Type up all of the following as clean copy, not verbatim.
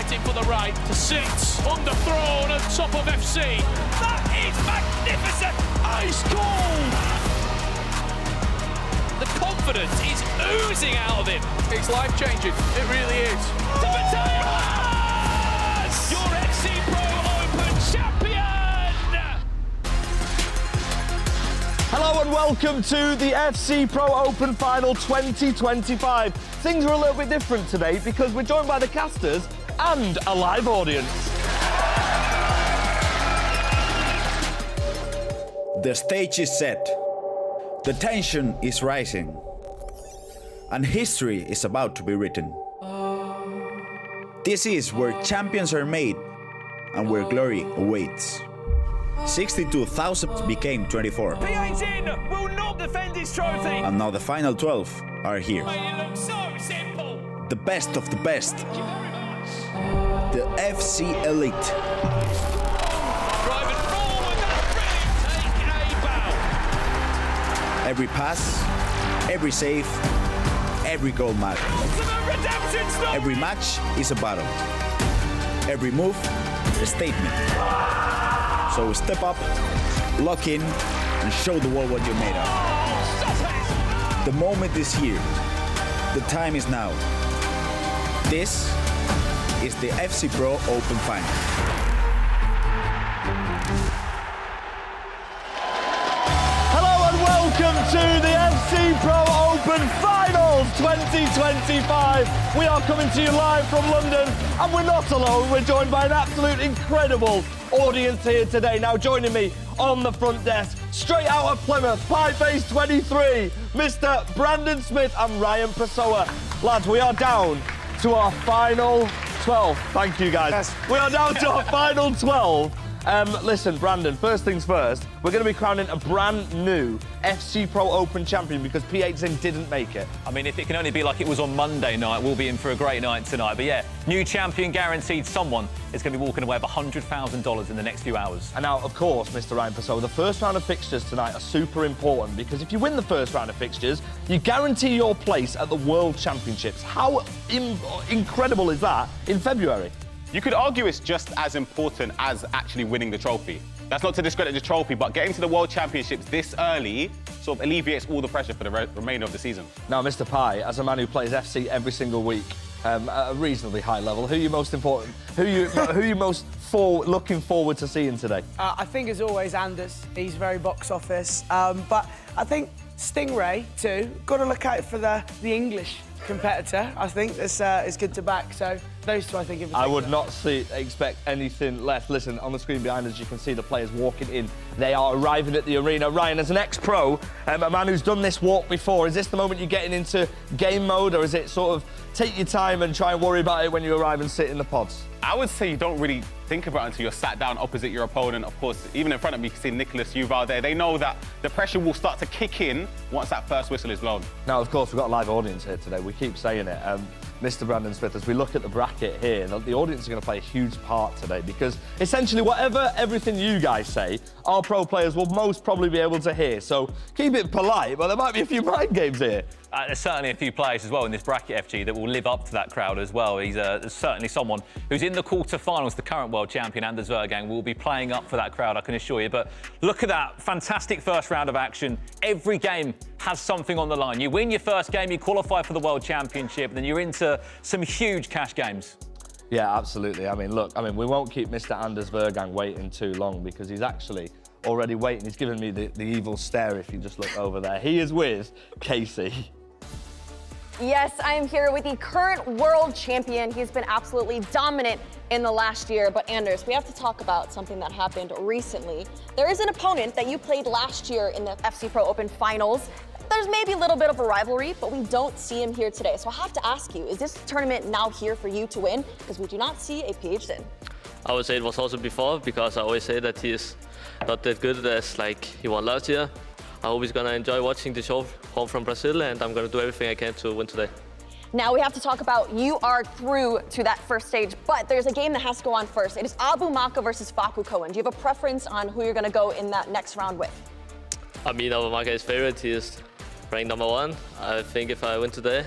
fighting for the right to sit on the throne at top of FC. That is magnificent! Ice cold! The confidence is oozing out of him. It's life-changing, it really is. Yilmaz! Your FC Pro Open champion! Hello and welcome to the FC Pro Open Final 2025. Things are a little bit different today because we're joined by the casters and a live audience. The stage is set. The tension is rising. And history is about to be written. This is where champions are made and where glory awaits. 62,000 became 24. KTzn will not defend his trophy. And now the final 12 are here. It looks so simple. The best of the best. The FC Elite. Driving forward, that's brilliant. Take a bow. Every pass, every save, every goal matters. Ultimate redemption story. Every match is a battle. Every move, a statement. So step up, lock in, and show the world what you're made of. The moment is here. The time is now. This is the FC Pro Open Final. Hello and welcome to the FC Pro Open Finals 2025. We are coming to you live from London and we're not alone. We're joined by an absolute incredible audience here today. Now joining me on the front desk, straight out of Plymouth, Pie-Face 23, Mr. Brandon Smith and Ryan Pessoa. Lads, we are down to our final 12. Thank you, guys. Yes. We are down to our final 12. Listen, Brandon, first things first, we're going to be crowning a brand new FC Pro Open champion because KTzn didn't make it. I mean, if it can only be like it was on Monday night, we'll be in for a great night tonight. But yeah, new champion guaranteed. Someone is going to be walking away with $100,000 in the next few hours. And now, of course, Mr. Ryan Pessoa, the first round of fixtures tonight are super important because if you win the first round of fixtures, you guarantee your place at the World Championships. How incredible is that in February? You could argue it's just as important as actually winning the trophy. That's not to discredit the trophy, but getting to the World Championships this early sort of alleviates all the pressure for the remainder of the season. Now, Mr. Pie, as a man who plays FC every single week at a reasonably high level, who are you most important? Who are you most looking forward to seeing today? I think, as always, Anders. He's very box office. But I think Stingray, too. Got to look out for the English competitor. I think this is good to back. So those two, I think, in particular. I would not expect anything less. Listen, on the screen behind us, you can see the players walking in. They are arriving at the arena. Ryan, as an ex-pro, a man who's done this walk before, is this the moment you're getting into game mode, or is it sort of take your time and try and worry about it when you arrive and sit in the pods? I would say you don't really think about it until you're sat down opposite your opponent. Of course, even in front of me, you can see Nicholas Yuval there. They know that the pressure will start to kick in once that first whistle is blown. Now, of course, we've got a live audience here today. We keep saying it. Mr. Brandon Smith, as we look at the bracket here, the audience is going to play a huge part today because essentially everything you guys say, our pro players will most probably be able to hear. So keep it polite, but there might be a few mind games here. There's certainly a few players as well in this bracket, FG, that will live up to that crowd as well. He's certainly someone who's in the quarterfinals. The current world champion, Anders Vejrgang, will be playing up for that crowd, I can assure you. But look at that fantastic first round of action. Every game has something on the line. You win your first game, you qualify for the World Championship, and then you're into some huge cash games. Yeah, absolutely. I mean, look, we won't keep Mr. Anders Vejrgang waiting too long because he's actually already waiting. He's giving me the evil stare if you just look over there. He is with Casey. Yes, I am here with the current world champion. He's been absolutely dominant in the last year. But Anders, we have to talk about something that happened recently. There is an opponent that you played last year in the FC Pro Open Finals. There's maybe a little bit of a rivalry, but we don't see him here today. So I have to ask you, is this tournament now here for you to win? Because we do not see a KTzn. I would say it was also before, because I always say that he is not that good as like he won last year. I hope he's going to enjoy watching the show home from Brazil, and I'm going to do everything I can to win today. Now we have to talk about, you are through to that first stage, but there's a game that has to go on first. It is AbuMakkah versus Faku Cohen. Do you have a preference on who you're going to go in that next round with? I mean, AbuMakkah is favorite. He is ranked number 1. I think if I win today,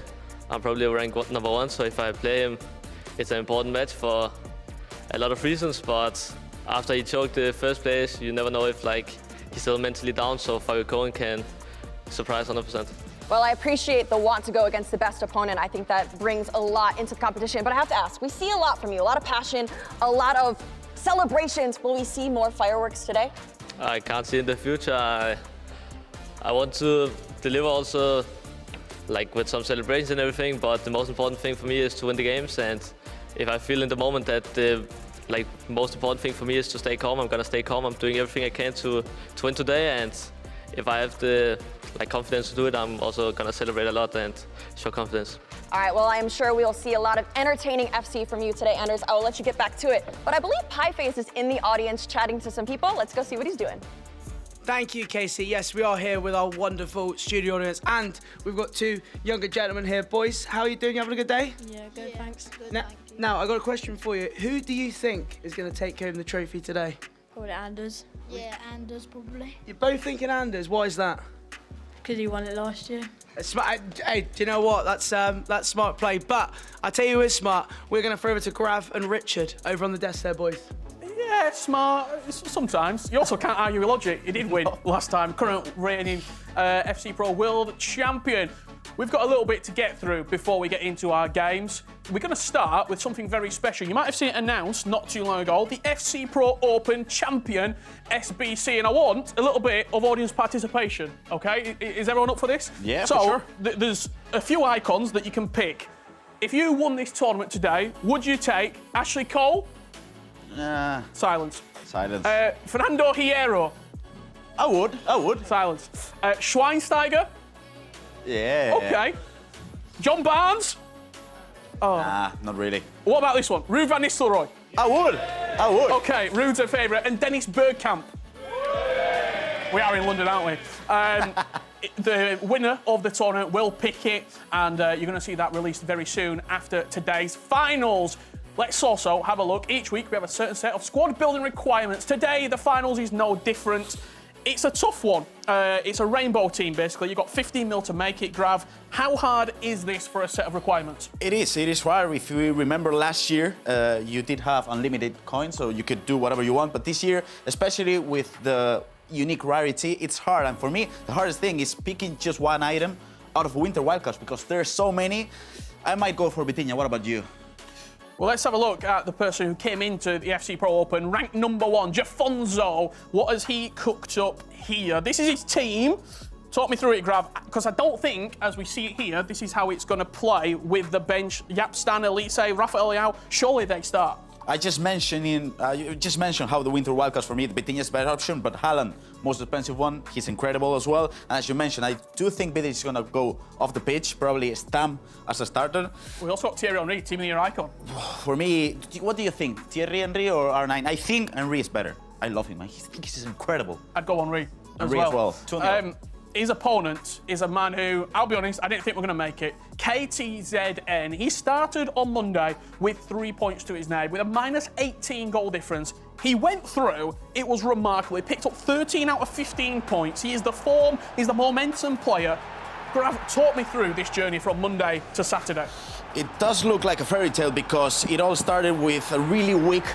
I'm probably ranked number 1. So if I play him it's an important match for a lot of reasons, but after he choked the first place, you never know if like he's still mentally down, so Vejrgang can surprise 100%. Well, I appreciate the want to go against the best opponent. I think that brings a lot into the competition. But I have to ask, we see a lot from you, a lot of passion, a lot of celebrations. Will we see more fireworks today? I can't see in the future. I want to deliver also like with some celebrations and everything, but the most important thing for me is to win the games. And if I feel in the moment that the most important thing for me is to stay calm, I'm gonna stay calm. I'm doing everything I can to win today, and if I have the confidence to do it, I'm also gonna celebrate a lot and show confidence. All right, well, I'm sure we'll see a lot of entertaining FC from you today, Anders. I will let you get back to it. But I believe Pieface is in the audience chatting to some people. Let's go see what he's doing. Thank you, Casey. Yes, we are here with our wonderful studio audience, and we've got two younger gentlemen here. Boys, how are you doing? You having a good day? Yeah, good, thanks. Good, now, I got a question for you. Who do you think is going to take home the trophy today? Probably Anders. Yeah, Anders probably. You're both thinking Anders. Why is that? Because he won it last year. Hey, do you know what? That's smart play. But I tell you who is smart. We're going to throw over to Grav and Richard over on the desk there, boys. Yeah, smart. Sometimes. You also can't argue with logic. He did win last time. Current reigning FC Pro World Champion. We've got a little bit to get through before we get into our games. We're going to start with something very special. You might have seen it announced not too long ago, the FC Pro Open Champion SBC, and I want a little bit of audience participation, okay? Is everyone up for this? Yeah, so, for sure. There's a few icons that you can pick. If you won this tournament today, would you take Ashley Cole? Silence. Silence. Fernando Hierro? I would. Silence. Schweinsteiger? Yeah. Okay. John Barnes? Oh. Nah, not really. What about this one? Ruud van Nistelrooy? I would. Okay, Ruud's a favourite. And Dennis Bergkamp? We are in London, aren't we? The winner of the tournament will pick it, and you're going to see that released very soon after today's finals. Let's also have a look. Each week we have a certain set of squad building requirements. Today, the finals is no different. It's a tough one. It's a rainbow team, basically. You've got 15 mil to make it, Grav. How hard is this for a set of requirements? It is hard. If you remember last year, you did have unlimited coins, so you could do whatever you want. But this year, especially with the unique rarity, it's hard. And for me, the hardest thing is picking just one item out of Winter Wildcards, because there's so many. I might go for Vitinha. What about you? Well, let's have a look at the person who came into the FC Pro Open, ranked number 1, Jafonso. What has he cooked up here? This is his team. Talk me through it, Grav, because I don't think, as we see it here, this is how it's going to play with the bench. Yapstan, Elise, Rafael Leao, surely they start. You just mentioned how the Winter Wildcards for me, the Vitinha is a better option, but Haaland, most expensive one, he's incredible as well. And as you mentioned, I do think Vitinha is going to go off the pitch, probably Stam as a starter. We also got Thierry Henry, team of the year icon. For me, what do you think, Thierry Henry or R9? I think Henry is better. I love him. I think he's incredible. I'd go Henry as Henry well. as well. His opponent is a man who, I'll be honest, I didn't think we're going to make it. KTzn. He started on Monday with 3 points to his name, with a minus 18 goal difference. He went through, it was remarkable. He picked up 13 out of 15 points. He is the form, he's the momentum player. Grav, talk me through this journey from Monday to Saturday. It does look like a fairy tale, because it all started with a really weak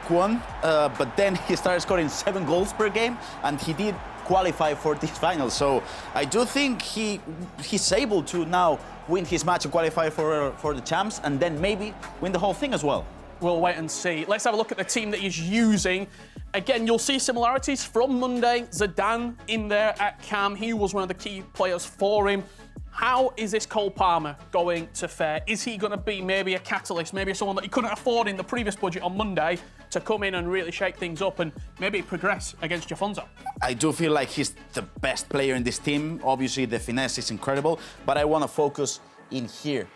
one, but then he started scoring 7 goals per game, and he did qualify for this final. So I do think he's able to now win his match and qualify for the champs, and then maybe win the whole thing as well. We'll wait and see. Let's have a look at the team that he's using. Again, you'll see similarities from Monday. Zidane in there at cam. He was one of the key players for him. How is this Cole Palmer going to fare? Is he going to be maybe a catalyst, maybe someone that he couldn't afford in the previous budget on Monday to come in and really shake things up and maybe progress against Jafonso? I do feel like he's the best player in this team. Obviously, the finesse is incredible, but I want to focus in here.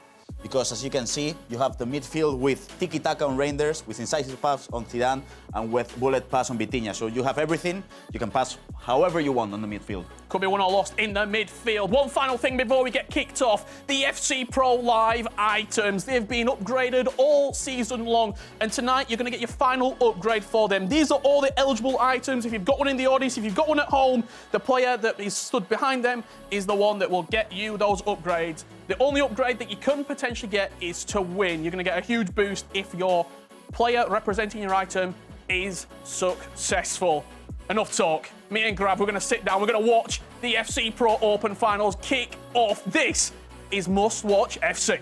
Because as you can see, you have the midfield with tiki-taka on Reinders, with incisive pass on Zidane, and with bullet pass on Vitinha. So you have everything. You can pass however you want on the midfield. Could be won or lost in the midfield. One final thing before we get kicked off. The FC Pro Live items. They've been upgraded all season long. And tonight, you're going to get your final upgrade for them. These are all the eligible items. If you've got one in the audience, if you've got one at home, the player that is stood behind them is the one that will get you those upgrades. The only upgrade that you can potentially get is to win. You're going to get a huge boost if your player representing your item is successful. Enough talk. Me and Grav, we're going to sit down. We're going to watch the FC Pro Open Finals kick off. This is Must Watch FC.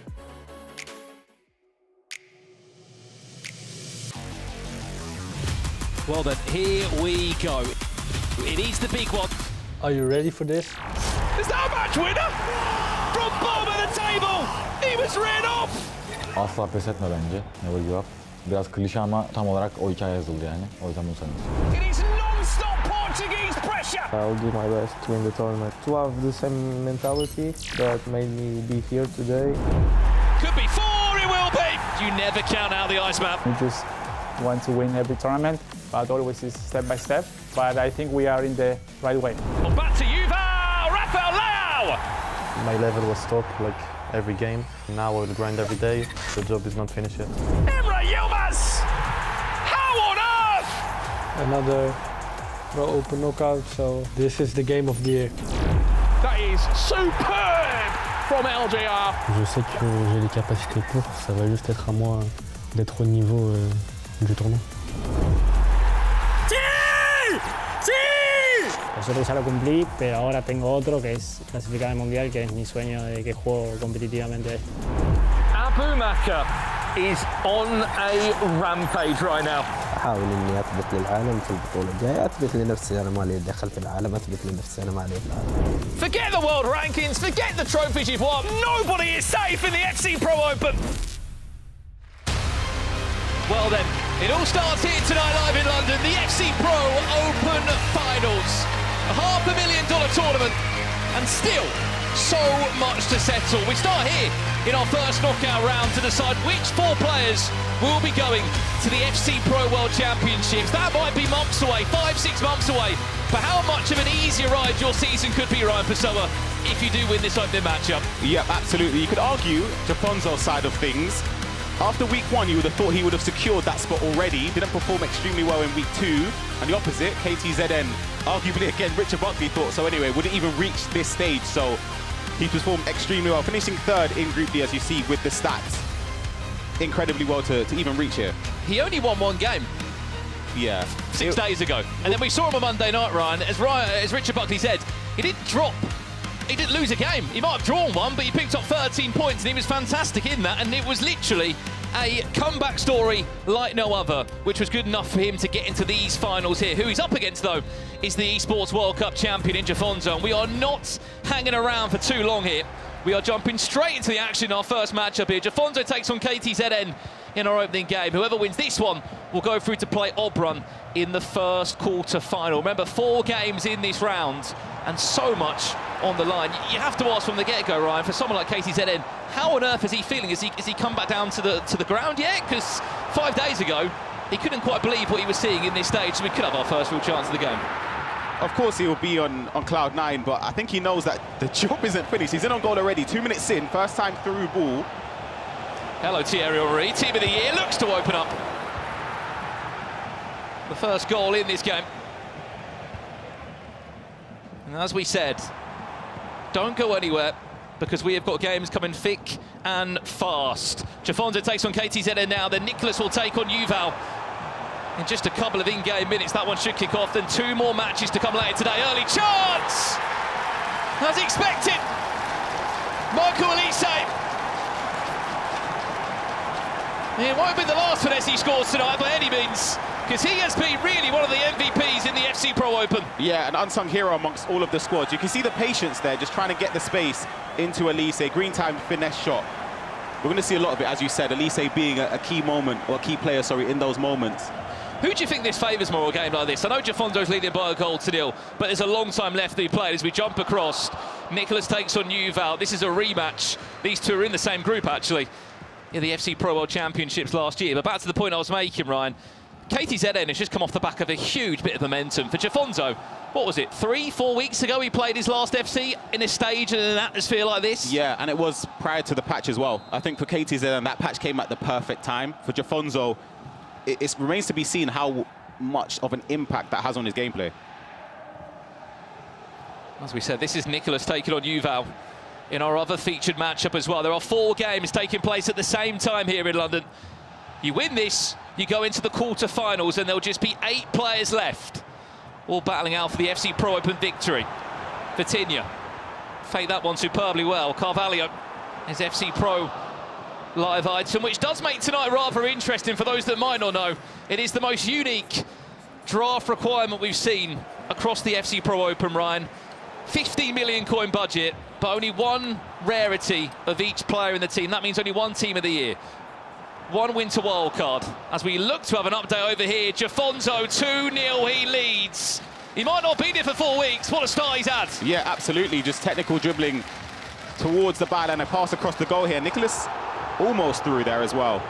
Well then, here we go. It is the big one. Are you ready for this? Is that a match winner? From bottom of the table, he was written off. Asla pes etme bence. Never give up. Biraz klişe ama tam olarak o hikaye yazıldı yani. O yüzden bunu sanıyorum. It is non-stop Portuguese pressure. I'll do my best to win the tournament. To have the same mentality that made me be here today. Could be 4, it will be. You never count out the Iceman. We just want to win every tournament, but always is step by step. But I think we are in the right way. Well, back to Yuval, Rafael Leao. My level was top, like every game. Now I will grind every day. The job is not finished yet. Emre, Yilmaz. How on earth? Another Pro Open knockout, so this is the game of the year. That is superb from LJR. Je sais que j'ai les capacités pour, ça va juste être à moi d'être au niveau du tournoi. Nosotros ya lo cumplí, pero ahora tengo otro que es clasificar al Mundial, que es mi sueño de que juego competitivamente. AbuMakkah is on a rampage right now. أحاول إني أثبت للعالم في البطولة الجاية، أثبت لنفسي أنا ما لي دخل في العالم، أثبت لنفسي أنا ما لي في العالم. Forget the world rankings, forget the trophies you've won. Nobody is safe in the FC Pro Open. Well then, it all starts here tonight live in London, the FC Pro Open Finals. A $500,000 tournament, and still so much to settle. We start here in our first knockout round to decide which 4 players will be going to the FC Pro World Championships. That might be months away, 5-6 months away. But how much of an easier ride your season could be, Ryan Peixoto, if you do win this opening matchup? Yeah, absolutely. You could argue Jafonso's side of things. After week 1, you would have thought he would have secured that spot already. Didn't perform extremely well in week 2. And the opposite, KTzn, arguably again, Richard Buckley thought so anyway, wouldn't even reach this stage. So he performed extremely well, finishing 3rd in Group D, as you see with the stats. Incredibly well to even reach here. He only won 1 game. Yeah. 6 days ago. And then we saw him on Monday night, Ryan. As Richard Buckley said, he didn't drop. He didn't lose a game. He might have drawn 1, but he picked up 13 points, and he was fantastic in that. And it was literally a comeback story like no other, which was good enough for him to get into these finals here. Who he's up against, though, is the Esports World Cup champion in Jafonso. And we are not hanging around for too long here. We are jumping straight into the action in our first matchup here. Jafonso takes on KTzn in our opening game. Whoever wins this one will go through to play Obrun in the first quarter-final. Remember, 4 games in this round and so much on the line. You have to ask from the get-go, Ryan, for someone like KTzn, how on earth is he feeling? Has he come back down to the ground yet? Because 5 days ago, he couldn't quite believe what he was seeing in this stage, so we could have our first real chance of the game. Of course he will be on cloud 9, but I think he knows that the job isn't finished. He's in on goal already, 2 minutes in, first time through ball. Hello, Thierry Henry, Team of the Year, looks to open up the first goal in this game. And as we said, don't go anywhere, because we have got games coming thick and fast. Jafonso takes on KTzn now, then Nicholas will take on Yuval in just a couple of in-game minutes. That one should kick off, then 2 more matches to come later today. Early chance! As expected, Michael Elise. It won't be the last finesse he scores tonight by any means, because he has been really one of the MVPs in the FC Pro Open. Yeah, an unsung hero amongst all of the squads. You can see the patience there, just trying to get the space into Elise. Green time finesse shot. We're going to see a lot of it, as you said, Elise being a key moment, or a key player, sorry, in those moments. Who do you think this favours more, a game like this? I know Jafonso's leading by a goal to 0, but there's a long time left to be played as we jump across. Nicholas takes on Yuval. This is a rematch. These two are in the same group, actually, in the FC Pro World Championships last year. But back to the point I was making, Ryan. KTzn has just come off the back of a huge bit of momentum. For Jafonso, what was it, 3-4 weeks ago he played his last FC in a stage and in an atmosphere like this? Yeah, and it was prior to the patch as well. I think for KTzn, that patch came at the perfect time. For Jafonso, it remains to be seen how much of an impact that has on his gameplay. As we said, this is Nicholas taking on Yuval in our other featured matchup as well. There are 4 games taking place at the same time here in London. You win this, you go into the quarterfinals, and there'll just be 8 players left, all battling out for the FC Pro Open victory. Vitinha faked that one superbly well. Carvalho is FC Pro live item, which does make tonight rather interesting for those that might not know. It is the most unique draft requirement we've seen across the FC Pro Open, Ryan. 15 million coin budget, but only 1 rarity of each player in the team. That means only 1 team of the year. 1 winter wildcard. As we look to have an update over here, Jafonso 2-0, he leads. He might not be there for 4 weeks. What a start he's had. Yeah, absolutely. Just technical dribbling towards the ball and a pass across the goal here. Nicholas almost through there as well.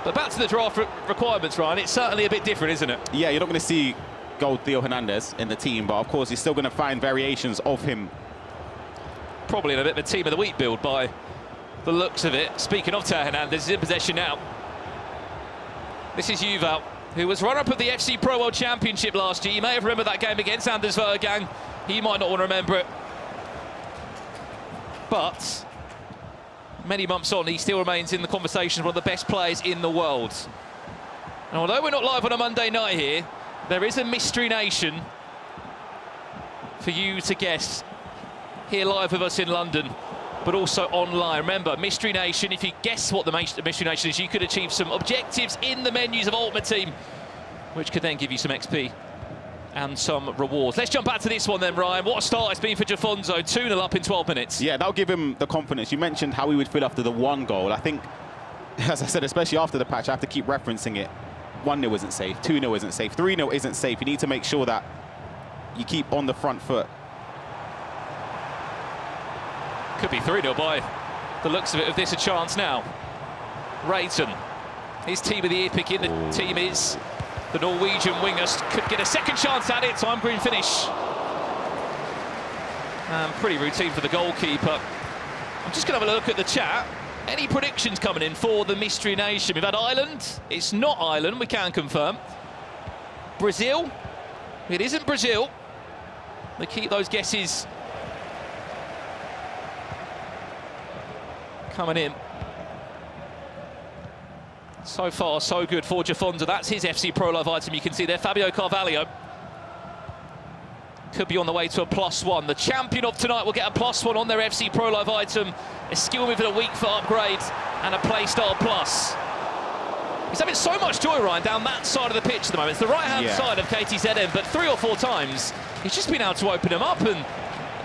But back to the draft requirements, Ryan. It's certainly a bit different, isn't it? Yeah, you're not going to see gold Theo Hernandez in the team, but of course you're still going to find variations of him. Probably in a bit of a team of the week build by the looks of it. Speaking of Theo Hernandez, he's in possession now. This is Yuval, who was runner-up of the FC Pro World Championship last year. You may have remembered that game against Anders Vejrgang. He might not want to remember it. But many months on, he still remains in the conversation as one of the best players in the world. And although we're not live on a Monday night here, there is a Mystery Nation for you to guess here live with us in London, but also online. Remember, Mystery Nation, if you guess what the Mystery Nation is, you could achieve some objectives in the menus of Ultimate Team, which could then give you some XP and some rewards. Let's jump back to this one then, Ryan. What a start it's been for Jafonso, 2-0 up in 12 minutes. Yeah, that'll give him the confidence. You mentioned how he would feel after the 1 goal. I think, as I said, especially after the patch, I have to keep referencing it. 1-0 isn't safe, 2-0 isn't safe, 3-0 isn't safe. You need to make sure that you keep on the front foot. Could be 3-0 by the looks of it, if there's a chance now. Rayton, his team of the year pick in the team is the Norwegian wingers. Could get a second chance at it. Time green finish. Pretty routine for the goalkeeper. I'm just going to have a look at the chat. Any predictions coming in for the Mystery Nation? We've had Ireland. It's not Ireland, we can confirm. Brazil. It isn't Brazil. They keep those guesses coming in. So far, so good for Jafonso. That's his FC Pro Live item. You can see there, Fabio Carvalho could be on the way to a +1. The champion of tonight will get a +1 on their FC Pro Live item, a skill move and a weak foot upgrade, and a playstyle plus. He's having so much joy, Ryan, down that side of the pitch at the moment. It's the right-hand side of KTzn, but 3 or 4 times he's just been able to open him up, and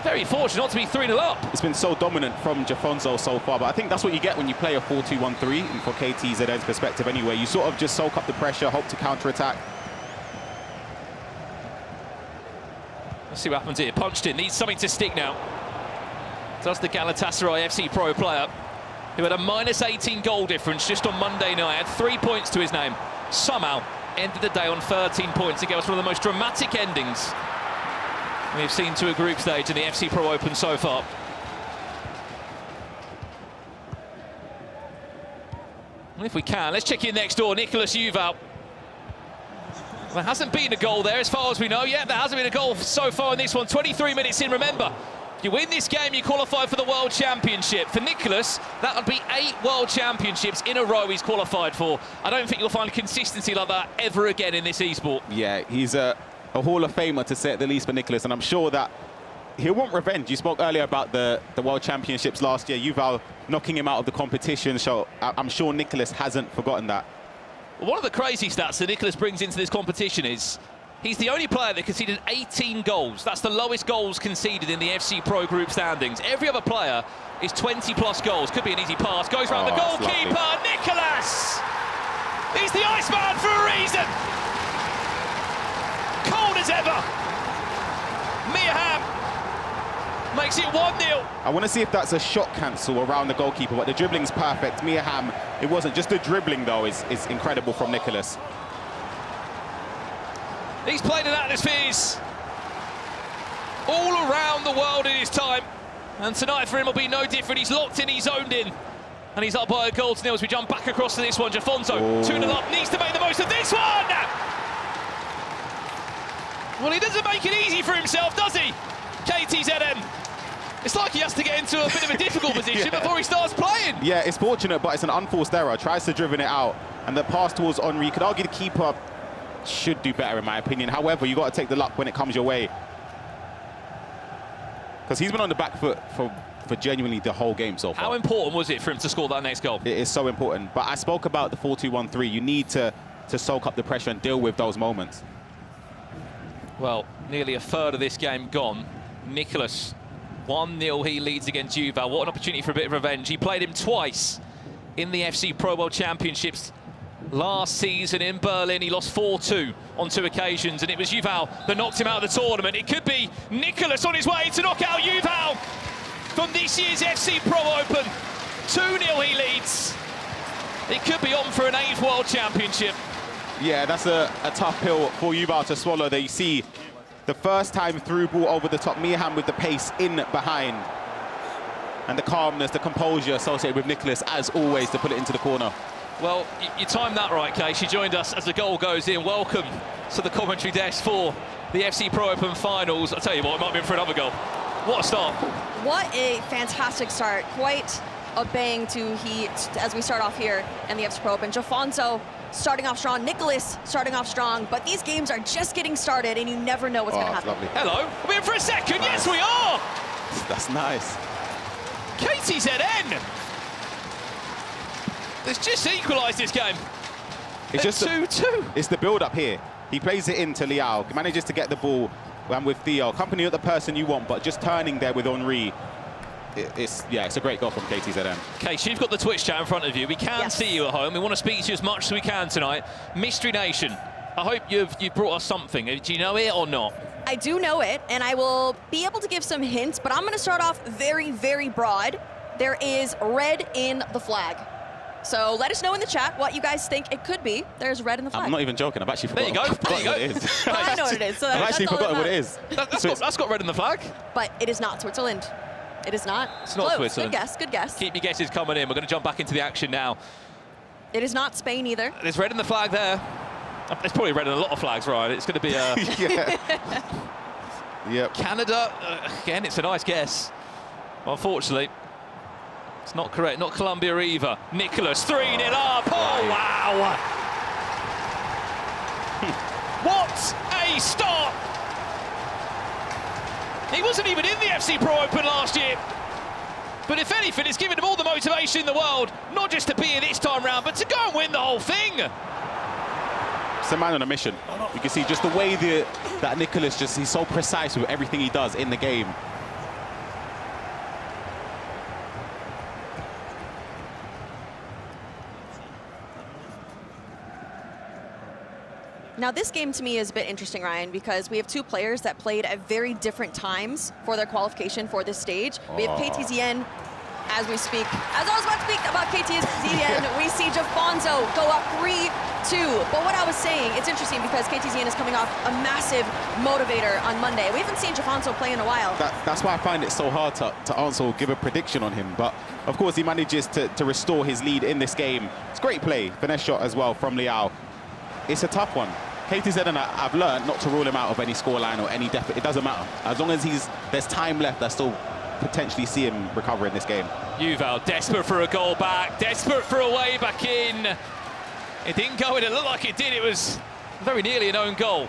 very fortunate not to be 3-0 up. It's been so dominant from Jafonso so far, but I think that's what you get when you play a 4-2-1-3, and for KTZN's perspective anyway. You sort of just soak up the pressure, hope to counter-attack. Let's see what happens here. Punched in, needs something to stick now. Does the Galatasaray FC Pro player, who had a -18 goal difference just on Monday night, had 3 points to his name, somehow ended the day on 13 points. It was one of the most dramatic endings we've seen to a group stage in the FC Pro Open so far. And if we can, let's check in next door. Nicholas Yuval. There hasn't been a goal there as far as we know. Yeah, there hasn't been a goal so far in this one. 23 minutes in, remember. If you win this game, you qualify for the World Championship. For Nicholas, that would be 8 World Championships in a row he's qualified for. I don't think you'll find consistency like that ever again in this esport. Yeah, he's a Hall of Famer, to say at the least, for Nicholas, and I'm sure that he'll want revenge. You spoke earlier about the World Championships last year, Yuval knocking him out of the competition, so I'm sure Nicholas hasn't forgotten that. One of the crazy stats that Nicholas brings into this competition is he's the only player that conceded 18 goals. That's the lowest goals conceded in the FC Pro Group standings. Every other player is 20+ goals. Could be an easy pass. Goes round the goalkeeper, Nicholas! He's the Iceman for a reason! Cold as ever! Miyaham makes it 1-0. I want to see if that's a shot cancel around the goalkeeper, but the dribbling's perfect. Miyaham, it wasn't. Just the dribbling, though, is incredible from Nicholas. He's played in atmospheres all around the world in his time, and tonight for him will be no different. He's locked in, he's zoned in, and he's up by a goal to nil as we jump back across to this one. Jafonso, 2-0 up, needs to make the most of this one! Well, he doesn't make it easy for himself, does he? KTzn. It's like he has to get into a bit of a difficult position before he starts playing. Yeah, it's fortunate, but it's an unforced error. Tries to driven it out, and the pass towards Henry. You could argue the keeper should do better, in my opinion. However, you got to take the luck when it comes your way, because he's been on the back foot for genuinely the whole game so far. How important was it for him to score that next goal? It is so important. But I spoke about the 4-2-1-3. You need to soak up the pressure and deal with those moments. Well, nearly a third of this game gone. Nicholas, 1-0 he leads against Yuval. What an opportunity for a bit of revenge. He played him twice in the FC Pro World Championships last season in Berlin. He lost 4-2 on 2 occasions, and it was Yuval that knocked him out of the tournament. It could be Nicholas on his way to knock out Yuval from this year's FC Pro Open. 2-0 he leads. It could be on for an 8th World Championship. Yeah, that's a tough pill for Yuval to swallow. There you see the first time through ball over the top. Mihan with the pace in behind. And the calmness, the composure associated with Nicholas, as always, to put it into the corner. Well, you timed that right, Kay. She joined us as the goal goes in. Welcome to the commentary desk for the FC Pro Open Finals. I'll tell you what, it might be in for another goal. What a start. What a fantastic start. Quite a bang to heat as we start off here in the FC Pro Open. Jafonso starting off strong, Nicholas starting off strong, but these games are just getting started and you never know what's going to happen. Lovely. Hello, are we in for a second? Nice. Yes, we are! That's nice. KTzn! Let's just equalise this game. It's just 2-2. It's the build-up here. He plays it into Liao, manages to get the ball, and with Theo, accompany the person you want, but just turning there with Henry. It's a great goal from KTzn. Kate, you've got the Twitch chat in front of you. We can see you at home. We want to speak to you as much as we can tonight. Mystery Nation, I hope you've brought us something. Do you know it or not? I do know it, and I will be able to give some hints, but I'm going to start off very, very broad. There is red in the flag. So let us know in the chat what you guys think it could be. There's red in the flag. I'm not even joking. I've actually forgotten. There you go. What it is. Well, I know what it is. So I've actually forgotten what it is. That's got red in the flag. But it is not Switzerland. It is not. It's not Switzerland. Good guess, good guess. Keep your guesses coming in. We're going to jump back into the action now. It is not Spain either. There's red in the flag there. There's probably red in a lot of flags, right? It's going to be Yep. Canada. Again, it's a nice guess. Unfortunately, it's not correct. Not Colombia either. Nicholas, 3-0 up. Oh, wow. What a start. He wasn't even in the FC Pro Open last year. But if anything, it's given him all the motivation in the world, not just to be here this time round, but to go and win the whole thing. It's a man on a mission. You can see just the way that Nicholas he's so precise with everything he does in the game. Now, this game to me is a bit interesting, Ryan, because we have 2 players that played at very different times for their qualification for this stage. We have KTzn as we speak. As I was about to speak about KTzn, we see Jafonso go up 3-2. But what I was saying, it's interesting because KTzn is coming off a massive motivator on Monday. We haven't seen Jafonso play in a while. That's why I find it so hard to answer or give a prediction on him. But, of course, he manages to restore his lead in this game. It's great play. Finesse shot as well from Liao. It's a tough one. KTzn, I've learned not to rule him out of any scoreline or any deficit. It doesn't matter. As long as there's time left, I still potentially see him recover in this game. Yuval, desperate for a goal back, desperate for a way back in. It didn't go in, it looked like it did. It was very nearly an own goal.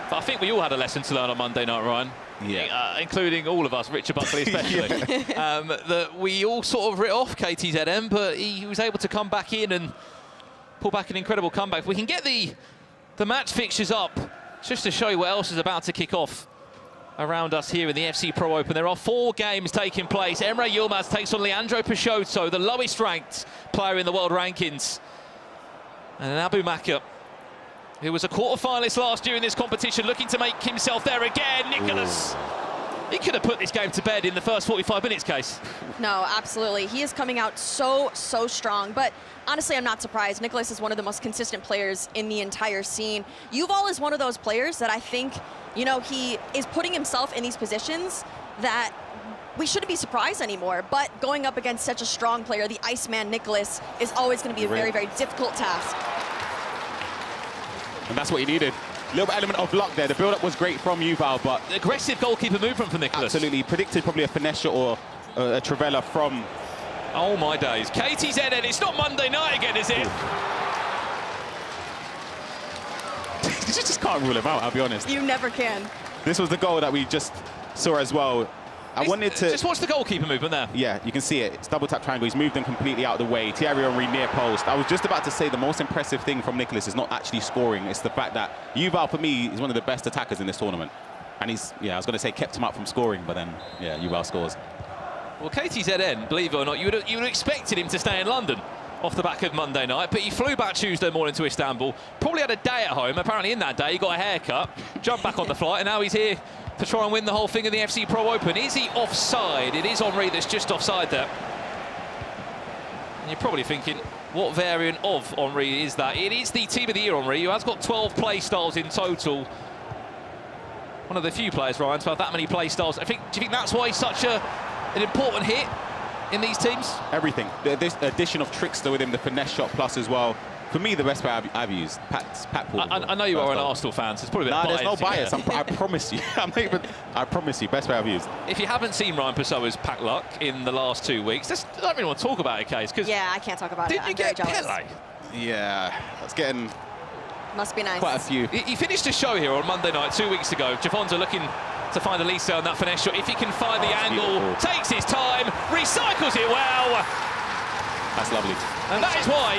But I think we all had a lesson to learn on Monday night, Ryan. Yeah. Including all of us, Richard Buckley especially. That we all sort of writ off KTzn, but he was able to come back in and pull back an incredible comeback. We can get the match fixtures up just to show you what else is about to kick off around us here in the FC Pro Open. There are 4 games taking place. Emre Yilmaz takes on Leandro Peixoto, the lowest ranked player in the world rankings. And AbuMakkah, who was a quarter-finalist last year in this competition, looking to make himself there again. Nicholas, he could have put this game to bed in the first 45 minutes, Case. No, absolutely. He is coming out so strong. But honestly, I'm not surprised. Nicholas is one of the most consistent players in the entire scene. Yuval is one of those players that I think, you know, he is putting himself in these positions that we shouldn't be surprised anymore. But going up against such a strong player, the Iceman Nicholas, is always going to be a very, very difficult task. And that's what he needed. little bit element of luck there. The build-up was great from Yuval, but... Aggressive goalkeeper movement from Nicholas. Absolutely. He predicted probably a finesse shot or a Trivela from... Oh, my days. KTzn, it's not Monday night again, is it? You just can't rule him out, I'll be honest. You never can. This was the goal that we just saw as well. I wanted to... Just watch the goalkeeper movement there. Yeah, you can see it. It's double tap triangle. He's moved them completely out of the way. Thierry Henry near post. I was just about to say the most impressive thing from Nicholas is not actually scoring. It's the fact that Yuval, for me, is one of the best attackers in this tournament. And he's, I was going to say kept him up from scoring, but then, yeah, Yuval scores. Well, KTzn, believe it or not, you would have expected him to stay in London off the back of Monday night, but he flew back Tuesday morning to Istanbul, probably had a day at home. Apparently in that day he got a haircut, jumped back on the flight, and now he's here to try and win the whole thing in the FC Pro Open. Is he offside? It is Henry that's just offside there. And you're probably thinking, what variant of Henry is that? It is the Team of the Year Henry, who has got 12 play styles in total. One of the few players, Ryan, to have that many play styles. Do you think that's why he's such an important hit in these teams? Everything. This addition of trickster with him, the finesse shot plus as well. For me, the best player I've used, Pat Paul. I know you are an Arsenal fan, so it's probably a bit there's no bias. Yeah. I promise you. I promise you, best player I've used. If you haven't seen Ryan Peixoto's pack luck in the last 2 weeks, I don't really want to talk about it, Case. Yeah, I can't talk about it. I'm very jealous. Pele? Yeah, that's getting... Must be nice. Quite a few. He finished a show here on Monday night 2 weeks ago. Jafonso looking to find Elise on that finesse shot. If he can find the angle, beautiful. takes his time, recycles it well. That's lovely. And that is why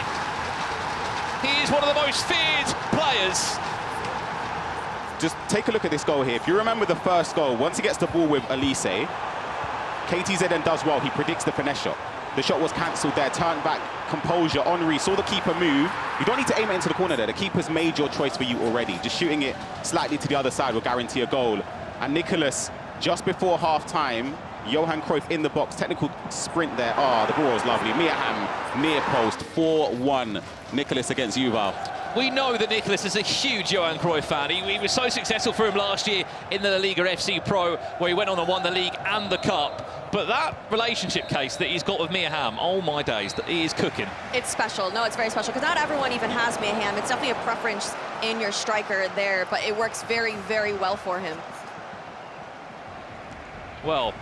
he is one of the most feared players. Just take a look at this goal here. If you remember the first goal, once he gets the ball with Elise, KTzn does well. He predicts the finesse shot. The shot was cancelled there, turned back, composure, Henry, saw the keeper move. You don't need to aim it into the corner there. The keeper's made your choice for you already. Just shooting it slightly to the other side will guarantee a goal. And Nicholas, just before half-time, Johan Cruyff in the box, technical sprint there. Oh, the ball was lovely. Mia Hamm, near post, 4-1. Nicholas against Yuval. We know that Nicholas is a huge Johan Cruyff fan. He was so successful for him last year in the La Liga FC Pro, where he went on and won the league and the cup. But that relationship case that he's got with Mia Hamm, oh my days, that he is cooking. It's special. No, it's very special, because not everyone even has Mia Hamm. It's definitely a preference in your striker there, but it works very, very well for him. Well,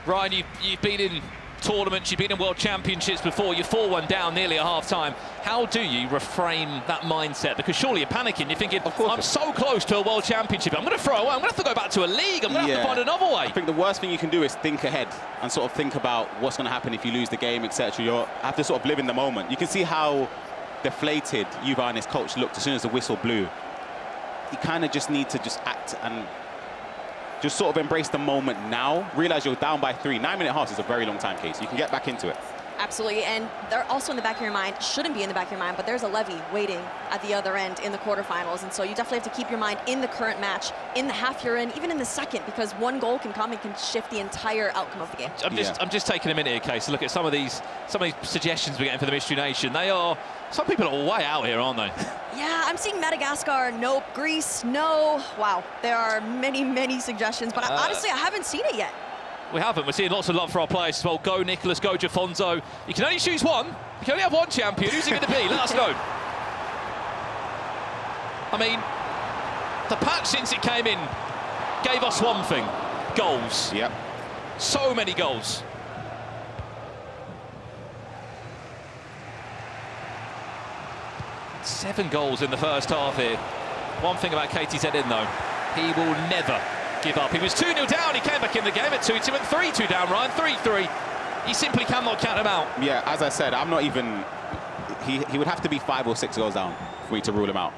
Ryan, you've been in tournaments, you've been in World Championships before, you're 4-1 down nearly at half-time. How do you reframe that mindset? Because surely you're panicking, you're thinking, I'm so close to a World Championship, I'm going to throw away, I'm going to have to go back to a league, I'm going to have to find another way. I think the worst thing you can do is think ahead and sort of think about what's going to happen if you lose the game, etc. You have to sort of live in the moment. You can see how deflated Yuval and his coach looked as soon as the whistle blew. You kind of just need to just act and just sort of embrace the moment now. Realize you're down by 3. 9-minute halves is a very long time, Case. You can get back into it. Absolutely, and they're also in the back of your mind, shouldn't be in the back of your mind, but there's a Levi waiting at the other end in the quarterfinals, and so you definitely have to keep your mind in the current match, in the half you're in, even in the second, because one goal can come and can shift the entire outcome of the game. I'm just taking a minute here, Case, to look at some of these suggestions we're getting for the Mystery Nation. Some people are way out here, aren't they? Yeah, I'm seeing Madagascar, nope. Greece, no. Wow, there are many, many suggestions, but honestly, I haven't seen it yet. We haven't. We're seeing lots of love for our players as well. Go Nicholas, go Jafonso. You can only choose one. You can only have one champion. Who's it going to be? Let us know. I mean, the patch since it came in gave us one thing. Goals. Yep. So many goals. Seven goals in the first half here. One thing about KTzn though, he will never give up. He was 2-0 down, he came back in the game at 2-2 and 3-2 down, Ryan, 3-3. He simply cannot count him out. Yeah, as I said, I'm not even... He would have to be 5 or 6 goals down for me to rule him out.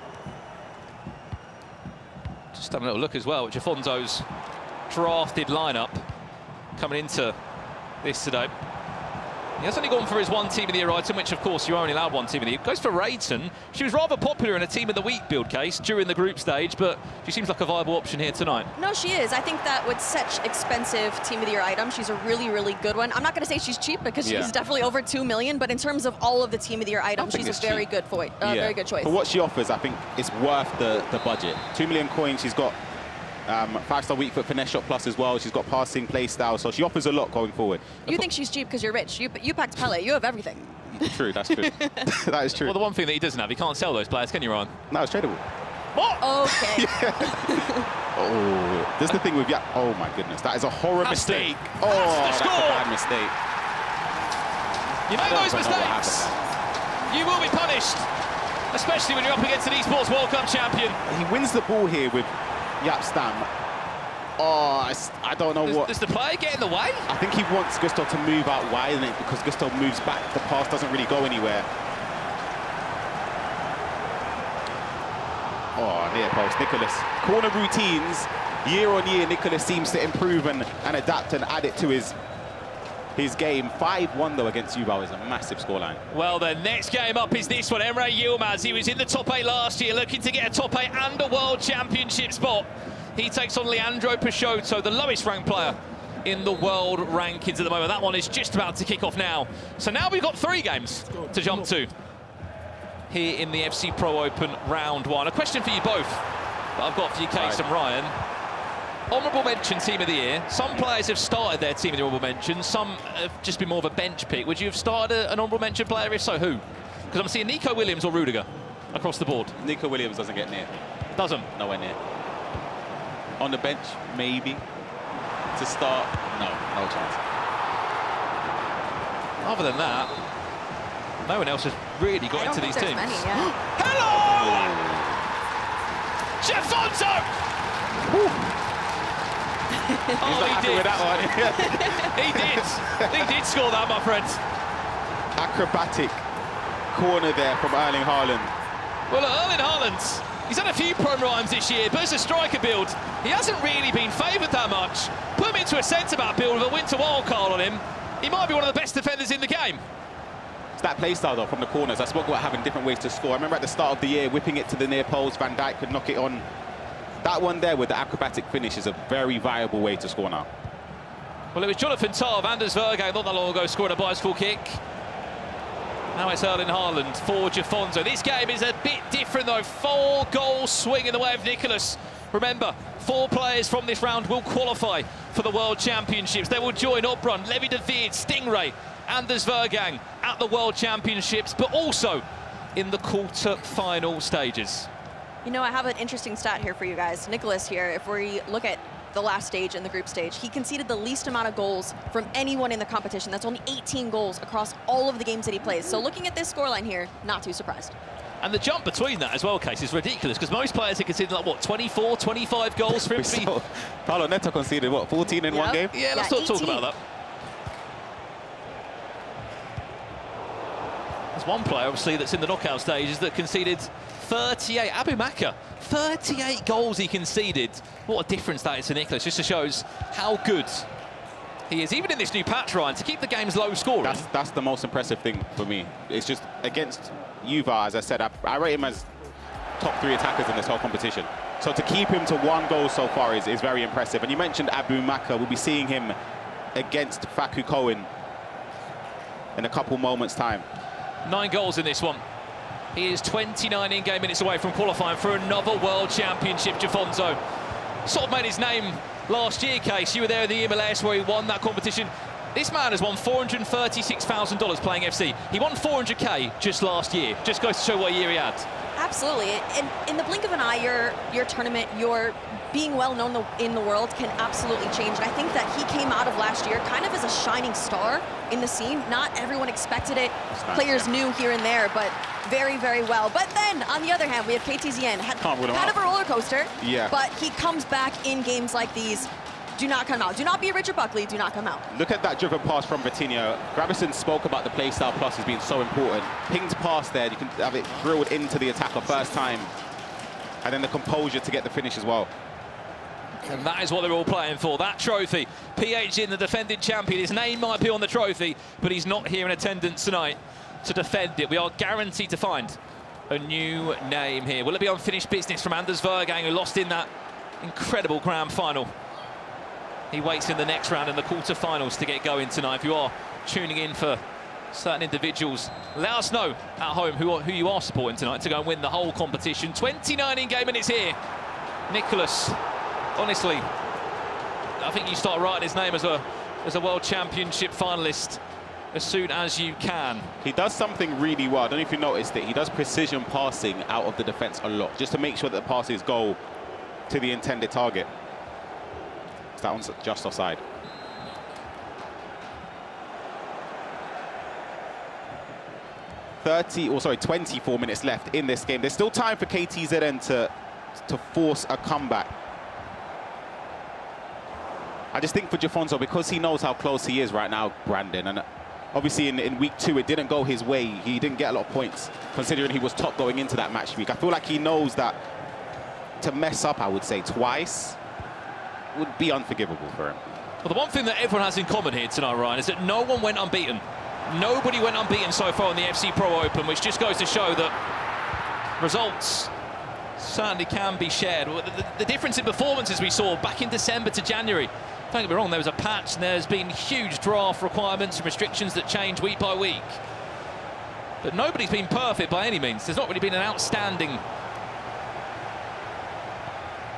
Just having a little look as well at Jafonso's drafted lineup coming into this today. He has only gone for his one Team of the Year item, which of course you're only allowed one Team of the Year. Goes for Raidson. She was rather popular in a Team of the Week build Case during the group stage, but she seems like a viable option here tonight. No, she is. I think that with such expensive Team of the Year items, she's a really, really good one. I'm not going to say she's cheap because she's definitely over 2 million, but in terms of all of the Team of the Year items, she's a very good very good choice. For what she offers, I think it's worth the budget. 2 million coins, she's got 5-star weak foot finesse shot plus as well. She's got passing play style, so she offers a lot going forward. You think she's cheap because you're rich. You packed Pele. You have everything. True, that's true. That is true. Well, the one thing that he doesn't have, he can't sell those players, can you, Ryan? No, it's tradable. What? Okay. Oh, that's the thing with oh my goodness, that is a horror mistake. Oh, that's that's a bad mistake. You make those mistakes, you will be punished, especially when you're up against an esports World Cup champion. He wins the ball here with Jaap Stam. Oh, I don't know what. Does the player get in the way? I think he wants Gusto to move out wide, and because Gusto moves back, the pass doesn't really go anywhere. Oh, near post, Nicholas. Corner routines, year on year, Nicholas seems to improve and adapt and add it to his game. 5-1 though against Yuval is a massive scoreline. Well, the next game up is this one. Emre Yilmaz, he was in the top 8 last year, looking to get a top 8 and a World Championship spot. He takes on Leandro Peixoto, the lowest ranked player in the world rankings at the moment. That one is just about to kick off now. So now we've got 3 games to jump to here in the FC Pro Open round 1. A question for you both that I've got for you, Case and Ryan. Honourable mention team of the year. Some players have started their team in the honourable mention. Some have just been more of a bench pick. Would you have started an honourable mention player? If so, who? Because I'm seeing Nico Williams or Rudiger across the board. Nico Williams doesn't get near. Doesn't? Nowhere near. On the bench, maybe. To start, no chance. Other than that, no one else has really got into these teams. Hello! Jafonso! He's not happy with that one. He did score that, my friend. Acrobatic corner there from Erling Haaland. Well, Erling Haaland, he's had a few prime rhymes this year, but as a striker build, he hasn't really been favoured that much. Put him into a centre-back build with a winter wild card on him, he might be one of the best defenders in the game. It's that play style though from the corners. I spoke about having different ways to score. I remember at the start of the year whipping it to the near post. Van Dijk could knock it on. That one there with the acrobatic finish is a very viable way to score now. Well, it was Jonathan Tah of Anders Vejrgang not that long ago scoring a bicycle kick. Now it's Erling Haaland for Jafonso. This game is a bit different though. 4-goal swing in the way of Nicholas. Remember, 4 players from this round will qualify for the World Championships. They will join Obrun, Levi de Weerd, Stingray, Anders Vejrgang at the World Championships, but also in the quarter-final stages. You know, I have an interesting stat here for you guys. Nicholas here, if we look at the last stage and the group stage, he conceded the least amount of goals from anyone in the competition. That's only 18 goals across all of the games that he plays. So looking at this scoreline here, not too surprised. And the jump between that as well, Case, is ridiculous, because most players are conceding, like, what, 24, 25 goals for him to be... Paulo Neto conceded, what, 14 in one game? Yeah, let's not talk about that. There's one player, obviously, that's in the knockout stages that conceded 38. AbuMakkah, 38 goals he conceded. What a difference that is to Nicholas, just to shows how good he is. Even in this new patch, Ryan, to keep the games low scoring. That's the most impressive thing for me. It's just against Yuval, as I said, I rate him as top 3 attackers in this whole competition. So to keep him to 1 goal so far is very impressive. And you mentioned AbuMakkah. We'll be seeing him against Faku Cohen in a couple moments' time. 9 goals in this one. He is 29 in-game minutes away from qualifying for another World Championship, Jafonso. Sort of made his name last year, Case. You were there in the MLS where he won that competition. This man has won $436,000 playing FC. He won 400K just last year. Just goes to show what year he had. Absolutely. And in the blink of an eye, your tournament, your being well known in the world can absolutely change. And I think that he came out of last year kind of as a shining star in the scene. Not everyone expected it. Players knew here and there, but very, very well. But then, on the other hand, we have KTzn. Had kind of a roller coaster, but he comes back in games like these. Do not come out. Do not be Richard Buckley. Do not come out. Look at that driven pass from Vitinho. Gravison spoke about the play style plus as being so important. Pinged pass there. You can have it drilled into the attacker first time. And then the composure to get the finish as well. And that is what they're all playing for, that trophy. PHN, the defending champion, his name might be on the trophy, but he's not here in attendance tonight to defend it. We are guaranteed to find a new name here. Will it be unfinished business from Anders Vejrgang, who lost in that incredible grand final? He waits in the next round in the quarterfinals to get going tonight. If you are tuning in for certain individuals, let us know at home who you are supporting tonight to go and win the whole competition. 29 in-game minutes here. Nicholas, honestly, I think you start writing his name as a World Championship finalist as soon as you can. He does something really well. I don't know if you noticed it. He does precision passing out of the defence a lot, just to make sure that the passes go to the intended target. So that one's just offside. or 24 minutes left in this game. There's still time for KTzn to force a comeback. I just think for Jafonso, because he knows how close he is right now, Brandon, and obviously in week 2 it didn't go his way. He didn't get a lot of points, considering he was top going into that match week. I feel like he knows that to mess up, I would say, twice would be unforgivable for him. Well, the one thing that everyone has in common here tonight, Ryan, is that no one went unbeaten. Nobody went unbeaten so far in the FC Pro Open, which just goes to show that results certainly can be shared. The difference in performances we saw back in December to January, don't get me wrong, there was a patch and there's been huge draft requirements and restrictions that change week by week. But nobody's been perfect by any means. There's not really been an outstanding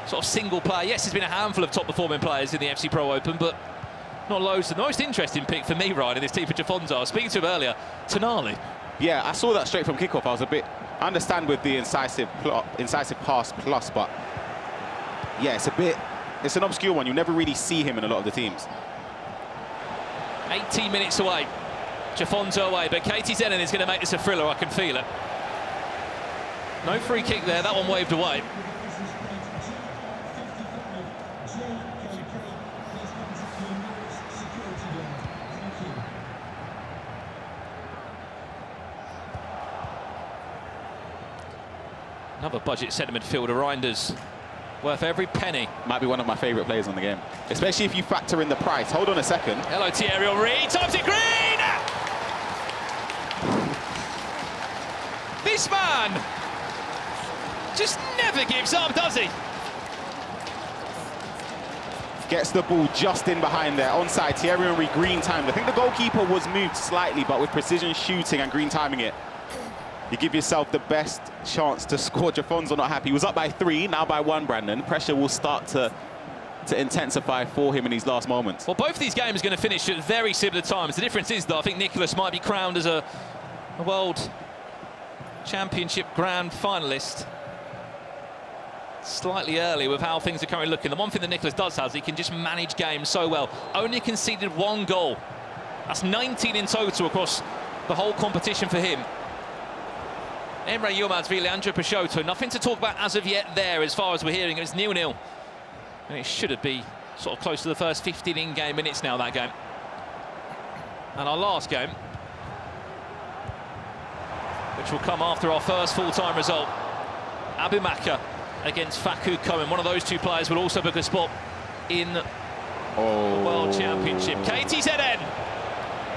sort of single player. Yes, there's been a handful of top performing players in the FC Pro Open, but not loads. The most interesting pick for me, Ryan, in this team for Jafonso, I was speaking to him earlier, Tonali. Yeah, I saw that straight from kickoff. I understand with the incisive pass plus, but yeah, it's an obscure one. You never really see him in a lot of the teams. 18 minutes away, Jafonso away, but KTzn is going to make this a thriller, I can feel it. No free kick there, that one waved away. Another budget centre midfielder, Reinders, worth every penny. Might be one of my favourite players on the game, especially if you factor in the price. Hold on a second. Hello, Thierry Henry, times it green! This man just never gives up, does he? Gets the ball just in behind there, onside. Thierry Henry green timed. I think the goalkeeper was moved slightly, but with precision shooting and green timing it, you give yourself the best chance to score. Jafonso not happy. He was up by 3, now by 1, Brandon. Pressure will start to intensify for him in these last moments. Well, both of these games are going to finish at very similar times. The difference is, though, I think Nicholas might be crowned as a World Championship Grand Finalist slightly early with how things are currently looking. The one thing that Nicholas does have is he can just manage games so well. Only conceded 1 goal. That's 19 in total across the whole competition for him. Emre, Yilmaz, Leandro Peixoto, nothing to talk about as of yet there, as far as we're hearing. It's 0-0. And it should be sort of close to the first 15 in-game minutes now, that game. And our last game, which will come after our first full-time result. AbuMakkah against Fakou Cohen. One of those two players will also book a spot in the World Championship. KTzn,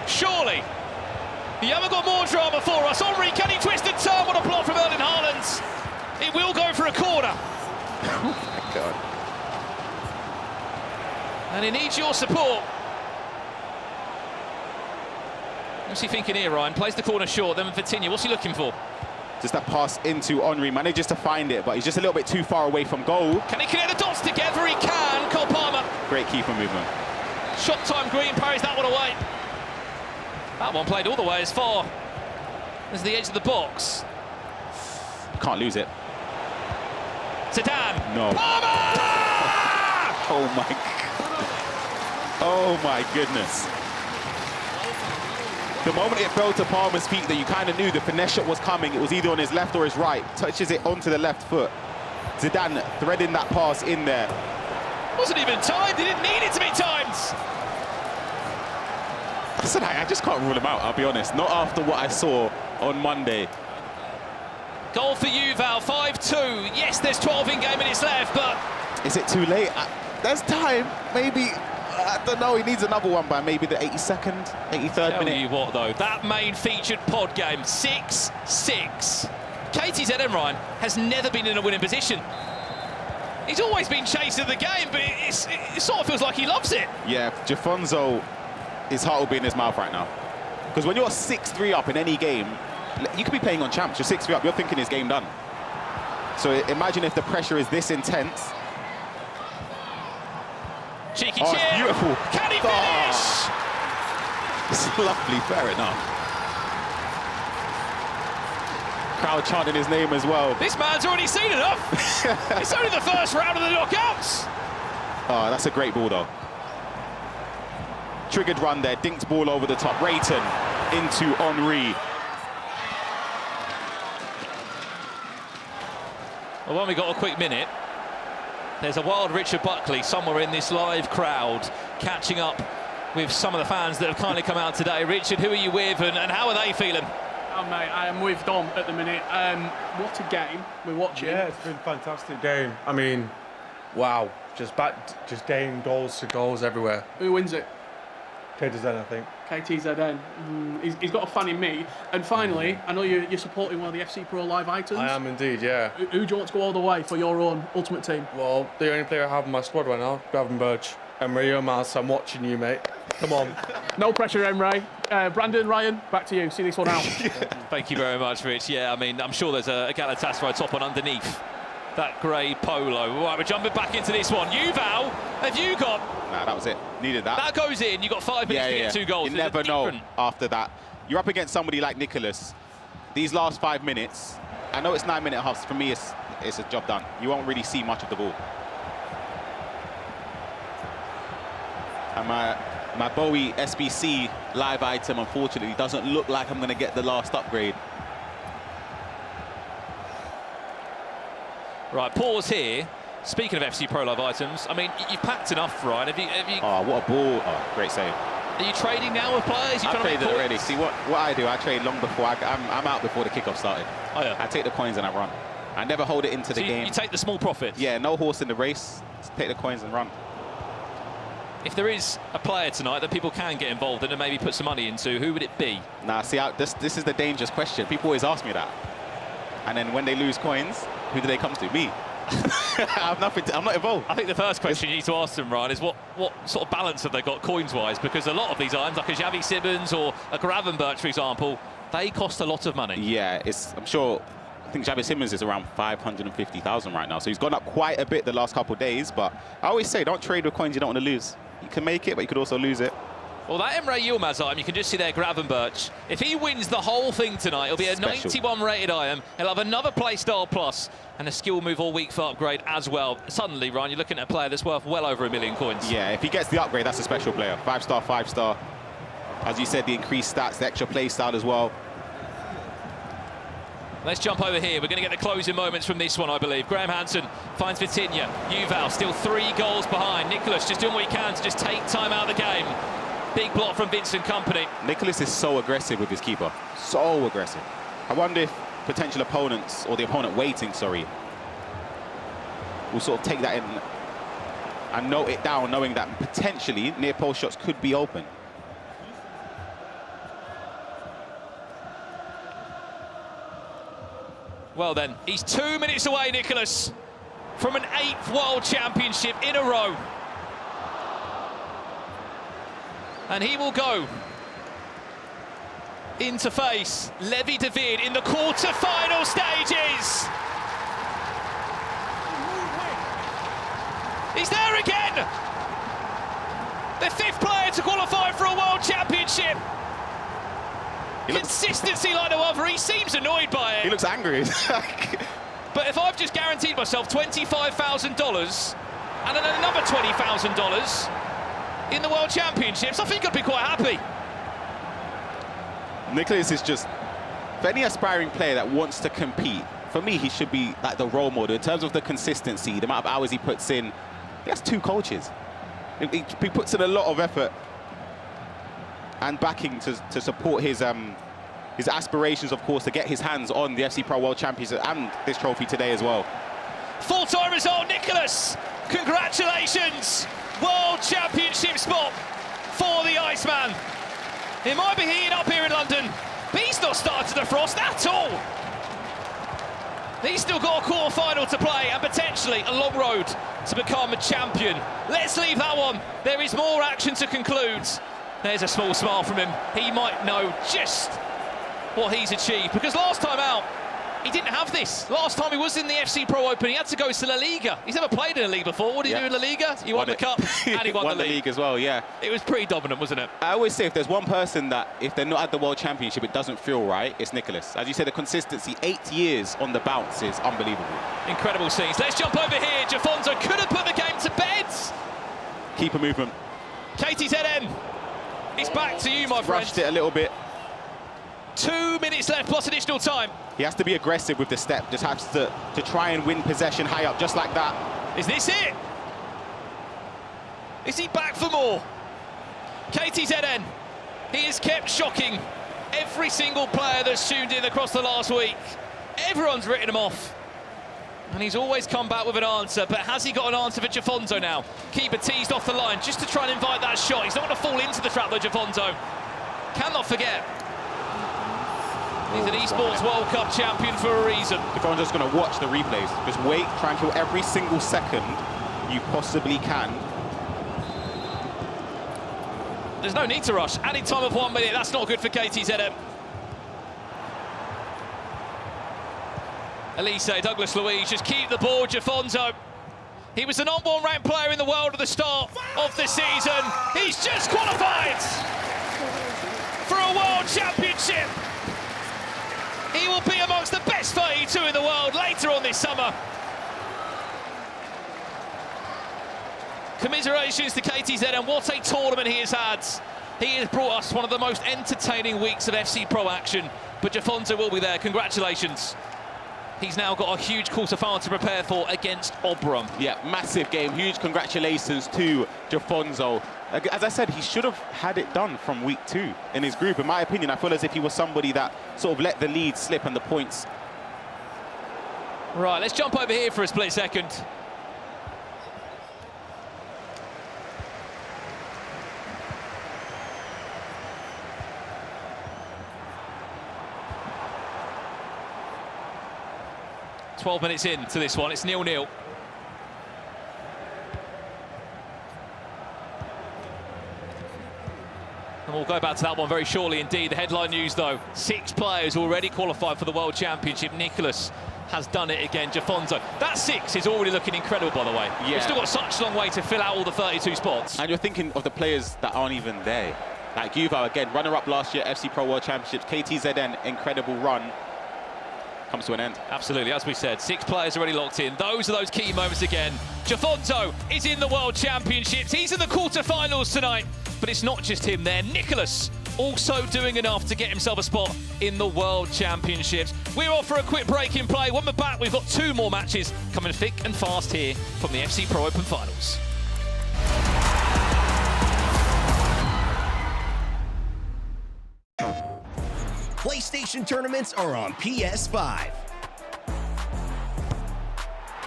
surely you haven't got more drama for us. Henry, can he twist and turn? What a plot from Erling Haaland. It will go for a corner. Oh my God. And he needs your support. What's he thinking here, Ryan? Plays the corner short, then Vitinha. What's he looking for? Just that pass into Henry. Manages to find it, but he's just a little bit too far away from goal. Can he connect the dots together? He can. Cole Palmer. Great keeper movement. Shot time, Green parries that one away. That one played all the way as far as the edge of the box. Can't lose it. Zidane. No. Palmer! Oh my God. Oh my goodness. The moment it fell to Palmer's feet, that you kind of knew the finesse shot was coming. It was either on his left or his right. Touches it onto the left foot. Zidane threading that pass in there. Wasn't even timed. He didn't need it to be timed. I just can't rule him out, I'll be honest. Not after what I saw on Monday. Goal for you, Val, 5-2. Yes, there's 12 in-game minutes left, but... Is it too late? There's time, maybe. I don't know, he needs another one by maybe the 82nd, 83rd minute. Tell you what, though, that main featured pod game, 6-6. KTzn, Ryan, has never been in a winning position. He's always been chasing the game, but it sort of feels like he loves it. Yeah, Jafonso, his heart will be in his mouth right now. Because when you're 6-3 up in any game, you could be playing on champs, you're 6-3 up, you're thinking his game done. So imagine if the pressure is this intense. Cheeky chip. Beautiful. Can he finish? It's lovely, fair enough. Crowd chanting his name as well. This man's already seen enough. It's only the first round of the knockouts. Oh, that's a great ball, though. Triggered run there, dinked ball over the top. Rayton into Henri. Well, when we got a quick minute, there's a wild Richard Buckley somewhere in this live crowd, catching up with some of the fans that have kindly come out today. Richard, who are you with and how are they feeling? Oh, mate, I am with Dom at the minute. What a game we're watching. Yeah, it's been a fantastic game. I mean, wow, just game goals to goals everywhere. Who wins it? KTzn, I think. KTzn. He's got a fan in me. And finally, I know you're supporting one of the FC Pro Live items. I am indeed, yeah. Who do you want to go all the way for your own ultimate team? Well, the only player I have in my squad right now, Gravenberch. Emre, Yilmaz, I'm watching you, mate. Come on. No pressure, Emre. Brandon, Ryan, back to you. See this one out. Thank you very much, Rich. Yeah, I mean, I'm sure there's a Galatasaray top one underneath that grey polo. Right, we're jumping back into this one. Val, have you got... Nah, that was it. Needed that. That goes in. You got 5 minutes to get 2 goals. You never know after that. You're up against somebody like Nicholas. These last 5 minutes, I know it's 9-minute halves. For me, it's a job done. You won't really see much of the ball. And my Bowie SBC live item, unfortunately, doesn't look like I'm going to get the last upgrade. Right, pause here. Speaking of FC Pro Live items, I mean, you've packed enough, Ryan. Have you... Oh, what a ball. Oh, great save. Are you trading now with players? I've traded already. See, what I do, I trade long before. I'm out before the kickoff started. Oh, yeah. I take the coins and I run. I never hold it into the game. You take the small profits? Yeah, no horse in the race. Just take the coins and run. If there is a player tonight that people can get involved in and maybe put some money into, who would it be? Nah, see, this is the dangerous question. People always ask me that. And then when they lose coins, who do they come to? Me. I'm not involved. I think the first question you need to ask them, Ryan, is what sort of balance have they got coins-wise? Because a lot of these items, like a Xavi Simmons or a Gravenberch, for example, they cost a lot of money. Yeah, I'm sure. I think Xavi Simmons is around 550,000 right now, so he's gone up quite a bit the last couple of days. But I always say, don't trade with coins you don't want to lose. You can make it, but you could also lose it. Well, that Emre Yilmaz item, you can just see there Gravenberch. If he wins the whole thing tonight, it'll be a 91 rated item. He'll have another playstyle plus and a skill move all week for upgrade as well. Suddenly, Ryan, you're looking at a player that's worth well over 1 million coins. Yeah, if he gets the upgrade, that's a special player. 5-star, 5-star. As you said, the increased stats, the extra playstyle as well. Let's jump over here. We're going to get the closing moments from this one, I believe. Graham Hansen finds Vitinha. Yuval still 3 goals behind. Nicholas just doing what he can to just take time out of the game. Big block from Vincent Kompany. Nicholas is so aggressive with his keeper. So aggressive. I wonder if potential opponents, or the opponent waiting, sorry, will sort of take that in and note it down, knowing that potentially near post shots could be open. Well then, he's 2 minutes away, Nicholas, from an 8th World Championship in a row. And he will go in to face Levi de Weerd in the quarter-final stages. He's there again! The 5th player to qualify for a World Championship. Consistency like no other. He seems annoyed by it. He looks angry. But if I've just guaranteed myself $25,000 and then another $20,000 in the World Championships, I think I'd be quite happy. Nicholas is just, for any aspiring player that wants to compete, for me, he should be like the role model in terms of the consistency, the amount of hours he puts in. He has 2 coaches. He puts in a lot of effort and backing to support his aspirations, of course, to get his hands on the FC Pro World Championship and this trophy today as well. Full-time result, Nicholas. Congratulations. World Championship spot for the Iceman. It might be heating up here in London, but he's not started the frost at all. He's still got a quarter-final to play and potentially a long road to become a champion. Let's leave that one. There is more action to conclude. There's a small smile from him. He might know just what he's achieved, because last time out, He didn't have this. Last time he was in the FC Pro Open, he had to go to La Liga. He's never played in a league before. What did he do in La Liga? He won the cup and he won the league as well, yeah. It was pretty dominant, wasn't it? I always say if there's one person that, if they're not at the World Championship, it doesn't feel right, it's Nicholas. As you said, the consistency, 8 years on the bounce is unbelievable. Incredible scenes. Let's jump over here. Jafonso could have put the game to bed. Keeper movement. KTzn, it's back to you, my friend. Rushed it a little bit. 2 minutes left plus additional time. He has to be aggressive with the step, just has to try and win possession high up, just like that. Is this it? Is he back for more? KTzn, he has kept shocking every single player that's tuned in across the last week. Everyone's written him off. And he's always come back with an answer, but has he got an answer for Jafonso now? Keeper teased off the line just to try and invite that shot. He's not going to fall into the trap though, Jafonso. Cannot forget. He's an esports World Cup champion for a reason. If I'm just going to watch the replays, just wait, try and kill every single second you possibly can. There's no need to rush. Added time of 1 minute, that's not good for KTzn. Elise, Douglas Luiz, just keep the ball, Jafonso. He was the #1 ranked player in the world at the start of the season. He's just qualified for a World Championship. He will be amongst the best 32 in the world later on this summer. Commiserations to KTzn, and what a tournament he has had. He has brought us one of the most entertaining weeks of FC Pro action, but Jafonso will be there. Congratulations. He's now got a huge quarterfinal to prepare for against Obram. Yeah, massive game. Huge congratulations to Jafonso. As I said, he should have had it done from week 2 in his group. In my opinion, I feel as if he was somebody that sort of let the lead slip and the points. Right, let's jump over here for a split second. "12 minutes into this one, it's 0-0. And we'll go back to that one very shortly indeed. The headline news, though, 6 players already qualified for the World Championship. Nicholas has done it again. Jafonso. That 6 is already looking incredible, by the way. Yeah. We've still got such a long way to fill out all the 32 spots. And you're thinking of the players that aren't even there. Like Yuval, again, runner-up last year, FC Pro World Championships. KTzn, incredible run. Comes to an end. Absolutely, as we said, 6 players already locked in. Those are those key moments again. Jafonso is in the World Championships. He's in the quarterfinals tonight. But it's not just him there. Nicholas also doing enough to get himself a spot in the World Championships. We're off for a quick break in play. When we're back, we've got 2 more matches coming thick and fast here from the FC Pro Open Finals. PlayStation tournaments are on PS5.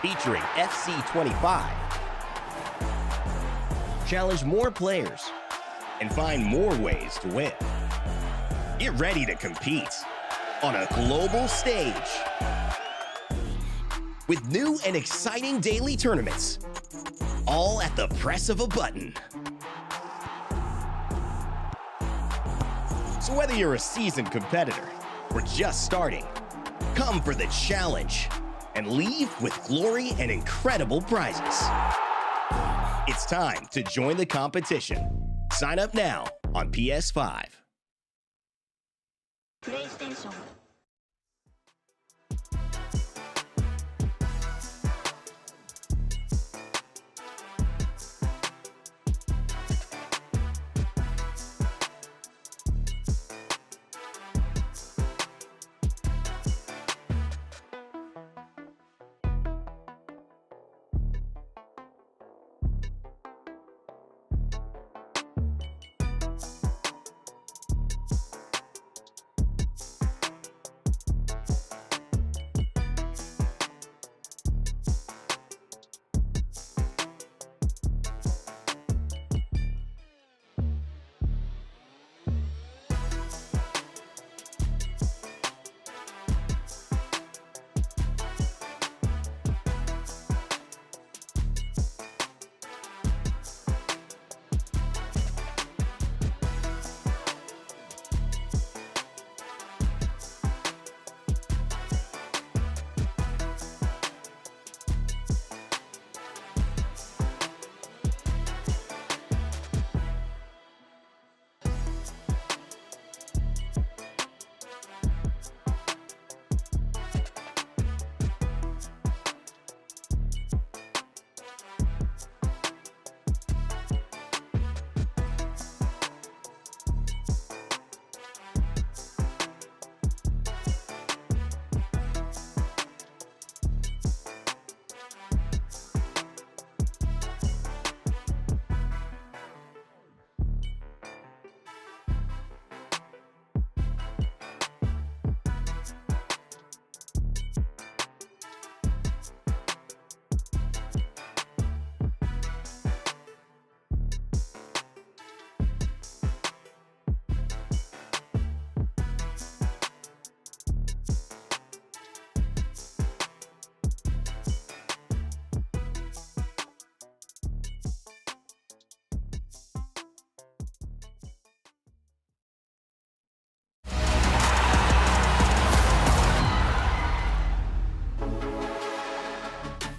Featuring FC25. Challenge more players and find more ways to win. Get ready to compete on a global stage with new and exciting daily tournaments, all at the press of a button. So whether you're a seasoned competitor or just starting, come for the challenge and leave with glory and incredible prizes. It's time to join the competition. Sign up now on PS5. PlayStation.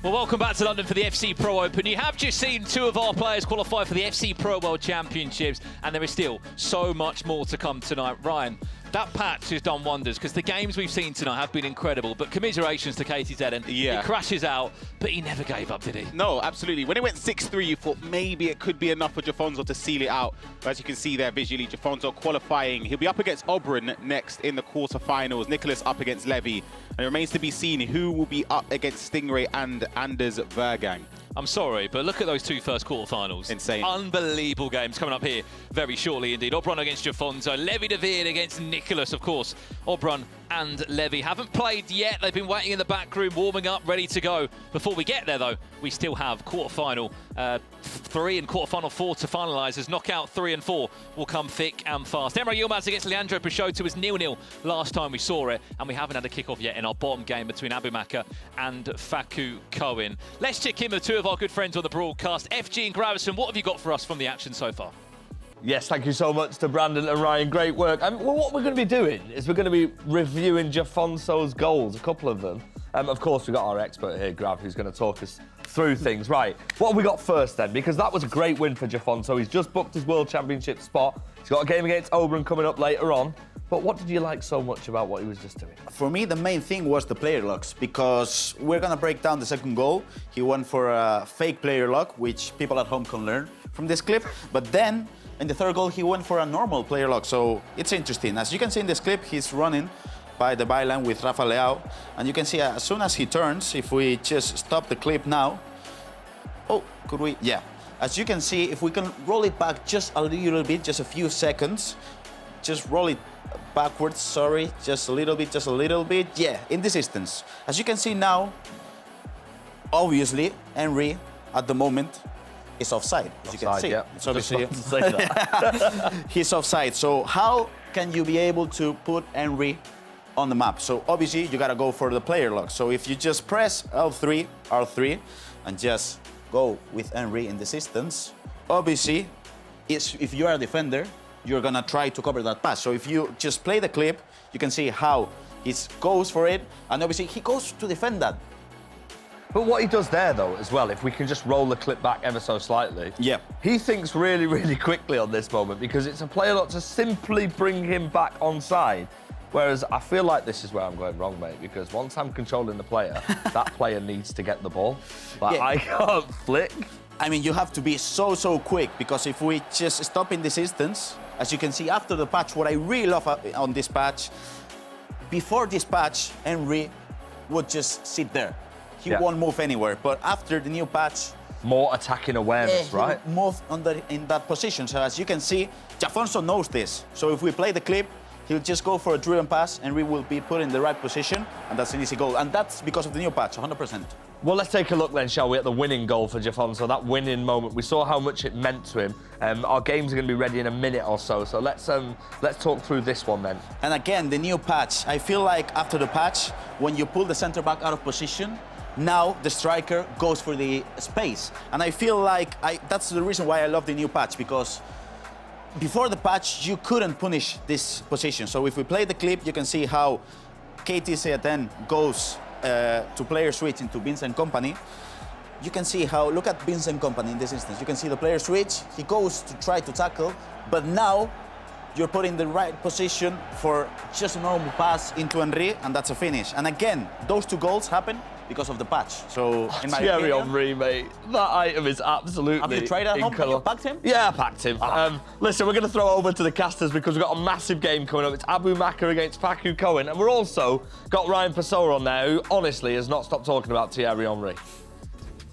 Well, welcome back to London for the FC Pro Open. You have just seen 2 of our players qualify for the FC Pro World Championships, and there is still so much more to come tonight. Ryan, that patch has done wonders because the games we've seen tonight have been incredible, but commiserations to KTzn. Yeah. He crashes out, but he never gave up, did he? No, absolutely. When it went 6-3, you thought maybe it could be enough for Jafonso to seal it out. But as you can see there visually, Jafonso qualifying. He'll be up against Oberon next in the quarterfinals. Nicholas up against Levi. And it remains to be seen who will be up against Stingray and Anders Vejrgang. I'm sorry, but look at those 2 first quarterfinals. Insane. Unbelievable games coming up here very shortly indeed. Oberon against Jafonso, Levi de Weerd against Nicholas, of course. Oberon and Levi haven't played yet. They've been waiting in the back room, warming up, ready to go. Before we get there, though, we still have quarterfinal 3 and quarterfinal 4 to finalise, as knockout 3 and 4 will come thick and fast. Emre Yilmaz against Peixoto was 0-0 last time we saw it, and we haven't had a kickoff yet in our bottom game between AbuMakkah and Faku Cohen. Let's check in with 2 of our good friends on the broadcast. FG and Gravison, what have you got for us from the action so far? Yes, thank you so much to Brandon and Ryan. Great work. Well, what we're going to be doing is we're going to be reviewing Jafonso's goals, a couple of them. Of course, we've got our expert here, Grav, who's going to talk us through things. Right, what have we got first then? Because that was a great win for Jafonso. He's just booked his World Championship spot. He's got a game against Oberon coming up later on. But what did you like so much about what he was just doing? For me, the main thing was the player locks, because we're going to break down the second goal. He went for a fake player lock, which people at home can learn from this clip. But then, in the third goal, he went for a normal player lock. So it's interesting. As you can see in this clip, he's running by the byline with Rafa Leao. And you can see as soon as he turns, if we just stop the clip now. Oh, could we? Yeah. As you can see, if we can roll it back just a little bit, just a few seconds, just roll it backwards, sorry, just a little bit, yeah, in this instance. As you can see now, obviously, Emre, at the moment, is offside, as you can see. Yeah. It's obviously, Just say that. he's offside. So how can you be able to put Emre on the map? So obviously, you gotta go for the player lock. So if you just press L3, R3, and just go with Emre in this instance, obviously, if you are a defender, you're gonna try to cover that pass. So if you just play the clip, you can see how he goes for it, and obviously he goes to defend that. But what he does there, though, as well, if we can just roll the clip back ever so slightly, yeah, he thinks really, really quickly on this moment, because it's a player lot to simply bring him back onside. Whereas I feel like this is where I'm going wrong, mate, because once I'm controlling the player, that player needs to get the ball. Like, yeah. I can't flick. I mean, you have to be so quick, because if we just stop in this instance, as you can see after the patch, what I really love on this patch, before this patch, Emre would just sit there. He won't move anywhere. But after the new patch, more attacking awareness, right? Move in that position. So as you can see, Jafonso knows this. So if we play the clip, he'll just go for a driven pass, and we will be put in the right position, and that's an easy goal. And that's because of the new patch, 100%. Well, let's take a look then, shall we, at the winning goal for Jafonso, that winning moment. We saw how much it meant to him. Our games are going to be ready in a minute or so, so let's talk through this one then. And again, the new patch. I feel like after the patch, when you pull the centre-back out of position, now the striker goes for the space. And I feel like that's the reason why I love the new patch, because before the patch, you couldn't punish this position. So if we play the clip, you can see how KTzn goes to player switch into Vincent Kompany. You can see how, look at Vincent Kompany in this instance. You can see the player switch, he goes to try to tackle, but now you're put in the right position for just a normal pass into Emre, and that's a finish. And again, those 2 goals happen because of the patch. So, in my opinion, Henry, mate, that item is absolutely Have you tried at home? Have you packed him? Yeah, I packed him. Listen, we're going to throw over to the casters because we've got a massive game coming up. It's AbuMakkah against Faku Cohen, and we're also got Ryan Peixoto on there, who honestly has not stopped talking about Thierry Henry.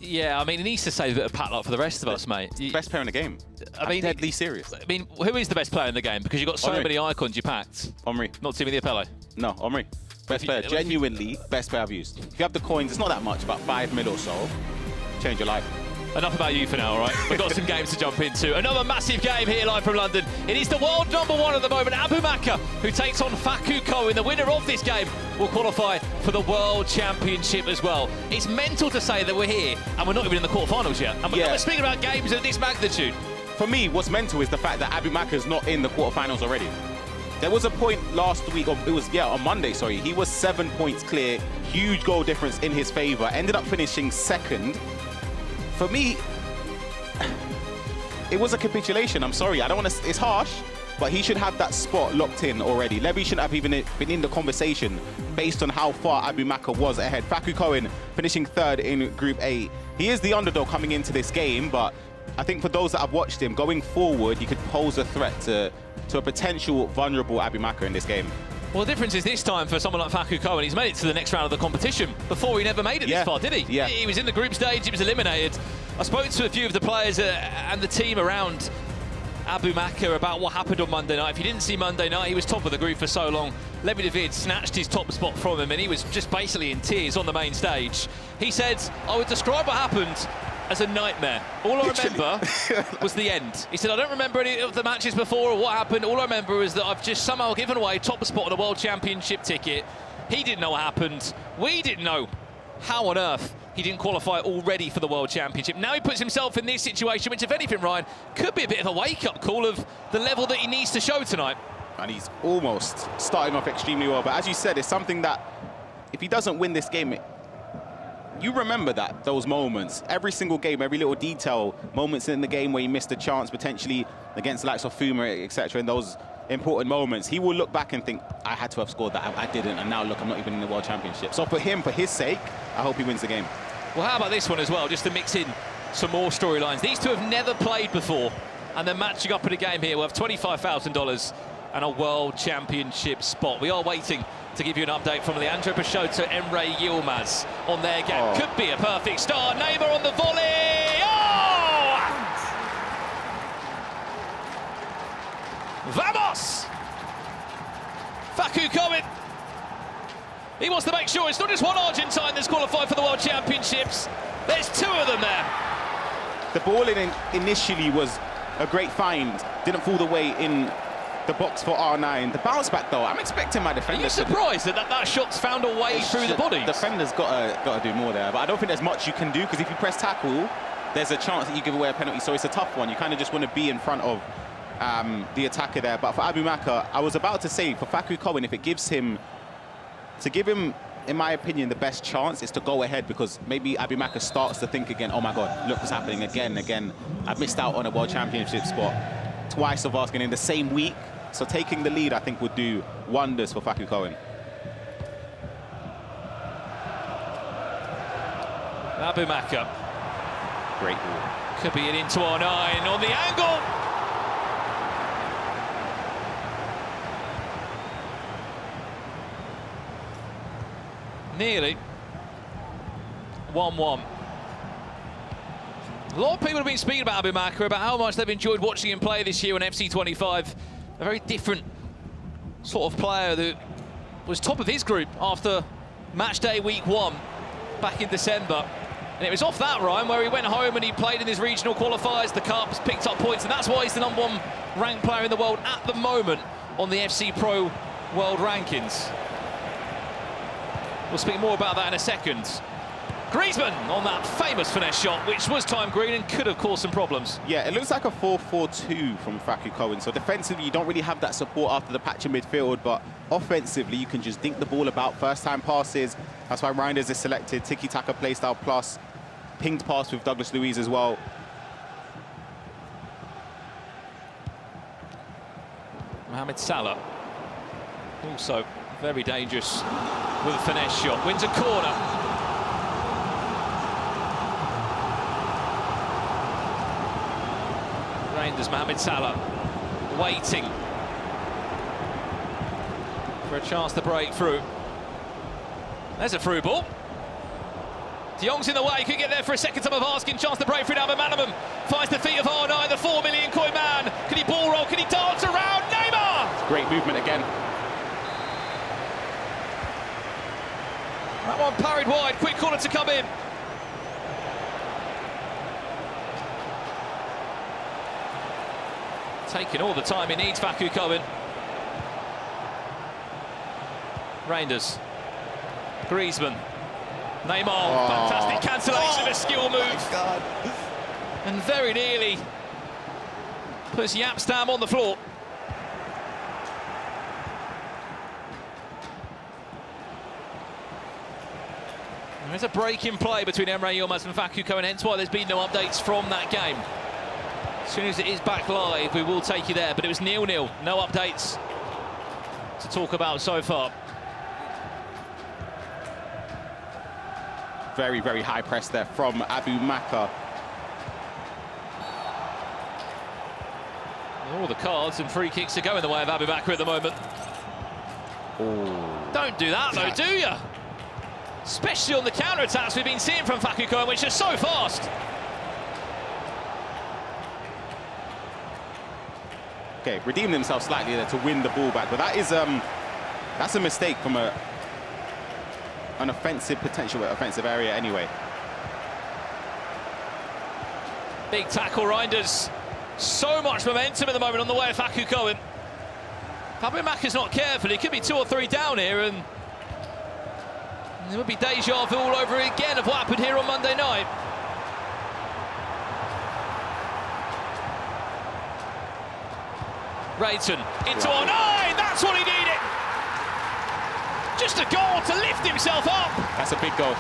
Yeah, I mean, he needs to save a bit of padlock for the rest of us, mate. Best player in the game. I mean, deadly serious. I mean, who is the best player in the game? Because you've got so many icons you packed. Henry. Not Timothy Apello. No, Henry. Best player, genuinely best player I've used. If you have the coins, it's not that much, about 5 mil or so. Change your life. Enough about you for now, all right? We've got some games to jump into. Another massive game here live from London. It is the world #1 at the moment, AbuMakkah, who takes on Faku Cohen. The winner of this game will qualify for the World Championship as well. It's mental to say that we're here and we're not even in the quarterfinals yet. And we're speaking about games of this magnitude. For me, what's mental is the fact that AbuMakkah is not in the quarterfinals already. There was a point last week, or it was, on Monday, sorry. He was 7 points clear, huge goal difference in his favour. Ended up finishing second. For me, it was a capitulation. I'm sorry, I don't want to, it's harsh, but he should have that spot locked in already. Levy shouldn't have even been in the conversation based on how far AbuMakkah was ahead. Faku Cohen finishing third in Group A. He is the underdog coming into this game, but I think for those that have watched him, going forward, he could pose a threat to a potential vulnerable AbuMakkah in this game. Well, the difference is this time for someone like Faku Cohen, he's made it to the next round of the competition. Before, he never made it this far, did he? Yeah. He was in the group stage, he was eliminated. I spoke to a few of the players and the team around AbuMakkah about what happened on Monday night. If you didn't see Monday night, he was top of the group for so long. Levi de Weerd snatched his top spot from him and he was just basically in tears on the main stage. He said, I would describe what happened as a nightmare. All I remember was the end. He said, I don't remember any of the matches before or what happened. All I remember is that I've just somehow given away top spot on a World Championship ticket. He didn't know what happened. We didn't know how on earth he didn't qualify already for the World Championship. Now he puts himself in this situation, which, if anything, Ryan, could be a bit of a wake-up call of the level that he needs to show tonight. And he's almost starting off extremely well. But as you said, it's something that, if he doesn't win this game, you remember those moments. Every single game, every little detail, moments in the game where he missed a chance, potentially against the likes of Fuma, etc., in those important moments, he will look back and think, I had to have scored that, I didn't, and now look, I'm not even in the World Championship. So for him, for his sake, I hope he wins the game. Well, how about this one as well, just to mix in some more storylines. These two have never played before, and they're matching up in a game here worth $25,000 and a World Championship spot. We are waiting to give you an update from Leandro Peixoto, Emre, Yilmaz on their game. Could be a perfect start. Neymar on the volley. Oh! Vamos! Faku Cohen. He wants to make sure it's not just one Argentine that's qualified for the World Championships. There's two of them there. The ball initially was a great find. Didn't fall the way in the box for R9. The bounce back, though, I'm expecting my defender. Are you surprised that shot's found a way through the body? Defender's got to do more there, but I don't think there's much you can do, because if you press tackle, there's a chance that you give away a penalty, so it's a tough one. You kind of just want to be in front of the attacker there. But for AbuMakkah, I was about to say, for Faku Cohen, if it gives him, to give him, in my opinion, the best chance is to go ahead, because maybe AbuMakkah starts to think again, oh my God, look what's happening again. I've missed out on a World Championship spot twice of asking in the same week. So taking the lead, I think, would do wonders for Faku Cohen. AbuMakkah. Great ball. Could be it into R9 on the angle. Nearly 1-1. A lot of people have been speaking about AbuMakkah, about how much they've enjoyed watching him play this year on FC25. A very different sort of player that was top of his group after match day week 1 back in December. And it was off that, Ryan, where he went home and he played in his regional qualifiers, the Cups, picked up points, and that's why he's the #1 ranked player in the world at the moment on the FC Pro World Rankings. We'll speak more about that in a second. Griezmann on that famous finesse shot, which was time green and could have caused some problems. Yeah, it looks like a 4-4-2 from Faku Cohen. So defensively, you don't really have that support after the patch in midfield, but offensively, you can just dink the ball about, first-time passes. That's why Reinders is selected, tiki-taka playstyle plus, pinged pass with Douglas Luiz as well. Mohamed Salah, also very dangerous with a finesse shot, wins a corner. Reinders, Mohamed Salah, waiting for a chance to break through. There's a through ball. De Jong's in the way, could get there for a second time of asking, chance to break through now, but Manneman finds the feet of R9, the 4 million coin man. Can he ball roll, can he dance around? Neymar! Great movement again. That one parried wide, quick corner to come in. Taking all the time he needs, Faku Cohen. Reinders. Griezmann. Neymar, fantastic cancellation of a skill move. God. And very nearly puts Yapstam on the floor. There's a break in play between Emre, Yilmaz and Facuko, and hence why there's been no updates from that game. As soon as it is back live, we will take you there, but it was 0-0. No updates to talk about so far. Very, very high press there from AbuMakkah. All the cards and free kicks are going the way of AbuMakkah at the moment. Oh. Don't do that though, do you? Especially on the counter-attacks we've been seeing from Facuko, which are so fast. Okay, redeemed himself slightly there to win the ball back, but that is that's a mistake from an offensive potential offensive area anyway. Big tackle, Reinders. So much momentum at the moment on the way of Facuko. AbuMakkah's not careful. He could be 2 or 3 down here, and there would be deja vu all over again of what happened here on Monday night. Rayton into on 9. That's what he needed. Just a goal to lift himself up. That's a big goal.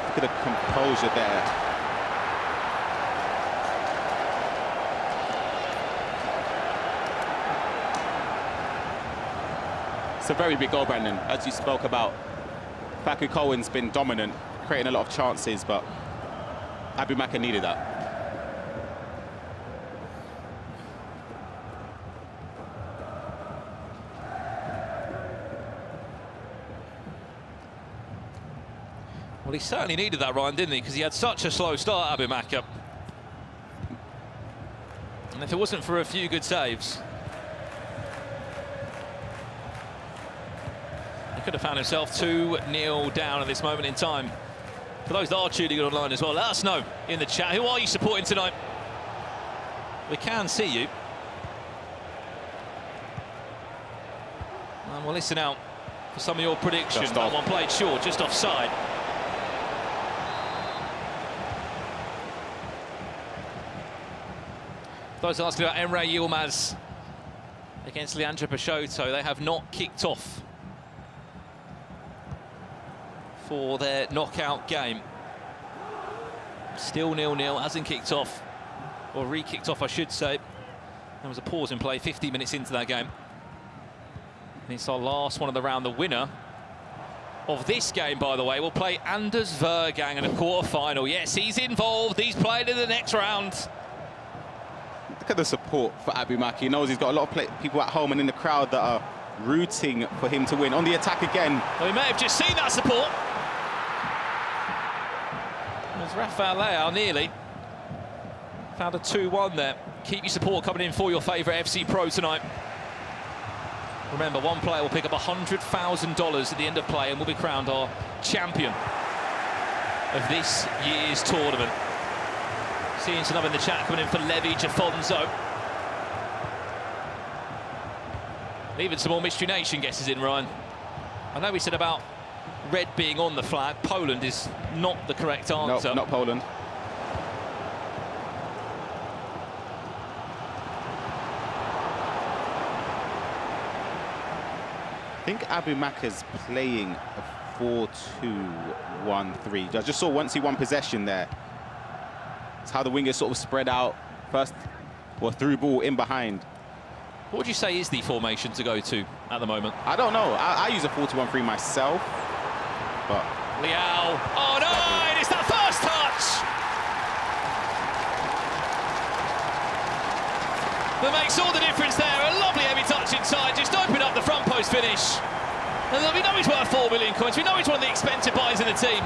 Look at the composure there. It's a very big goal, Brandon. As you spoke about, Facuko's been dominant, creating a lot of chances, but AbuMakkah needed that. Well, he certainly needed that, Ryan, didn't he? Because he had such a slow start, AbuMakkah. And if it wasn't for a few good saves, he could have found himself 2-0 down at this moment in time. For those that are tuning in online as well, let us know in the chat. Who are you supporting tonight? We can see you. And we'll listen out for some of your predictions. That one played short, just offside. Those asking about Emre Yilmaz against Leandro Peixoto, they have not kicked off for their knockout game. Still 0-0, hasn't kicked off, or re-kicked off, I should say. There was a pause in play 50 minutes into that game. And it's our last one of the round. The winner of this game, by the way, will play Anders Vejrgang in a quarter-final. Yes, he's involved. He's played in the next round. Look at the support for AbuMakkah. He knows he's got a lot of people at home and in the crowd that are rooting for him to win. On the attack again. Well, we may have just seen that support. There's Rafael Leao nearly. Found a 2-1 there. Keep your support coming in for your favourite FC Pro tonight. Remember, one player will pick up $100,000 at the end of play and will be crowned our champion of this year's tournament. Seeing some love in the chat coming in for Levi Jafonso. Even some more Mystery Nation guesses in, Ryan. I know we said about red being on the flag. Poland is not the correct answer. No, not Poland. I think AbuMakkah's playing a 4-2-1-3. I just saw once he won possession there. It's how the wingers sort of spread out first, or through ball in behind. What would you say is the formation to go to at the moment? I don't know. I use a 4-2-1-3 myself, but... Leao. Oh, no! It's that first touch! That makes all the difference there. A lovely heavy touch inside. Just open up the front post finish. And we know he's worth 4 million coins. We know he's one of the expensive buys in the team.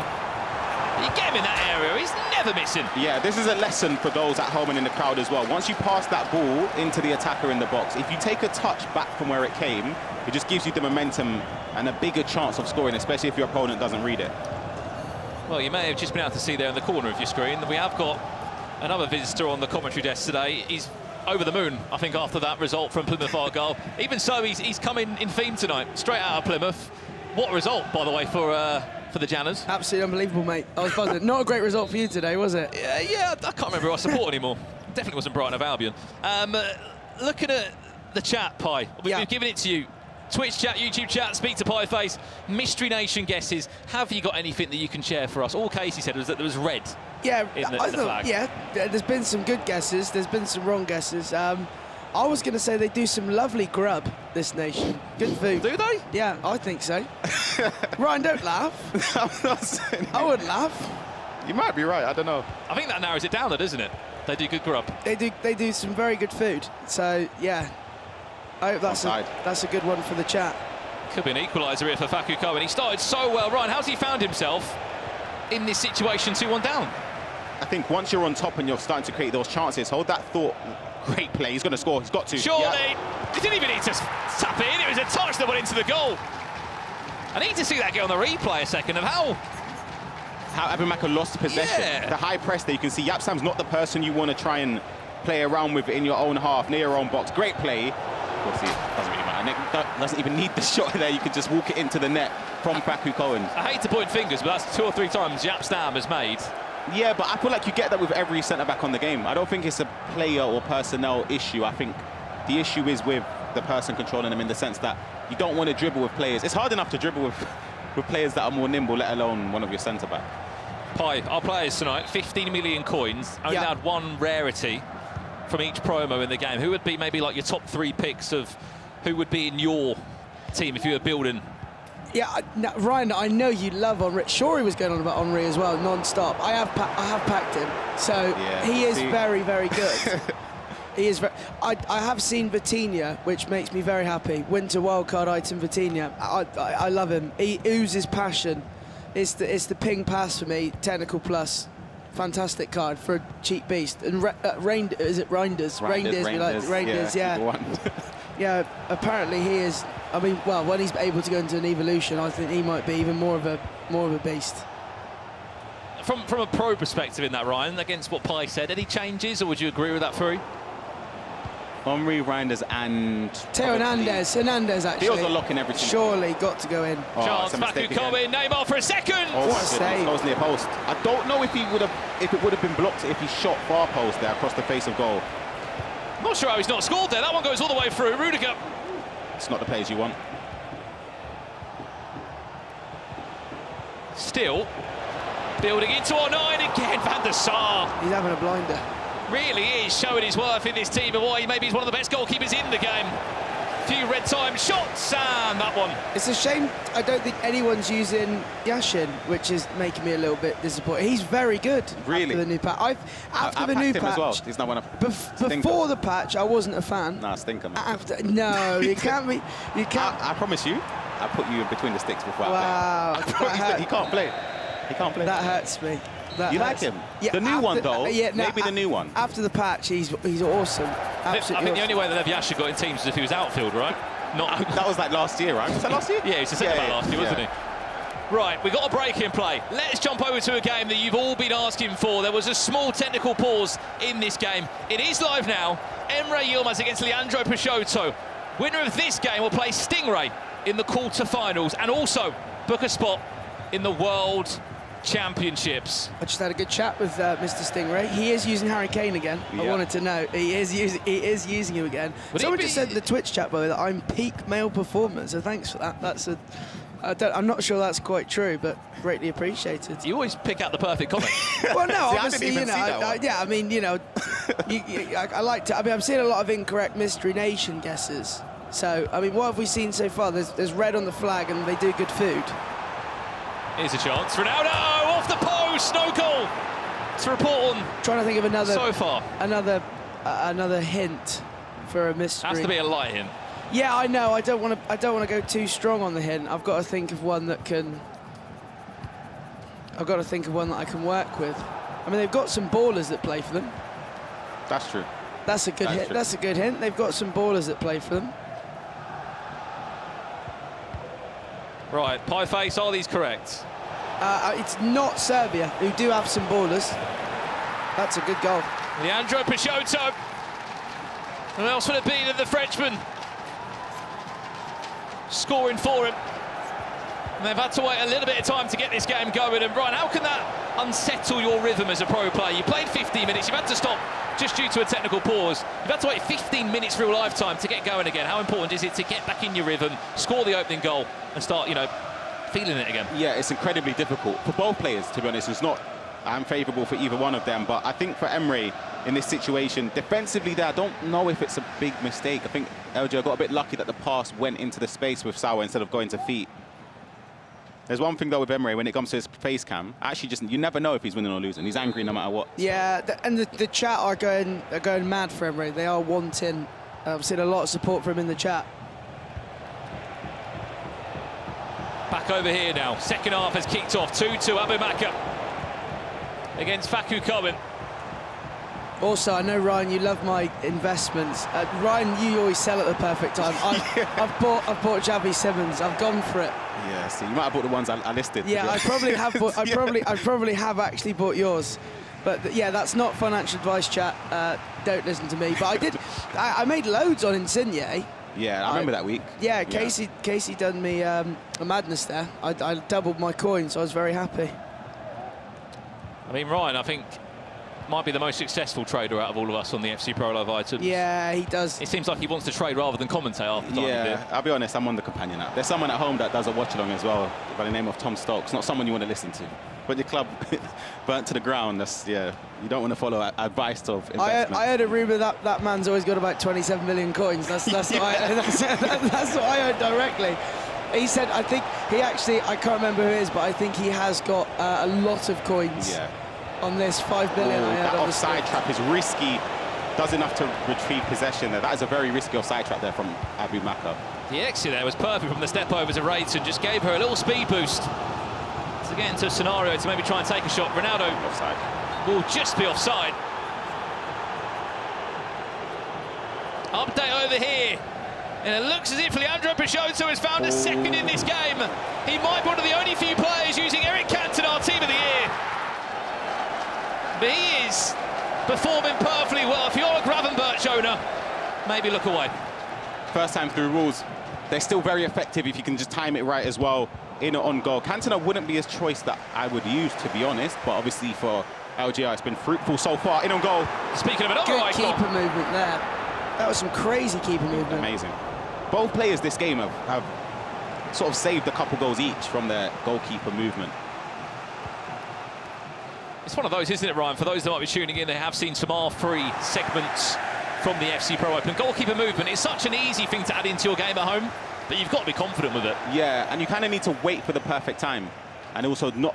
You get him in that area, he's never missing. Yeah, this is a lesson for those at home and in the crowd as well. Once you pass that ball into the attacker in the box, if you take a touch back from where it came, it just gives you the momentum and a bigger chance of scoring, especially if your opponent doesn't read it. Well, you may have just been able to see there in the corner of your screen that we have got another visitor on the commentary desk today. He's over the moon, I think, after that result from Plymouth Argyle. Even so, he's come in theme tonight, straight out of Plymouth. What a result, by the way, for the Janners. Absolutely unbelievable, mate. I was buzzing. Not a great result for you today, was it? Yeah, I can't remember who I support anymore. Definitely wasn't Brighton of Albion. looking at the chat, Pi, we've given it to you. Twitch chat, YouTube chat, speak to Pie Face, Mystery Nation guesses. Have you got anything that you can share for us? All Casey said was that there was red in the flag. Yeah, there's been some good guesses, there's been some wrong guesses. I was going to say they do some lovely grub, this nation. Good food. Do they? Yeah, I think so. Ryan, don't laugh. I'm not saying I would laugh. You might be right, I don't know. I think that narrows it down, doesn't it? They do good grub. They do some very good food. So, yeah. I hope that's a good one for the chat. Could be an equaliser here for Faku Cohen. He started so well. Ryan, how's he found himself in this situation 2-1 down? I think once you're on top and you're starting to create those chances, hold that thought. Great play, he's going to score, he's got to. Surely, he didn't even need to tap in, it was a touch that went into the goal. I need to see that get on the replay a second of how AbuMakkah lost possession. Yeah. The high press there, you can see Yapsam's not the person you want to try and play around with in your own half, near your own box. Great play. Obviously, it doesn't really matter. Nick doesn't even need the shot there. You can just walk it into the net from Faku Cohen. I hate to point fingers, but that's 2 or 3 times Yapstam has made. Yeah, but I feel like you get that with every centre-back on the game. I don't think it's a player or personnel issue. I think the issue is with the person controlling them in the sense that you don't want to dribble with players. It's hard enough to dribble with players that are more nimble, let alone one of your centre-back. Pi, our players tonight, 15 million coins, only had one rarity from each promo in the game. Who would be maybe like your top 3 picks of who would be in your team if you were building? Yeah, Ryan, I know you love Henry. Sure, he was going on about Henry as well, non-stop. I have packed him, so he is very, very good. He is. I have seen Vitinha, which makes me very happy. Winter wildcard item Vitinha. I love him. He oozes passion. It's the ping pass for me. Technical plus. Fantastic card for a cheap beast. And is it Reinders? Reinders, we like Reinders, yeah. Yeah, apparently he is. I mean, well, when he's able to go into an evolution, I think he might be even more of a beast. From a pro perspective in that, Ryan, against what Pi said, any changes, or would you agree with that, Furi? Henry, Reinders, and Theo Hernandez actually. He was a lock in everything. Surely got to go in. Chance, Faku Cohen, Neymar for a second. Oh, what a save! Goes near post. I don't know if it would have been blocked if he shot far post there across the face of goal. Not sure how he's not scored there. That one goes all the way through. Rudiger. It's not the plays you want. Still building into our 9 again. Van der Sar. He's having a blinder. Really is showing his worth in this team and why maybe he's one of the best goalkeepers in the game. Few red time shots and that one. It's a shame I don't think anyone's using Yashin, which is making me a little bit disappointed. He's very good. Really? After the new patch. After the new patch. As well. He's not one of before the patch, I wasn't a fan. Nah, stinker. No, you can't be. You can't. I promise you, I put you in between the sticks before. Wow. He can't play. He can't play. That hurts me. You like him? Yeah, the new one, though? Maybe the new one. After the patch, he's awesome. Absolutely. I think the only way that Lev Yasha got in teams was if he was outfield, right? Not. That was like last year, right? Was that last year? Yeah, he was the centre back last year, wasn't he? Right, we've got a break in play. Let's jump over to a game that you've all been asking for. There was a small technical pause in this game. It is live now. Emre Yilmaz against Leandro Peixoto. Winner of this game will play Stingray in the quarterfinals and also book a spot in the World Championships. I just had a good chat with Mr. Stingray. He is using Harry Kane again. I wanted to know. He is using him again. Someone just said in the Twitch chat, by the way, that I'm peak male performance, so thanks for that. I'm not sure that's quite true, but greatly appreciated. You always pick out the perfect comment. Well, no, obviously, you know, I mean, you know, I like to. I mean, I'm seeing a lot of incorrect Mystery Nation guesses. So, I mean, what have we seen so far? There's red on the flag, and they do good food. Here's a chance. Ronaldo off the post, no goal. To report on. Trying to think of another. So far. Another hint for a mystery. Has to be a light hint. Yeah, I know. I don't want to go too strong on the hint. I've got to think of one that can. I've got to think of one that I can work with. I mean, they've got some ballers that play for them. That's true. That's a good hint. That's a good hint. They've got some ballers that play for them. Right, Pie Face, are these correct? It's not Serbia, who do have some ballers. That's a good goal. Leandro Peixoto. Who else would it be than the Frenchman? Scoring for him. And they've had to wait a little bit of time to get this game going. And Ryan, how can that unsettle your rhythm as a pro player? You played 15 minutes, you've had to stop just due to a technical pause. You've had to wait 15 minutes real life time to get going again. How important is it to get back in your rhythm, score the opening goal, and start, you know, feeling it again? Yeah, it's incredibly difficult for both players, to be honest. It's not unfavourable for either one of them, but I think for Emre in this situation, defensively there, I don't know if it's a big mistake. I think LJ got a bit lucky that the pass went into the space with Sawa instead of going to feet. There's one thing though with Emre when it comes to his face cam, actually just you never know if he's winning or losing. He's angry no matter what. Yeah, and the chat are going mad for Emre. They are wanting. I've seen a lot of support for him in the chat. Back over here now. Second half has kicked off. 2-2 AbuMakkah against Faku Cohen. Also, I know, Ryan, you love my investments. Ryan, you always sell at the perfect time. I've bought Javi Simmons. I've gone for it. Yeah, so you might have bought the ones I listed. Yeah, I probably have bought. I probably have actually bought yours. But yeah, that's not financial advice, chat. Don't listen to me. But I did. I made loads on Insigne. Yeah, I remember that week. Yeah, Casey done me a madness there. I doubled my coin, so I was very happy. I mean, Ryan, I think might be the most successful trader out of all of us on the FC Pro Live items. Yeah, he does. It seems like he wants to trade rather than commentate after time. Yeah, I'll be honest, I'm on the companion app. There's someone at home that does a watch-along as well, by the name of Tom Stokes. Not someone you want to listen to. But your club burnt to the ground, that's, yeah, you don't want to follow advice of investment. I heard a rumour that man's always got about 27 million coins. That's what I heard directly. He said, I think he actually, I can't remember who it is, but I think he has got a lot of coins. Yeah. On this 5 billion. That offside trap is risky. Does enough to retrieve possession there. That is a very risky offside trap there from AbuMakkah. The exit there was perfect from the step over to Rayton. Just gave her a little speed boost to get into a scenario to maybe try and take a shot. Ronaldo offside. Will just be offside. Update over here. And it looks as if Leandro Peixoto has found a second in this game. He might be one of the only few players using Eric Cantona, our team of the year. But he is performing perfectly well. If you're a Gravenberch owner, maybe look away. First time through rules, they're still very effective if you can just time it right as well, in or on goal. Cantona wouldn't be a choice that I would use, to be honest, but obviously for LGI it's been fruitful so far, in on goal. Speaking of an good keeper movement there. That was some crazy keeper movement. Amazing. Both players this game have sort of saved a couple goals each from their goalkeeper movement. It's one of those, isn't it, Ryan? For those that might be tuning in, they have seen some R3 segments from the FC Pro Open. Goalkeeper movement is such an easy thing to add into your game at home, but you've got to be confident with it. Yeah, and you kind of need to wait for the perfect time. And also not,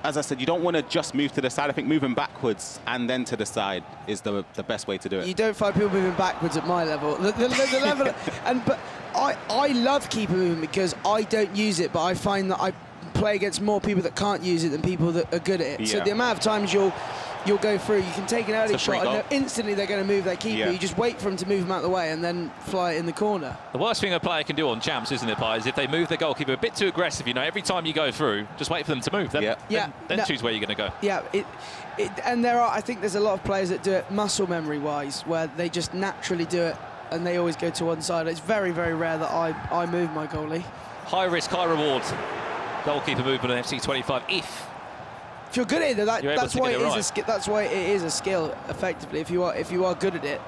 as I said, you don't want to just move to the side. I think moving backwards and then to the side is the best way to do it. You don't find people moving backwards at my level. The level, but I love keeper movement because I don't use it, but I find that I play against more people that can't use it than people that are good at it. Yeah. So the amount of times you'll go through, you can take an early shot and instantly they're going to move their keeper. Yeah. You just wait for them to move them out of the way and then fly it in the corner. The worst thing a player can do on champs, isn't it, Pi, is if they move their goalkeeper a bit too aggressive, you know, every time you go through, just wait for them to move. Then choose where you're going to go. Yeah, and I think there's a lot of players that do it muscle memory-wise, where they just naturally do it and they always go to one side. It's very, very rare that I move my goalie. High risk, high reward. Goalkeeper movement on FC 25. If you're good at it, that's why it is that's why it is a skill. Effectively, if you are good at it.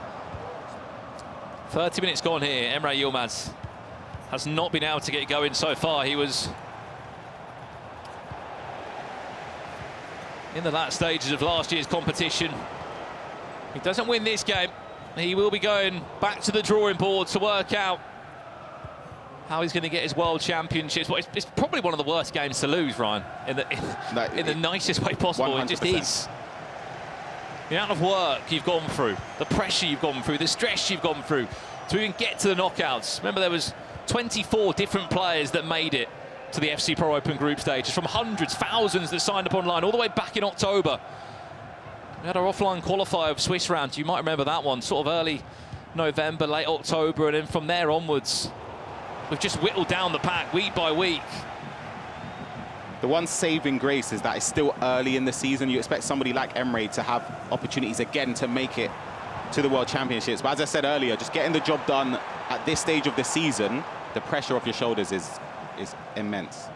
30 minutes gone here. Emre Yilmaz has not been able to get going so far. He was in the last stages of last year's competition. He doesn't win this game, he will be going back to the drawing board to work out how he's going to get his World Championships. Well, it's probably one of the worst games to lose, Ryan, in the nicest way possible. 100%. It just is. The amount of work you've gone through, the pressure you've gone through, the stress you've gone through to even get to the knockouts. Remember, there was 24 different players that made it to the FC Pro Open group stages, from hundreds, thousands that signed up online all the way back in October. We had our offline qualifier of Swiss round. You might remember that one, sort of early November, late October, and then from there onwards, we've just whittled down the pack week by week. The one saving grace is that it's still early in the season. You expect somebody like Emre to have opportunities again to make it to the World Championships. But as I said earlier, just getting the job done at this stage of the season, the pressure off your shoulders is immense.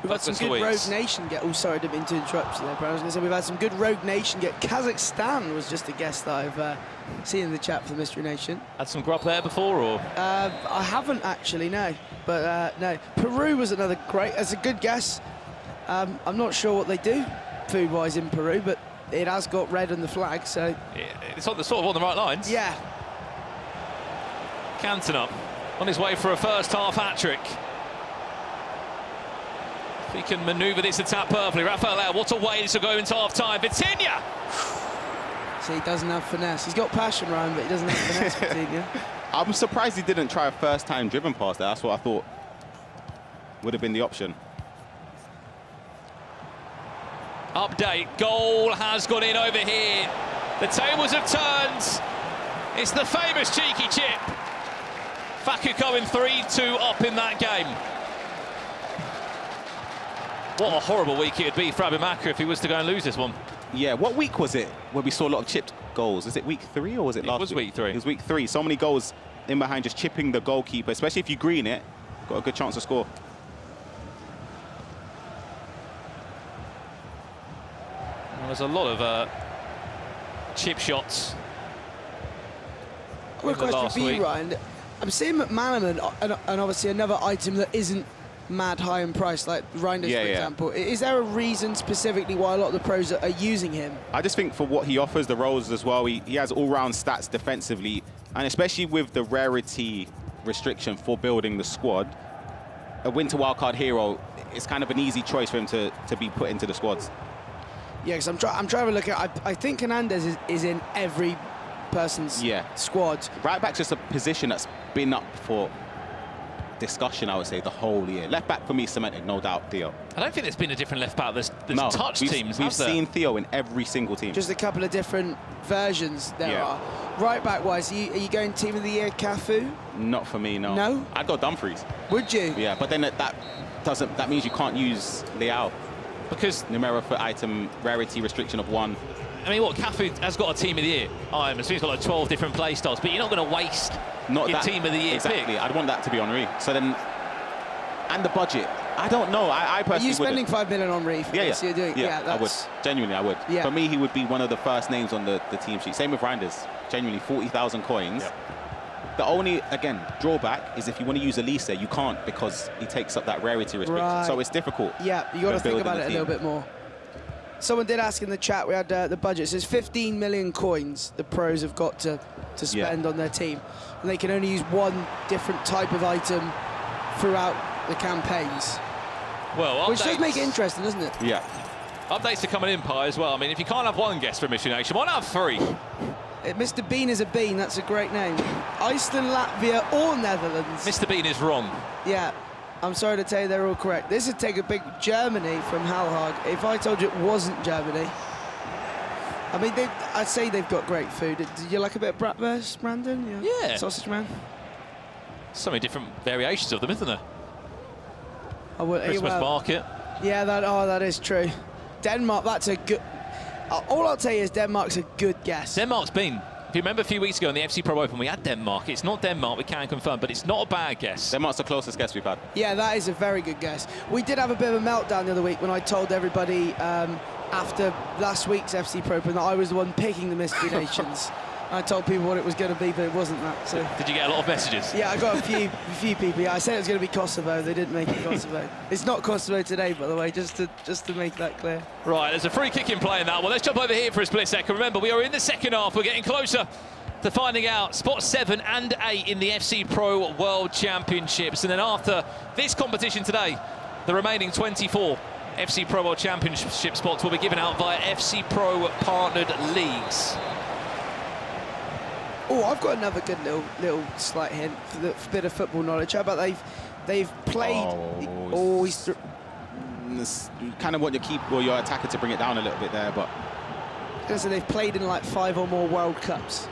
We've had some good Rogue Nation get... Oh, sorry, I didn't mean to interrupt you there, but I was going to say we've had some good Rogue Nation get... Kazakhstan was just a guest that I've seen in the chat for the Mystery Nation. Had some grub there before, or...? I haven't actually, no. But, no. Peru was another great... That's a good guess. I'm not sure what they do food-wise in Peru, but it has got red on the flag, so... Yeah, it's on the, sort of on the right lines. Yeah. Cantona on his way for a first-half hat-trick. If he can manoeuvre this attack perfectly. Rafael, what a way to go into half-time. Vitinha! So he doesn't have finesse. He's got passion, Ryan, but he doesn't have finesse, Vitinha. I'm surprised he didn't try a first-time driven pass there. That's what I thought would have been the option. Update, goal has gone in over here. The tables have turned. It's the famous cheeky chip. Faku going 3-2 up in that game. What a horrible week it would be for AbuMakkah if he was to go and lose this one. Yeah, what week was it where we saw a lot of chipped goals? Is it week 3 or was it last week? It was week 3. It was week 3. So many goals in behind just chipping the goalkeeper, especially if you green it, got a good chance to score. Well, there's a lot of chip shots. Quick question for you, Ryan. I'm seeing McManaman and obviously another item that isn't mad high in price, like Reinders, for example. Is there a reason specifically why a lot of the pros are using him? I just think for what he offers, the roles as well, he has all-round stats defensively, and especially with the rarity restriction for building the squad, a winter wildcard hero is kind of an easy choice for him to be put into the squads. Yeah, because I'm trying to look at... I think Hernandez is in every person's squad. Right back's just a position that's been up for discussion, I would say, the whole year. Left back for me cemented, no doubt, Theo. I don't think there's been a different left back that's no, touched teams. We've seen Theo in every single team. Just a couple of different versions there are. Right back wise, are you going team of the year Cafu? Not for me, no. No? I'd go Dumfries. Would you? Yeah, but then that means you can't use Leao. Because numero for item rarity restriction of 1. I mean, what, Cafu has got a team of the year. I'm assuming he's got like 12 different play styles, but you're not going to waste your team of the year exactly. pick. I'd want that to be Henry. So then, and the budget. I don't know. I personally. Are you spending $5 million on Henry? Yeah, So you're doing, I would. Genuinely, I would. Yeah. For me, he would be one of the first names on the team sheet. Same with Reinders. Genuinely, 40,000 coins. Yep. The only, again, drawback is if you want to use Elise, you can't because he takes up that rarity restriction. Right. So it's difficult. Yeah, you got to think about it a little bit more. Someone did ask in the chat, we had the budget. It says 15 million coins the pros have got to spend on their team. And they can only use one different type of item throughout the campaigns. Well, which does make it interesting, doesn't it? Yeah. Updates are coming in, Pi, as well. I mean, if you can't have one guest from Mystery Nation, why not have 3? Mr. Bean is a bean, that's a great name. Iceland, Latvia, or Netherlands. Mr. Bean is wrong. Yeah. I'm sorry to tell you they're all correct. This would take a big Germany from Halhag. If I told you it wasn't Germany. I mean, I'd say they've got great food. Did you like a bit of bratwurst, Brandon? Yeah. Sausage man? So many different variations of them, isn't there? Christmas market. Yeah, that is true. Denmark, that's a good... all I'll tell you is Denmark's a good guess. Denmark's been... If you remember a few weeks ago in the FC Pro Open, we had Denmark. It's not Denmark, we can confirm, but it's not a bad guess. Denmark's the closest guess we've had. Yeah, that is a very good guess. We did have a bit of a meltdown the other week when I told everybody after last week's FC Pro Open that I was the one picking the Mystery Nations. I told people what it was going to be, but it wasn't that. So. Did you get a lot of messages? Yeah, I got a few people. Yeah, I said it was going to be Kosovo. They didn't make it Kosovo. It's not Kosovo today, by the way, just to make that clear. Right, there's a free kick in play in that one. Let's jump over here for a split second. Remember, we are in the second half. We're getting closer to finding out spot 7 and 8 in the FC Pro World Championships. And then after this competition today, the remaining 24 FC Pro World Championship spots will be given out via FC Pro partnered leagues. Oh, I've got another good little slight hint for the bit of football knowledge. How about they've played? You kind of want your attacker to bring it down a little bit there, but so they've played in like 5 or more World Cups.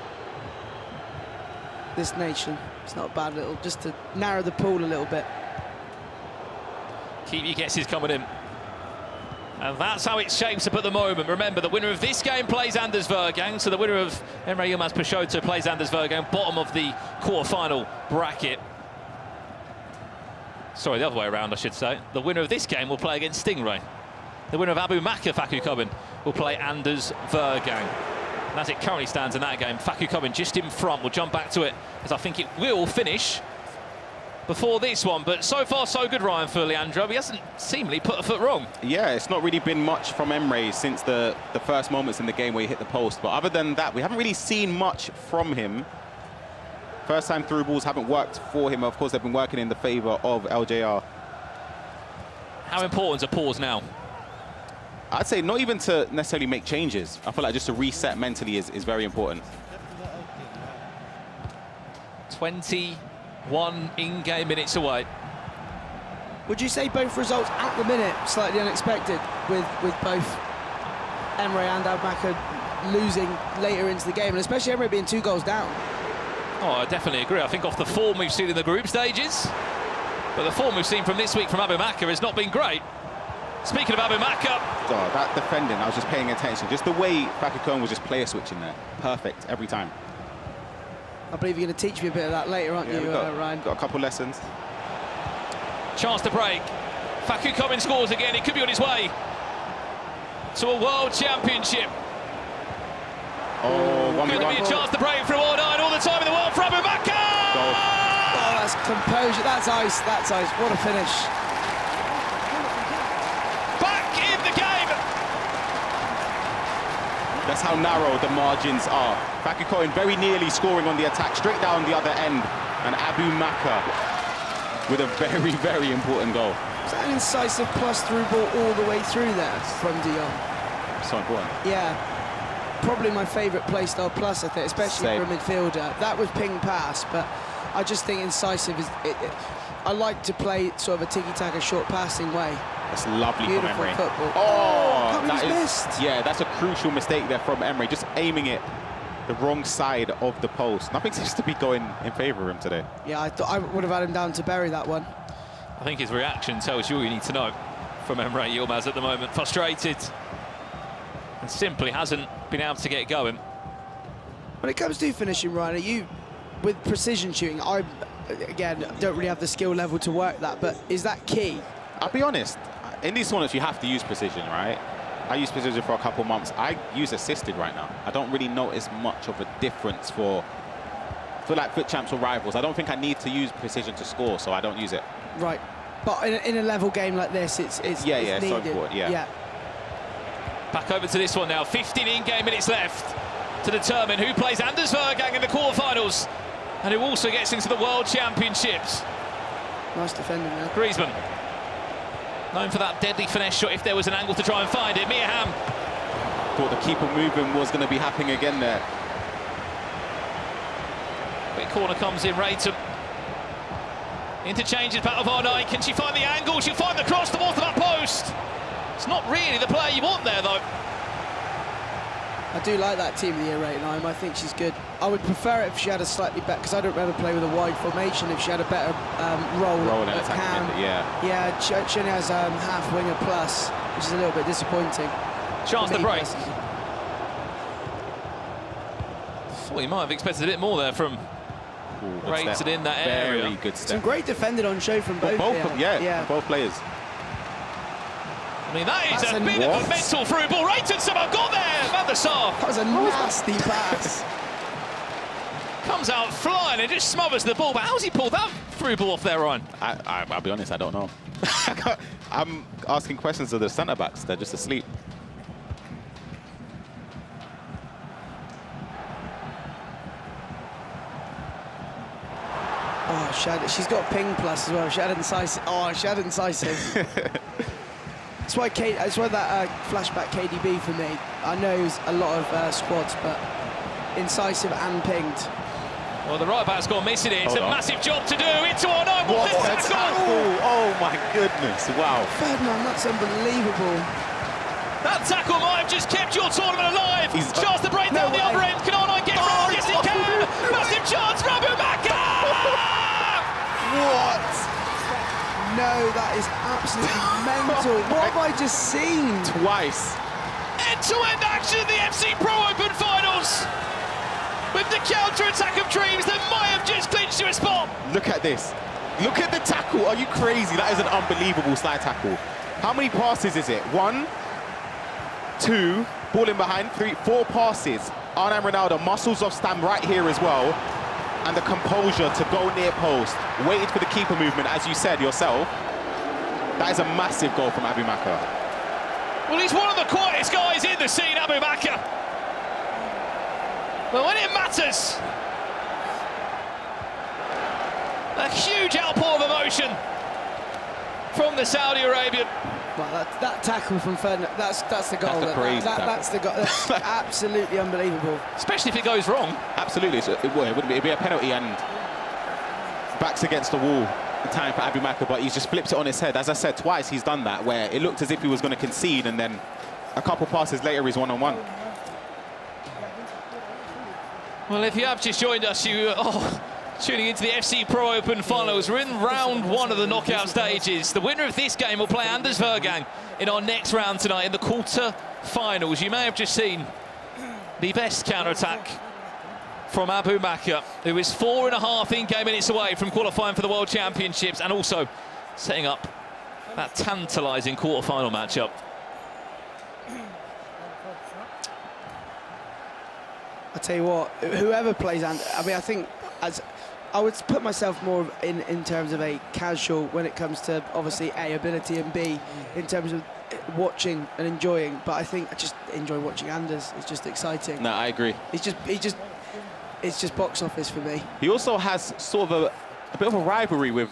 This nation, it's not a bad little, just to narrow the pool a little bit. Keep your guesses coming in. And that's how it shapes up at the moment. Remember, the winner of this game plays Anders Vejrgang, so the winner of Emre Yilmaz Peixoto plays Anders Vejrgang, bottom of the quarterfinal bracket. Sorry, the other way around, I should say. The winner of this game will play against Stingray. The winner of AbuMakkah, Faku Coben, will play Anders Vejrgang. And as it currently stands in that game, Faku Coben just in front. We'll jump back to it, as I think it will finish before this one. But so far, so good, Ryan, for Leandro. He hasn't seemingly put a foot wrong. Yeah, it's not really been much from Emre since the first moments in the game where he hit the post. But other than that, we haven't really seen much from him. First time through balls haven't worked for him. Of course, they've been working in the favour of LJR. How important is a pause now? I'd say not even to necessarily make changes. I feel like just to reset mentally is very important. 21 in-game minutes away. Would you say both results at the minute slightly unexpected with both Emre and AbuMakkah losing later into the game, and especially Emre being 2 goals down? Oh, I definitely agree. I think off the form we've seen in the group stages, but the form we've seen from this week from AbuMakkah has not been great. Speaking of AbuMakkah... Oh, that defending, I was just paying attention. Just the way Faku Coben was just player switching there. Perfect, every time. I believe you're going to teach me a bit of that later, aren't you, Ryan? Got a couple lessons. Chance to break. Faku Coben scores again. He could be on his way to a World Championship. Oh, going to be a chance to break from all night, all the time in the world for AbuMakkah! Oh, that's composure. That's ice. That's ice. What a finish. Back in the game. That's how narrow the margins are. Faku Coben very nearly scoring on the attack, straight down the other end. And AbuMakkah with a very, very important goal. Is that an incisive plus through ball all the way through there from De Jong? So important. Yeah. Probably my favourite playstyle plus, I think, especially Same. for a midfielder. That was ping pass, but I just think incisive is... I like to play sort of a tiki-taka short passing way. That's lovely Beautiful from Emre. football. Oh, that is missed. Yeah, that's a crucial mistake there from Emre, just aiming it the wrong side of the post. Nothing seems to be going in favour of him today. Yeah, I thought I would have had him down to bury that one. I think his reaction tells you all you need to know from Emre Yilmaz at the moment. Frustrated. And simply hasn't been able to get going. When it comes to finishing, Ryan, are you, with precision shooting, I, again, don't really have the skill level to work that, but is that key? I'll be honest, in these tournaments you have to use precision, right? I used precision for a couple months. I use assisted right now. I don't really notice much of a difference for like foot champs or rivals. I don't think I need to use precision to score, so I don't use it. Right, but in a level game like this, it's yeah, it's it's needed. so important, yeah. Back over to this one now. 15 in-game minutes left to determine who plays Anders Vejrgang in the quarterfinals and who also gets into the World Championships. Nice defending there. Griezmann, known for that deadly finesse shot if there was an angle to try and find it. Miyaham. Thought the keeper movement was going to be happening again there. Quick corner comes in, Rayton. Interchanges back of R9. Can she find the angle? She'll find the cross towards that post. It's not really the player you want there, though. I do like that team of the year rating. I think she's good. I would prefer it if she had a slightly better, because I don't rather play with a wide formation, if she had a better role and at cam. Yeah, she only has half winger plus, which is a little bit disappointing. Chance to break. Well, you might have expected a bit more there from Rayton in that area. Very good step. Some great defending on show from both. Both players. I mean, that is a bit of a mental through ball. Rayton somehow got there. Van der Sar. That was a nasty pass. Comes out flying and just smothers the ball. But how's he pulled that through ball off there, Ryan? I'll be honest, I don't know. I'm asking questions of the centre-backs. They're just asleep. Oh, she's got ping plus as well. She had incisive. Oh, she had incisive. That's why that flashback KDB for me. I know it's a lot of squads, but incisive and pinged. Well, the right back's gone missing it. It's a massive job to do. Into our night. What a tackle! Oh my goodness! Wow. Ferdinand, that's unbelievable. That tackle might have just kept your tournament alive. Chance to break down the other end. Can R9 get round? Yes, he can. Massive chance for AbuMakkah. What? No, that is absolutely mental. What have I just seen? Twice. End-to-end action in the FC Pro Open Finals. With the counter-attack of dreams that might have just clinched you a spot. Look at this. Look at the tackle. Are you crazy? That is an unbelievable slide tackle. How many passes is it? 1, 2, ball in behind, 3, 4 passes. Arnhem Ronaldo muscles off stand right here as well. And the composure to go near post. Waited for the keeper movement, as you said yourself. That is a massive goal from AbuMakkah. Well, he's one of the quietest guys in the scene, AbuMakkah. But when it matters, a huge outpour of emotion from the Saudi Arabian. Well, that tackle from Ferdinand, that's the goal. That's the goal. That's absolutely unbelievable. Especially if it goes wrong. Absolutely. So it wouldn't be. It'd be a penalty and backs against the wall. Time for AbuMakkah, but he's just flips it on his head. As I said, twice he's done that, where it looked as if he was going to concede, and then a couple passes later he's one-on-one. Well, if you have just joined us, tuning into the FC Pro Open Finals. We're in round 1 of the knockout stages. The winner of this game will play Anders Vejrgang in our next round tonight in the quarter-finals. You may have just seen the best counter-attack from AbuMakkah, who is 4.5 in-game minutes away from qualifying for the World Championships and also setting up that tantalising quarter-final matchup. I tell you what, whoever plays, I mean, I think I would put myself more in terms of a casual when it comes to obviously A, ability, and B, in terms of watching and enjoying. But I think I just enjoy watching Anders. It's just exciting. No, I agree. It's just box office for me. He also has sort of a bit of a rivalry with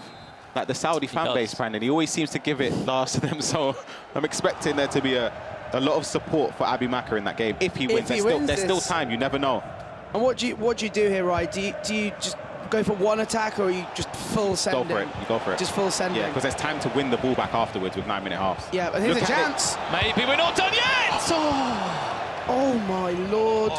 like the Saudi fan base, Brandon. He always seems to give it last to them, so I'm expecting there to be a lot of support for AbuMakkah in that game. If he wins, there's still time. You never know. And what do you do here, Ryan? Do you just go for one attack, or are you just full sending? Go for it. You go for it. Just full sending. Yeah, because there's time to win the ball back afterwards with 9-minute halves. Yeah, but here's a chance. Maybe we're not done yet. Oh my lord.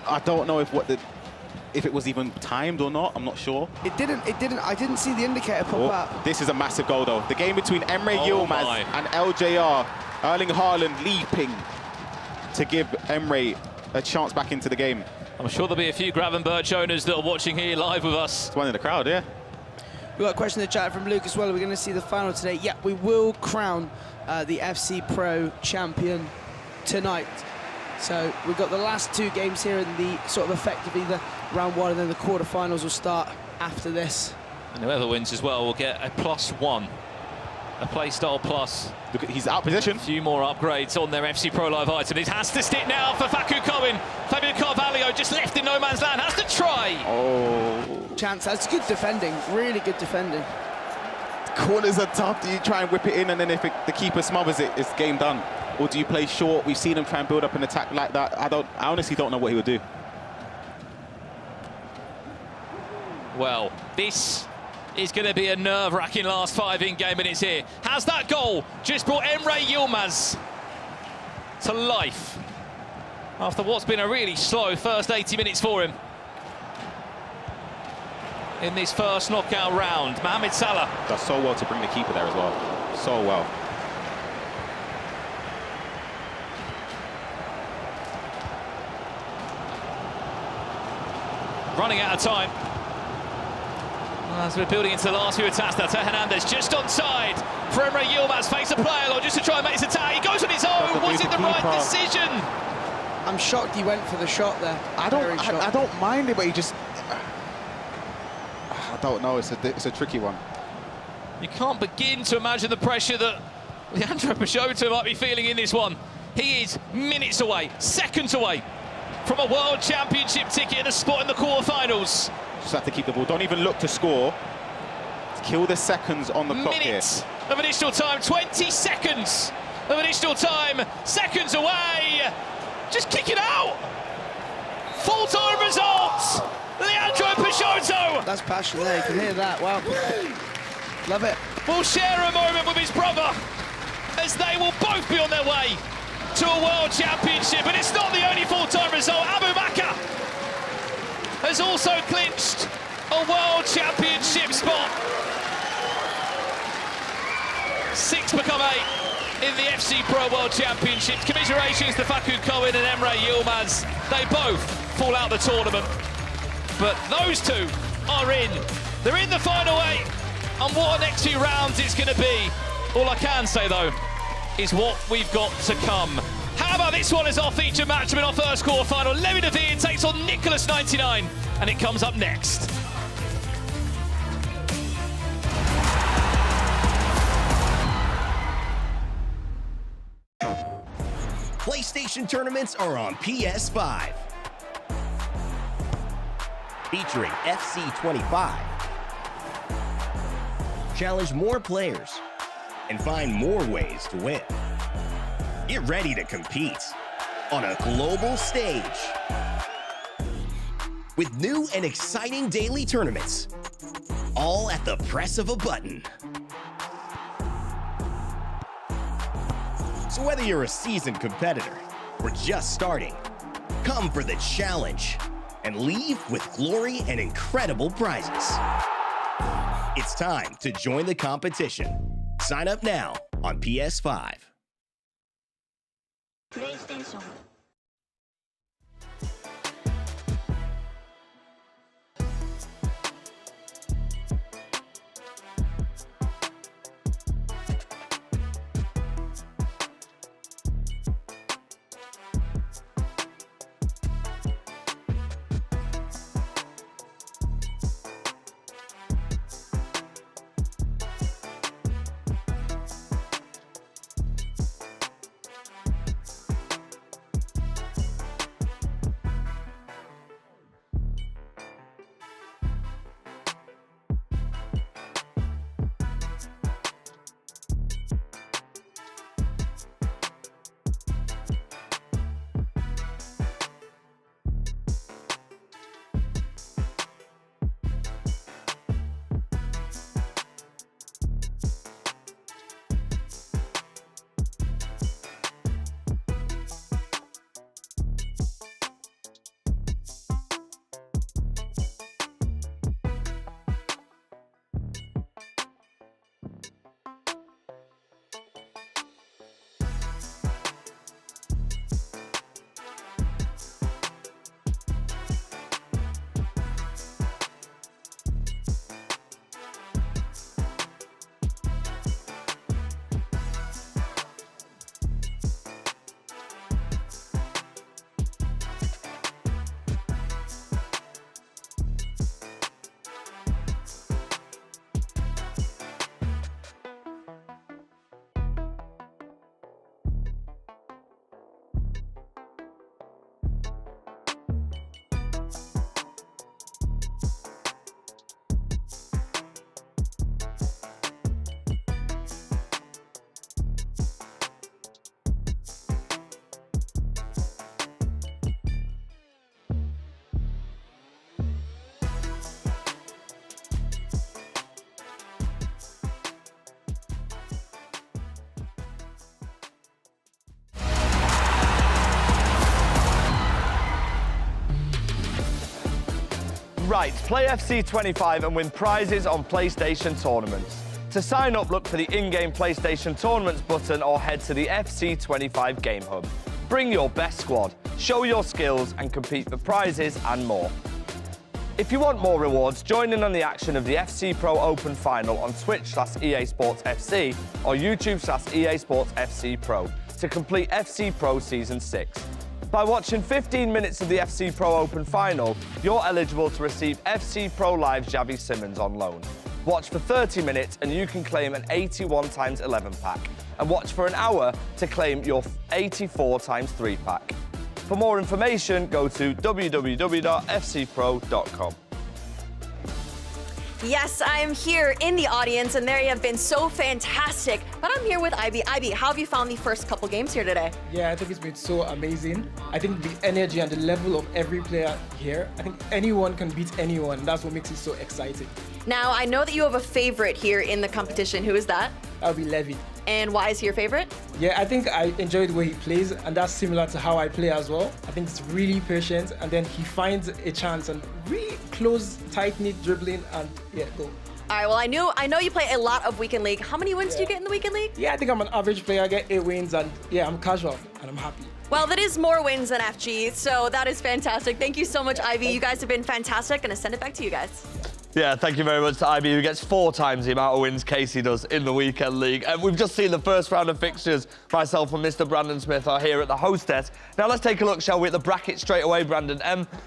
I don't know if it was even timed or not. I'm not sure. It didn't. I didn't see the indicator pop up. This is a massive goal, though. The game between Emre Yilmaz and LJR. Erling Haaland leaping to give Emre a chance back into the game. I'm sure there'll be a few Gravenberch owners that are watching here live with us. It's one in the crowd, yeah. We've got a question in the chat from Luke as well. We're going to see the final today. Yeah, we will crown the FC Pro champion tonight. So we've got the last 2 games here in the sort of effectively the round 1, and then the quarterfinals will start after this. And whoever wins as well will get a +1, a playstyle plus. Look, he's out position. A few more upgrades on their FC Pro Live item. It has to stick now for Facu Cohen. Fabio Carvalho just left in no man's land. Has to try. Oh. Chance. That's good defending. Really good defending. Corners are tough. Do you try and whip it in, and then if the keeper smothers it, it's game done? Or do you play short? We've seen him try and build up an attack like that. I honestly don't know what he would do. Well, this is going to be a nerve-wracking last 5 in-game minutes here. Has that goal just brought Emre Yilmaz to life after what's been a really slow first 80 minutes for him in this first knockout round? Mohamed Salah does so well to bring the keeper there as well. So well. Running out of time. As we're building into the last few attacks, that's Hernandez just onside for Emre Yilmaz. Face a player along just to try and make his attack. He goes on his own. Was it the right decision? I'm shocked he went for the shot there. I don't mind it, but he just... I don't know. It's a tricky one. You can't begin to imagine the pressure that Leandro Peixoto might be feeling in this one. He is minutes away, seconds away from a World Championship ticket and a spot in the quarterfinals. Just have to keep the ball. Don't even look to score. Kill the seconds on the clock here. Minutes of additional time, 20 seconds of additional time, seconds away. Just kick it out. Full-time results. Leandro Peixoto. That's passion there. You can hear that. Wow. Love it. Will share a moment with his brother as they will both be on their way to a World Championship. And it's not the only full-time result. AbuMakkah has also clinched a World Championship spot. 6 become 8 in the FC Pro World Championships. Commiserations to Facu Cohen and Emre Yilmaz. They both fall out the tournament, but those two are in They're in the final 8, and what a next few rounds it's going to be. All I can say, though, is what we've got to come. How about this one as our featured matchup in our first quarterfinal? Levi de Weerd takes on Nicholas 99, and it comes up next. PlayStation tournaments are on PS5. Featuring FC25. Challenge more players and find more ways to win. Get ready to compete on a global stage with new and exciting daily tournaments, all at the press of a button. So whether you're a seasoned competitor or just starting, come for the challenge and leave with glory and incredible prizes. It's time to join the competition. Sign up now on PS5. PlayStation. Right, play FC25 and win prizes on PlayStation tournaments. To sign up, look for the in-game PlayStation Tournaments button or head to the FC25 Game Hub. Bring your best squad, show your skills and compete for prizes and more. If you want more rewards, join in on the action of the FC Pro Open Final on Twitch/EA Sports FC or YouTube/EA Sports FC Pro to complete FC Pro Season 6. By watching 15 minutes of the FC Pro Open Final, you're eligible to receive FC Pro Live Xavi Simons on loan. Watch for 30 minutes and you can claim an 81x11 pack. And watch for an hour to claim your 84x3 pack. For more information, go to www.fcpro.com. Yes, I am here in the audience, and they have been so fantastic. But I'm here with Ivy. Ivy, how have you found the first couple games here today? Yeah, I think it's been so amazing. I think the energy and the level of every player here, I think anyone can beat anyone. That's what makes it so exciting. Now, I know that you have a favorite here in the competition. Who is that? That'll be Levi. And why is he your favorite? Yeah, I think I enjoy the way he plays, and that's similar to how I play as well. I think it's really patient, and then he finds a chance and really close, tight-knit dribbling, and yeah, go. All right, well, I know you play a lot of Weekend League. How many wins do you get in the Weekend League? Yeah, I think I'm an average player. I get 8 wins, and yeah, I'm casual, and I'm happy. Well, that is more wins than FG, so that is fantastic. Thank you so much, Ivy. You guys have been fantastic. Gonna send it back to you guys. Yeah, thank you very much to IB, who gets 4 times the amount of wins Casey does in the weekend league. And we've just seen the first round of fixtures. Myself and Mr. Brandon Smith are here at the host desk. Now let's take a look, shall we, at the bracket straight away, Brandon.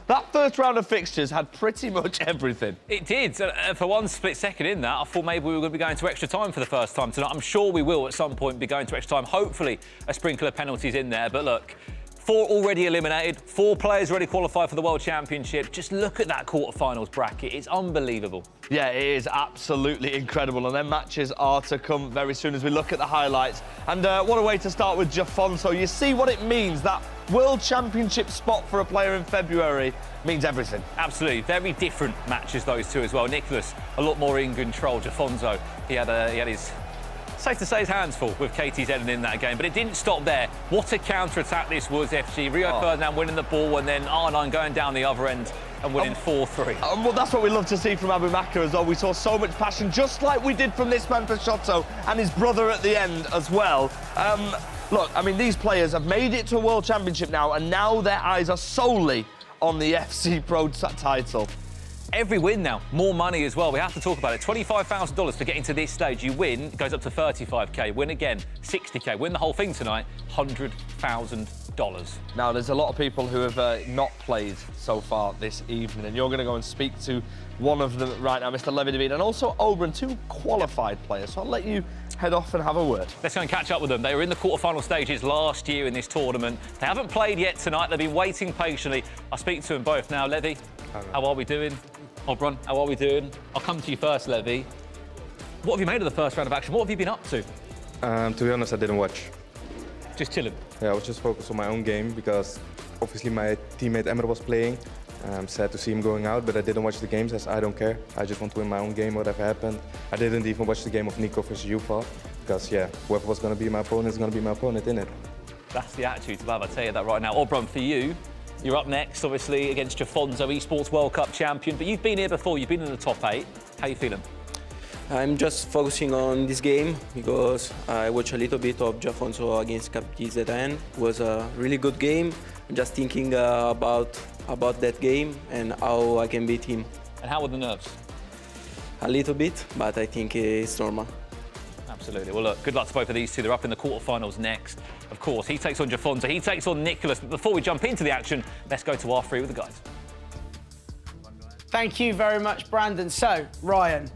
That first round of fixtures had pretty much everything. It did. For one split second in that, I thought maybe we were going to be going to extra time for the first time tonight. I'm sure we will at some point be going to extra time. Hopefully a sprinkle of penalties in there. But look, 4 already eliminated, 4 players already qualified for the World Championship. Just look at that quarterfinals bracket. It's unbelievable. Yeah, it is absolutely incredible. And then matches are to come very soon as we look at the highlights. And what a way to start with Jafonso. You see what it means, that World Championship spot for a player in February means everything. Absolutely. Very different matches, those two as well. Nicholas, a lot more in control. Jafonso, he had his... Safe to say his hands full with KTzn in that game, but it didn't stop there. What a counter-attack this was, FG. Rio Ferdinand winning the ball and then R9 going down the other end and winning 4-3. Well, that's what we love to see from AbuMakkah as well. We saw so much passion, just like we did from this man Peixoto and his brother at the end as well. Look, I mean, these players have made it to a World Championship now, and now their eyes are solely on the FC Pro title. Every win now, more money as well. We have to talk about it. $25,000 to get into this stage. You win, it goes up to 35k. Win again, 60k. Win the whole thing tonight, $100,000. Now, there's a lot of people who have not played so far this evening, and you're going to go and speak to one of them right now, Mr. Levi de Weerd, and also Oberon, 2 qualified players. So I'll let you head off and have a word. Let's go and catch up with them. They were in the quarterfinal stages last year in this tournament. They haven't played yet tonight. They've been waiting patiently. I'll speak to them both now. Levi, how are we doing? Oberon, how are we doing? I'll come to you first, Levi. What have you made of the first round of action? What have you been up to? To be honest, I didn't watch. Just chilling? Yeah, I was just focused on my own game because obviously my teammate Emre was playing. I'm sad to see him going out, but I didn't watch the games as I don't care. I just want to win my own game, whatever happened. I didn't even watch the game of Nico versus Yufa because, yeah, whoever was going to be my opponent is going to be my opponent, innit? That's the attitude to have, I tell you that right now. Oberon, for you, you're up next, obviously, against Jafonso, Esports World Cup champion, but you've been here before, you've been in the top 8. How are you feeling? I'm just focusing on this game because I watched a little bit of Jafonso against KTzn. It was a really good game. I'm just thinking about that game and how I can beat him. And how were the nerves? A little bit, but I think it's normal. Absolutely. Well, look, good luck to both of these two. They're up in the quarterfinals next. Of course, he takes on Jafonso, he takes on Nicholas. But before we jump into the action, let's go to R3 with the guys. Thank you very much, Brandon. So, Ryan,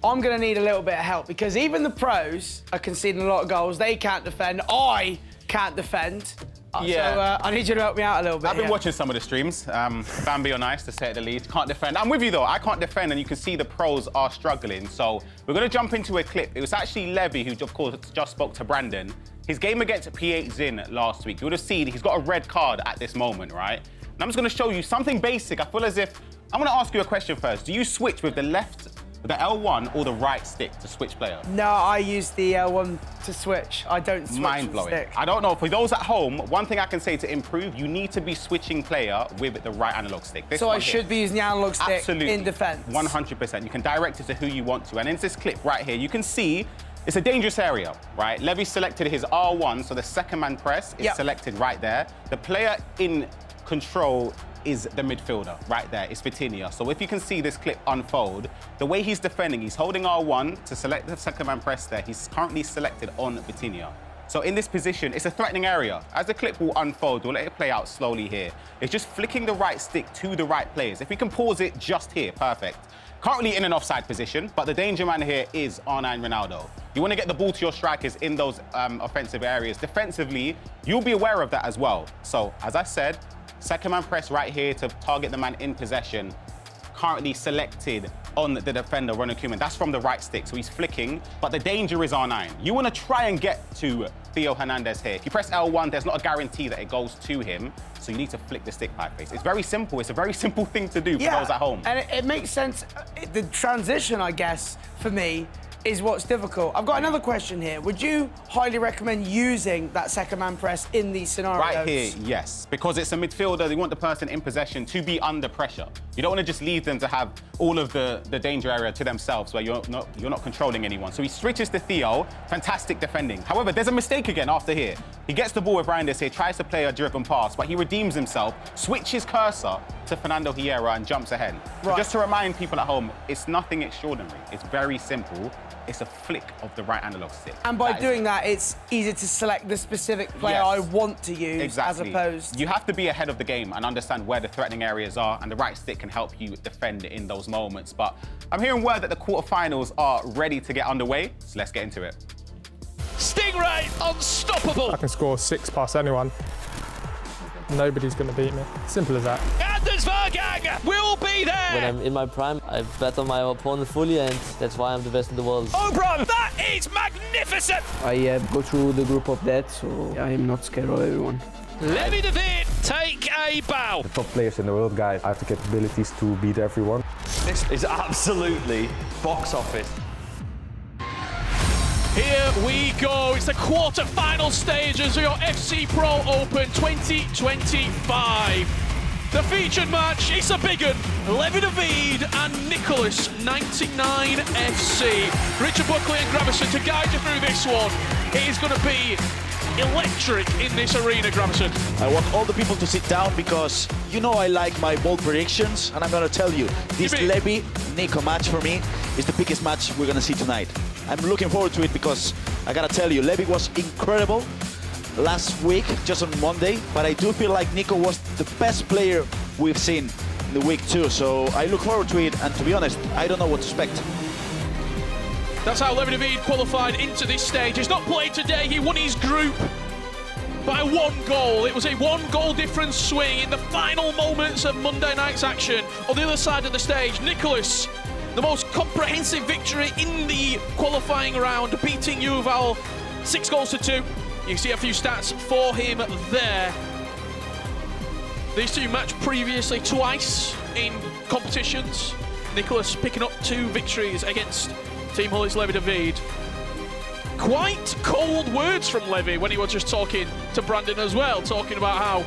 I'm going to need a little bit of help because even the pros are conceding a lot of goals. They can't defend. I can't defend. Yeah. So I need you to help me out a little bit. I've been watching some of the streams. Bambi on ice, to say the least. Can't defend. I'm with you, though. I can't defend, and you can see the pros are struggling. So we're going to jump into a clip. It was actually Levi who, of course, just spoke to Brandon. His game against KTzn last week. You would have seen he's got a red card at this moment, right? And I'm just going to show you something basic. I feel as if... I'm going to ask you a question first. Do you switch with the left... the L1 or the right stick to switch player? No, I use the L1 to switch. I don't switch Mind-blowing. stick. I don't know. For those at home, one thing I can say to improve, you need to be switching player with the right analog stick. This so one I should be using the analog stick Absolutely. in defence? 100%. You can direct it to who you want to. And in this clip right here, you can see it's a dangerous area, right? Levi selected his R1, so the second man press is selected right there. The player in control is the midfielder right there. It's Vitinha. So if you can see this clip unfold, the way he's defending, he's holding R1 to select the second man press there. He's currently selected on Vitinha. So in this position, it's a threatening area. As the clip will unfold, we'll let it play out slowly here. It's just flicking the right stick to the right players. If we can pause it just here, perfect. Currently in an offside position, but the danger man here is R9 Ronaldo. You want to get the ball to your strikers in those offensive areas. Defensively, you'll be aware of that as well. So, as I said, second man press right here to target the man in possession. Currently selected on the defender, Ronald Koeman. That's from the right stick, so he's flicking, but the danger is R9. You want to try and get to Theo Hernandez here. If you press L1, there's not a guarantee that it goes to him, so you need to flick the stick pipe face. It's very simple. It's a very simple thing to do for those at home. And it makes sense. The transition, I guess, for me, is what's difficult. I've got another question here. Would you highly recommend using that second man press in these scenarios? Right here, yes. Because it's a midfielder, they want the person in possession to be under pressure. You don't want to just leave them to have all of the danger area to themselves where you're not controlling anyone. So he switches to Theo, fantastic defending. However, there's a mistake again after here. He gets the ball with Randers here, tries to play a driven pass, but he redeems himself, switches cursor to Fernando Hierro and jumps ahead. So Right. just to remind people at home, it's nothing extraordinary. It's very simple. It's a flick of the right analog stick. And by That is doing it. that, it's easy to select the specific player I want to use Exactly. as opposed... You have to be ahead of the game and understand where the threatening areas are, and the right stick can help you defend in those moments. But I'm hearing word that the quarterfinals are ready to get underway, so let's get into it. Stingray, unstoppable. I can score 6 past anyone. Nobody's going to beat me. Simple as that. Anders Vejrgang will be there. When I'm in my prime, I batter my opponent fully, and that's why I'm the best in the world. Oberon, that is magnificent. I go through the group of death, so I am not scared of everyone. Levi de Weerd, take a bow. The top players in the world, guys. I have the capabilities to beat everyone. This is absolutely box office. Here we go. It's the quarter-final stages of your FC Pro Open 2025. The featured match, it's a big one. Levi de Weerd and Nicholas, 99 FC. Richard Buckley and Gravison to guide you through this one. It is going to be electric in this arena, Gravison. I want all the people to sit down because you know I like my bold predictions, and I'm going to tell you, this Levi-Nico match for me is the biggest match we're going to see tonight. I'm looking forward to it because I got to tell you, Levi was incredible last week, just on Monday, but I do feel like Nico was the best player we've seen in the week too, so I look forward to it, and to be honest, I don't know what to expect. That's how Levi de Weerd qualified into this stage. He's not played today, he won his group by 1 goal. It was a 1-goal difference swing in the final moments of Monday night's action. On the other side of the stage, Nicholas, the most comprehensive victory in the qualifying round, beating Yuval 6 goals to 2. You can see a few stats for him there. These two matched previously twice in competitions. Nicholas picking up 2 victories against Team Hullet's Levi de Weerd. Quite cold words from Levi when he was just talking to Brandon as well, talking about how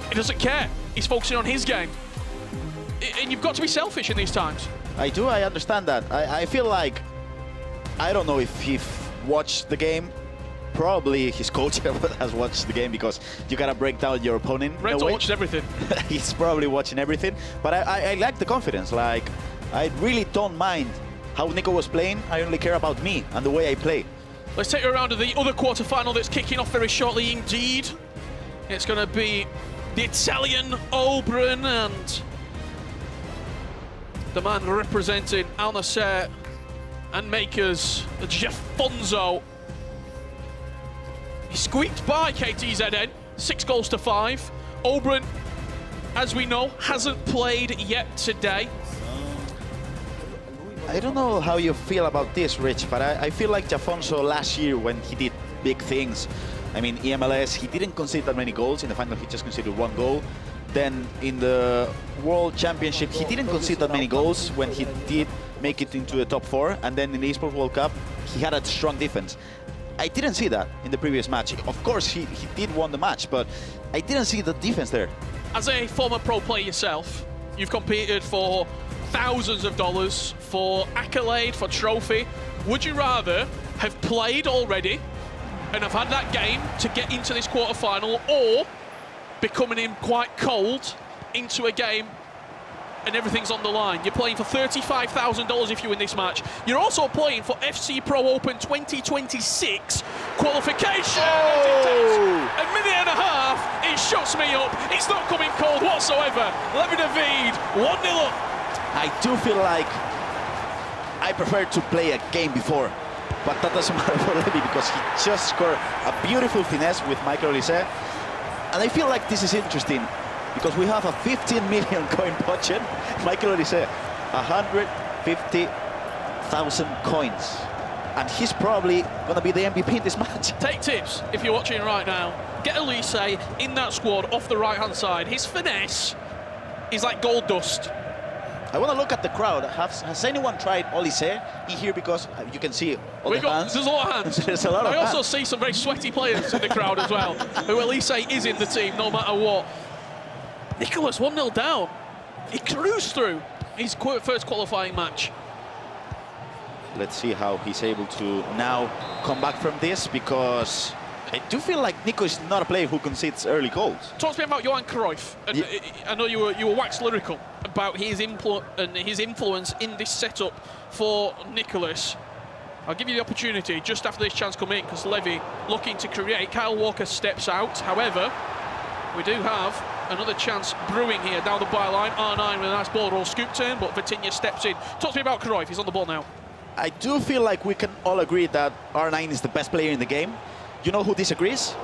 he doesn't care. He's focusing on his game. And you've got to be selfish in these times. I understand that. I feel like, I don't know if he watched the game. Probably his coach has watched the game because you gotta break down your opponent. Renzo watched everything. He's probably watching everything. But I like the confidence. Like, I really don't mind how Nico was playing. I only care about me and the way I play. Let's take you around to the other quarter-final that's kicking off very shortly indeed. It's going to be the Italian Oberon and the man representing Al Nassr and Makers, Jafonso. He squeaked by KTzn, 6 goals to 5. Oberon, as we know, hasn't played yet today. I don't know how you feel about this, Rich, but I feel like Jafonso last year when he did big things. I mean, EMLS, he didn't concede that many goals. In the final, he just conceded 1 goal. Then in the World Championship, he didn't concede that many goals when he did make it into the top 4. And then in the Esports World Cup, he had a strong defense. I didn't see that in the previous match. Of course, he did won the match, but I didn't see the defense there. As a former pro player yourself, you've competed for thousands of dollars, for accolade, for trophy. Would you rather have played already and have had that game to get into this quarter-final, or be coming in quite cold into a game and everything's on the line? You're playing for $35,000 if you win this match. You're also playing for FC Pro Open 2026 qualification. A minute and a half, it shuts me up. It's not coming cold whatsoever. Levi de Weerd, 1-0 up. I do feel like I prefer to play a game before, but that doesn't matter for Levi because he just scored a beautiful finesse with Michael Olise. And I feel like this is interesting because we have a 15 million coin budget. Michael Olise, 150,000 coins. And he's probably going to be the MVP in this match. Take tips if you're watching right now. Get Olise in that squad off the right-hand side. His finesse is like gold dust. I want to look at the crowd. Has anyone tried Olise in here? Because you can see all the hands. There's a lot of hands. There's a lot of I hands. also see some very sweaty players in the crowd as well, who Olise is in the team no matter what. Nicholas 1-0 down. He cruised through his first qualifying match. Let's see how he's able to now come back from this, because I do feel like Nico is not a player who concedes early goals. Talk to me about Johan Cruyff. And I know you were wax lyrical about his influence in this setup for Nicholas. I'll give you the opportunity just after this chance come in, because Levi looking to create. Kyle Walker steps out. However, we do have another chance brewing here down the byline. R9 with a nice ball roll scoop turn, but Vitinha steps in. Talk to me about Cruyff. He's on the ball now. I do feel like we can all agree that R9 is the best player in the game. You know who disagrees?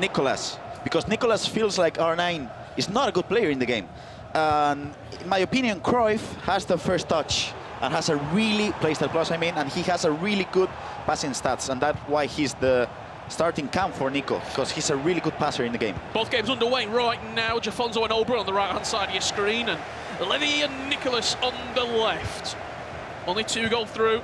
Nicolas. Because Nicolas feels like R9 is not a good player in the game. In my opinion, Cruyff has the first touch and has a really playstyle plus, and he has a really good passing stats, and that's why he's the starting camp for Nico, because he's a really good passer in the game. Both games underway right now. Jafonso and Ober on the right-hand side of your screen, and Levi and Nicholas on the left. Only 2 go through.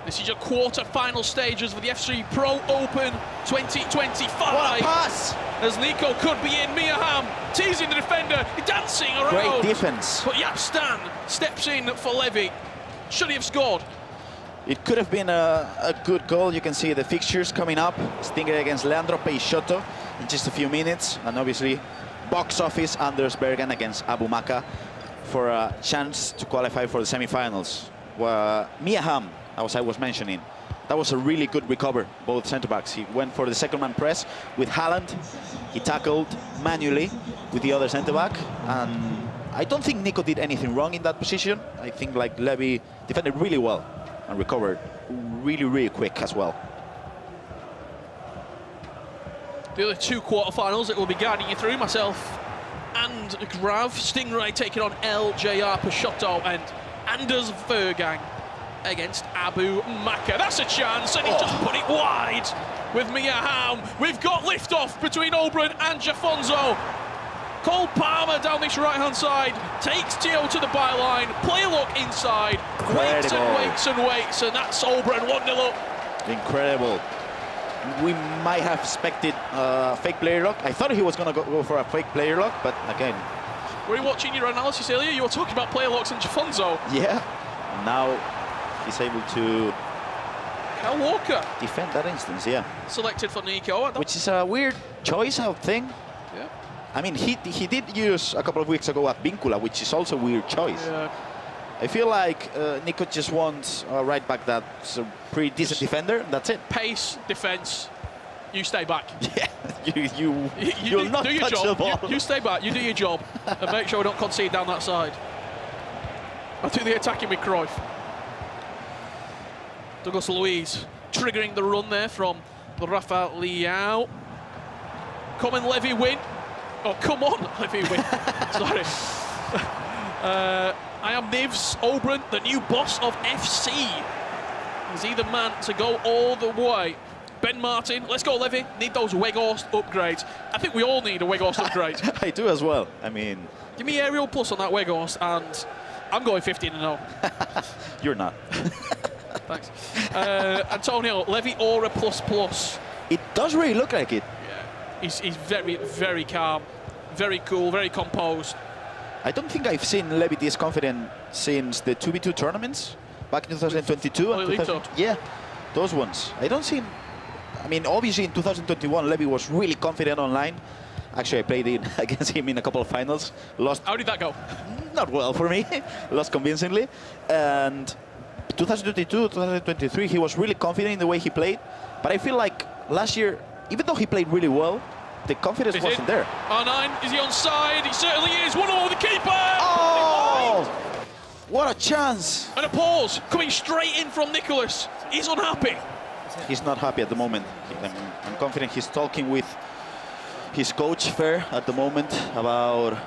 This is your quarter-final stages of the FC Pro Open 2025. What a pass! As Nico could be in, Miyaham teasing the defender, dancing around. Great defense. But Yapstan steps in for Levi. Should he have scored? It could have been a good goal. You can see the fixtures coming up. Stingray against Leandro Peixoto in just a few minutes. And obviously, box office, Anders Bergen against AbuMakkah for a chance to qualify for the semi-finals. Miyaham, as I was mentioning, that was a really good recover, both centre-backs. He went for the second-man press with Haaland. He tackled manually with the other centre-back. And I don't think Nico did anything wrong in that position. I think like Levi defended really well and recovered really, really quick as well. The other 2 quarterfinals that will be guiding you through, myself and Grav. Stingray taking on LJR Peixoto, and Anders Vejrgang against AbuMakkah. That's a chance, and he just put it wide with Miyaham. We've got liftoff between Oberon and Jafonso. Cole Palmer down this right-hand side, takes Tio to the byline, player lock inside, waits and waits and waits, and that's Oberon 1-0 up. Incredible. We might have expected fake player lock. I thought he was going to go for a fake player lock, but again. Were you watching your analysis earlier? You were talking about player locks and Jafonso. Yeah. Now he's able to Kyle Walker defend that instance, yeah. Selected for Nico. Which is a weird choice, I think. Yeah. I mean, he did use a couple of weeks ago at Vincula, which is also a weird choice. Yeah. I feel like Nico just wants a right back that's a pretty decent defender. That's it. Pace, defence, you stay back. Yeah, you'll not do your touch job. the ball. You stay back, you do your job, and make sure we don't concede down that side. I'll do the attacking with Cruyff. Douglas Luiz triggering the run there from Rafa Leao. Come on, Levi win. Oh, come on, Levi win. Sorry. I am Nivs Oberon, the new boss of FC. Is he the man to go all the way? Ben Martin, let's go, Levi. Need those Weghorst upgrades. I think we all need a Weghorst upgrade. I do as well. I mean, give me aerial plus on that Weghorst, and I'm going 15-0. You're not. Thanks. Antonio, Levi Aura ++. It does really look like it. Yeah. He's very, very calm, very cool, very composed. I don't think I've seen Levi this confident since the 2v2 tournaments back in 2022. And yeah, those ones. I don't see. I mean, obviously in 2021, Levi was really confident online. Actually, I played against him in a couple of finals. Lost. How did that go? Not well for me. Lost convincingly. And 2022, 2023, he was really confident in the way he played. But I feel like last year, even though he played really well, the confidence wasn't there. R9, is he onside? He certainly is. 1-0 the keeper! Oh! What a chance! And a pause coming straight in from Nicholas. He's unhappy. He's not happy at the moment. I'm confident he's talking with his coach, Fair, at the moment about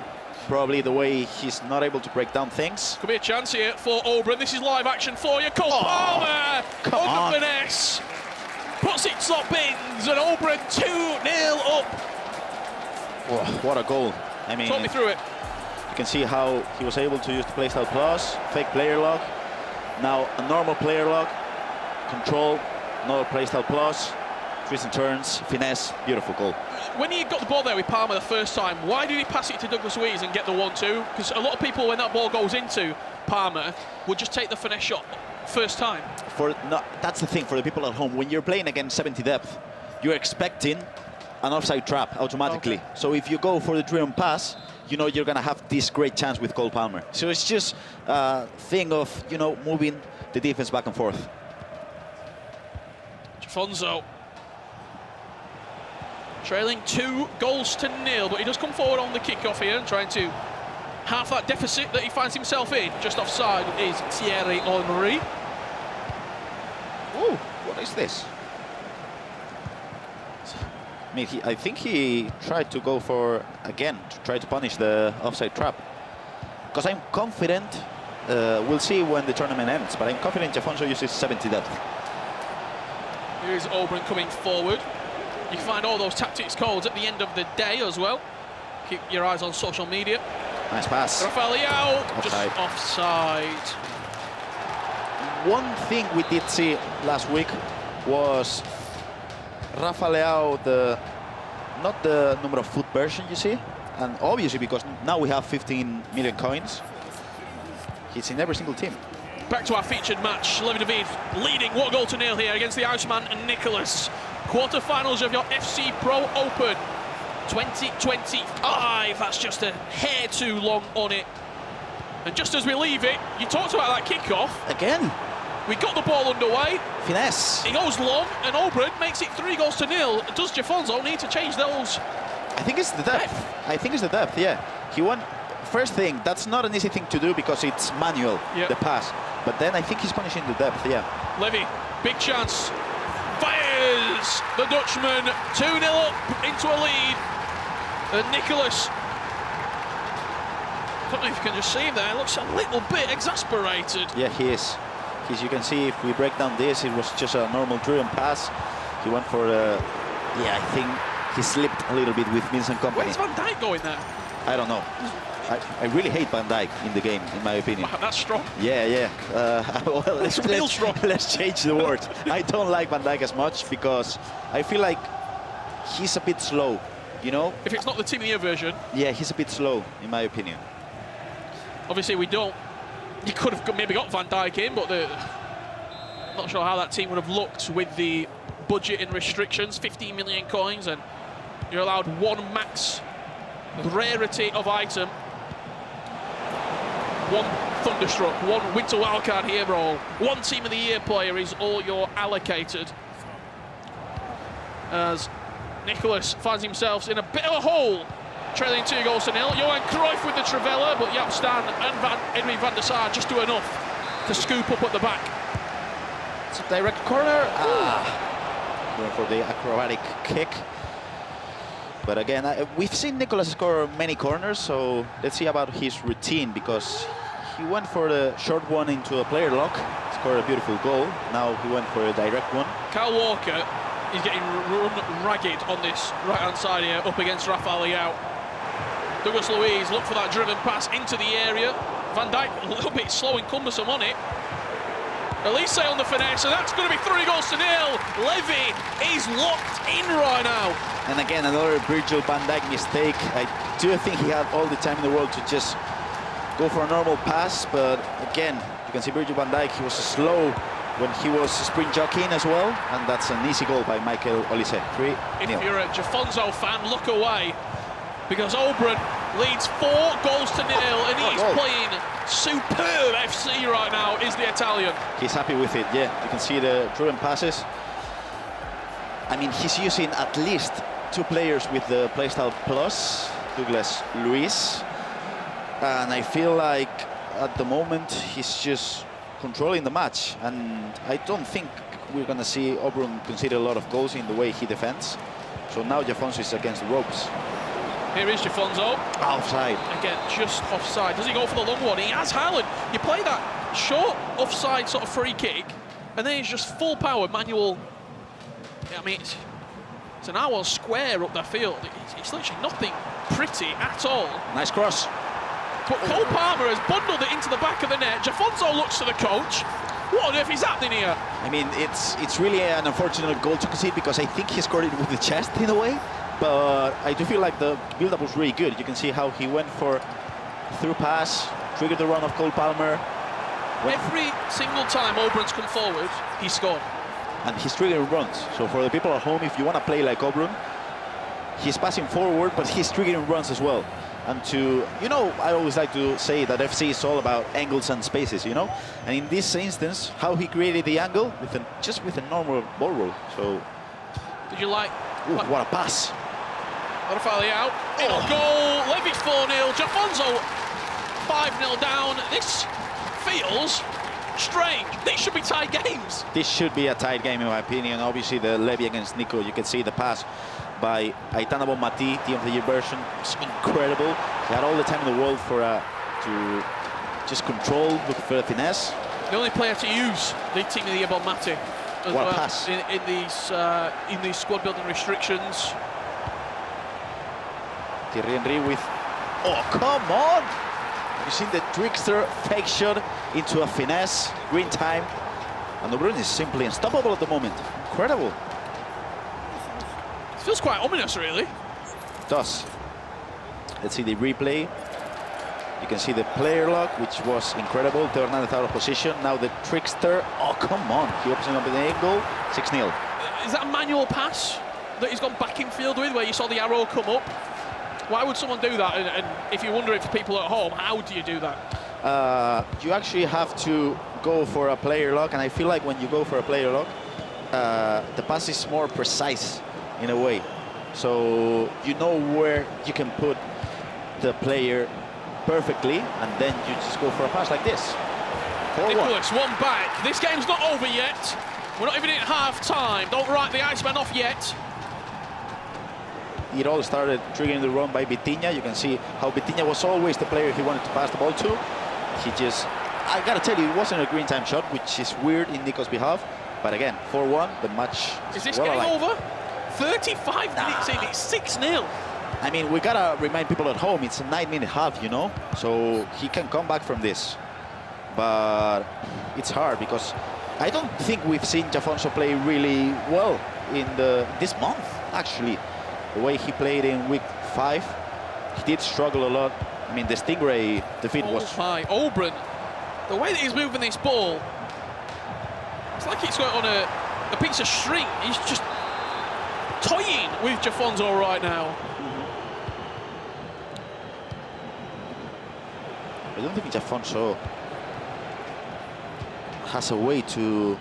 probably the way he's not able to break down things. Could be a chance here for Oberon. This is live action for you. Cole Palmer on the finesse. Puts it top bins, and Oberon 2-0 up. Whoa, what a goal. I mean, talk me through it. You can see how he was able to use the playstyle plus, fake player lock, now a normal player lock, control, another playstyle plus, twists and turns, finesse, beautiful goal. When he got the ball there with Palmer the first time, why did he pass it to Douglas Luiz and get the 1-2? Because a lot of people, when that ball goes into Palmer, would just take the finesse shot first time. That's the thing for the people at home. When you're playing against 70 depth, you're expecting an offside trap automatically. Okay. So if you go for the driven pass, you know you're gonna have this great chance with Cole Palmer. So it's just a thing of, you know, moving the defense back and forth. Jafonso trailing 2-0, but he does come forward on the kickoff here and trying to half that deficit that he finds himself in. Just offside is Thierry Henry. Oh, what is this? I mean, I think he tried to go for, again, to try to punish the offside trap. Because I'm confident, we'll see when the tournament ends, but I'm confident Jafonso uses 70 depth. Here's Oberon coming forward. You can find all those tactics codes at the end of the day as well. Keep your eyes on social media. Nice pass. Rafael Leao, just Offside. offside. One thing we did see last week was Rafa Leao, not the number of foot version you see, and obviously because now we have 15 million coins, he's in every single team. Back to our featured match. Levi de Weerd leading 1-0 here against the Iceman and Nicholas. Quarterfinals of your FC Pro Open 2025. That's just a hair too long on it. And just as we leave it, you talked about that kickoff. Again. We got the ball underway. Finesse. He goes long, and Oberon makes it 3-0. Does Jafonso need to change those? I think it's the depth. I think it's the depth, yeah. He won. First thing, that's not an easy thing to do because it's manual, the pass. But then I think he's punishing the depth, yeah. Levy, big chance. Fires the Dutchman. 2-0 up into a lead. And Nicholas, I don't know if you can just see him there, looks a little bit exasperated. Yeah, he is. As you can see, if we break down this, it was just a normal driven pass. He went for yeah, I think he slipped a little bit with Vincent Kompany. Where's Van Dijk going there? I don't know. I really hate Van Dijk in the game, in my opinion. Wow, that's strong. Yeah, yeah. Well, let's change the word. I don't like Van Dijk as much because I feel like he's a bit slow, you know? If it's not the Team of the Year version. Yeah, he's a bit slow, in my opinion. Obviously, we don't. You could have maybe got Van Dijk in, but not sure how that team would have looked with the budget and restrictions. 15 million coins, and you're allowed one max rarity of item. One Thunderstruck, one Winter Wildcard hero, one Team of the Year player is all you're allocated. As Nicholas finds himself in a bit of a hole, trailing 2-0. Johan Cruyff with the Trivela, but Jaap Stan and Henry van der Sar just do enough to scoop up at the back. It's a direct corner. Going for the acrobatic kick. But again, we've seen Nicholas score many corners, so let's see about his routine, because he went for the short one into a player lock, scored a beautiful goal. Now he went for a direct one. Kyle Walker is getting run ragged on this right-hand side here, up against Rafael Leao. Douglas Luiz looked for that driven pass into the area. Van Dijk a little bit slow and cumbersome on it. Elise on the finesse, and that's going to be 3-0. Levy is locked in right now. And again, another Virgil van Dijk mistake. I do think he had all the time in the world to just go for a normal pass, but again, you can see Virgil van Dijk, he was slow when he was sprint jockeying as well, and that's an easy goal by Michael Olise. 3-0. If you're a Jafonso fan, look away, because Oberon leads 4-0, and he's playing superb FC right now, is the Italian. He's happy with it, yeah. You can see the driven passes. I mean, he's using at least 2 players with the playstyle plus, Douglas Luiz. And I feel like at the moment he's just controlling the match. And I don't think we're going to see Oberon concede a lot of goals in the way he defends. So now Jafonso is against the ropes. Here is Jafonso. Offside. Again, just offside. Does he go for the long one? He has Haaland. You play that short offside sort of free kick, and then he's just full power manual. I mean, it's an hour square up the field. It's literally nothing pretty at all. Nice cross. But Cole Palmer has bundled it into the back of the net. Jafonso looks to the coach. What on earth is happening here? I mean, it's really an unfortunate goal to concede, because I think he scored it with the chest in a way. But I do feel like the build-up was really good. You can see how he went for through pass, triggered the run of Cole Palmer. Every single time Oberon's come forward, he scored. and he's triggering runs. So for the people at home, if you want to play like Obrun, he's passing forward, but he's triggering runs as well. And I always like to say that FC is all about angles and spaces, And in this instance, how he created the angle just with a normal ball roll. So, did you like? Ooh, what a pass! What a volley out. Oh. Goal. Levy's 4-0. Jafonso 5-0 down. This feels strange. These should be tight games. This should be a tight game, in my opinion. Obviously, the Levy against Nico, you can see the pass by Aitana Bonmati, Team of the Year version. It's incredible. He had all the time in the world to just control, look for the finesse. The only player to use the Team of the Year Bonmati as what well a pass. in these squad building restrictions. Thierry Henry with, oh, come on! You see the trickster fake shot into a finesse, green time. And Obrun is simply unstoppable at the moment. Incredible. It feels quite ominous, really. It does. Let's see the replay. You can see the player lock, which was incredible. Teo Hernandez out of position. Now the trickster, oh, come on. He opens up an angle, 6-0. Is that a manual pass that he's gone back in field with, where you saw the arrow come up? Why would someone do that? And if you wonder if people at home, how do you do that? You actually have to go for a player lock, and I feel like when you go for a player lock, the pass is more precise in a way. So you know where you can put the player perfectly, and then you just go for a pass like this. Nicholas, one back. This game's not over yet. We're not even at half-time. Don't write the Iceman off yet. It all started triggering the run by Vitinha. You can see how Vitinha was always the player he wanted to pass the ball to. He just, I gotta tell you, it wasn't a green time shot, which is weird in Nico's behalf. But again, 4-1, the match is this game over? 35 minutes in, it's 6-0. I mean, we gotta remind people at home, it's a 9-minute half, so he can come back from this. But it's hard because I don't think we've seen Jafonso play really well in this month, actually. The way he played in week 5, he did struggle a lot. I mean, the Stingray defeat was... Obrun, the way that he's moving this ball, it's like he's got on a piece of string. He's just toying with Jafonso right now. I don't think Jafonso has a way to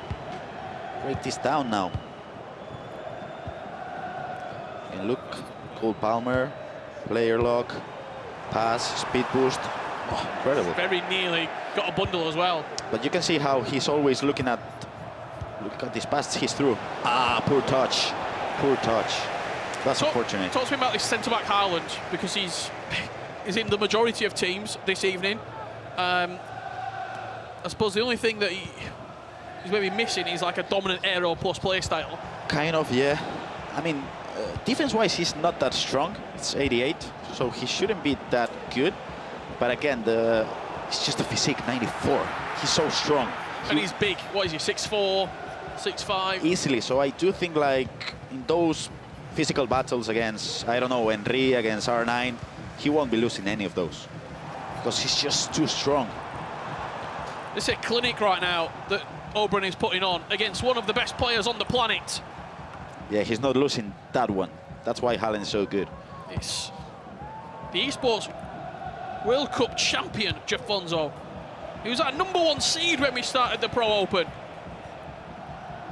break this down now. And look, Cole Palmer, player lock, pass, speed boost. Oh, incredible. Very nearly got a bundle as well. But you can see how he's always looking at this pass he's through. Ah, poor touch. Poor touch. That's unfortunate. Talk to me about this centre-back Haaland, because he's in the majority of teams this evening. I suppose the only thing that he's maybe missing is like a dominant aero plus play style. Kind of, yeah. I mean, defense-wise, he's not that strong. It's 88, so he shouldn't be that good. But again, it's just a physique, 94. He's so strong. And he's big. What is he, 6'4", 6'5"? Easily. So I do think, like, in those physical battles against, I don't know, Henry, against R9, he won't be losing any of those, because he's just too strong. This is a clinic right now that Obrun is putting on against one of the best players on the planet. Yeah, he's not losing that one. That's why Haaland is so good. It's the esports World Cup champion, Jafonso. He was our #1 seed when we started the Pro Open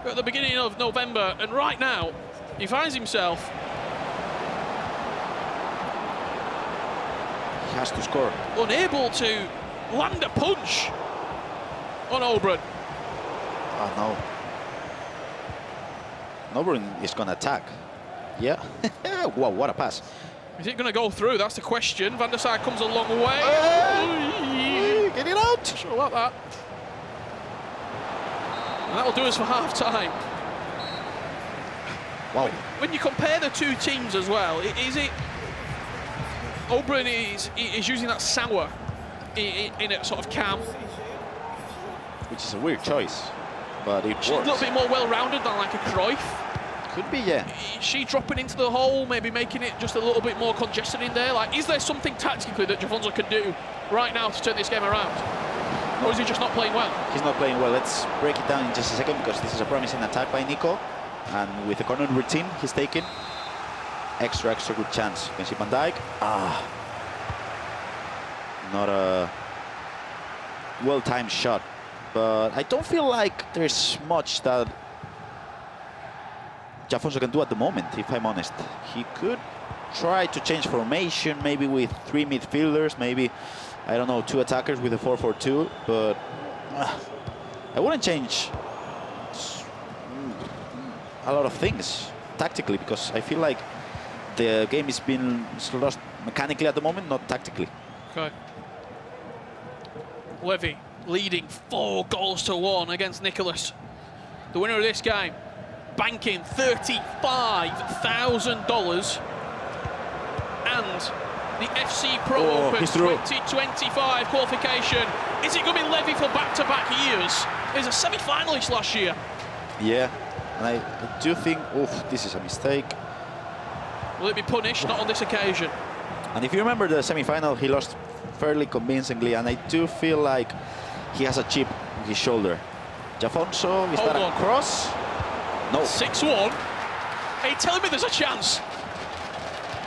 at the beginning of November, and right now he finds himself... He has to score. Unable to land a punch on Obrun. Oh, no. Obrun is going to attack. Yeah. Wow, what a pass. Is it going to go through? That's the question. Van der Sar comes a long way. Get it out. Not sure about that. And that'll do us for half-time. Wow. When you compare the two teams as well, is it... Obrun is using that sour in a sort of cam. Which is a weird choice, but it works. She's a little bit more well-rounded than like a Cruyff. Could be, yeah. Is she dropping into the hole, maybe making it just a little bit more congested in there? Like, is there something tactically that Jafonso can do right now to turn this game around? Or is he just not playing well? He's not playing well. Let's break it down in just a second because this is a promising attack by Nico. And with the corner routine he's taken, extra good chance. You can see Van Dijk. Not a well-timed shot. But I don't feel like there's much that Jafonso can do at the moment, if I'm honest. He could try to change formation, maybe with 3 midfielders, maybe, I don't know, 2 attackers with a 4-4-2, but I wouldn't change a lot of things tactically, because I feel like the game is being lost mechanically at the moment, not tactically. Okay. Levy leading 4 goals to 1 against Nicholas. The winner of this game, banking $35,000 and the FC Pro Open 2025 qualification. Is it going to be Levy for back-to-back years? He's a semi-finalist last year. Yeah, and I do think, this is a mistake. Will it be punished? Not on this occasion. And if you remember the semi-final, he lost fairly convincingly, and I do feel like he has a chip on his shoulder. Jafonso, is that a cross? No. 6-1. Are you telling me there's a chance?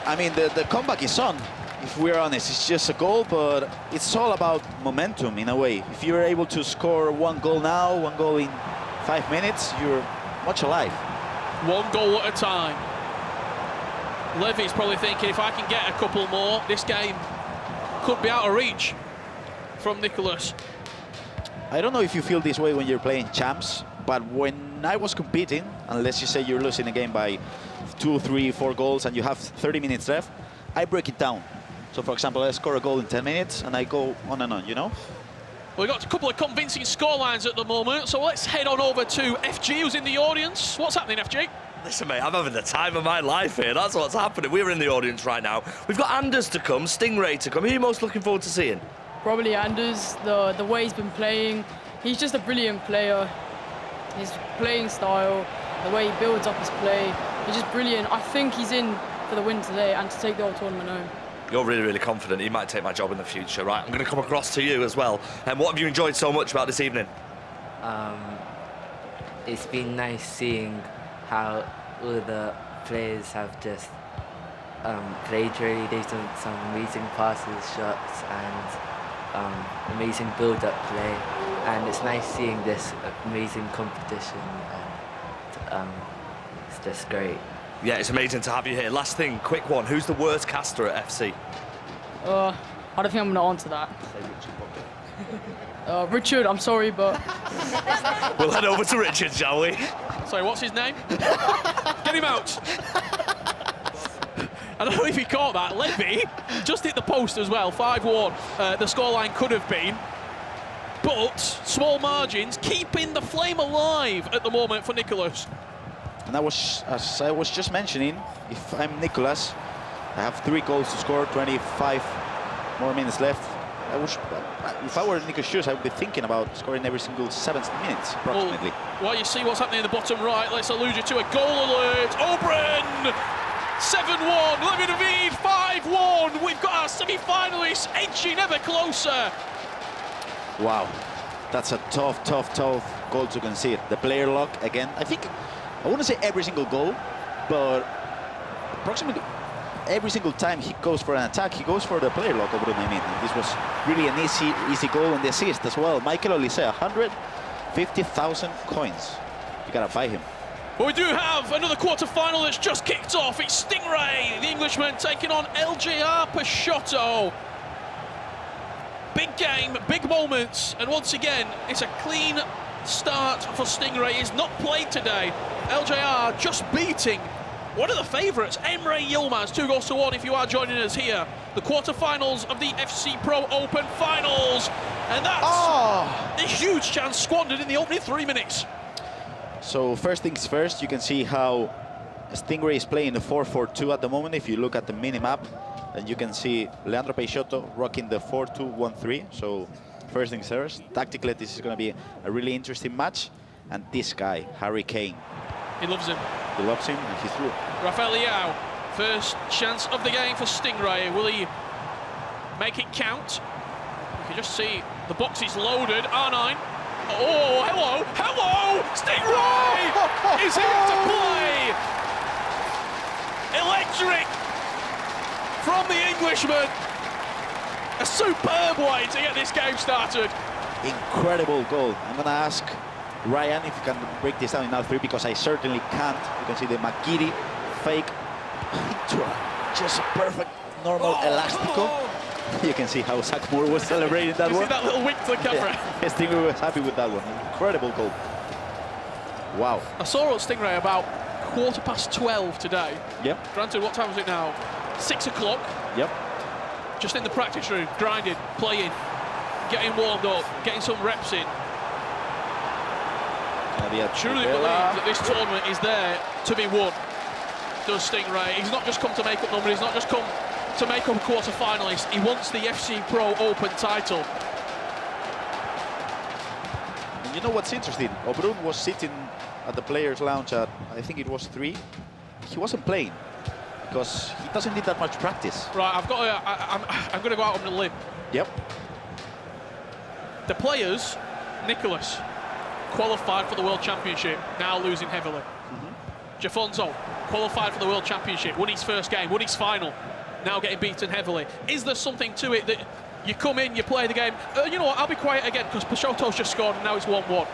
I mean, the comeback is on, if we're honest. It's just a goal, but it's all about momentum in a way. If you're able to score 1 goal now, 1 goal in 5 minutes, you're much alive. 1 goal at a time. Levy's probably thinking, if I can get a couple more, this game could be out of reach from Nicholas. I don't know if you feel this way when you're playing champs, but when I was competing, and let's just say you're losing a game by 2, 3, 4 goals and you have 30 minutes left, I break it down. So, for example, I score a goal in 10 minutes and I go on and on, you know? Well, we've got a couple of convincing scorelines at the moment, so let's head on over to FG, who's in the audience. What's happening, FG? Listen, mate, I'm having the time of my life here. That's what's happening. We're in the audience right now. We've got Anders to come, Stingray to come. Who are you most looking forward to seeing? Probably Anders. The way he's been playing, he's just a brilliant player. His playing style, the way he builds up his play, he's just brilliant. I think he's in for the win today and to take the whole tournament home. You're really, really confident he might take my job in the future, right? I'm going to come across to you as well. And what have you enjoyed so much about this evening? It's been nice seeing how all the players have just played really. They've done some amazing passes, shots, and amazing build-up play. And it's nice seeing this amazing competition, and it's just great. Yeah, it's amazing to have you here. Last thing, quick one. Who's the worst caster at FC? I don't think I'm going to answer that. Richard, I'm sorry, but... We'll head over to Richard, shall we? Sorry, what's his name? Get him out. I don't know if he caught that. Levy just hit the post as well. 5-1, the scoreline could have been. But small margins keeping the flame alive at the moment for Nicholas. And as I was just mentioning, if I'm Nicholas, I have 3 goals to score, 25 more minutes left. If I were in Nico's shoes, I would be thinking about scoring every single 70 minutes, approximately. Well, while you see what's happening in the bottom right, let's allude you to a goal alert. Oberon, 7-1, Levi de Weerd, 5-1. We've got our semi-finalists edging ever closer. Wow, that's a tough goal to concede. The player lock again. I wouldn't say every single goal, but approximately every single time he goes for an attack, he goes for the player lock over the main. This was really an easy goal, and the assist as well. Michael Olise, 150,000 coins. You gotta buy him. But we do have another quarter-final that's just kicked off. It's Stingray, the Englishman, taking on LJR Peixoto. Big game, big moments, and once again, it's a clean start for Stingray. He's not played today. LJR just beating one of the favourites, Emre Yilmaz, 2-1 if you are joining us here. The quarterfinals of the FC Pro Open Finals. And that's a huge chance squandered in the opening 3 minutes. So first things first, you can see how Stingray is playing the 4-4-2 at the moment. If you look at the mini-map, and you can see Leandro Peixoto rocking the 4-2-1-3. So first things first, tactically this is going to be a really interesting match. And this guy, Harry Kane. He loves him. He loves him and he's through. Rafael Leao, first chance of the game for Stingray. Will he make it count? You can just see the box is loaded. R9. Oh, hello, hello! Stingray is here to play. Electric from the Englishman. A superb way to get this game started. Incredible goal. I'm gonna ask Ryan if he can break this down in all three, because I certainly can't. You can see the Makiri fake into just a perfect normal elastico. You can see how Zach Moore was celebrating that one. See that little wink to the camera? Yeah, Stingray was happy with that one. Incredible goal. Wow. I saw Stingray about 12:15 today. Yep. Granted, what time was it now? 6 o'clock. Yep. Just in the practice room, grinding, playing, getting warmed up, getting some reps in. Truly believe that this tournament is there to be won. Does Stingray? He's not just come to make up numbers. He's not just come to make up a quarter-finalist. He wants the FC Pro Open title. And you know what's interesting? Obrun was sitting at the players' lounge at, I think it was 3. He wasn't playing because he doesn't need that much practice. Right, I'm going to go out on the limb. Yep. The players, Nicholas, qualified for the World Championship, now losing heavily. Jafonso, qualified for the World Championship, won his first game, won his final, now getting beaten heavily. Is there something to it that you come in, you play the game, you know what, I'll be quiet again because Peixoto's just scored and now it's 1-1. You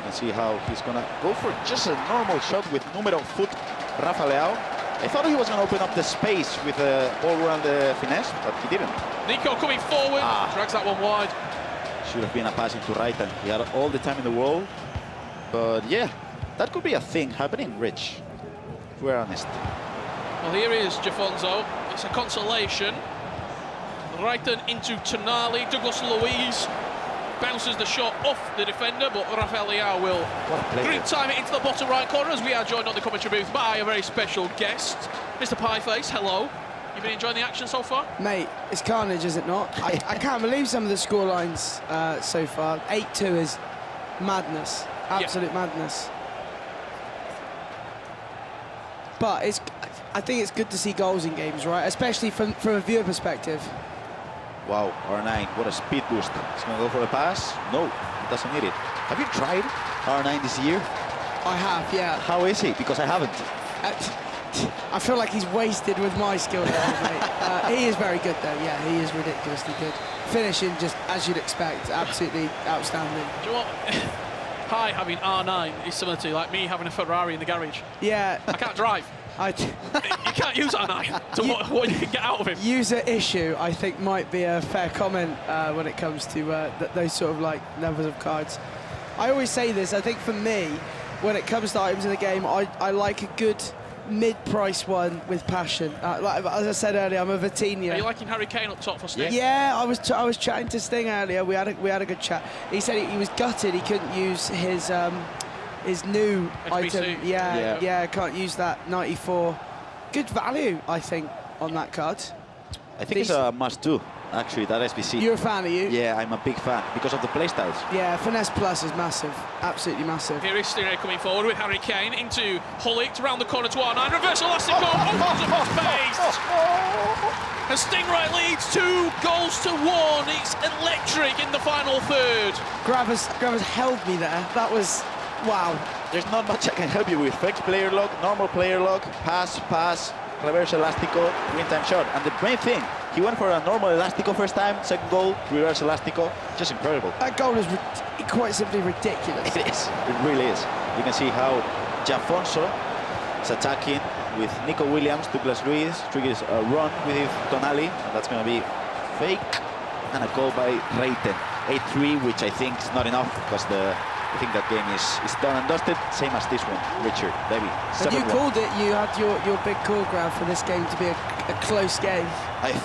can see how he's going to go for just a normal shot with numero foot Rafa Leao. I thought he was going to open up the space with a all-round finesse, but he didn't. Nico coming forward, drags that one wide. Should have been a pass into right, and he had all the time in the world. But yeah, that could be a thing happening, Rich, if we're honest. Well, here is Jafonso. It's a consolation. Reiten into Tonali. Douglas Luiz bounces the shot off the defender, but Rafael Leao will green time it into the bottom right corner as we are joined on the commentary booth by a very special guest, Mr. Pieface. Hello. You been enjoying the action so far? Mate, it's carnage, is it not? I can't believe some of the scorelines so far. 8-2 is madness, absolute madness. But I think it's good to see goals in games, right? Especially from a viewer perspective. Wow, R9, what a speed boost. He's going to go for a pass. No, he doesn't need it. Have you tried R9 this year? I have, yeah. How is he? Because I haven't. I feel like he's wasted with my skill level, mate. He is very good, though. Yeah, he is ridiculously good. Finishing just as you'd expect, absolutely outstanding. Do you know what? Hi, having R9 is similar to like me having a Ferrari in the garage. Yeah. I can't drive. You can't use R9 to what you can get out of him. User issue, I think, might be a fair comment when it comes to those sort of like levels of cards. I always say this. I think for me, when it comes to items in the game, I like a good mid-price one with passion. Like, as I said earlier, I'm a Vitinha. Are you liking Harry Kane up top for Sting? Yeah, I was chatting to Sting earlier. We had a good chat. He said he was gutted he couldn't use his new HBC. item. Yeah, can't use that 94. Good value, I think, on that card. I think it's a must-do, actually, that SBC. You're a fan, are you? Yeah, I'm a big fan because of the playstyles. Yeah, Finesse Plus is massive, absolutely massive. Here is Stingray coming forward with Harry Kane into Hullick, round the corner to R9, reverse elastic goal, opens up his face. And Stingray leads 2-1. It's electric in the final third. Gravers held me there. That was, wow. There's not much I can help you with. Flex player lock, normal player lock, pass, reverse elastico, green time shot. And the main thing, he went for a normal elastico first time, second goal, reverse elastico, just incredible. That goal is quite simply ridiculous. It is, it really is. You can see how Jafonso is attacking with Nico Williams, Douglas Luiz, triggers a run with Tonali, and that's going to be fake, and a goal by Reiten. 8-3, which I think is not enough, because I think that game is done and dusted, same as this one. Richard, Debbie, 7-1. And you called it, you had your big call, Grav, for this game to be a close game. I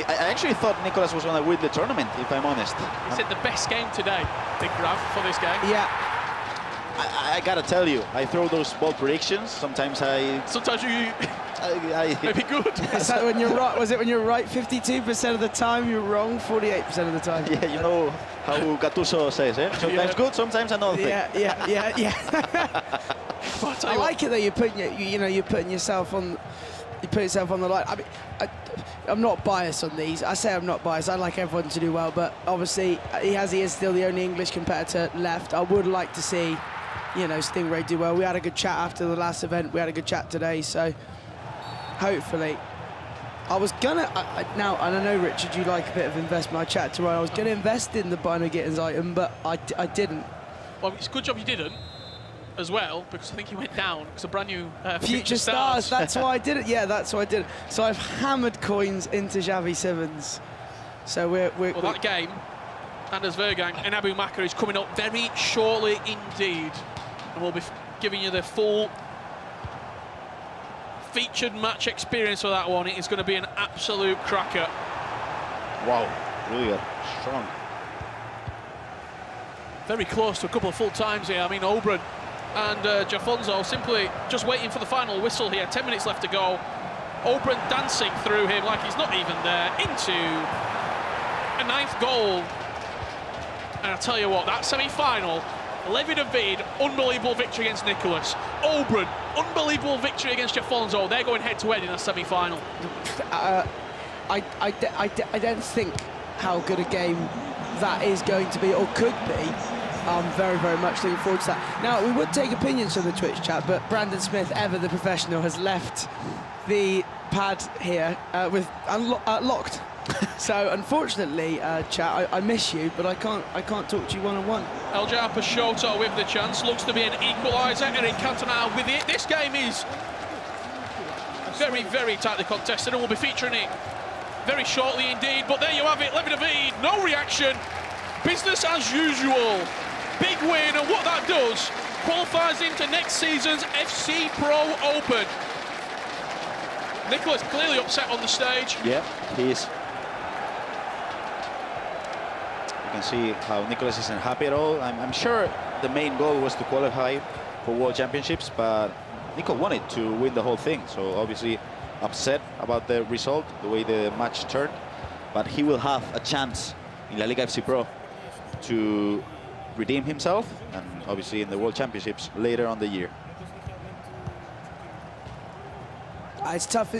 actually thought Nicolas was going to win the tournament, if I'm honest. He said the best game today, big Grav, for this game. Yeah. I gotta tell you, I throw those bold predictions. Sometimes you maybe good. Is that when you're right? Was it when you're right 52% of the time, you're wrong 48% of the time? Yeah, you know how Gattuso says, eh? Sometimes good, sometimes another thing. Yeah. I like it that you're putting yourself on the line. I mean, I'm not biased on these. I say I'm not biased. I like everyone to do well, but obviously he is still the only English competitor left. I would like to see, you know, Stingray do well. We had a good chat after the last event. We had a good chat today, so hopefully. I was gonna now, and I know Richard, you like a bit of investment. I chatted to Ryan. I was gonna invest in the Bino Gittins item, but I didn't. Well, it's a good job you didn't, as well, because I think he went down. It's a brand new Future Stars. That's why I did it. Yeah, that's why I did it. So I've hammered coins into Xavi Simmons. So we're that game, Anders Vejrgang and AbuMakkah is coming up very shortly indeed, and we'll be giving you the full featured match experience for that one. It is going to be an absolute cracker. Wow, really strong. Very close to a couple of full times here. I mean, Oberon and Jafonso simply just waiting for the final whistle here. 10 minutes left to go. Oberon dancing through him like he's not even there, into a 9th goal. And I'll tell you what, that semi-final, Levi de Weerd, unbelievable victory against Nicholas. Oberon, unbelievable victory against Jafonso. They're going head-to-head in a semi-final. I don't think how good a game that is going to be, or could be. I'm very, very much looking forward to that. Now, we would take opinions from the Twitch chat, but Brandon Smith, ever the professional, has left the pad here with locked. So, unfortunately, chat, I miss you, but I can't talk to you one-on-one. Peixoto with the chance, looks to be an equaliser. Eric Cantona with it. This game is very, very tightly contested, and we'll be featuring it very shortly indeed. But there you have it, Levi de Weerd, no reaction, business as usual. Big win, and what that does, qualifies into next season's FC Pro Open. Nicholas clearly upset on the stage. Yeah, he is. You can see how Nicholas isn't happy at all. I'm sure the main goal was to qualify for World Championships, but Nico wanted to win the whole thing, so obviously upset about the result, the way the match turned, but he will have a chance in La Liga FC Pro to redeem himself, and obviously in the World Championships later on the year. It's tough.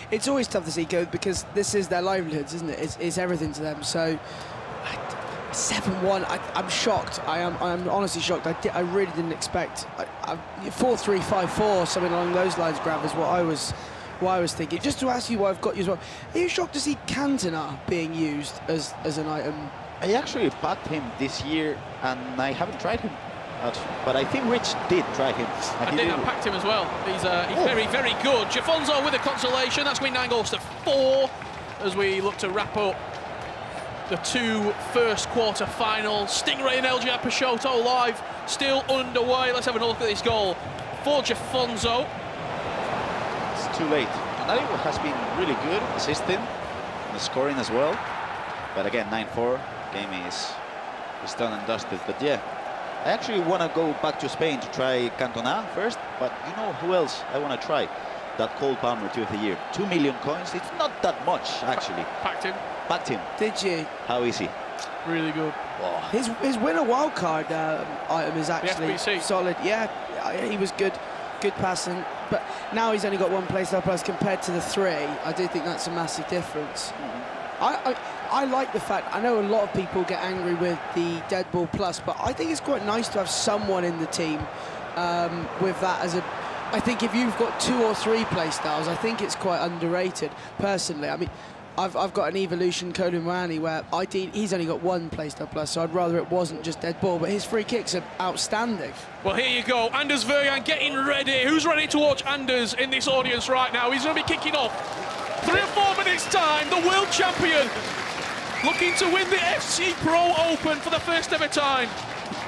It's always tough to see go, because this is their livelihoods, isn't it? It's everything to them. So 7-1. I'm shocked. I'm honestly shocked. I really didn't expect 4-3-5-4, something along those lines. Grav, is what I was thinking. Just to ask you, why I've got you as well. Are you shocked to see Cantona being used as an item? I actually packed him this year, and I haven't tried him. But I think Rich did try him. I packed him as well. He's very, very good. Jafonso with a consolation. That's winning 9 goals to 4 as we look to wrap up the 2 first quarter finals. Stingray and LGR Peixoto live, still underway. Let's have a look at this goal for Jafonso. It's too late. Canary has been really good, assisting and scoring as well. But again, 9-4. Game is done and dusted. But yeah, I actually want to go back to Spain to try Cantona first, but you know who else I want to try? That Cole Palmer 2 of the year. 2 million coins, it's not that much actually. Packed him. Packed him. Did you? How is he? Really good. Oh. His winner wildcard item is actually solid. Yeah, he was good passing, but now he's only got 1 place up plus compared to the 3. I do think that's a massive difference. I like the fact, I know a lot of people get angry with the Dead Ball Plus, but I think it's quite nice to have someone in the team with that as a... I think if you've got 2 or 3 play styles, I think it's quite underrated, personally. I mean, I've got an Evolution Colin Rani where he's only got 1 playstyle plus, so I'd rather it wasn't just dead ball, but his free kicks are outstanding. Well, here you go, Anders Vejrgang getting ready. Who's ready to watch Anders in this audience right now? He's going to be kicking off. 3 or 4 minutes time, the world champion looking to win the FC Pro Open for the first ever time.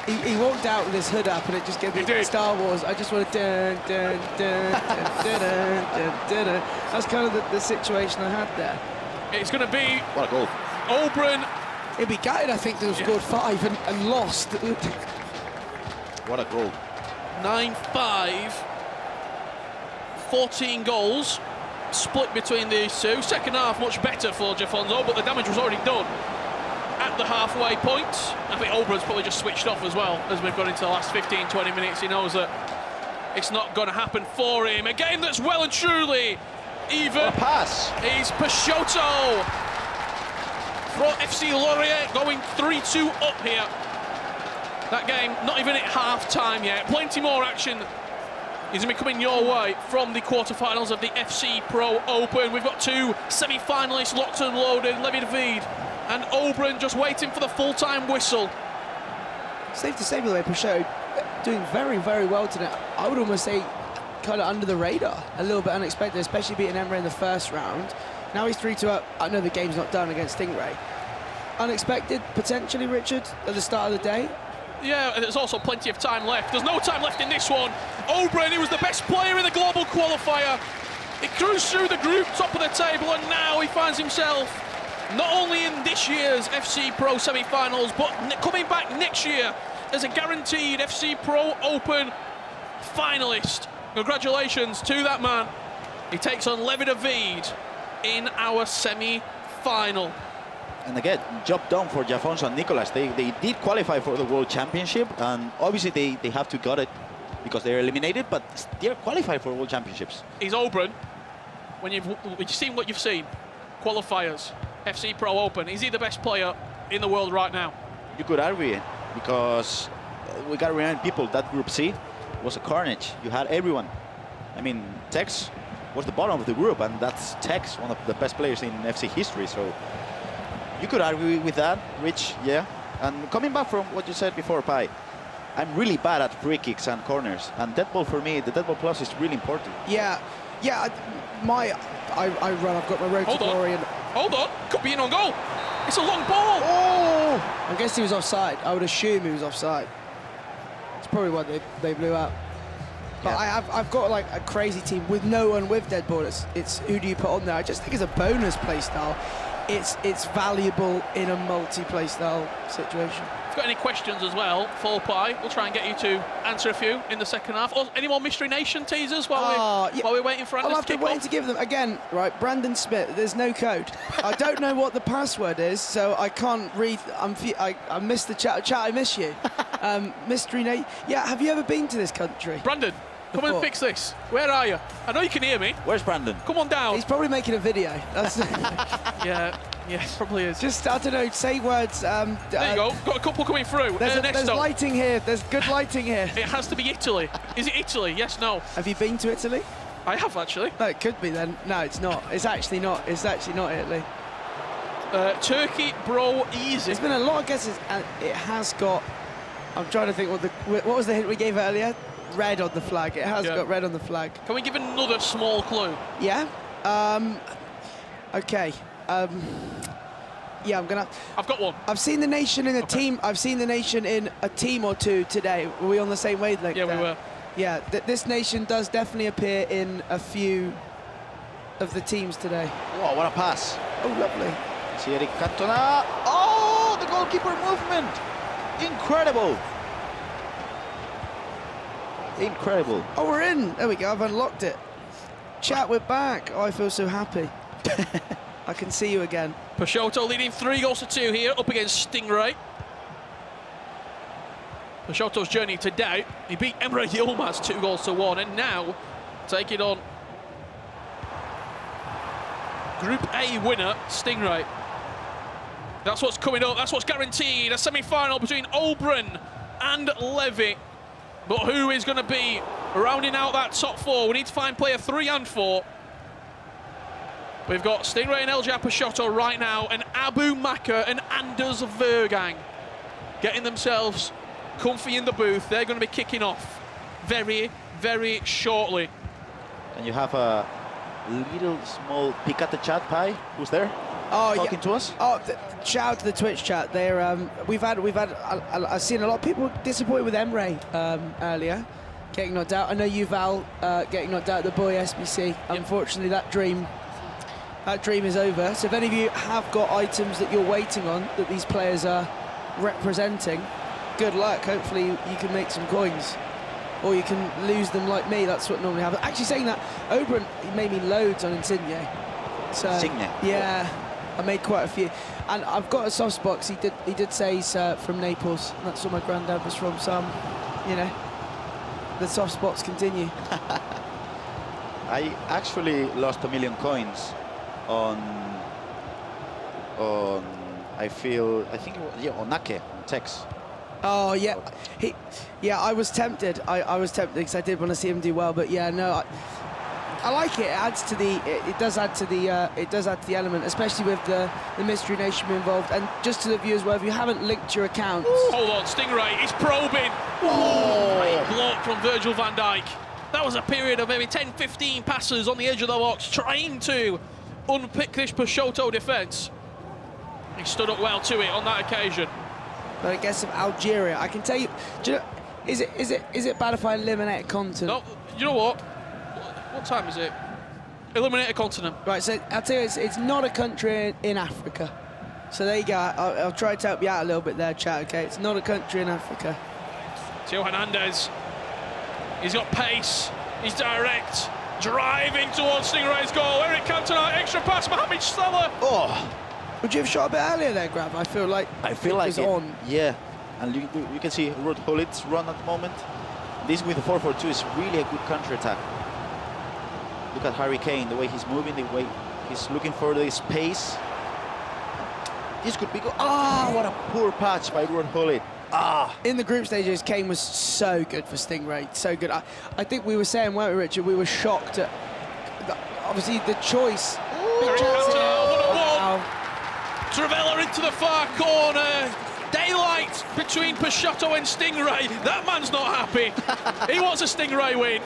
He walked out with his hood up and it just gave me Star Wars. I just want to dun, dun, dun, dun, dun, dun, dun, dun. That's kind of the situation I had there. It's going to be... What a goal. Oberon. He'd be gutted, I think, to have scored 5 and lost. What a goal. 9-5. 14 goals. Split between these two. Second half much better for Jafonso, but the damage was already done at the halfway point. I think Oberon's probably just switched off as well as we've got into the last 15-20 minutes. He knows that it's not going to happen for him. A game that's well and truly even. Pass. Is Peixoto. For FC Lorient going 3-2 up here. That game not even at half-time yet. Plenty more action is going to be coming your way from the quarterfinals of the FC Pro Open. We've got two semi-finalists locked and loaded, Levi de Weerd and Oberon just waiting for the full-time whistle. Safe to say, by the way, Peixoto doing very, very well today. I would almost say kind of under the radar, a little bit unexpected, especially beating Emre in the first round. Now he's 3-2 up. I know the game's not done against Stingray. Unexpected, potentially, Richard, at the start of the day. Yeah, and there's also plenty of time left. There's no time left in this one. Oberon, he was the best player in the global qualifier. He cruised through the group, top of the table, and now he finds himself not only in this year's FC Pro semi-finals, but coming back next year as a guaranteed FC Pro Open finalist. Congratulations to that man. He takes on Levi de Weerd in our semi-final. And again, job done for Jafonso and Nicolas. They did qualify for the World Championship, and obviously they have to got it because they're eliminated, but they're qualified for World Championships. He's Oberon. When you've seen what you've seen, qualifiers, FC Pro Open, is he the best player in the world right now? You could argue it, because we got to remind people that Group C was a carnage. You had everyone. I mean, Tex was the bottom of the group, and that's Tex, one of the best players in FC history, so you could argue with that, Rich, yeah. And coming back from what you said before, Pai, I'm really bad at free kicks and corners, and dead ball for me, the dead ball plus is really important. Yeah, I run, I've got my road to glory. And hold on, could be in on goal. It's a long ball. Oh! I guess he was offside. I would assume he was offside. It's probably what they blew out. But yeah. I've got like a crazy team with no one with dead ball. It's who do you put on there? I just think it's a bonus play style. It's valuable in a multi-play style situation. If you've got any questions as well, for Pai, we'll try and get you to answer a few in the second half. Or any more Mystery Nation teasers while we're waiting for Anders to kick off? Waiting to give them again. Right, Brandon Smith. There's no code. I don't know what the password is, so I can't read. I missed the chat. Chat, I miss you. Mystery Nation. Yeah, have you ever been to this country? Brandon, come and fix this. Where are you? I know you can hear me. Where's Brandon? Come on down. He's probably making a video. That's yeah, probably is. Just, I don't know, say words. There you go. Got a couple coming through. There's lighting here. There's good lighting here. It has to be Italy. Is it Italy? Yes, no. Have you been to Italy? I have, actually. No, it could be then. No, it's not. It's actually not. It's actually not Italy. Turkey, bro, easy. There's been a lot of guesses, and it has got... I'm trying to think what was the hint we gave earlier? Red on the flag. It has got red on the flag. Can we give another small clue? Yeah. Okay. Yeah, I've got one. I've seen the nation in a team. I've seen the nation in a team or two today. Were we on the same wavelength? Yeah, we were. Yeah, this nation does definitely appear in a few of the teams today. Wow, what a pass. Oh, lovely. See Eric Cantona. Oh, the goalkeeper movement. Incredible. Incredible. Oh, we're in. There we go. I've unlocked it. Chat, we're back. Oh, I feel so happy. I can see you again. Peixoto leading 3-2 here up against Stingray. Peixoto's journey to doubt. He beat Emre Yilmaz 2-1, and now taking on Group A winner, Stingray. That's what's coming up. That's what's guaranteed. A semi-final between Oberon and Levi. But who is going to be rounding out that top four? We need to find player 3 and 4. We've got Stingray and Elja Peixoto right now, and AbuMakkah and Anders Vejrgang getting themselves comfy in the booth. They're going to be kicking off very, very shortly. And you have a little small peek at the chat, Pai. Who's there? Talking to us? Oh, shout out to the Twitch chat. They're I've seen a lot of people disappointed with Emre earlier, getting knocked out. I know you, Val, getting knocked out. The boy SBC. Unfortunately, that dream is over. So if any of you have got items that you're waiting on that these players are representing, good luck. Hopefully you can make some coins, or you can lose them like me. That's what normally happens. Actually, saying that, Oberon, he made me loads on Insigne. So yeah. I made quite a few, and I've got a soft box. He did say he's from Naples. And that's where my granddad was from. So, you know, the soft spots continue. I actually lost 1 million coins on I think it was, yeah, on Nake, on Tex. Oh yeah, I was tempted. I was tempted because I did want to see him do well, but yeah, no, I like it. It adds to the. It does add to the. It does add to the element, especially with the Mystery Nation involved. And just to the viewers, well, if you haven't linked your accounts. Hold on, Stingray, he's probing. Great block from Virgil van Dijk. That was a period of maybe 10-15 passes on the edge of the box, trying to unpick this Peixoto defence. He stood up well to it on that occasion. But I guess of Algeria, I can tell you. Do you know, is it bad if I eliminate a continent? No, you know what? What time is it? Eliminate a continent. Right, so I'll tell you, it's not a country in Africa. So there you go. I'll try to help you out a little bit there, chat. Okay, it's not a country in Africa. Theo Hernandez. He's got pace. He's direct. Driving towards Stingray's goal. Eric Cantona, extra pass. Mohamed Salah. Oh. Would you have shot a bit earlier there, Grab? I feel like it was on. Yeah, and you can see Ruud Gullit's run at the moment. This with the 4-4-2 is really a good counter-attack. Look at Harry Kane, the way he's moving, the way he's looking for the space. This could be good. Ah, what a poor patch by Ruud Gullit. Ah. In the group stages, Kane was so good for Stingray, so good. I think we were saying, weren't we, Richard? We were shocked at, obviously, the choice. Eric Cantona, 1-1. Travella into the far corner. Daylight between Peixoto and Stingray. That man's not happy. He wants a Stingray win.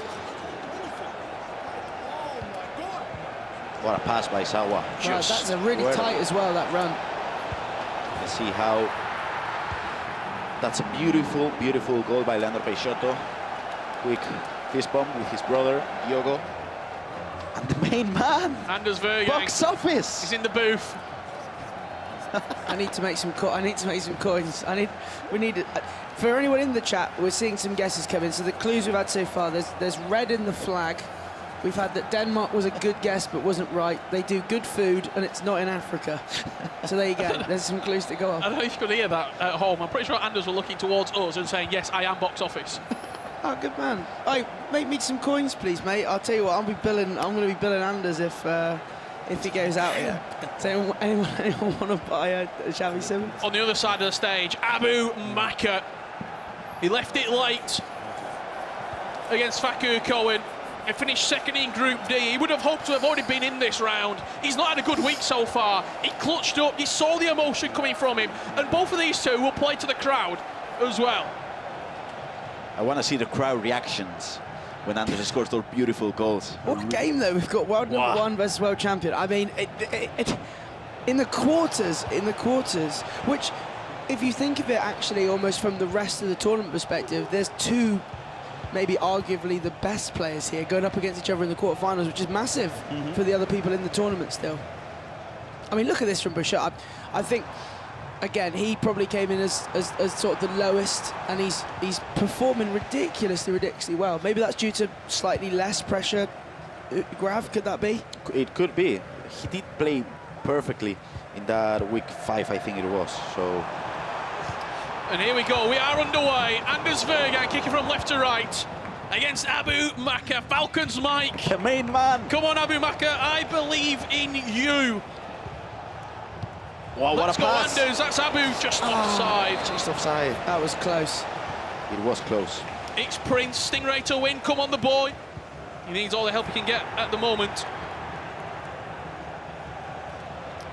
What a pass by Sawa. Wow, that's a really tight as well, that run. Let's see how... That's a beautiful, beautiful goal by Leandro Peixoto. Quick fist bump with his brother, Diogo. And the main man. Anders Vejrgang. Box office. He's in the booth. I need to make some coins. We need it. For anyone in the chat, we're seeing some guesses come in. So the clues we've had so far, there's red in the flag. We've had that Denmark was a good guess but wasn't right. They do good food and it's not in Africa. So there you go. There's some clues to go on. I don't know if you could hear that at home. I'm pretty sure Anders were looking towards us and saying, yes, I am box office. Oh, good man. Hey, make me some coins, please, mate. I'll tell you what, I'm going to be billing Anders if he goes out here. So anyone want to buy a Xavi Simons? On the other side of the stage, AbuMakkah. He left it late against Faku Cohen. He finished second in Group D. He would have hoped to have already been in this round. He's not had a good week so far. He clutched up. You saw the emotion coming from him. And both of these two will play to the crowd as well. I want to see the crowd reactions when Anders scores those beautiful goals. What a game, though. We've got world number one versus world champion. I mean, in the quarters, which, if you think of it actually almost from the rest of the tournament perspective, there's two, maybe arguably the best players here going up against each other in the quarterfinals, which is massive for the other people in the tournament still. I mean, look at this from Peixoto. I think, again, he probably came in as sort of the lowest, and he's performing ridiculously well. Maybe that's due to slightly less pressure. Grav, could that be? It could be. He did play perfectly in that week 5, I think it was. So. And here we go. We are underway. Anders Vejrgang kicking from left to right against AbuMakkah. Falcons Mike. The main man. Come on, AbuMakkah. I believe in you. Wow, Let's what a pass. Anders. That's Abu just offside. Just offside. That was close. It was close. It's Prince. Stingray to win. Come on, the boy. He needs all the help he can get at the moment.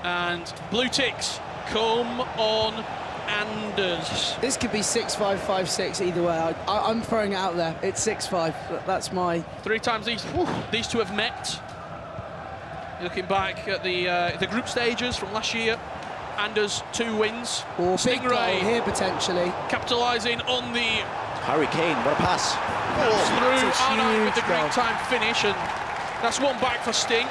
And blue ticks. Come on, Anders. This could be 6-5, 5-6 either way. I'm throwing it out there. It's 6-5. That's my... 3 times these two have met. Looking back at the group stages from last year, Anders 2 wins. Or big goal Stingray here potentially. Capitalising on the Harry Kane, what a pass. through Arnott with the great time finish, and that's one back for Sting.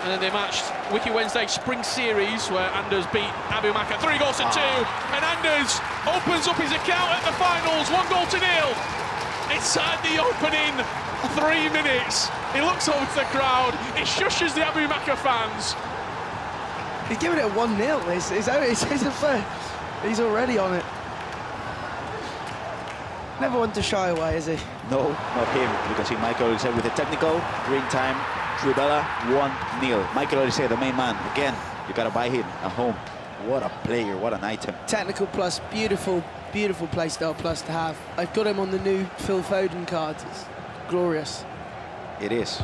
And then they matched Wiki Wednesday Spring Series, where Anders beat AbuMakkah 3-2, and Anders opens up his account at the finals, 1-0. Inside the opening 3 minutes, he looks over to the crowd, he shushes the AbuMakkah fans. He's giving it a 1-0. He's already on it. Never one to shy away, is he? No, not him. You can see Michael Olise with a technical. Green time, Trubella, 1-0. Michael Olise, the main man. Again, you gotta buy him at home. What a player, what an item. Technical plus, beautiful, beautiful playstyle plus to have. I've got him on the new Phil Foden cards. It's glorious. It is.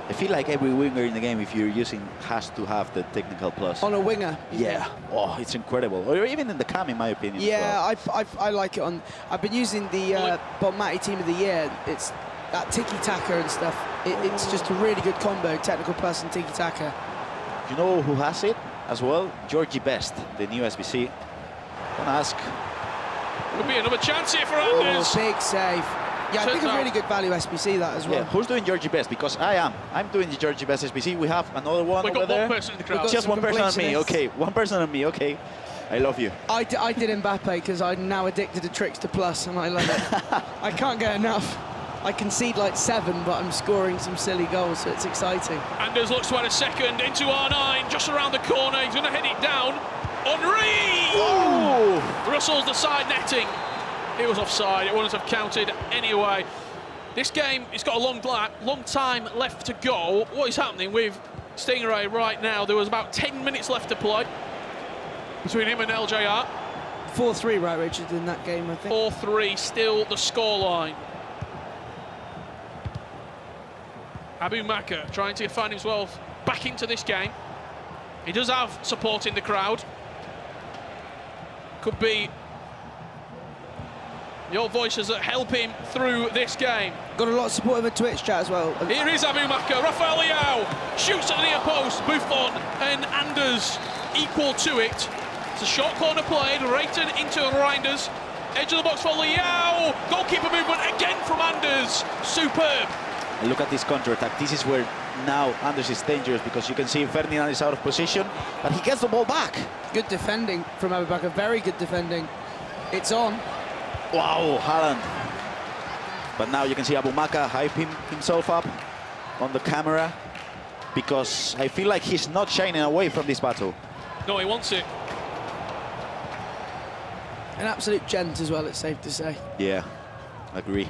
I feel like every winger in the game, if you're using, has to have the technical plus. On a winger? Yeah. Oh, it's incredible. Or even in the cam, in my opinion. Yeah, as well. I like it on. I've been using the Bonmati Team of the Year. It's that tiki-taka and stuff. It's just a really good combo, technical plus and tiki-taka. You know who has it as well? Georgie Best, the new SBC. Don't ask. Could be another chance here for Anders. Big save. Yeah, I think a really good value SBC that as well. Yeah, who's doing Georgie Best? Because I'm doing the Georgie Best SBC. We have another one We've over got there. one person in the crowd. Just one person on me, okay. One person on me, okay. I love you. I did Mbappe because I'm now addicted to tricks to plus and I love it. I can't get enough. I concede like 7, but I'm scoring some silly goals, so it's exciting. Anders looks to add a second into R9, just around the corner. He's going to head it down. Henri! Oh! Russell's the side netting. It was offside. It wouldn't have counted anyway. This game, it's got a long time left to go. What is happening with Stingray right now? There was about 10 minutes left to play between him and LJR. 4-3, right, Richard, in that game, I think. 4-3, still the scoreline. AbuMakkah trying to find himself back into this game. He does have support in the crowd. Could be your voices that help him through this game. Got a lot of support in the Twitch chat as well. Here is AbuMakkah. Rafael Leao shoots at the near post. Buffon and Anders equal to it. It's a short corner played, Rayton into Reinders. Edge of the box for Leao. Goalkeeper movement again from Anders. Superb. And look at this counter-attack. This is where now Anders is dangerous because you can see Ferdinand is out of position, but he gets the ball back. Good defending from AbuMakkah, very good defending. It's on. Wow, Haaland. But now you can see AbuMakkah hyping himself up on the camera because I feel like he's not shining away from this battle. No, he wants it. An absolute gent as well, it's safe to say. Yeah, agree.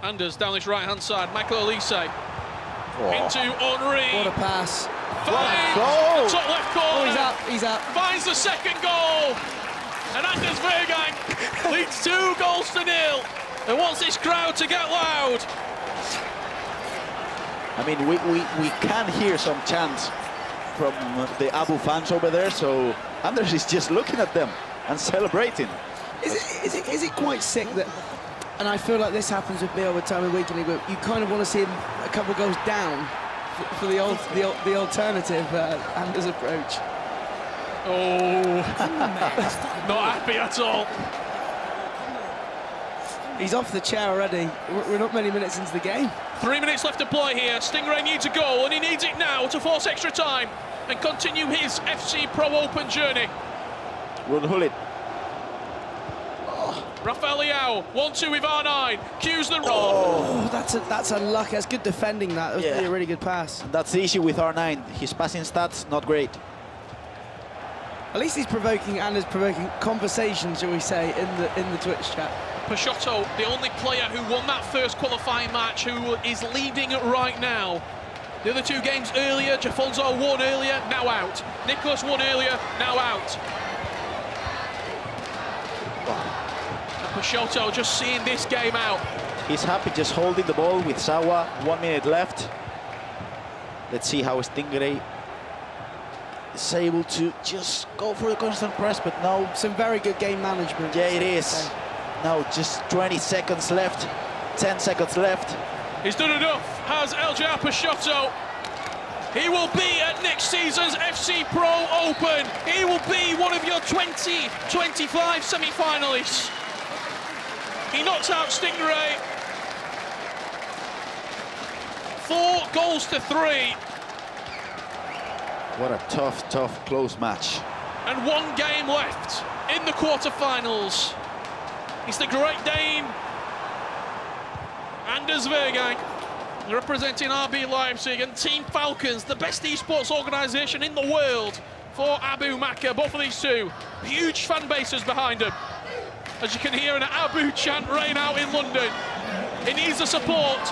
Anders down this right-hand side. Michael Olise into Henri. What a pass. Finds goal. the top left corner. Oh, he's up. Finds the second goal. And Anders Vejrgang leads 2 goals to 0. And wants this crowd to get loud. I mean, we can hear some chants from the Abu fans over there, so Anders is just looking at them and celebrating. Is it quite sick that, and I feel like this happens with me all the time in weekly, but you kind of want to see him a couple of goals down for the alternative Anders approach. Oh, not happy at all. He's off the chair already. We're not many minutes into the game. 3 minutes left to play here. Stingray needs a goal, and he needs it now to force extra time and continue his FC Pro Open journey. Run Hullet. Rafael Leao, 1-2 with R9, cues the run. Oh, that's unlucky. That's good defending that. That was really a really good pass. That's the issue with R9. His passing stats, not great. At least he's provoking and is provoking conversation, shall we say, in the Twitch chat. Peixoto, the only player who won that first qualifying match, who is leading right now. The other 2 games earlier, Jafonso won earlier, now out. Nicholas won earlier, now out. And Peixoto just seeing this game out. He's happy just holding the ball with Sawa. 1 minute left. Let's see how Stingray is able to just go for the constant press, but no. Some very good game management. Yeah, it is. Now just 20 seconds left, 10 seconds left. He's done enough, has LJR Peixoto. He will be at next season's FC Pro Open. He will be one of your 2025 semi-finalists. He knocks out Stingray. 4 goals to 3. What a tough, close match. And 1 game left in the quarterfinals. It's the Great Dane, Anders Vejrgang, representing RB Leipzig, and Team Falcons, the best esports organisation in the world for AbuMakkah. Both of these 2, huge fan bases behind them. as you can hear an Abu chant rain out in London. He needs the support.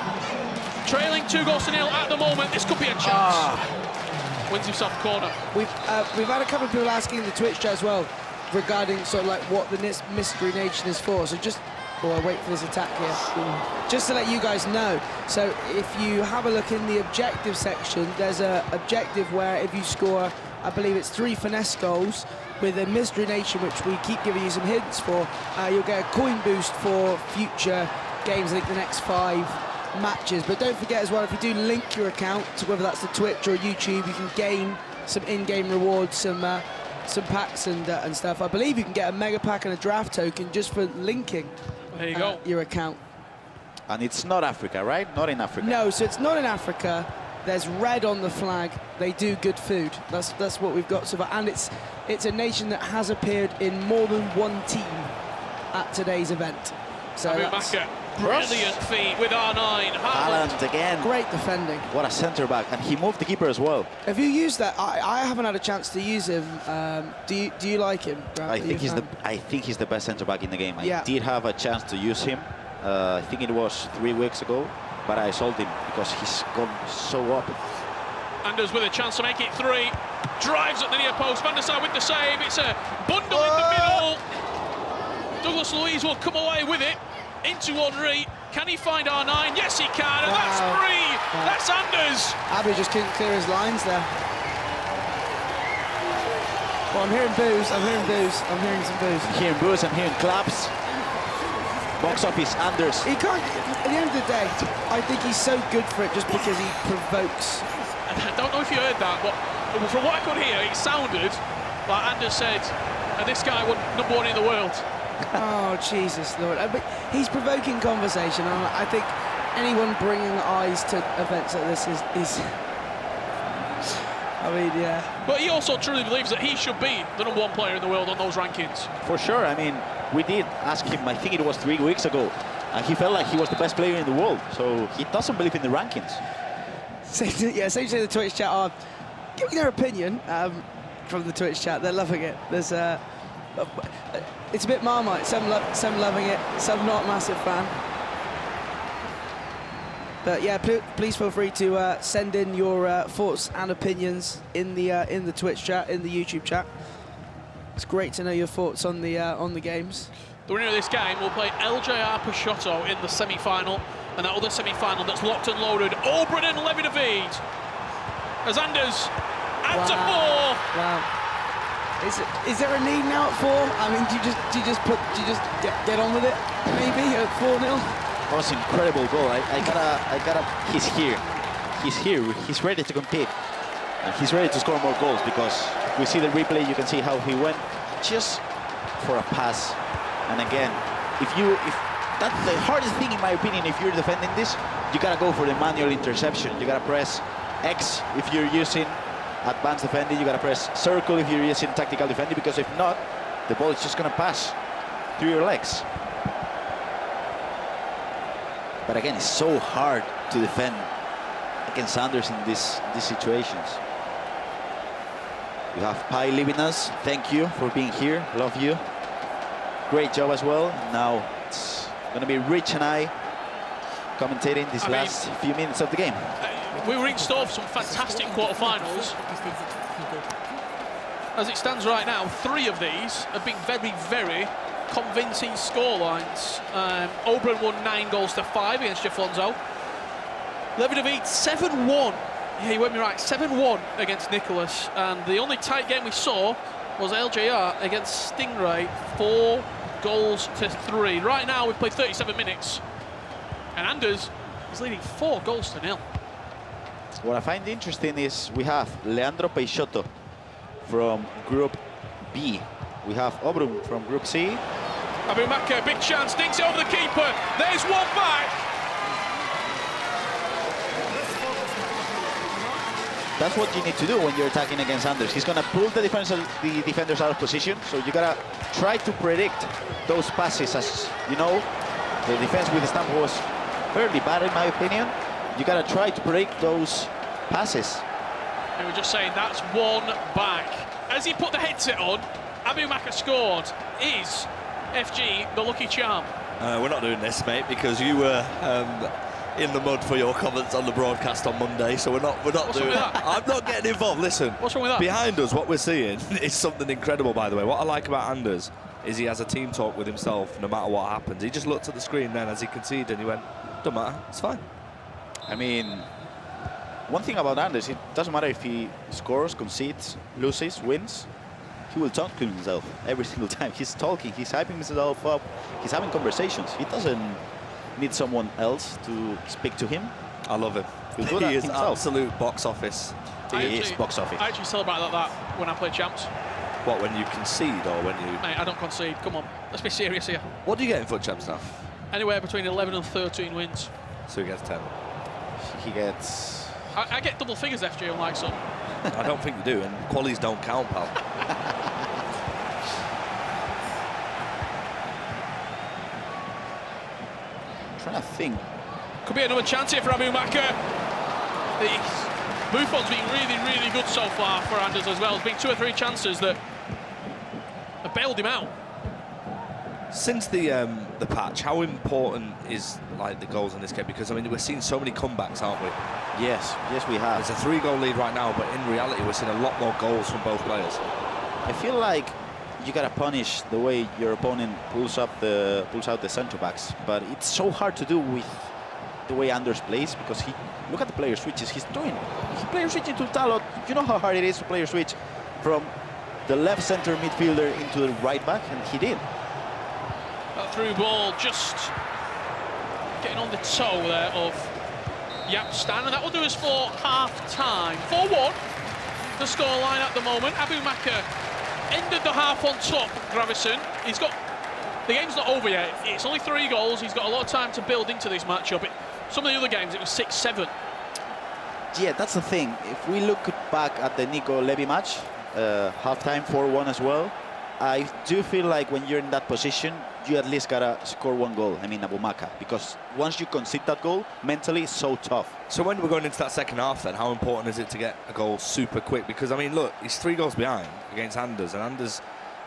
Trailing 2-0 at the moment. This could be a chance. Wins himself a corner. We've had a couple of people asking in the Twitch chat as well regarding sort of like what the Mystery Nation is for. So just, I wait for this attack here. Just to let you guys know. So if you have a look in the objective section, there's a objective where if you score, I believe it's 3 finesse goals with a Mystery Nation, which we keep giving you some hints for, you'll get a coin boost for future games, I think the next 5 matches. But don't forget as well, if you do link your account to whether that's the Twitch or YouTube, you can gain some in-game rewards, some packs and stuff. I believe you can get a mega pack and a draft token just for linking there you go. Your account. And it's not Africa, right? Not in Africa. No, so it's not in Africa. There's red on the flag. They do good food. That's what we've got so far. And it's a nation that has appeared in more than one team at today's event. So AbuMakkah, brilliant feat with R9. Haaland again. Great defending. What a centre back, and he moved the keeper as well. Have you used that? I haven't had a chance to use him. Do you like him? I think he's the best centre back in the game. Yeah. I did have a chance to use him. I think it was 3 weeks ago, but I sold him because he's gone so up. Anders with a chance to make it 3. Drives at the near post. Van der Sar with the save. It's a bundle in the middle. Douglas Luiz will come away with it into Henry. Can he find R9? Yes, he can, and that's 3. That's Anders. Abu just couldn't clear his lines there. Well, I'm hearing boos. I'm hearing some boos. I'm hearing boos. I'm hearing claps. Box office, Anders. He can't. At the end of the day, I think he's so good for it just because he provokes. I don't know if you heard that, but from what I could hear, it sounded like Anders said, "This guy was #1 in the world." Oh, Jesus, Lord. But he's provoking conversation, and I think anyone bringing eyes to events like this is I mean, yeah. But he also truly believes that he should be the #1 player in the world on those rankings. For sure. I mean, we did ask him, I think it was 3 weeks ago, and he felt like he was the best player in the world, so he doesn't believe in the rankings. Essentially the Twitch chat are giving their opinion from the Twitch chat. They're loving it. There's it's a bit Marmite. Some loving it, some not massive fan. But yeah, please feel free to send in your thoughts and opinions in the Twitch chat, in the YouTube chat. It's great to know your thoughts on the games. The winner of this game will play LJR Peixoto in the semi-final, and that other semi-final that's locked and loaded, Obrun and Levi de Weerd. As Anders adds a 4. Wow. Is there a need now at 4? I mean, do you just get on with it? Maybe at 4-0. That was an incredible goal. I gotta. He's here. He's ready to compete. And he's ready to score more goals because we see the replay. You can see how he went just for a pass. And again, if that's the hardest thing in my opinion. If you're defending this, you gotta go for the manual interception. You gotta press X if you're using advanced defending. You gotta press circle if you're using tactical defending, because if not, the ball is just gonna pass through your legs. But again, it's so hard to defend against Anders in these situations. We have Pai leaving us. Thank you for being here. Love you. Great job as well. Now it's gonna be Rich and I commentating these last few minutes of the game. We were in store for some fantastic quarterfinals. As it stands right now, 3 of these have been very, very convincing scorelines. Obrun won 9-5 against Jafonso. Levi de Weerd 7-1. Yeah, you heard me right, 7-1 against Nicholas. And the only tight game we saw was LJR against Stingray, 4-3. Right now, we've played 37 minutes. And Anders is leading 4-0. What I find interesting is we have Leandro Peixoto from Group B. We have Obrun from Group C. AbuMakkah, big chance, dinks it over the keeper. There's one back. That's what you need to do when you're attacking against Anders. He's gonna pull the defenders out of position, so you gotta try to predict those passes. As you know, the defense with Stamp was fairly bad in my opinion. You gotta try to predict those passes. And we're just saying that's one back. As he put the headset on, AbuMakkah scored. Is FG, the lucky charm? We're not doing this, mate, because you were in the mud for your comments on the broadcast on Monday, so we're not doing that. I'm not getting involved. Listen, what's wrong with that? Behind us, what we're seeing is something incredible, by the way. What I like about Anders is he has a team talk with himself no matter what happens. He just looked at the screen then as he conceded and he went, don't matter, it's fine. I mean, one thing about Anders, it doesn't matter if he scores, concedes, loses, wins. He will talk to himself every single time. He's talking, he's hyping himself up, he's having conversations. He doesn't need someone else to speak to him. I love him. He is absolute box office. He is box office. I actually celebrate like that when I play champs. What, when you concede or when you... Mate, I don't concede. Come on, let's be serious here. What do you get in FUT champs now? Anywhere between 11 and 13 wins. So he gets 10. He gets... I get double figures, FG, unlike some. I don't think you do, and qualies don't count, pal. Trying to think. Could be another chance here for AbuMakkah. Buffon's been really, really good so far for Anders as well. There's been 2 or 3 chances that have bailed him out. Since the patch, how important is like the goals in this game? Because I mean, we're seeing so many comebacks, aren't we? Yes, we have. There's a 3-goal lead right now, but in reality, we're seeing a lot more goals from both players. I feel like you gotta punish the way your opponent pulls out the centre backs, but it's so hard to do with the way Anders plays because look at the player switches he's doing. He player switching to Talot. You know how hard it is to player switch from the left center midfielder into the right back, and he did. That through ball just getting on the toe there of Yapstan, and that will do us for half-time. 4-1, the scoreline at the moment. AbuMakkah ended the half on top, Gravison. The game's not over yet. It's only 3 goals. He's got a lot of time to build into this matchup. Some of the other games, it was 6-7. Yeah, that's the thing. If we look back at the Nico Levy match, half-time 4-1 as well, I do feel like when you're in that position, you at least gotta score 1 goal. I mean, AbuMakkah, because once you concede that goal, mentally it's so tough. So when we're going into that second half, then how important is it to get a goal super quick? Because I mean, look, he's 3 goals behind against Anders, and Anders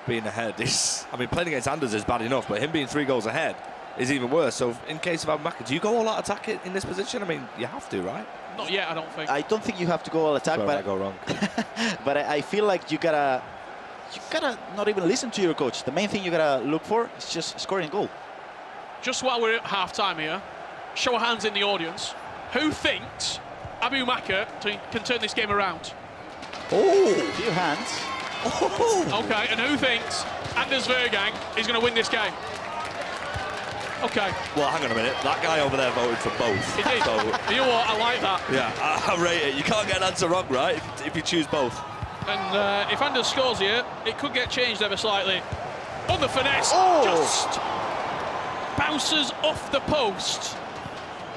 being ahead is, I mean, playing against Anders is bad enough, but him being 3 goals ahead is even worse. So in case of AbuMakkah, do you go all out attack in this position? I mean, you have to, right? Not yet, I don't think. I don't think you have to go all attack, but I go wrong. but I feel like you gotta not even listen to your coach. The main thing you gotta look for is just scoring a goal. Just while we're at half-time here, show of hands in the audience. Who thinks AbuMakkah can turn this game around? Oh, few hands. Oh. Okay, and who thinks Anders Vejrgang is going to win this game? Okay. Well, hang on a minute. That guy over there voted for both. He did. So, you know what? I like that. Yeah, I rate it. You can't get an answer wrong, right? If you choose both. And if Anders scores here, it could get changed ever slightly. On the finesse, just bounces off the post.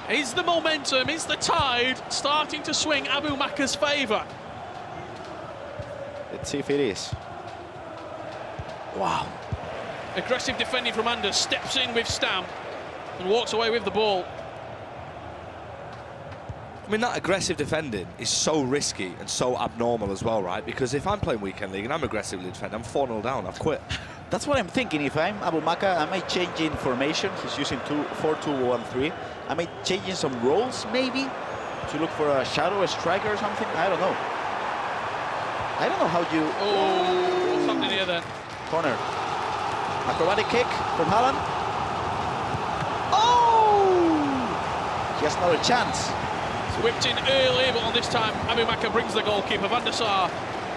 Is the momentum, is the tide starting to swing AbuMakkah's favour? Let's see if it is. Wow. Aggressive defending from Anders, steps in with Stam and walks away with the ball. I mean, that aggressive defending is so risky and so abnormal as well, right? Because if I'm playing Weekend League and I'm aggressively defending, I'm 4-0 down, I've quit. That's what I'm thinking. If I'm AbuMakkah, I might change in formation. He's using 4-2-1-3. I might change in some roles, maybe, to look for a shadow, a striker or something. I don't know. I don't know how you... Oh, what's happening here then? Corner. Acrobatic kick from Haaland. Oh! He has another chance. It's whipped in early, but on this time, AbuMakkah brings the goalkeeper. Van der Sar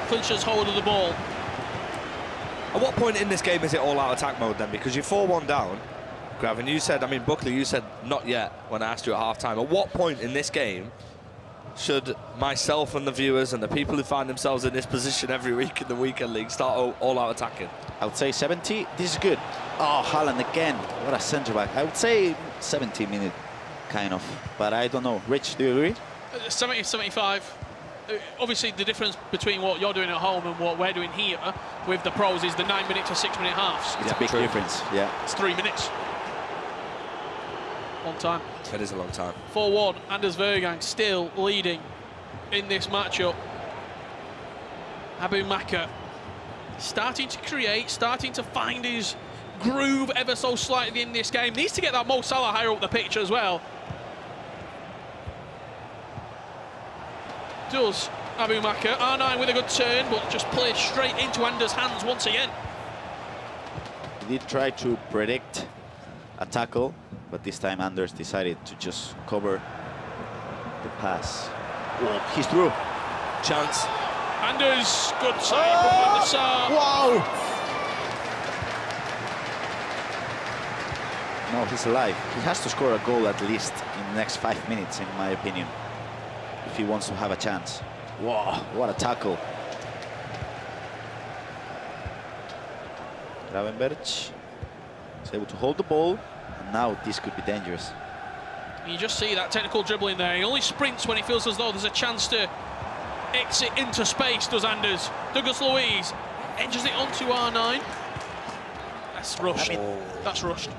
clinches hold of the ball. At what point in this game is it all-out attack mode then? Because you're 4-1 down, Grav, and you said, I mean, Buckley, you said not yet when I asked you at half-time. At what point in this game should myself and the viewers and the people who find themselves in this position every week in the Weekend League start all-out attacking? I would say 70. This is good. Oh, Haaland again. What a centre-back. I would say 70-minute, kind of. But I don't know. Rich, do you agree? 70, 75. Obviously, the difference between what you're doing at home and what we're doing here with the pros is the 9-minute to 6-minute halves. It's a big difference, yeah. It's 3 minutes. Long time. It is a long time. 4-1, Anders Vejrgang still leading in this matchup. AbuMakkah starting to create, starting to find his groove ever so slightly in this game. Needs to get that Mo Salah higher up the pitch as well. Does AbuMakkah. R9 with a good turn, but just plays straight into Anders' hands once again. He did try to predict a tackle, but this time Anders decided to just cover the pass. Oh, he's through. Chance. Anders, good save from Van der Sar. Wow! No, he's alive. He has to score a goal at least in the next 5 minutes, in my opinion, if he wants to have a chance. Wow, what a tackle. Gravenberg is able to hold the ball, and now this could be dangerous. You just see that technical dribbling there. He only sprints when he feels as though there's a chance to exit into space, does Anders. Douglas Luiz edges it onto R9. That's rushed. I mean, that's rushed.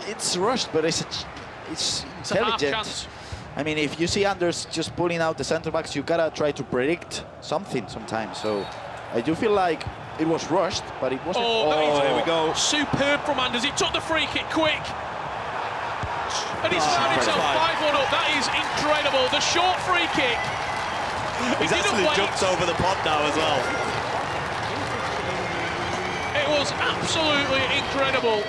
It's rushed, but it's a half intelligent. chance. I mean, if you see Anders just pulling out the centre backs, you gotta try to predict something sometimes. So I do feel like it was rushed, but it wasn't. There we go. Superb from Anders. He took the free kick quick. And he's found himself 5-1 up. That is incredible. The short free kick. He's actually jumped over the pod now as well. It was absolutely incredible.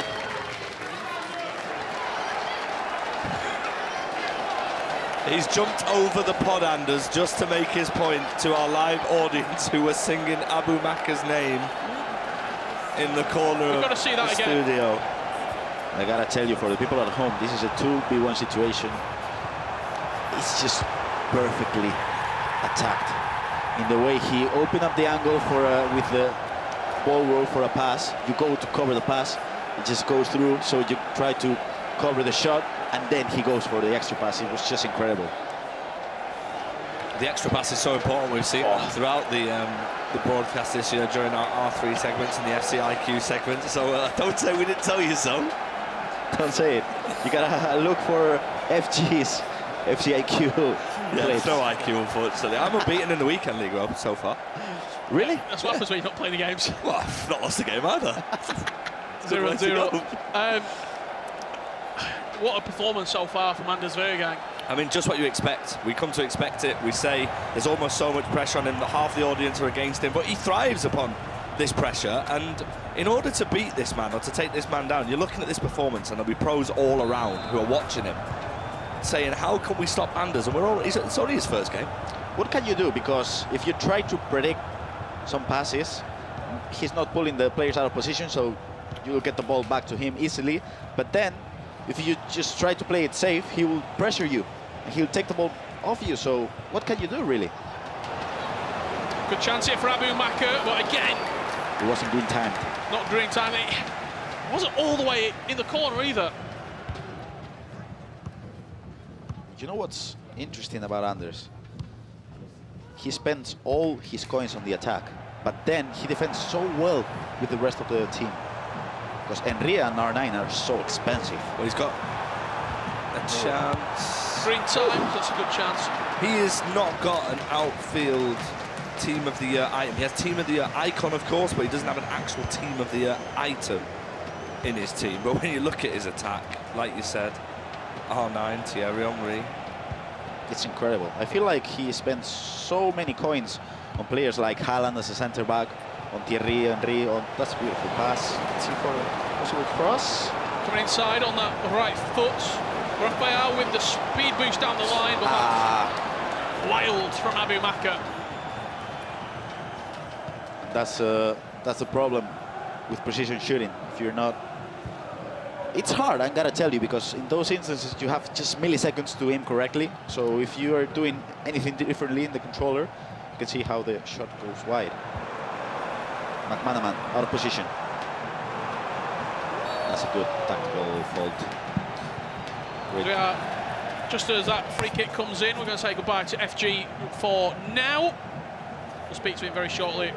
He's jumped over the pod, Anders, just to make his point to our live audience who were singing AbuMakkah's name in the corner of the studio. I gotta tell you, for the people at home, this is a 2v1 situation. It's just perfectly attacked. In the way he opened up the angle for with the ball roll for a pass, you go to cover the pass, it just goes through, so you try to cover the shot, and then he goes for the extra pass. It was just incredible. The extra pass is so important. We've seen throughout the broadcast this year during our R3 segments and the FCIQ segments. So don't say we didn't tell you so. Don't say it. You gotta look for FG's FCIQ. Yeah, there's no IQ, unfortunately. I'm unbeaten in the weekend league, Rob, so far. Really? That's what happens when you're not playing the games. Well, I've not lost a game either. 0-0. What a performance so far from Anders Vejrgang. I mean, just what you expect. We come to expect it. We say there's almost so much pressure on him that half the audience are against him, but he thrives upon this pressure. And in order to beat this man or to take this man down, you're looking at this performance, and there'll be pros all around who are watching him, saying, how can we stop Anders? And it's only his first game. What can you do? Because if you try to predict some passes, he's not pulling the players out of position, so you'll get the ball back to him easily. But then, if you just try to play it safe, he will pressure you, and he'll take the ball off you. So what can you do, really? Good chance here for AbuMakkah, but again, it wasn't green time. Not green time. It wasn't all the way in the corner either. You know what's interesting about Anders? He spends all his coins on the attack, but then he defends so well with the rest of the team. Because Emre and R9 are so expensive. Well, he's got a chance. Green time, that's a good chance. He has not got an outfield team of the year item. He has team of the year icon, of course, but he doesn't have an actual team of the year item in his team. But when you look at his attack, like you said, R9, Thierry Henry. It's incredible. I feel like he spends so many coins on players like Haaland as a centre back, on Thierry Henry, on that's a beautiful pass. Let's see for a possible cross. Coming inside on that right foot. Rafael with the speed boost down the line, but that's wild from AbuMakkah. That's a problem with precision shooting. If you're not, it's hard, I gotta tell you, because in those instances you have just milliseconds to aim correctly. So if you are doing anything differently in the controller, you can see how the shot goes wide. McManaman out of position. That's a good tactical fault. We are, just as that free kick comes in, we're going to say goodbye to FG for now. We'll speak to him very shortly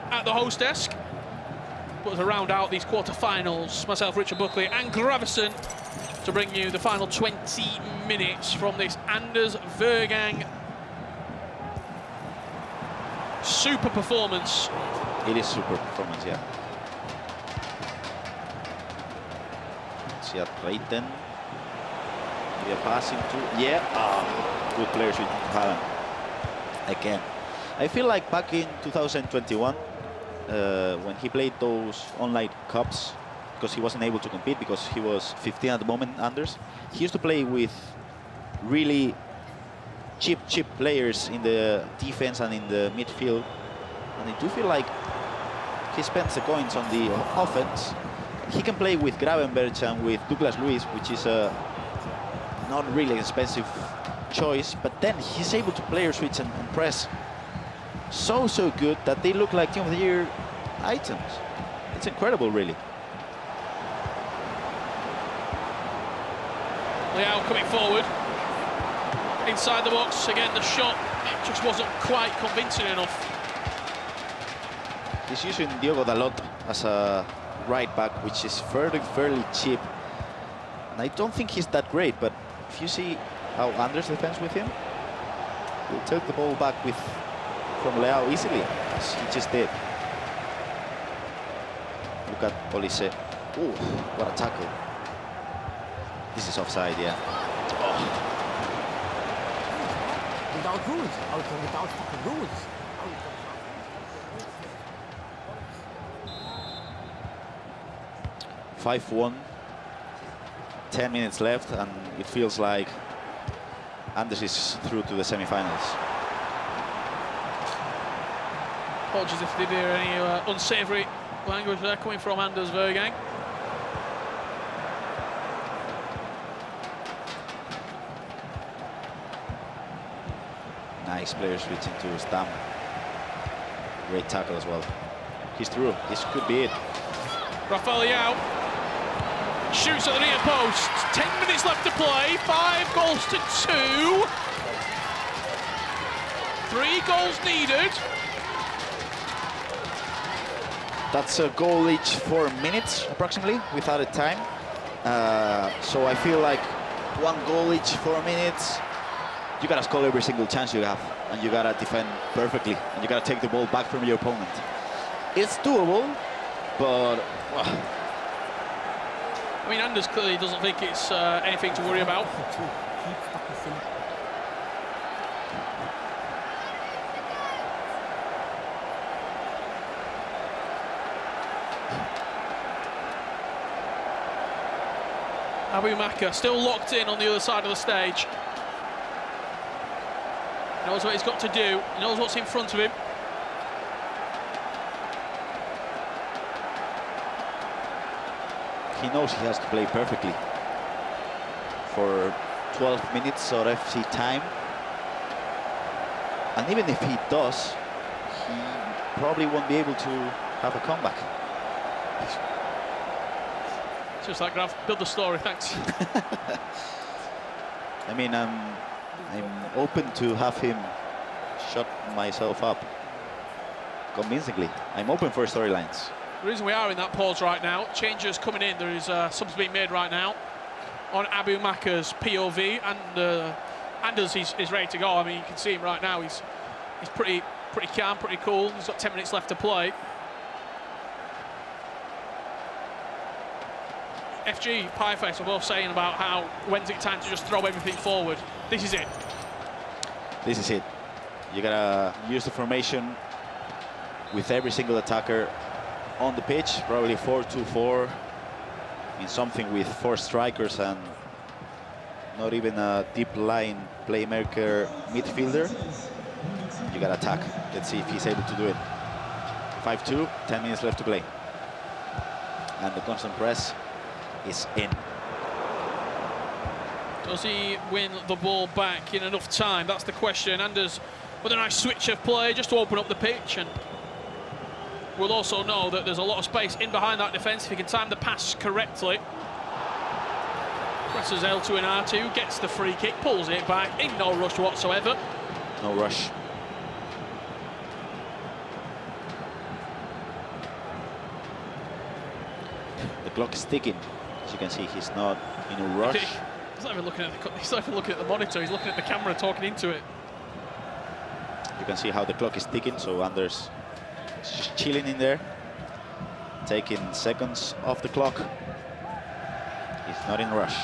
at the host desk. But to round out these quarterfinals, myself, Richard Buckley and Gravison to bring you the final 20 minutes from this Anders Vejrgang super performance. It is super performance, yeah. see a Reiten. Maybe a passing to... Yeah. Good player switching to Haaland. Again. I feel like back in 2021, when he played those online cups, because he wasn't able to compete because he was 15 at the moment, Anders, he used to play with really cheap players in the defense and in the midfield. And I do feel like he spends the coins on the offense. He can play with Gravenberch and with Douglas Luiz, which is a not really expensive choice, but then he's able to player switch and press so good that they look like Team of the Year items. It's incredible, really. Leao coming forward. Inside the box, again the shot just wasn't quite convincing enough. He's using Diogo Dalot as a right back, which is fairly cheap. And I don't think he's that great, but if you see how Anders defends with him, he'll take the ball back from Leao easily, as he just did. Look at Olise. Oh, what a tackle. This is offside, yeah. Oh. Without rules, without fucking rules. 5-1, 10 minutes left, and it feels like Anders is through to the semi-finals. Apologies if they hear any unsavoury language there coming from Anders Vejrgang. Nice player switching to Stam. Great tackle as well. He's through. This could be it. Rafael Leao shoots at the near post. 10 minutes left to play. 5 goals to 2. 3 goals needed. That's a goal each 4 minutes, approximately, without a time. So I feel like 1 goal each 4 minutes. You gotta score every single chance you have, and you gotta defend perfectly, and you gotta take the ball back from your opponent. It's doable, but I mean, Anders clearly doesn't think it's anything to worry about. AbuMakkah still locked in on the other side of the stage. He knows what he's got to do. He knows what's in front of him. he knows he has to play perfectly for 12 minutes of FC time. And even if he does, he probably won't be able to have a comeback. Just like Graf, build the story, thanks. I mean, I'm open to have him shut myself up convincingly. I'm open for storylines. The reason we are in that pause right now, changes coming in, there is subs being made right now on AbuMakkah's POV, and Anders he's ready to go. I mean, you can see him right now, he's pretty calm, pretty cool. He's got 10 minutes left to play. FG, Pieface were both saying about how when's it time to just throw everything forward. This is it. This is it. You gotta use the formation with every single attacker on the pitch, probably 4-2-4, in something with 4 strikers and not even a deep line playmaker midfielder. You gotta attack. Let's see if he's able to do it. 5-2, 10 minutes left to play. And the constant press is in. Does he win the ball back in enough time? That's the question. Anders with a nice switch of play just to open up the pitch, and we'll also know that there's a lot of space in behind that defence if he can time the pass correctly. Presses L2 and R2, gets the free kick, pulls it back in no rush whatsoever. No rush. The clock is ticking. As you can see, he's not in a rush. He's not even looking at the monitor, he's looking at the camera, talking into it. You can see how the clock is ticking, so Anders is just chilling in there, taking seconds off the clock. He's not in a rush.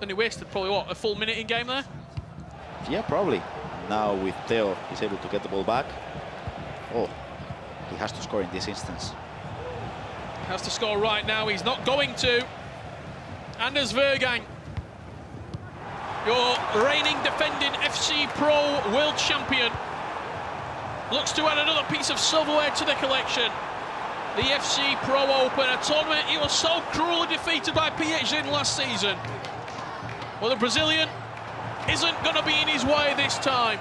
Then he wasted probably, what, a full minute in game there? Yeah, probably. Now with Theo, he's able to get the ball back. Oh, he has to score in this instance. Has to score right now, he's not going to. Anders Vejrgang, your reigning defending FC Pro World Champion, looks to add another piece of silverware to the collection. The FC Pro Open, a tournament he was so cruelly defeated by KTzn last season. Well, the Brazilian isn't going to be in his way this time.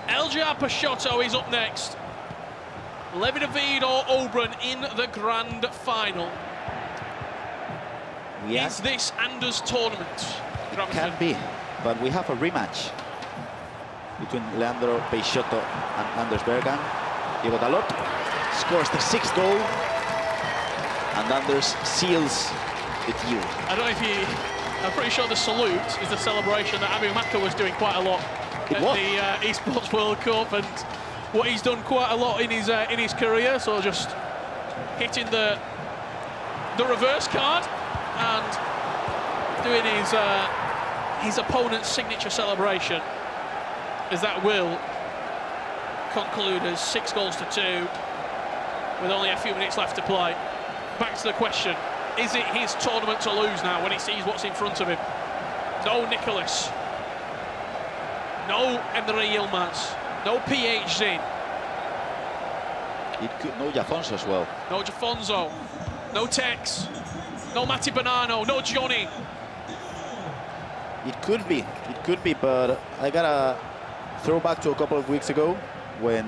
Peixoto is up next. Levi de Weerd or Oberon in the grand final. Yeah. Is this Anders' tournament? Can be, but we have a rematch between Peixoto and Anders Vejrgang. Diego Dalot scores the 6th goal, and Anders seals the deal. I don't know if you... I'm pretty sure the salute is the celebration that AbuMakkah was doing quite a lot at the Esports World Cup, and what he's done quite a lot in his career. So just hitting the reverse card and doing his opponent's signature celebration, as that will conclude as 6 goals to 2 with only a few minutes left to play. Back to the question. Is it his tournament to lose now when he sees what's in front of him? No Nicholas. No Emre Yilmaz. No KTzn. No Jafonso as well. No Jafonso. No Tex. No Matti Bonanno. No Johnny. It could be, but I gotta throw back to a couple of weeks ago when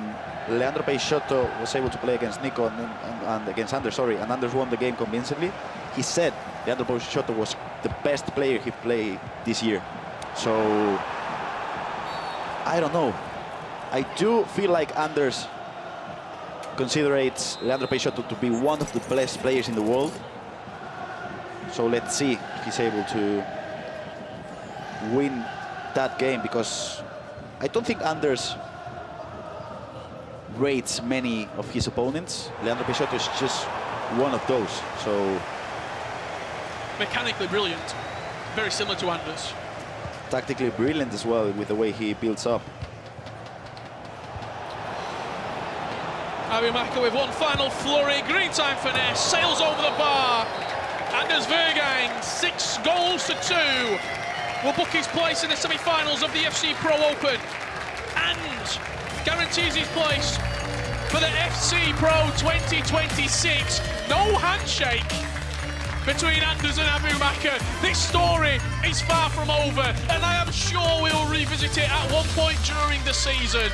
Leandro Peixoto was able to play against Nico and against Anders, and Anders won the game convincingly. He said Leandro Peixoto was the best player he played this year. So, I don't know. I do feel like Anders considers Leandro Peixoto to be one of the best players in the world. So let's see if he's able to win that game, because I don't think Anders rates many of his opponents. Leandro Peixoto is just one of those. So mechanically brilliant, very similar to Anders. Tactically brilliant as well with the way he builds up. AbuMakkah with one final flurry, green time finesse, sails over the bar. Anders Vejrgang, 6 goals to 2, will book his place in the semi-finals of the FC Pro Open and guarantees his place for the FC Pro 2026. No handshake between Anders and AbuMakkah. This story is far from over, and I am sure we'll revisit it at one point during the season.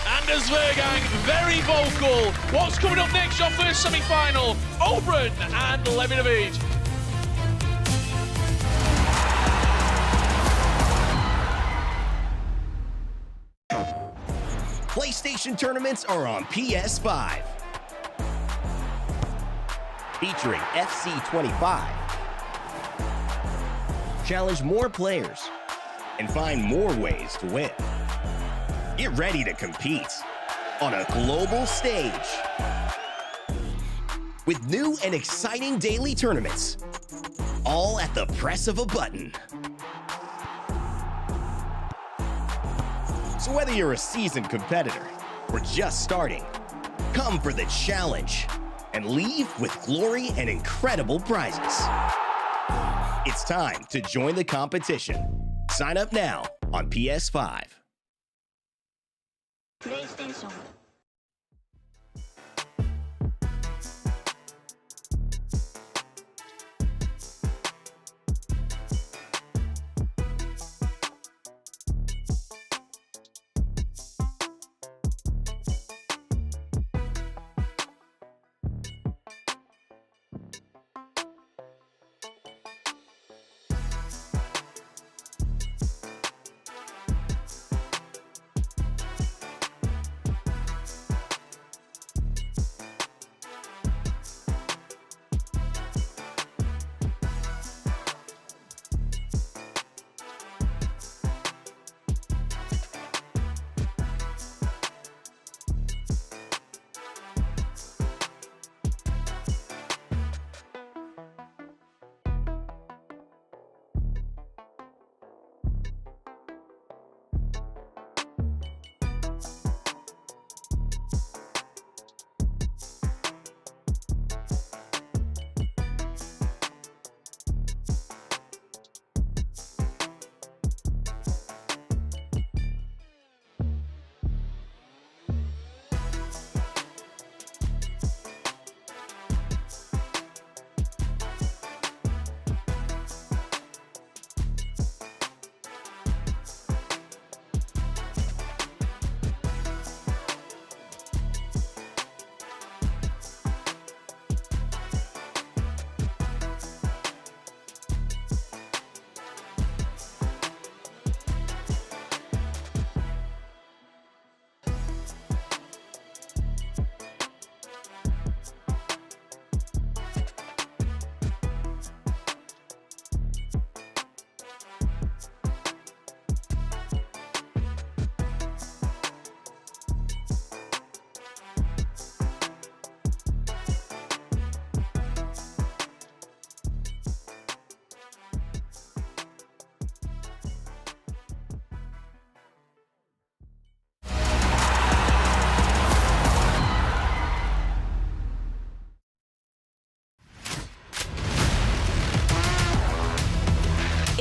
Anders Vejrgang, very vocal. What's coming up next? Your first semi-final, Oberon and Levi de Weerd. PlayStation tournaments are on PS5. Featuring FC25. Challenge more players and find more ways to win. Get ready to compete on a global stage with new and exciting daily tournaments, all at the press of a button. So whether you're a seasoned competitor or just starting, come for the challenge and leave with glory and incredible prizes. It's time to join the competition. Sign up now on PS5. PlayStation.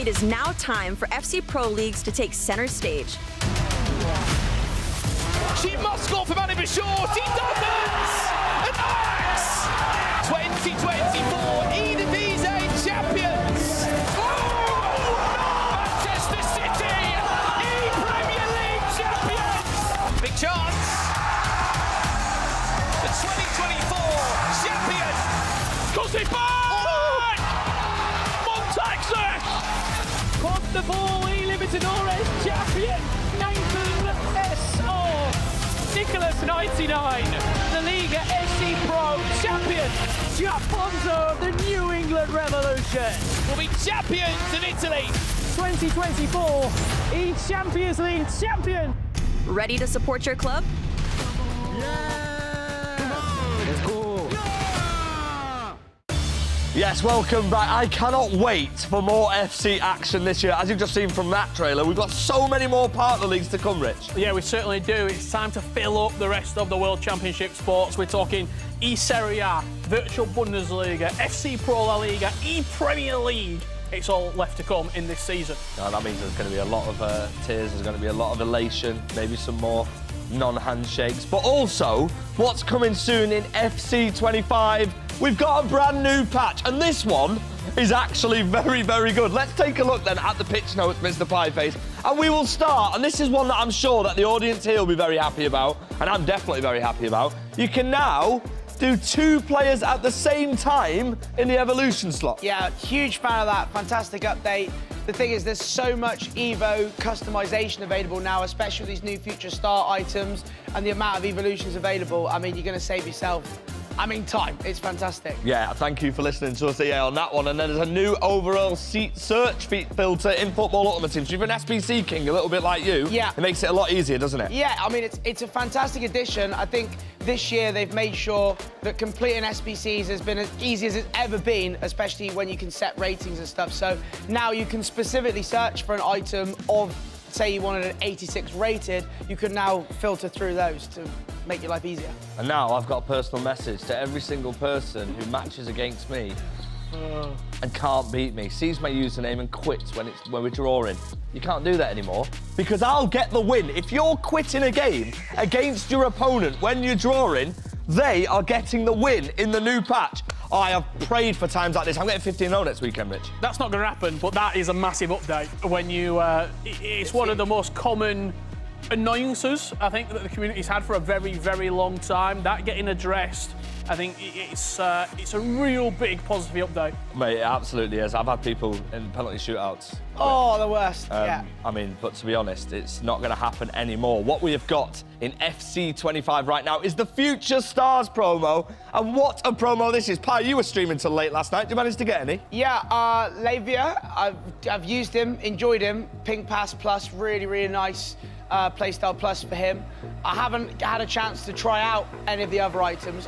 It is now time for FC Pro Leagues to take center stage. She must score for Peixoto. She doesn't! And Ajax! 2024 Eredivisie champions! Manchester City! Premier League champions! Big chance! The 2024 champion! Goes it back! Montaxis! Quarterfinal Libertadores champion! Nathan S.R. Nicholas 99, the Liga SC Pro champion, Jafonso, the New England Revolution. Will be champions in Italy. 2024 Champions League champion. Ready to support your club? Yes, welcome back. I cannot wait for more FC action this year. As you've just seen from that trailer, we've got so many more partner leagues to come, Rich. Yeah, we certainly do. It's time to fill up the rest of the World Championship sports. We're talking E-Serie A, Virtual Bundesliga, FC Pro La Liga, E-Premier League. It's all left to come in this season. No, that means there's going to be a lot of tears, there's going to be a lot of elation, maybe some more non-handshakes. But also, what's coming soon in FC 25? We've got a brand new patch, and this one is actually very, very good. Let's take a look then at the pitch notes, Mr. Pieface, and we will start. And this is one that I'm sure that the audience here will be very happy about, and I'm definitely very happy about. You can now do 2 players at the same time in the evolution slot. Yeah, huge fan of that. Fantastic update. The thing is, there's so much Evo customization available now, especially with these new future star items and the amount of evolutions available. I mean, you're going to save yourself, time. It's fantastic. Yeah, thank you for listening to us on that one. And then there's a new overall seat search filter in Football Ultimate Team. So if you're an SBC king, a little bit like you, yeah, it makes it a lot easier, doesn't it? Yeah, I mean, it's a fantastic addition. I think this year they've made sure that completing SBCs has been as easy as it's ever been, especially when you can set ratings and stuff. So now you can specifically search for an item of, say you wanted an 86 rated, you can now filter through those to make your life easier. And now I've got a personal message to every single person who matches against me and can't beat me, sees my username and quits when we're drawing. You can't do that anymore because I'll get the win. If you're quitting a game against your opponent when you're drawing, they are getting the win in the new patch. I have prayed for times like this. I'm getting 15-0 next weekend, Rich. That's not going to happen, but that is a massive update when you... it's one of the most common annoyances, I think, that the community's had for a very, very long time. That getting addressed, I think it's a real big positive update. Mate, it absolutely is. I've had people in penalty shootouts. Oh, the worst, yeah. I mean, but to be honest, it's not going to happen anymore. What we have got in FC 25 right now is the Future Stars promo. And what a promo this is. Pi, you were streaming till late last night. Did you manage to get any? Yeah, Levi, I've used him, enjoyed him. Pink Pass Plus, really, really nice playstyle plus for him. I haven't had a chance to try out any of the other items.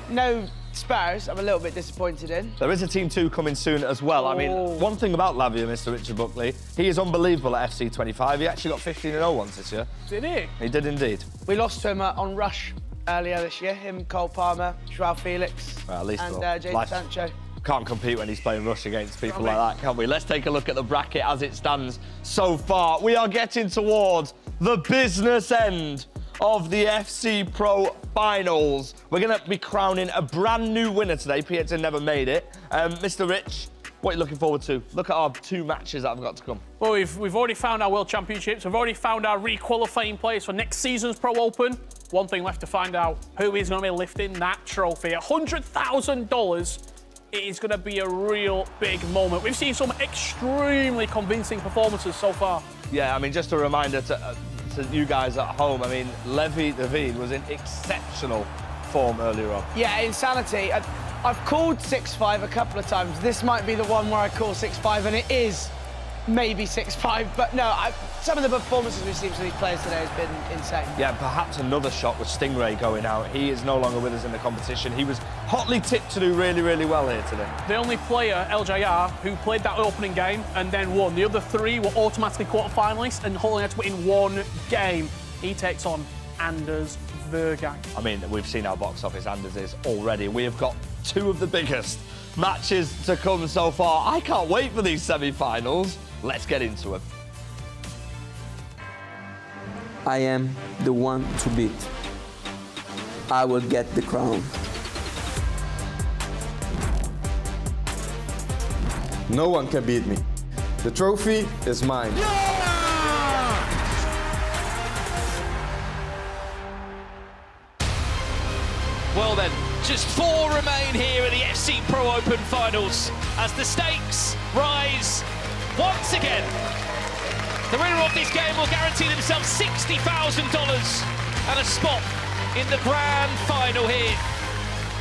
No Spurs, I'm a little bit disappointed in. There is a Team 2 coming soon as well. I mean, one thing about Lavia, Mr. Richard Buckley, he is unbelievable at FC 25. He actually got 15-0 once this year. Did he? He did indeed. We lost to him on Rush earlier this year. Him, Cole Palmer, Joao Felix, well, at least and Jadon Sancho. Can't compete when he's playing Rush against people like that, can we? Let's take a look at the bracket as it stands so far. We are getting towards the business end of the FC Pro Finals. We're going to be crowning a brand new winner today. KTzn never made it. Mr. Rich, what are you looking forward to? Look at our 2 matches that have got to come. Well, we've already found our World Championships. We've already found our re-qualifying players for next season's Pro Open. One thing left to find out, who is going to be lifting that trophy. $100,000. It is going to be a real big moment. We've seen some extremely convincing performances so far. Yeah, I mean, just a reminder to you guys at home, I mean, Levi de Weerd was in exceptional form earlier on. Yeah, insanity. I've called 6-5 a couple of times. This might be the one where I call 6-5, and it is maybe 6-5. But no, some of the performances we've seen from these players today has been insane. Yeah, perhaps another shot with Stingray going out. He is no longer with us in the competition. He was hotly tipped to do really, really well here today. The only player, LJR, who played that opening game and then won. The other 3 were automatically quarter-finalists and only had to win 1 game. He takes on Anders Vejrgang. I mean, we've seen how box office Anders is already. We have got 2 of the biggest matches to come so far. I can't wait for these semi-finals. Let's get into it. I am the one to beat. I will get the crown. No one can beat me. The trophy is mine. Well then, just 4 remain here at the FC Pro Open Finals as the stakes rise once again. The winner of this game will guarantee themselves $60,000 and a spot in the grand final here.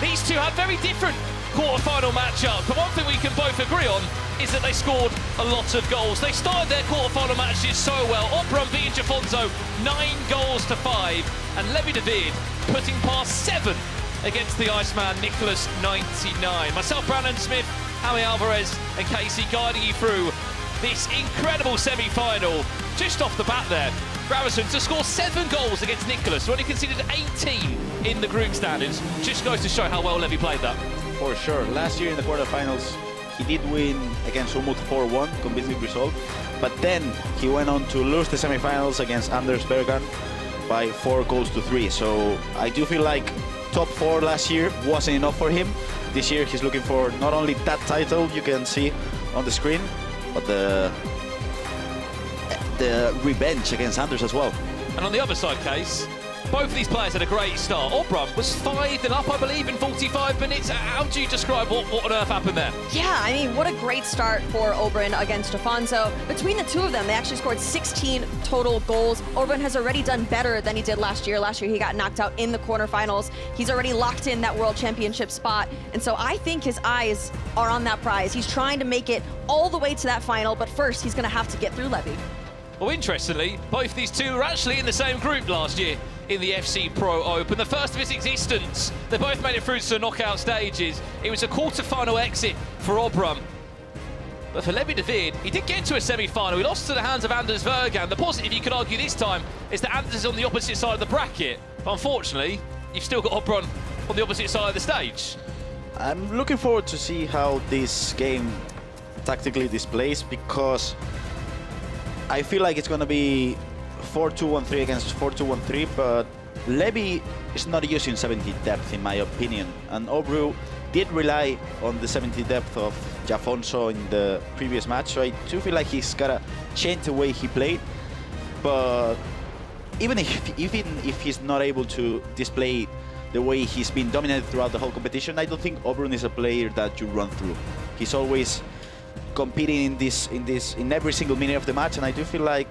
These two have very different quarter-final matchups, but one thing we can both agree on is that they scored a lot of goals. They started their quarter-final matches so well. Oberon beating Jafonso 9-5, and Levi de Weerd putting past 7 against the Iceman Nicholas 99. Myself, Brandon Smith, Javi Alvarez and Casey guiding you through this incredible semi-final. Just off the bat there, Gravison to score 7 goals against Nicholas, who only conceded 18 in the group standings. Just goes to show how well Levi played that. For sure. Last year in the quarterfinals, he did win against Umut 4-1, convincing result. But then he went on to lose the semifinals against Anders Bergan by 4-3. So I do feel like top 4 last year wasn't enough for him. This year he's looking for not only that title you can see on the screen, but the revenge against Anders as well. And on the other side, Case, both of these players had a great start. Oberon was 5-0 up, I believe, in 45 minutes. How do you describe what on earth happened there? Yeah, I mean, what a great start for Oberon against Jafonso. Between the two of them, they actually scored 16 total goals. Oberon has already done better than he did last year. Last year, he got knocked out in the quarterfinals. He's already locked in that World Championship spot. And so I think his eyes are on that prize. He's trying to make it all the way to that final, but first, he's going to have to get through Levi. Well, interestingly, both these two were actually in the same group last year in the FC Pro Open, the first of its existence. They both made it through to the knockout stages. It was a quarter-final exit for Oberon. But for Levi de Weerd, he did get to a semi-final. He lost to the hands of Anders Vejrgang. The positive you could argue this time is that Anders is on the opposite side of the bracket. But unfortunately, you've still got Oberon on the opposite side of the stage. I'm looking forward to see how this game tactically displays, because I feel like it's going to be 4-2-1-3 against 4-2-1-3, but Levi is not using 70 depth, in my opinion. And Obru did rely on the 70 depth of Jafonso in the previous match, so I do feel like he's got to change the way he played. But even if he's not able to display the way he's been dominated throughout the whole competition, I don't think Oberon is a player that you run through. He's always competing in every single minute of the match, and I do feel like,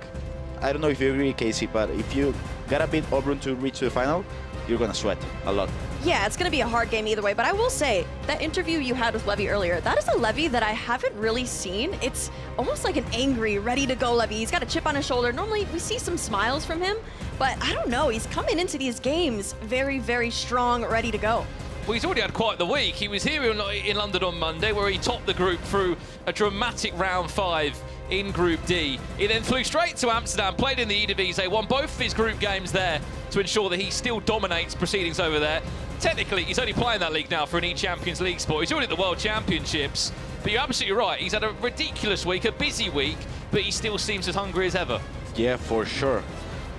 I don't know if you agree, Casey, but if you gotta beat Oberon to reach the final, you're gonna sweat a lot. Yeah, it's going to be a hard game either way, but I will say, that interview you had with Levi earlier, that is a Levi that I haven't really seen. It's almost like an angry, ready-to-go Levi. He's got a chip on his shoulder. Normally, we see some smiles from him, but I don't know. He's coming into these games very, very strong, ready to go. Well, he's already had quite the week. He was here in London on Monday, where he topped the group through a dramatic round 5 in Group D. He then flew straight to Amsterdam, played in the Eredivisie, won both of his group games there to ensure that he still dominates proceedings over there. Technically, he's only playing that league now for an E-Champions League spot. He's already at the World Championships, but you're absolutely right. He's had a ridiculous week, a busy week, but he still seems as hungry as ever. Yeah, for sure.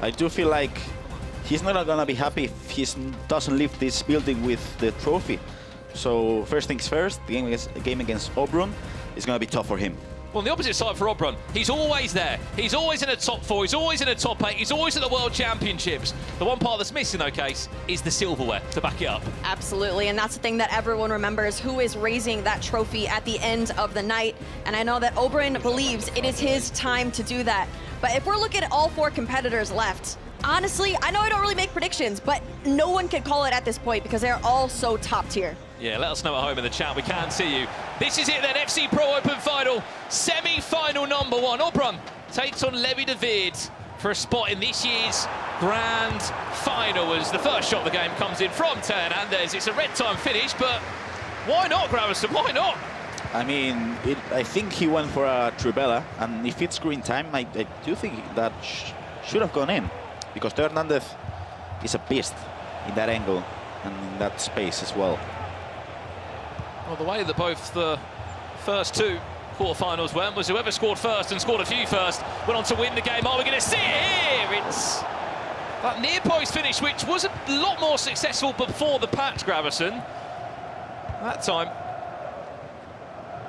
I do feel like he's not gonna be happy if he doesn't leave this building with the trophy. So first things first, the game against Oberon is gonna be tough for him. Well, on the opposite side for Oberon, he's always there. He's always in a top 4. He's always in a top 8. He's always at the World Championships. The one part that's missing, though, Case, is the silverware to back it up. Absolutely, and that's the thing that everyone remembers, who is raising that trophy at the end of the night. And I know that Oberon believes it is his time to do that. But if we're looking at all 4 competitors left, honestly, I know I don't really make predictions, but no one can call it at this point because they're all so top tier. Yeah, let us know at home in the chat. We can see you. This is it then, FC Pro Open Final, semi-final number 1. Oberon takes on Levi de Weerd for a spot in this year's grand final as the first shot of the game comes in from Hernandez. It's a red time finish, but why not, Gravison? Why not? I mean, I think he went for a Trivela, and if it's green time, I do think that should have gone in, because Hernandez is a beast in that angle and in that space as well. Well, the way that both the first 2 quarterfinals went was whoever scored first and scored a few first went on to win the game. Are we going to see it here? It's that near post finish, which was a lot more successful before the patch, Gravison. That time,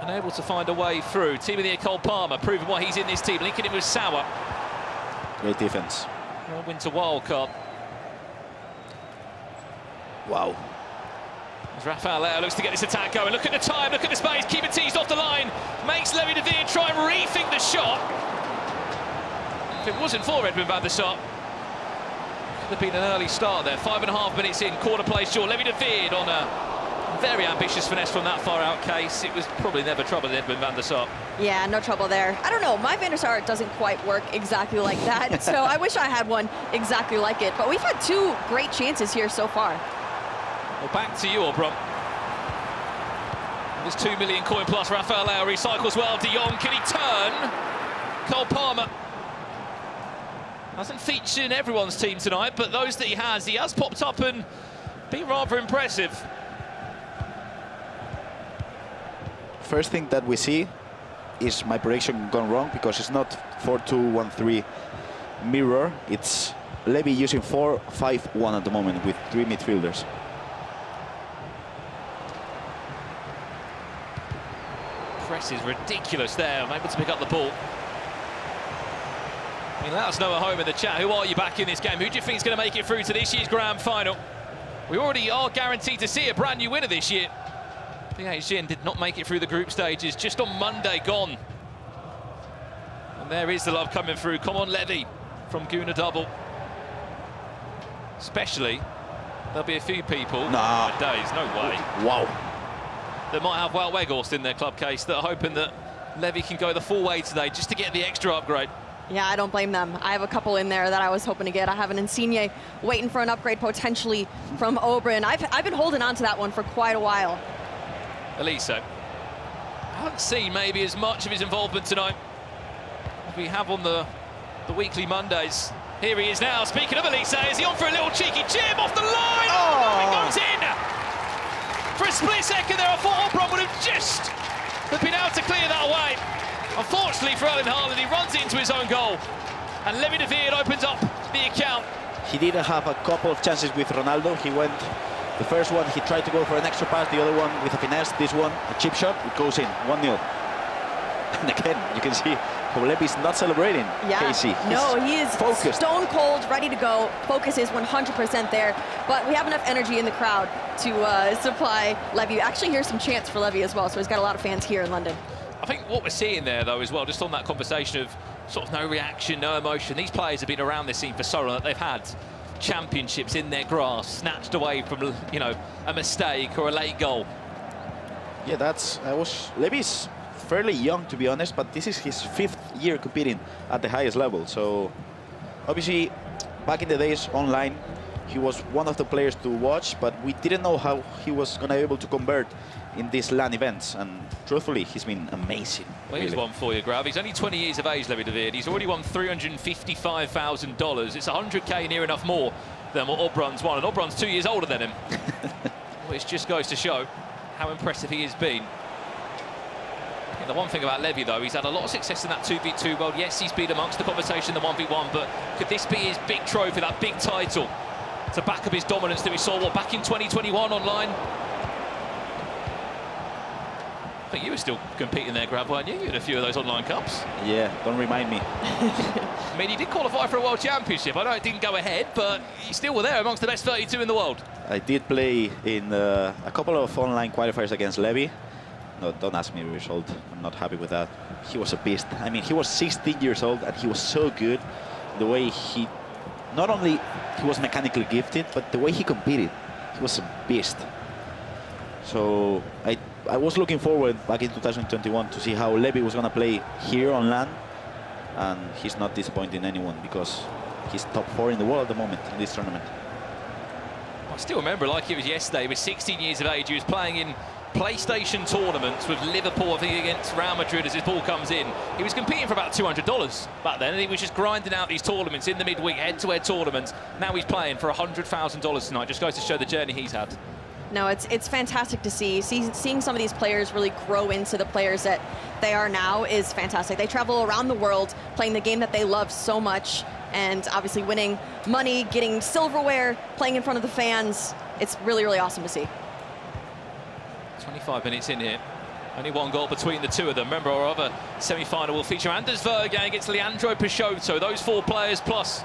unable to find a way through. Team of the year, Cole Palmer, proving why he's in this team, linking it with Sauer. Great defense. Winter wildcard. Wow. As Rafael Leao looks to get this attack going. Look at the time, look at the space. Keep it teased off the line. Makes Levi de Weerd try and rethink the shot. If it wasn't for Edwin van der Sar, could have been an early start there. 5.5 minutes in, quarter play short. Levi de Weerd on a very ambitious finesse from that far out case. It was probably never trouble with Edwin van der Sar. Yeah, no trouble there. I don't know, my Van der Sar doesn't quite work exactly like that, so I wish I had one exactly like it. But we've had 2 great chances here so far. Well, back to you, Obron. This 2 million coin plus. Rafael Leao recycles well. De Jong, can he turn? Cole Palmer hasn't featured in everyone's team tonight, but those that he has popped up and been rather impressive. First thing that we see is my prediction gone wrong, because it's not 4-2-1-3 mirror. It's Levi using 4-5-1 at the moment with 3 midfielders. Press is ridiculous there. I'm able to pick up the ball. I mean, let us know at home in the chat. Who are you back in this game? Who do you think is going to make it through to this year's grand final? We already are guaranteed to see a brand new winner this year. KTzn did not make it through the group stages, just on Monday gone. And there is the love coming through. Come on, Levi from Guna Double. Especially, there'll be a few people. Days, no way. Wow. That might have Wout Weghorst in their club case, that are hoping that Levi can go the full way today just to get the extra upgrade. Yeah, I don't blame them. I have a couple in there that I was hoping to get. I have an Insigne waiting for an upgrade potentially from Oberyn. I've been holding on to that one for quite a while. Elise, I haven't seen maybe as much of his involvement tonight as we have on the weekly Mondays. Here he is now. Speaking of Elise, is he on for a little cheeky chip off the line? Oh, it goes in! For a split second there, I thought Obron would have just been able to clear that away. Unfortunately for Erling Haaland, he runs into his own goal. And Levi de Weerd opens up the account. He did have a couple of chances with Ronaldo. He went, the first one, he tried to go for an extra pass. The other one with a finesse. This one, a chip shot, it goes in, 1-0. And again, you can see how Levi's not celebrating. Yeah, Casey. no, he is focused. Stone cold, ready to go. Focus is 100% there. But we have enough energy in the crowd to supply Levi. Actually, here's some chants for Levi as well, so he's got a lot of fans here in London. I think what we're seeing there, though, as well, just on that conversation of sort of no reaction, no emotion, these players have been around this scene for so long that they've had championships in their grasp, snatched away from, you know, a mistake or a late goal. Yeah, Levi's fairly young, to be honest, but this is his 5th year competing at the highest level. So obviously, back in the days online, he was one of the players to watch, but we didn't know how he was going to be able to convert in these LAN events, and truthfully, he's been amazing. Well, here's one for you, Grav. He's only 20 years of age, Levi de Weerd. He's already won $355,000. It's 100K, near enough more than what Obrun's won, and Obrun's 2 years older than him. Which just goes to show how impressive he has been. I think the one thing about Levi, though, he's had a lot of success in that 2v2 world. Yes, he's been amongst the conversation, the 1v1, but could this be his big trophy, that big title, to back up his dominance that we saw, back in 2021 online? I think you were still competing there, Grav, weren't you? You had a few of those online cups. Yeah, don't remind me. I mean, he did qualify for a World Championship. I know it didn't go ahead, but you still were there amongst the best 32 in the world. I did play in a couple of online qualifiers against Levi. No, don't ask me the result. I'm not happy with that. He was a beast. I mean, he was 16 years old, and he was so good. The way he, not only he was mechanically gifted, but the way he competed, he was a beast. So I was looking forward back in 2021 to see how Levi was going to play here on LAN, and he's not disappointing anyone because he's top 4 in the world at the moment in this tournament. I still remember, like it was yesterday, he was 16 years of age. He was playing in PlayStation tournaments with Liverpool, I think, against Real Madrid as his ball comes in. He was competing for about $200 back then, and he was just grinding out these tournaments in the midweek, head-to-head tournaments. Now he's playing for $100,000 tonight. Just goes to show the journey he's had. No, it's fantastic to see. Seeing some of these players really grow into the players that they are now is fantastic. They travel around the world playing the game that they love so much, and obviously winning money, getting silverware, playing in front of the fans. It's really, really awesome to see. 25 minutes in here. Only one goal between the two of them. Remember, our other semi-final will feature Anders Vejrgang against Leandro Peixoto. Those 4 players plus,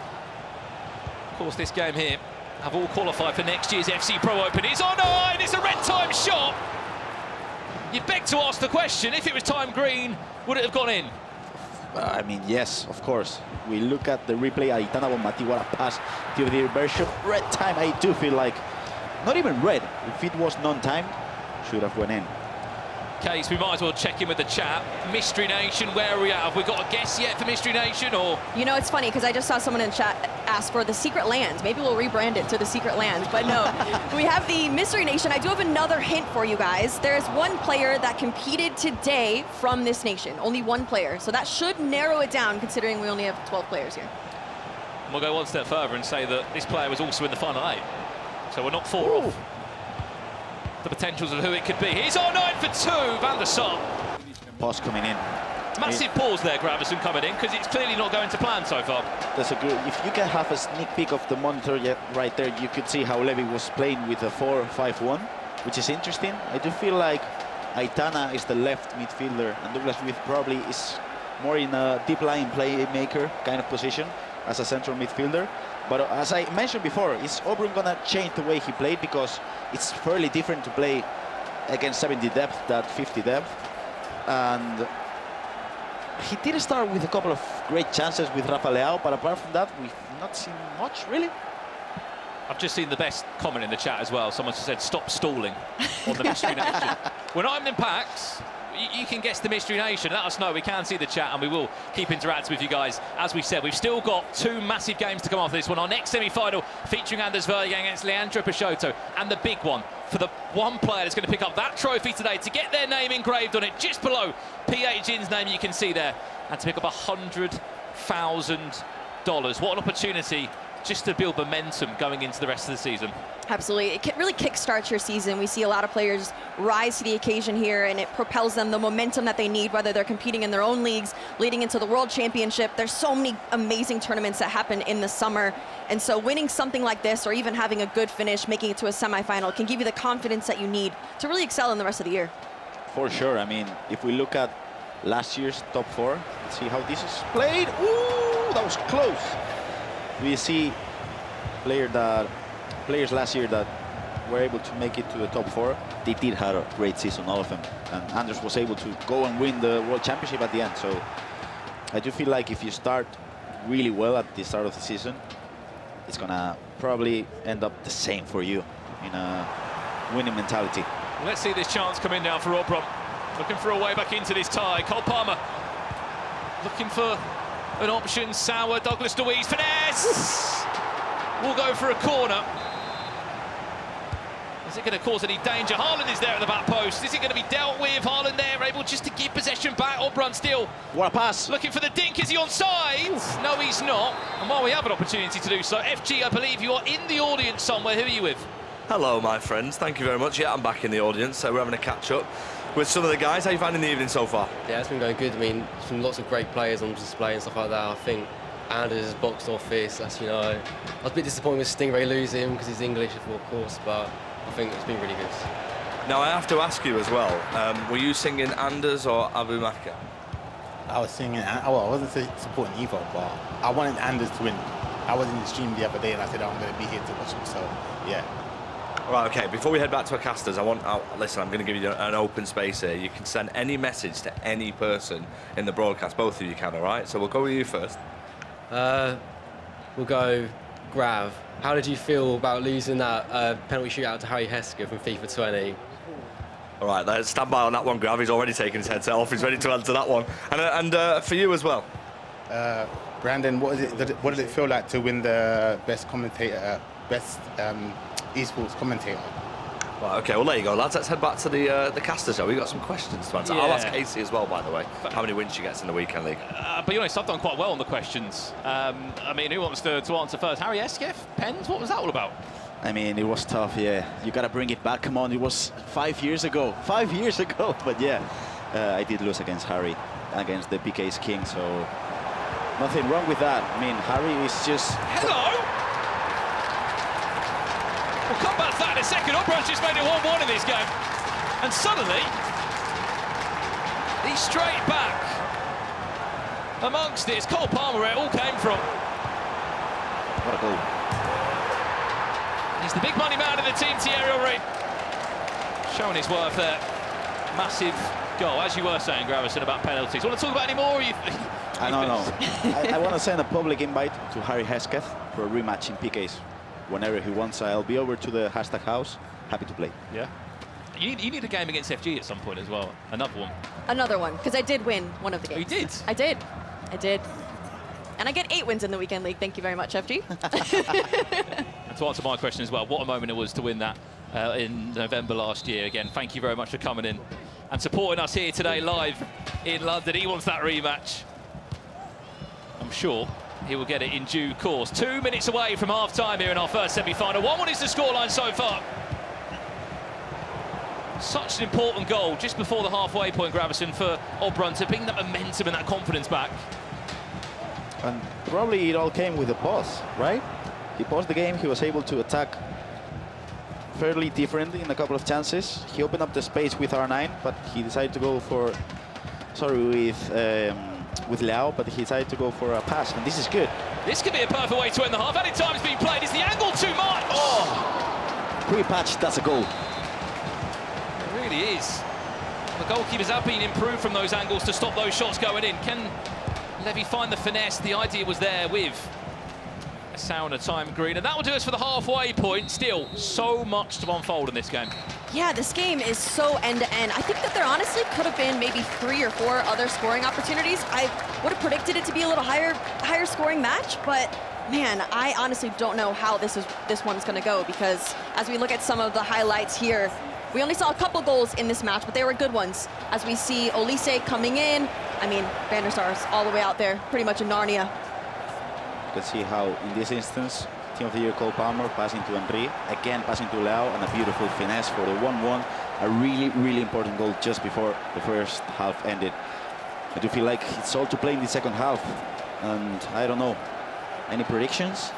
of course, this game here have all qualified for next year's FC Pro Open. It's on and it's a red time shot. You beg to ask the question, if it was time green, would it have gone in? I mean, yes, of course. We look at the replay, Aitana Bonmati, what a pass to the reversion. Red time, I do feel like, not even red. If it was non-timed, should have went in. Case, we might as well check in with the chat. Mystery Nation, where are we at? Have we got a guess yet for Mystery Nation, or? You know, it's funny, because I just saw someone in chat ask for the Secret Lands. Maybe we'll rebrand it to the Secret Lands, but no. We have the Mystery Nation. I do have another hint for you guys. There is one player that competed today from this nation. Only one player. So that should narrow it down, considering we only have 12 players here. And we'll go one step further and say that this player was also in the final 8. So we're not 4 off the potentials of who it could be. He's on 9 for 2, Van der Sar. Pause coming in. Massive pause there, Gravison coming in, because it's clearly not going to plan so far. That's a good. If you can have a sneak peek of the monitor right there, you could see how Levi was playing with a 4-5-1, which is interesting. I do feel like Aitana is the left midfielder, and Douglas Ruiz probably is more in a deep line playmaker kind of position as a central midfielder. But as I mentioned before, is Auburn gonna change the way he played, because it's fairly different to play against 70 depth than 50 depth. And he did start with a couple of great chances with Rafa Leao, but apart from that, we've not seen much, really. I've just seen the best comment in the chat as well. Someone said, stop stalling on the Mystery Nation. We're not in packs. You can guess the Mystery Nation. Let us know. We can see the chat, and we will keep interacting with you guys. As we said, we've still got 2 massive games to come after this one. Our next semi-final featuring Anders Vejrgang against Leandro Peixoto, and the big one for the one player that's going to pick up that trophy today to get their name engraved on it just below KTzn's name, you can see there, and to pick up $100,000. What an opportunity just to build momentum going into the rest of the season. Absolutely. It really kickstarts your season. We see a lot of players rise to the occasion here, and it propels them the momentum that they need, whether they're competing in their own leagues, leading into the World Championship. There's so many amazing tournaments that happen in the summer. And so winning something like this, or even having a good finish, making it to a semifinal, can give you the confidence that you need to really excel in the rest of the year. For sure. I mean, if we look at last year's top 4, let's see how this is played. Ooh, that was close. We see players last year that were able to make it to the top 4. They did have a great season, all of them. And Anders was able to go and win the World Championship at the end. So I do feel like if you start really well at the start of the season, it's gonna probably end up the same for you in a winning mentality. Let's see this chance come in now for Auburn. Looking for a way back into this tie. Cole Palmer looking for an option. Sauer, Douglas de Weerd, finesse! We'll go for a corner. Is it going to cause any danger? Haaland is there at the back post. Is it going to be dealt with? Haaland there, able just to give possession back. Auburn still. What a pass. Looking for the dink. Is he onside? No, he's not. And while we have an opportunity to do so, FG, I believe you are in the audience somewhere. Who are you with? Hello, my friends. Thank you very much. Yeah, I'm back in the audience, so we're having a catch-up with some of the guys. How are you finding the evening so far? Yeah, it's been going good. I mean, there's been lots of great players on display and stuff like that. I think Anders' box office, as you know, I was a bit disappointed with Stingray losing because he's English, of course, but I think it's been really good. Now, I have to ask you as well, were you singing Anders or AbuMakkah? I was singing, well, I wasn't supporting either, but I wanted Anders to win. I was in the stream the other day and I said, oh, I'm going to be here to watch him, so yeah. All right, okay, before we head back to our casters, listen, I'm going to give you an open space here. You can send any message to any person in the broadcast, both of you can, all right? So we'll go with you first. We'll go Grav. How did you feel about losing that penalty shootout to Harry Hesker from FIFA 20? All right, let's stand by on that one, Grav. He's already taken his headset off. He's ready to answer that one. And for you as well. Brandon, what did it feel like to win the best commentator, best esports commentator? Right, okay, well, there you go, lads. Let's head back to the caster show. We've got some questions to answer. Yeah. I'll ask Casey as well, by the way, how many wins she gets in the weekend league. But be honest, I've done quite well on the questions. I mean, who wants to answer first? Harry Eskef? Pens? What was that all about? I mean, it was tough, yeah. You gotta bring it back. Come on, it was 5 years ago. 5 years ago, but yeah. I did lose against Harry, against the PK's king, so nothing wrong with that. I mean, Harry is just... Hello! We'll come back to that in a second. Obrun's just made it 1-1 in this game. And suddenly, he's straight back amongst it. It's Cole Palmer where it all came from. What a goal. He's the big money man of the team, Thierry Henry. Showing his worth there. Massive goal, as you were saying, Gravison, about penalties. Want to talk about any more? I don't know. I want to send a public invite to Harry Hesketh for a rematch in PKs. Whenever he wants, I'll be over to the hashtag house. Happy to play. Yeah. You need a game against FG at some point as well. Another one. Another one, because I did win one of the games. You did? I did. And I get 8 wins in the weekend league. Thank you very much, FG. And to answer my question as well, what a moment it was to win that in November last year. Again, thank you very much for coming in and supporting us here today live in London. He wants that rematch. I'm sure he will get it in due course. 2 minutes away from half-time here in our first semi-final. 1-1 is the scoreline so far. Such an important goal just before the halfway point, Gravison, for Obrun to bring that momentum and that confidence back. And probably it all came with a pause, right? He paused the game, he was able to attack fairly differently in a couple of chances. He opened up the space with R9, but he decided to go for, with Leao, but he decided to go for a pass, and this is good. This could be a perfect way to end the half. Any time it's been played, is the angle too much? Oh! Pre-patch, that's a goal. It really is. The goalkeepers have been improved from those angles to stop those shots going in. Can Levy find the finesse? The idea was there with a Sauna time green, and that will do us for the halfway point. Still, so much to unfold in this game. Yeah, this game is so end-to-end. I think that there honestly could have been maybe 3 or 4 other scoring opportunities. I would have predicted it to be a little higher scoring match, but man, I honestly don't know how this one's going to go, because as we look at some of the highlights here, we only saw a couple goals in this match, but they were good ones. As we see Olise coming in, I mean, Van der Star's all the way out there, pretty much in Narnia. You can see how, in this instance, Team of the Year Cole Palmer passing to Emre, again passing to Leao, and a beautiful finesse for the 1-1. A really, really important goal just before the first half ended. I do feel like it's all to play in the second half, and I don't know. Any predictions?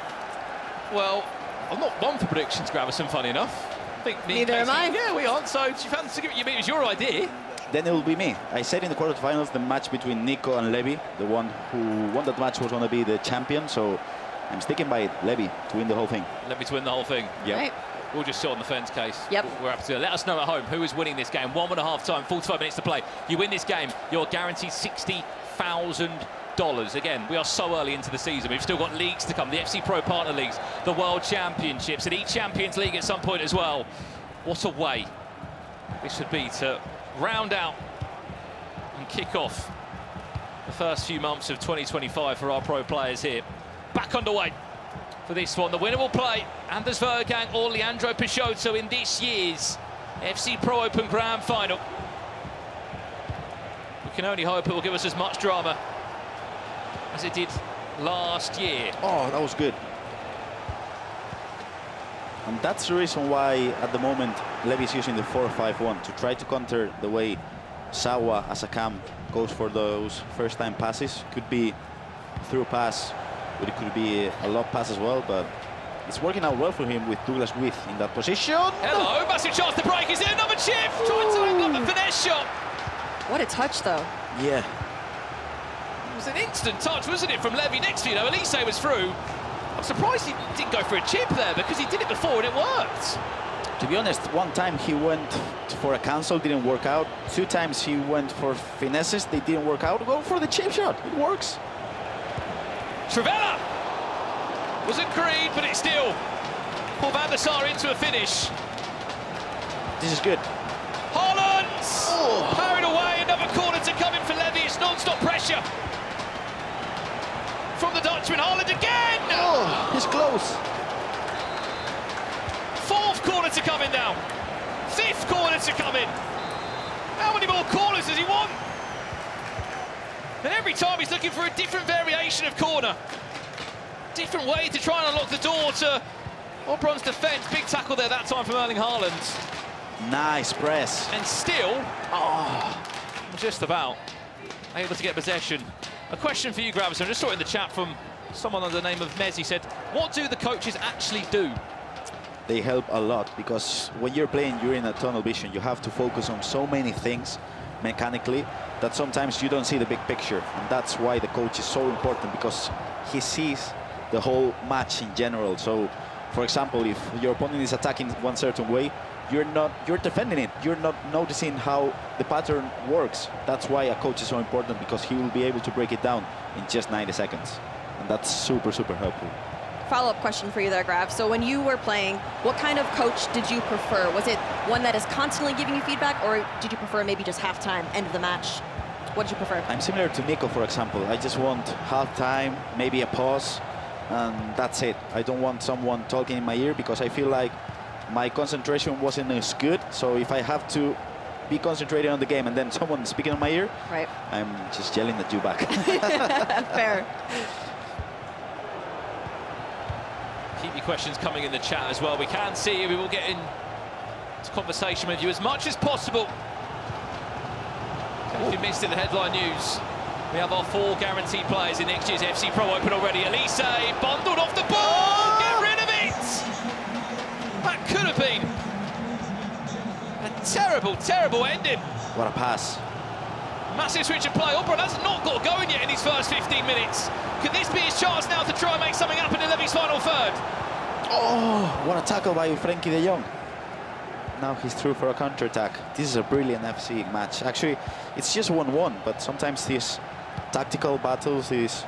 Well, I'm not one for predictions, Gravison, funny enough. I think neither am I. Yeah, we aren't, so do you fancy giving it was your idea? Then it will be me. I said in the quarterfinals the match between Nico and Levi, the one who won that match was going to be the champion, so I'm sticking by it. Levi to win the whole thing. Levi to win the whole thing. Yeah. Right. We'll just sit on the fence case. Yep. We're happy to let us know at home who is winning this game. 1.5 time, 45 minutes to play. You win this game, you're guaranteed $60,000. Again, we are so early into the season. We've still got leagues to come, the FC Pro Partner Leagues, the World Championships, and each Champions League at some point as well. What a way this would be to round out and kick off the first few months of 2025 for our pro players here. Back underway for this one. The winner will play Anders Vejrgang or Leandro Peixoto in this year's FC Pro Open Grand Final. We can only hope it will give us as much drama as it did last year. Oh, that was good. And that's the reason why, at the moment, Levi is using the 4-5-1 to try to counter the way Sawa, as a cam, goes for those first-time passes. Could be through pass, but it could be a lob pass as well, but it's working out well for him with Douglas With in that position. Hello, massive chance to break. Is there another chip? Trying to angle up the finesse shot. What a touch, though. Yeah. It was an instant touch, wasn't it, from Levi next to you? Elise was through. I'm surprised he didn't go for a chip there, because he did it before and it worked. To be honest, one time he went for a cancel, didn't work out. 2 times he went for finesses, they didn't work out. Go for the chip shot, it works. Trivella wasn't green, but it still pulled Van der Sar into a finish. This is good. Holland! Carried away, another corner to come in for Levi. It's non-stop pressure from the Dutchman. Holland again! Oh, he's close. 4th corner to come in now. 5th corner to come in. How many more corners does he want? And every time he's looking for a different variation of corner. Different way to try and unlock the door to Oberon's defence, big tackle there that time from Erling Haaland. Nice press. And still, just about able to get possession. A question for you, Gravison. I just saw it in the chat from someone under the name of Messi said, what do the coaches actually do? They help a lot, because when you're playing, you're in a tunnel vision. You have to focus on so many things mechanically that sometimes you don't see the big picture. And that's why the coach is so important, because he sees the whole match in general. So, for example, if your opponent is attacking one certain way, you're defending it. You're not noticing how the pattern works. That's why a coach is so important, because he will be able to break it down in just 90 seconds. And that's super, super helpful. Follow-up question for you there, Grav. So when you were playing, what kind of coach did you prefer? Was it one that is constantly giving you feedback, or did you prefer maybe just halftime, end of the match? What did you prefer? I'm similar to Nico, for example. I just want halftime, maybe a pause, and that's it. I don't want someone talking in my ear, because I feel like my concentration wasn't as good. So if I have to be concentrated on the game and then someone speaking in my ear, right, I'm just yelling at you back. Fair. Keep your questions coming in the chat as well. We can see you. We will get into conversation with you as much as possible. If you missed it, the headline news, we have our 4 guaranteed players in next year's FC Pro Open already. Elise bundled off the ball. Get rid of it. That could have been a terrible, terrible ending. What a pass. Massive switch of play. Oberon has not got going yet in his first 15 minutes. Could this be his chance now to try and make something happen in Levy's final third? Oh, what a tackle by Frenkie de Jong. Now he's through for a counter-attack. This is a brilliant FC match. Actually, it's just 1-1, but sometimes these tactical battles, these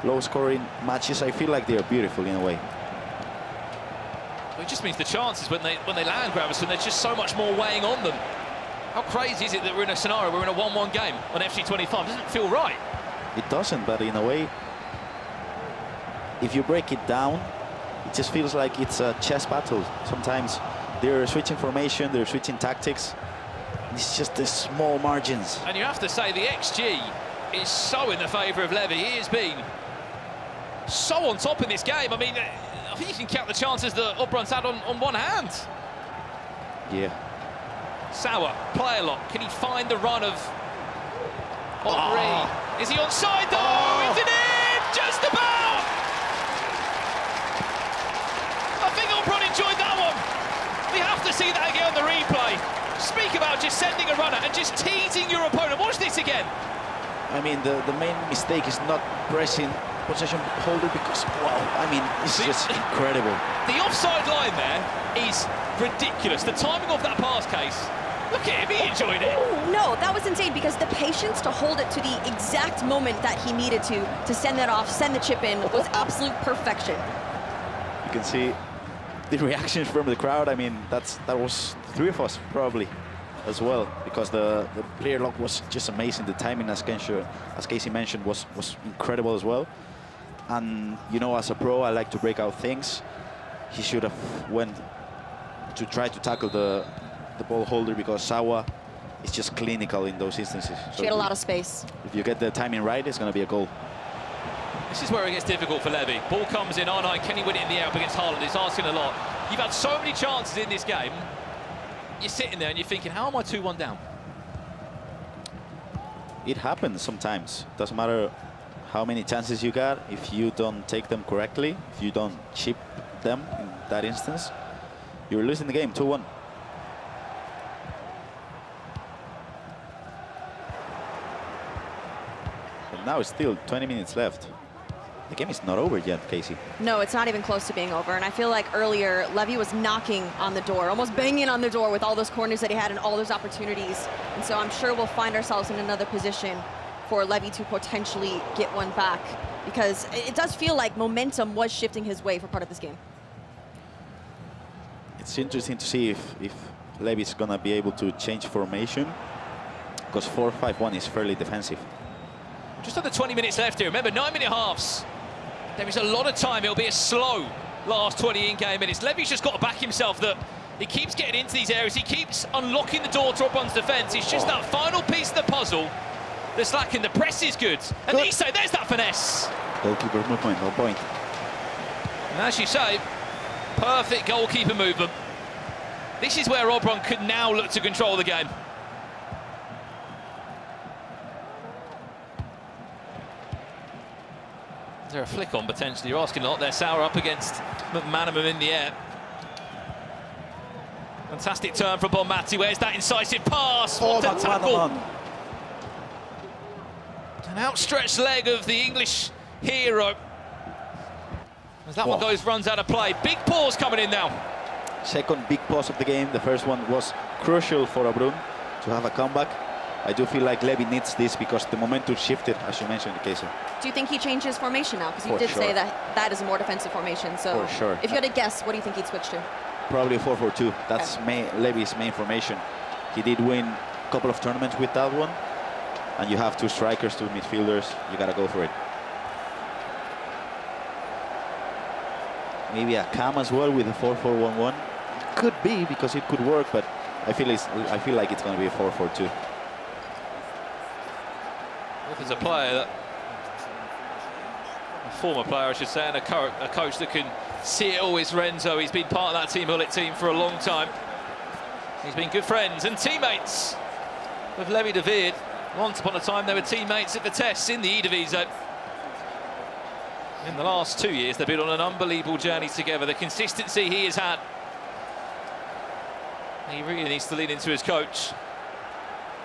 low-scoring matches, I feel like they're beautiful in a way. It just means the chances when they land, Gravison, there's just so much more weighing on them. How crazy is it that we're in a scenario where we're in a 1-1 game on FC25? Doesn't feel right. It doesn't, but in a way, if you break it down, it just feels like it's a chess battle. Sometimes they're switching formation, they're switching tactics. It's just the small margins. And you have to say the XG is so in the favour of Levy. He has been so on top in this game. I mean, I think you can count the chances that Oberon's had on one hand. Yeah. Sauer, play a lot. Can he find the run of Henri? Is he onside though? Is it in? Just about! I think Oberon enjoyed that one. We have to see that again on the replay. Speak about just sending a runner and just teasing your opponent. Watch this again. I mean, the main mistake is not pressing possession holder, because, wow, I mean, it's just incredible. The offside line there is ridiculous. The timing of that pass case, look at him, he enjoyed it. No, that was insane, because the patience to hold it to the exact moment that he needed to send that off, send the chip in, was absolute perfection. You can see the reactions from the crowd. I mean, that was 3 of us probably as well, because the player lock was just amazing. The timing, as Casey mentioned, was incredible as well. And you know, as a pro, I like to break out things. He should have went to try to tackle the ball holder, because Sawa is just clinical in those instances. She had a lot of space. If you get the timing right, it's going to be a goal. This is where it gets difficult for Levy. Ball comes in, R9, can he win it in the air up against Haaland? It's asking a lot. You've had so many chances in this game. You're sitting there and you're thinking, how am I 2-1 down? It happens sometimes. Doesn't matter how many chances you got. If you don't take them correctly, if you don't chip them in that instance, you're losing the game 2-1. But now it's still 20 minutes left. The game is not over yet, Casey. No, it's not even close to being over. And I feel like earlier, Levy was knocking on the door, almost banging on the door with all those corners that he had and all those opportunities. And so I'm sure we'll find ourselves in another position for Levy to potentially get one back, because it does feel like momentum was shifting his way for part of this game. It's interesting to see if Levy's gonna be able to change formation, because 4-5-1 is fairly defensive. Just under 20 minutes left here. Remember, 9-minute halves. There is a lot of time. It'll be a slow last 20 in-game minutes. Levy's just got to back himself that he keeps getting into these areas. He keeps unlocking the door to Oberon's defence. It's just that final piece of the puzzle that's lacking. The press is good. And Lisa, there's that finesse. Goalkeeper movement, no point. And as you say, Perfect goalkeeper movement. This is where Oberon could now look to control the game. Is there a flick on potentially? You're asking a lot there. Sauer up against McManaman in the air. Fantastic turn from Bonmati. Where's that incisive pass? What a tackle! An outstretched leg of the English hero. As that one runs out of play. Big pause coming in now. Second big pause of the game. The first one was crucial for Obrun to have a comeback. I do feel like Levi needs this because the momentum shifted, as you mentioned, Casey. Do you think he changes formation now? Because you did say that that is a more defensive formation. So for sure. If you had to guess, what do you think he'd switch to? Probably 4-4-2. That's Levi's main formation. He did win a couple of tournaments with that one. And you have two strikers, two midfielders. You got to go for it. Maybe a cam as well with a 4-4-1-1. Could be, because it could work, but I feel like it's going to be a 4-4-2. If there's a player, a former player I should say, and a coach that can see it all, is Renzo. He's been part of that Team Hullet team for a long time. He's been good friends and teammates with Levi de Weerd. Once upon a time they were teammates at the tests in the Eredivisie. In the last 2 years they've been on an unbelievable journey together. The consistency he has had, he really needs to lean into his coach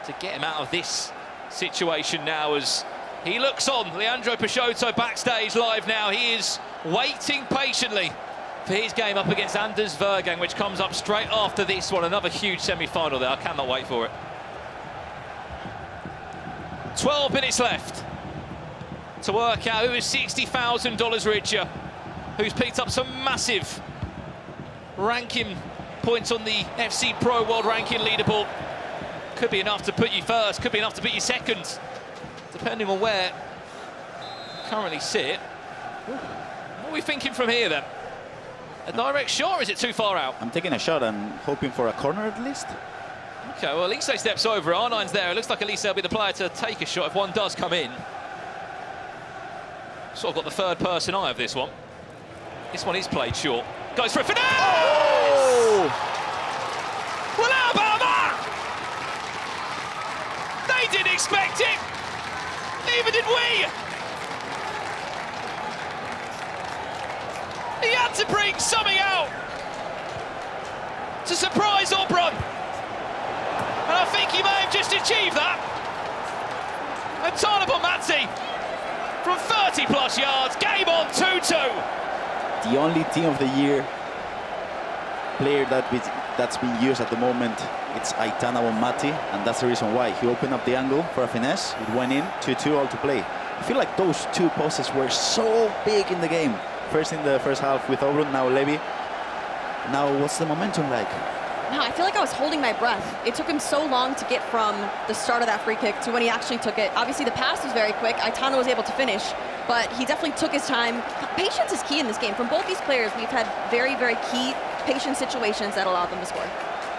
to get him out of this situation now, as he looks on. Leandro Peixoto backstage live now. He is waiting patiently for his game up against Anders Vejrgang, which comes up straight after this one. Another huge semi-final there. I cannot wait for it. 12 minutes left to work out who is $60,000 richer, who's picked up some massive ranking points on the FC Pro World Ranking leaderboard. Could be enough to put you first, could be enough to put you second, depending on where you currently sit. What are we thinking from here then? A direct shot, or is it too far out? I'm taking a shot and hoping for a corner at least. Okay, well, Elise steps over. R9's there. It looks like Elise will be the player to take a shot if one does come in. Sort of got the third person eye of this one. This one is played short. Goes for a finesse! Oh! Well, how about that? They didn't expect it. Neither did we. He had to bring something out to surprise Oberon. And I think he may have just achieved that. And Tana Bonmati from 30+ yards, game on 2-2. The only team of the year player that's been used at the moment, it's Aitana Bonmati, and that's the reason why. He opened up the angle for a finesse, it went in, 2-2 all to play. I feel like those two passes were so big in the game. First in the first half with Oberon, now Levi. Now what's the momentum like? No, I feel like I was holding my breath. It took him so long to get from the start of that free kick to when he actually took it. Obviously, the pass was very quick. Aitana was able to finish, but he definitely took his time. Patience is key in this game. From both these players, we've had very, very key patient situations that allowed them to score.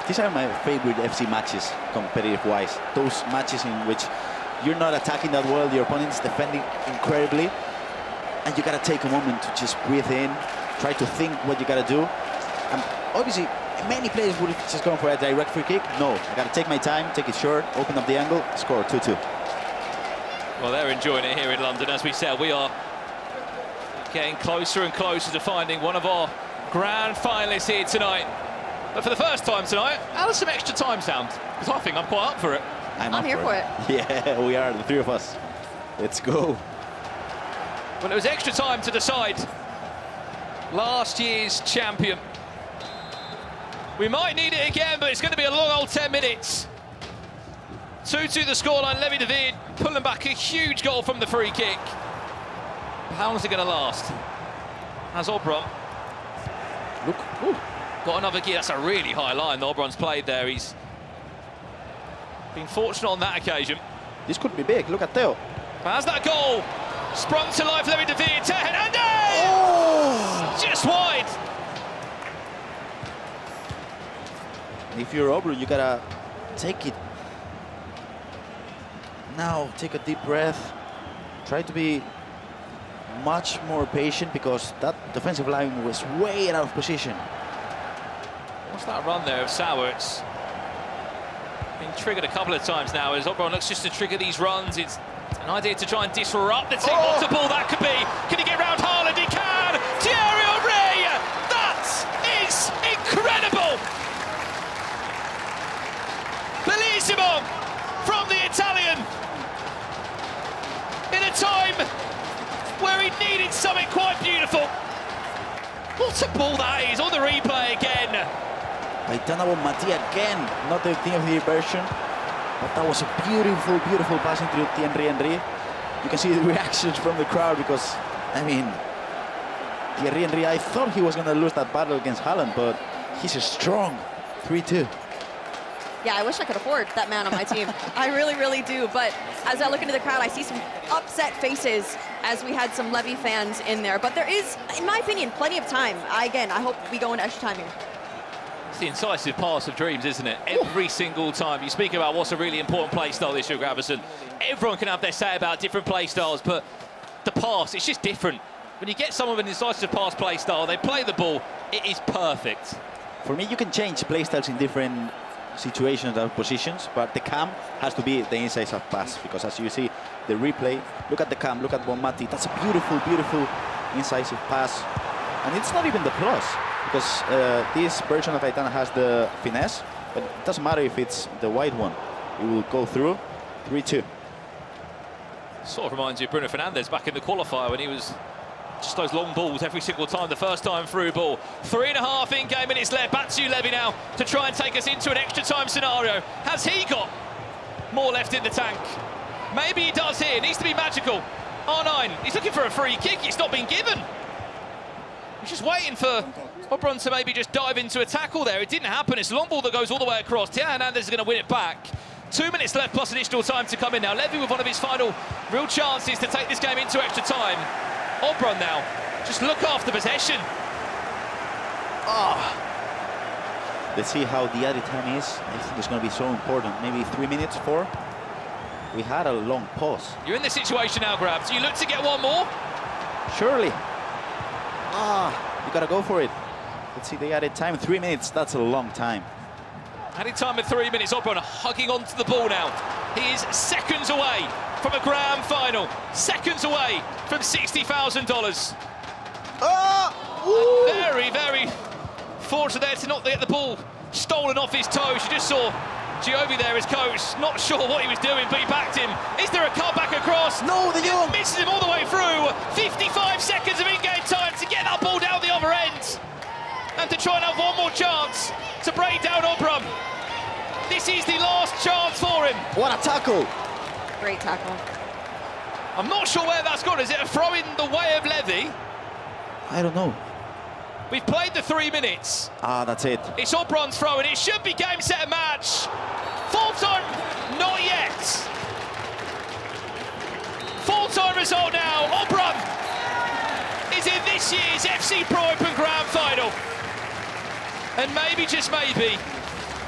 These are my favorite FC matches, competitive-wise. Those matches in which you're not attacking that well, your opponent's defending incredibly, and you gotta take a moment to just breathe in, try to think what you gotta do. And obviously, many players would have just gone for a direct free kick. No, I gotta take my time, take it short, open up the angle, score 2-2. Well, they're enjoying it here in London. As we said, we are getting closer and closer to finding one of our grand finalists here tonight. But for the first time tonight, how does some extra time sound? Because I think I'm quite up for it. I'm here for it. Yeah, we are, the three of us. Let's go. Well, it was extra time to decide last year's champion. We might need it again, but it's going to be a long old 10 minutes. 2-2 the scoreline. Levi de Weerd pulling back a huge goal from the free kick. How long is it going to last? Has Oberon. Look, ooh, got another gear. That's a really high line that Oberon's played there. He's been fortunate on that occasion. This could be big. Look at Theo. Has that goal sprung to life? Levi de Weerd to Hernandez! Oh! Just wide. If you're Oberon, you gotta take it. Now, take a deep breath. Try to be much more patient because that defensive line was way out of position. What's that run there of Sauer? It's been triggered a couple of times now as Oberon looks just to trigger these runs. It's an idea to try and disrupt the team. What a ball that could be. Can he get round Haaland? He can! Thierry Henry! That is incredible! Bellissimo from the Italian in a time where he needed something quite beautiful. What a ball that is on the replay again. AbuMakkah again, not the team of the version, but that was a beautiful, beautiful passing through Thierry Henry. You can see the reactions from the crowd because, I mean, Thierry Henry, I thought he was going to lose that battle against Haaland, but he's a strong 3-2. Yeah, I wish I could afford that man on my team. I really, really do. But as I look into the crowd, I see some upset faces as we had some Levy fans in there. But there is, in my opinion, plenty of time. I hope we go into extra time here. It's the incisive pass of dreams, isn't it? Every single time. You speak about what's a really important play style this year, Gravison. Everyone can have their say about different play styles, but the pass, it's just different. When you get someone with an incisive pass play style, they play the ball, it is perfect. For me, you can change play styles in different situations and positions, but the cam has to be the incisive pass because as you see the replay, look at the cam, look at AbuMakkah. That's a beautiful, beautiful incisive pass, and it's not even the plus because this version of Aitana has the finesse, but it doesn't matter if it's the white one, it will go through. 3-2. Sort of reminds you of Bruno Fernandes back in the qualifier when he was just those long balls every single time, the first time through ball. 3.5 in-game minutes left. Back to you, Levy, now to try and take us into an extra time scenario. Has he got more left in the tank? Maybe he does here. Needs to be magical. R9, he's looking for a free kick. It's not been given. He's just waiting for Oberon to maybe just dive into a tackle there. It didn't happen. It's a long ball that goes all the way across. Thierry Hernandez is going to win it back. 2 minutes left plus additional time to come in now. Levy with one of his final real chances to take this game into extra time. Oberon now, just look after possession. Let's see how the added time is. I think it's going to be so important. Maybe 3 minutes, 4. We had a long pause. You're in this situation now, Grab. Do you look to get one more? Surely. You got to go for it. Let's see the added time. 3 minutes, that's a long time. Added time of 3 minutes. Oberon hugging onto the ball now. He is seconds away from a grand final. Seconds away from $60,000. Very, very fortunate there to not get the ball stolen off his toes. You just saw Giovi there, his coach, not sure what he was doing, but he backed him. Is there a cutback across? No, the young misses him all the way through. 55 seconds of in-game time to get that ball down the other end. And to try and have one more chance to break down Oberon. This is the last chance for him. What a tackle. Great tackle. I'm not sure where that's gone. Is it a throw in the way of Levy? I don't know. We've played the 3 minutes. That's it. It's Oberon's throw, and it should be game, set, and match. Full time, not yet. Full time result now. Oberon is in this year's FC Pro Open Grand Final. And maybe, just maybe,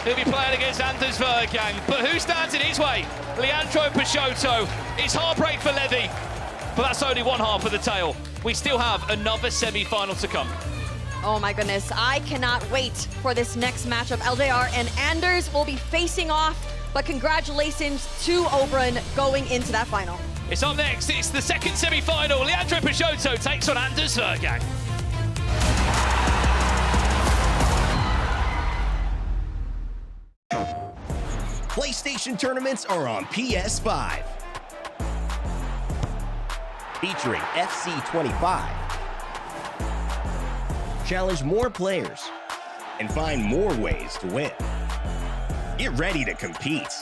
he'll be playing against Anders Vejrgang. But who stands in his way? Leandro Peixoto. It's heartbreak for Levy, but that's only one half of the tale. We still have another semi-final to come. Oh my goodness, I cannot wait for this next matchup. LJR and Anders will be facing off, but congratulations to Oberon going into that final. It's up next, it's the second semi-final. Leandro Peixoto takes on Anders Vejrgang. PlayStation tournaments are on PS5. Featuring FC25. Challenge more players and find more ways to win. Get ready to compete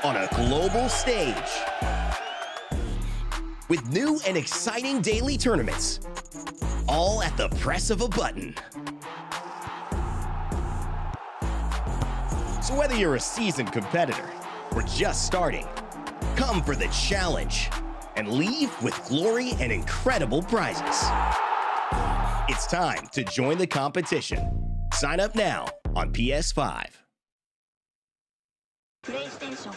on a global stage with new and exciting daily tournaments, all at the press of a button. So whether you're a seasoned competitor or just starting, come for the challenge and leave with glory and incredible prizes. It's time to join the competition. Sign up now on PS5. PlayStation.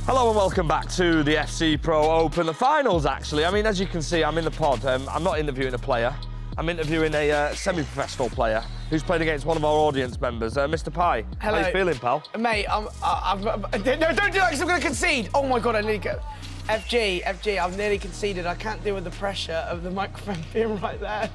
Hello and welcome back to the FC Pro Open, the finals actually. I mean, as you can see, I'm in the pod. I'm not interviewing a player. I'm interviewing a semi-professional player who's played against one of our audience members, Mr. Pi. Hello. How you feeling, pal? Mate, no, don't do that because I'm going to concede. Oh my God, I nearly go. FG, I've nearly conceded. I can't deal with the pressure of the microphone being right there.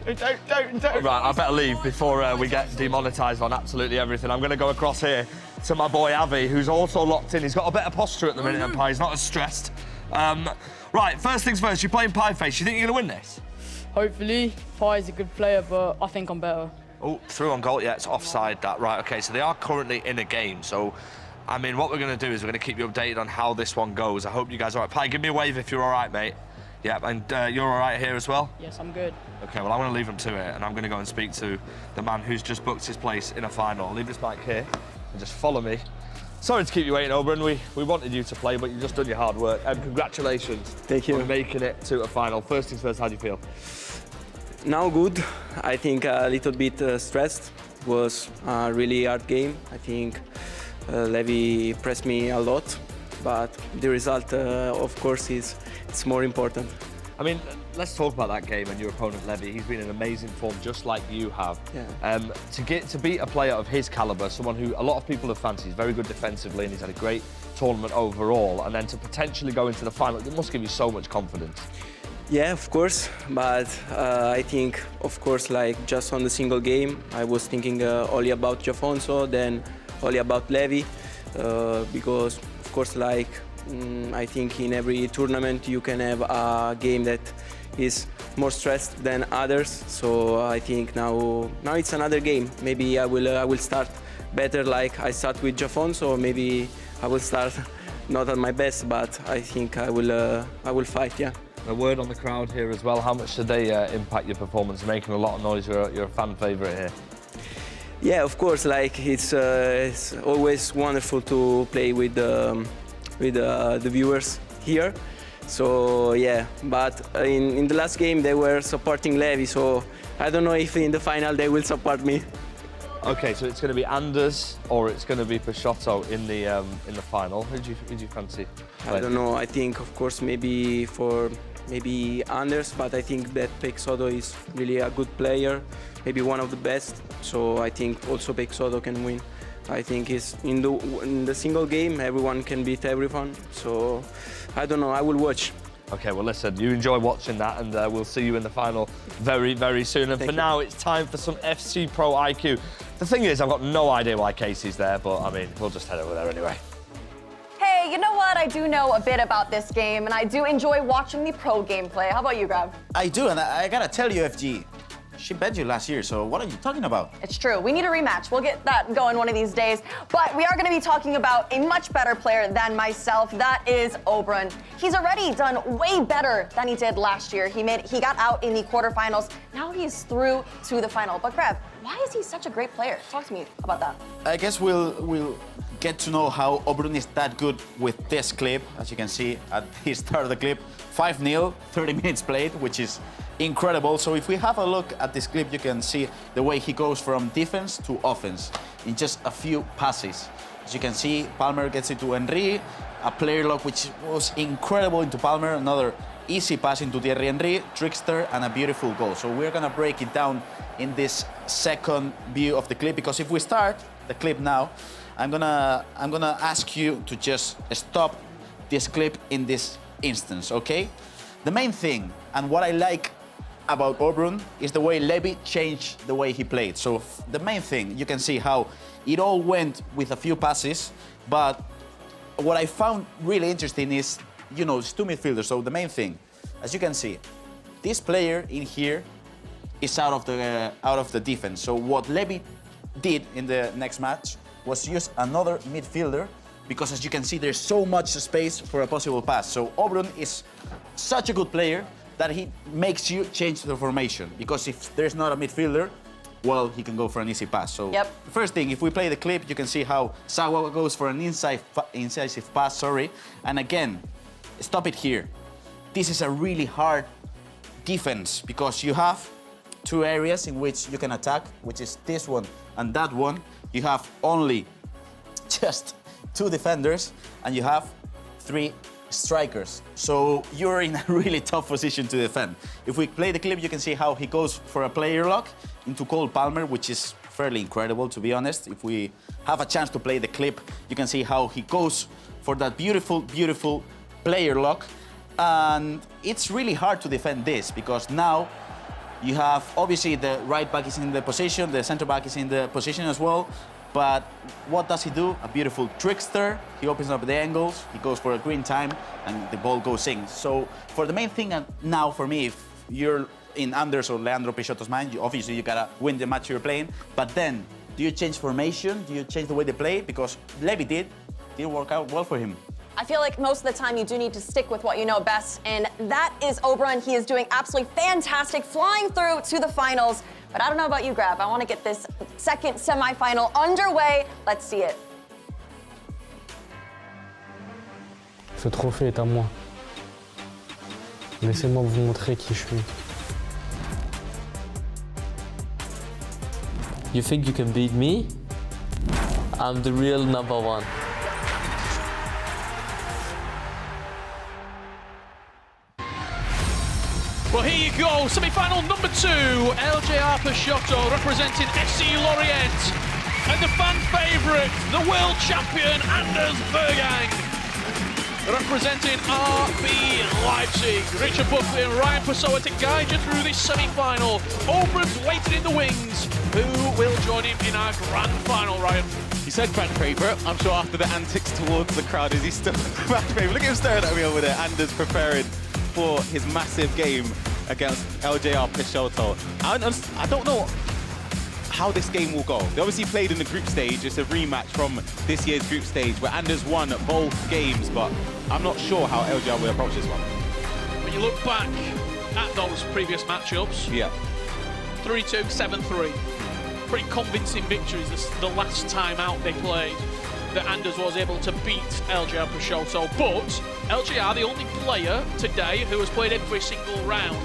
Don't. Right, I better leave before we get demonetised on absolutely everything. I'm going to go across here to my boy Avi, who's also locked in. He's got a better posture at the minute than Pi. He's not as stressed. Right, first things first, you're playing Pie Face. You think you're going to win this? Hopefully. Pie's a good player, but I think I'm better. Oh, through on goal. Yeah, it's offside, that. Right, OK, so they are currently in a game, so... I mean, what we're going to do is we're going to keep you updated on how this one goes. I hope you guys are all right. Pi, give me a wave if you're all right, mate. Yeah, and you're all right here as well? Yes, I'm good. OK, well, I'm going to leave him to it, and I'm going to go and speak to the man who's just booked his place in a final. I'll leave this mic here and just follow me. Sorry to keep you waiting, Oberon. We wanted you to play, but you've just done your hard work. And congratulations. Thank you. On making it to a final. First things first, how do you feel? Now good. I think a little bit stressed. It was a really hard game. I think Levi pressed me a lot, but the result, of course, it's more important. I mean, let's talk about that game and your opponent Levi. He's been in amazing form, just like you have. Yeah. To beat a player of his calibre, someone who a lot of people have fancied, he's very good defensively and he's had a great tournament overall, and then to potentially go into the final, it must give you so much confidence. Yeah, of course, but I think, of course, like just on the single game, I was thinking only about Jafonso, then only about Levi, because, of course, like I think in every tournament you can have a game that is more stressed than others. So I think now it's another game. Maybe I will start better, like I start with Jafonso, or maybe I will start not at my best, but I think I will fight. Yeah. A word on the crowd here as well. How much did they impact your performance? Making a lot of noise. You're a fan favourite here. Yeah, of course. Like it's always wonderful to play with the viewers here. So yeah, but in the last game they were supporting Levi. So I don't know if in the final they will support me. Okay, so it's going to be Anders or it's going to be Peixoto in the final. Who do you fancy? I don't know. I think, of course, maybe Anders, but I think that Peixoto is really a good player, maybe one of the best. So I think also Peixoto can win. I think it's in the single game, everyone can beat everyone. So I don't know. I will watch. Okay, well, listen, you enjoy watching that, and we'll see you in the final very, very soon. And for now, it's time for some FC Pro IQ. The thing is, I've got no idea why Casey's there, but, I mean, we'll just head over there anyway. Hey, you know what? I do know a bit about this game, and I do enjoy watching the pro gameplay. How about you, Grab? I do, and I gotta tell you, FG, she bet you last year, so what are you talking about? It's true. We need a rematch. We'll get that going one of these days. But we are going to be talking about a much better player than myself. That is Oberon. He's already done way better than he did last year. He got out in the quarterfinals. Now he's through to the final. But Grab, why is he such a great player? Talk to me about that. I guess we'll get to know how Oberon is that good with this clip. As you can see at the start of the clip, 5-0, 30 minutes played, which is incredible. So if we have a look at this clip, you can see the way he goes from defense to offense in just a few passes. As you can see, Palmer gets it to Emre, a player lock which was incredible into Palmer, another easy pass into Thierry Henry, trickster, and a beautiful goal. So we're gonna break it down in this second view of the clip, because if we start the clip now, I'm gonna ask you to just stop this clip in this instance, okay? The main thing, and what I like about Oberon, is the way Levi changed the way he played. So the main thing, you can see how it all went with a few passes, but what I found really interesting is, you know, it's two midfielders. So the main thing, as you can see, this player in here is out of the defense. So what Levi did in the next match was use another midfielder, because as you can see, there's so much space for a possible pass. So Oberon is such a good player that he makes you change the formation, because if there's not a midfielder, well, he can go for an easy pass. So first thing, if we play the clip, you can see how Sawa goes for an incisive pass, and again, stop it here. This is a really hard defense, because you have two areas in which you can attack, which is this one and that one. You have only just two defenders, and you have 3 strikers. So you're in a really tough position to defend. If we play the clip, you can see how he goes for a player lock into Cole Palmer, which is fairly incredible, to be honest. If we have a chance to play the clip, you can see how he goes for that beautiful, beautiful player lock. And it's really hard to defend this because now you have, obviously, the right back is in the position, the center back is in the position as well. But what does he do? A beautiful trickster. He opens up the angles, he goes for a green time, and the ball goes in. So for the main thing now for me, if you're in Anders or Leandro Peixoto's mind, obviously you gotta win the match you're playing. But then, do you change formation? Do you change the way they play? Because Levi didn't work out well for him. I feel like most of the time you do need to stick with what you know best, and that is Oberon. He is doing absolutely fantastic, flying through to the finals. But I don't know about you, Grab. I want to get this second semi-final underway. Let's see it. Ce trophée est à moi. Laissez-moi vous montrer qui je suis. You think you can beat me? I'm the real number one. Well, here you go, semi-final number 2, LJR Peixoto representing FC Lorient, and the fan favourite, the world champion Anders Vejrgang, representing RB Leipzig. Richard Buckley and Ryan Peixoto to guide you through this semi-final. Oberon's waiting in the wings. Who will join him in our grand final, Ryan? You said fan favourite. I'm sure after the antics towards the crowd, is he still fan favourite? Look at him staring at me over there. Anders preparing for his massive game against LJR Peixoto. I don't know how this game will go. They obviously played in the group stage. It's a rematch from this year's group stage where Anders won both games, but I'm not sure how LJR will approach this one. When you look back at those previous matchups, yeah, 3-2, 7-3. Pretty convincing victories the last time out they played, that Anders was able to beat LJR Peixoto. But LJR, the only player today who has played every single round.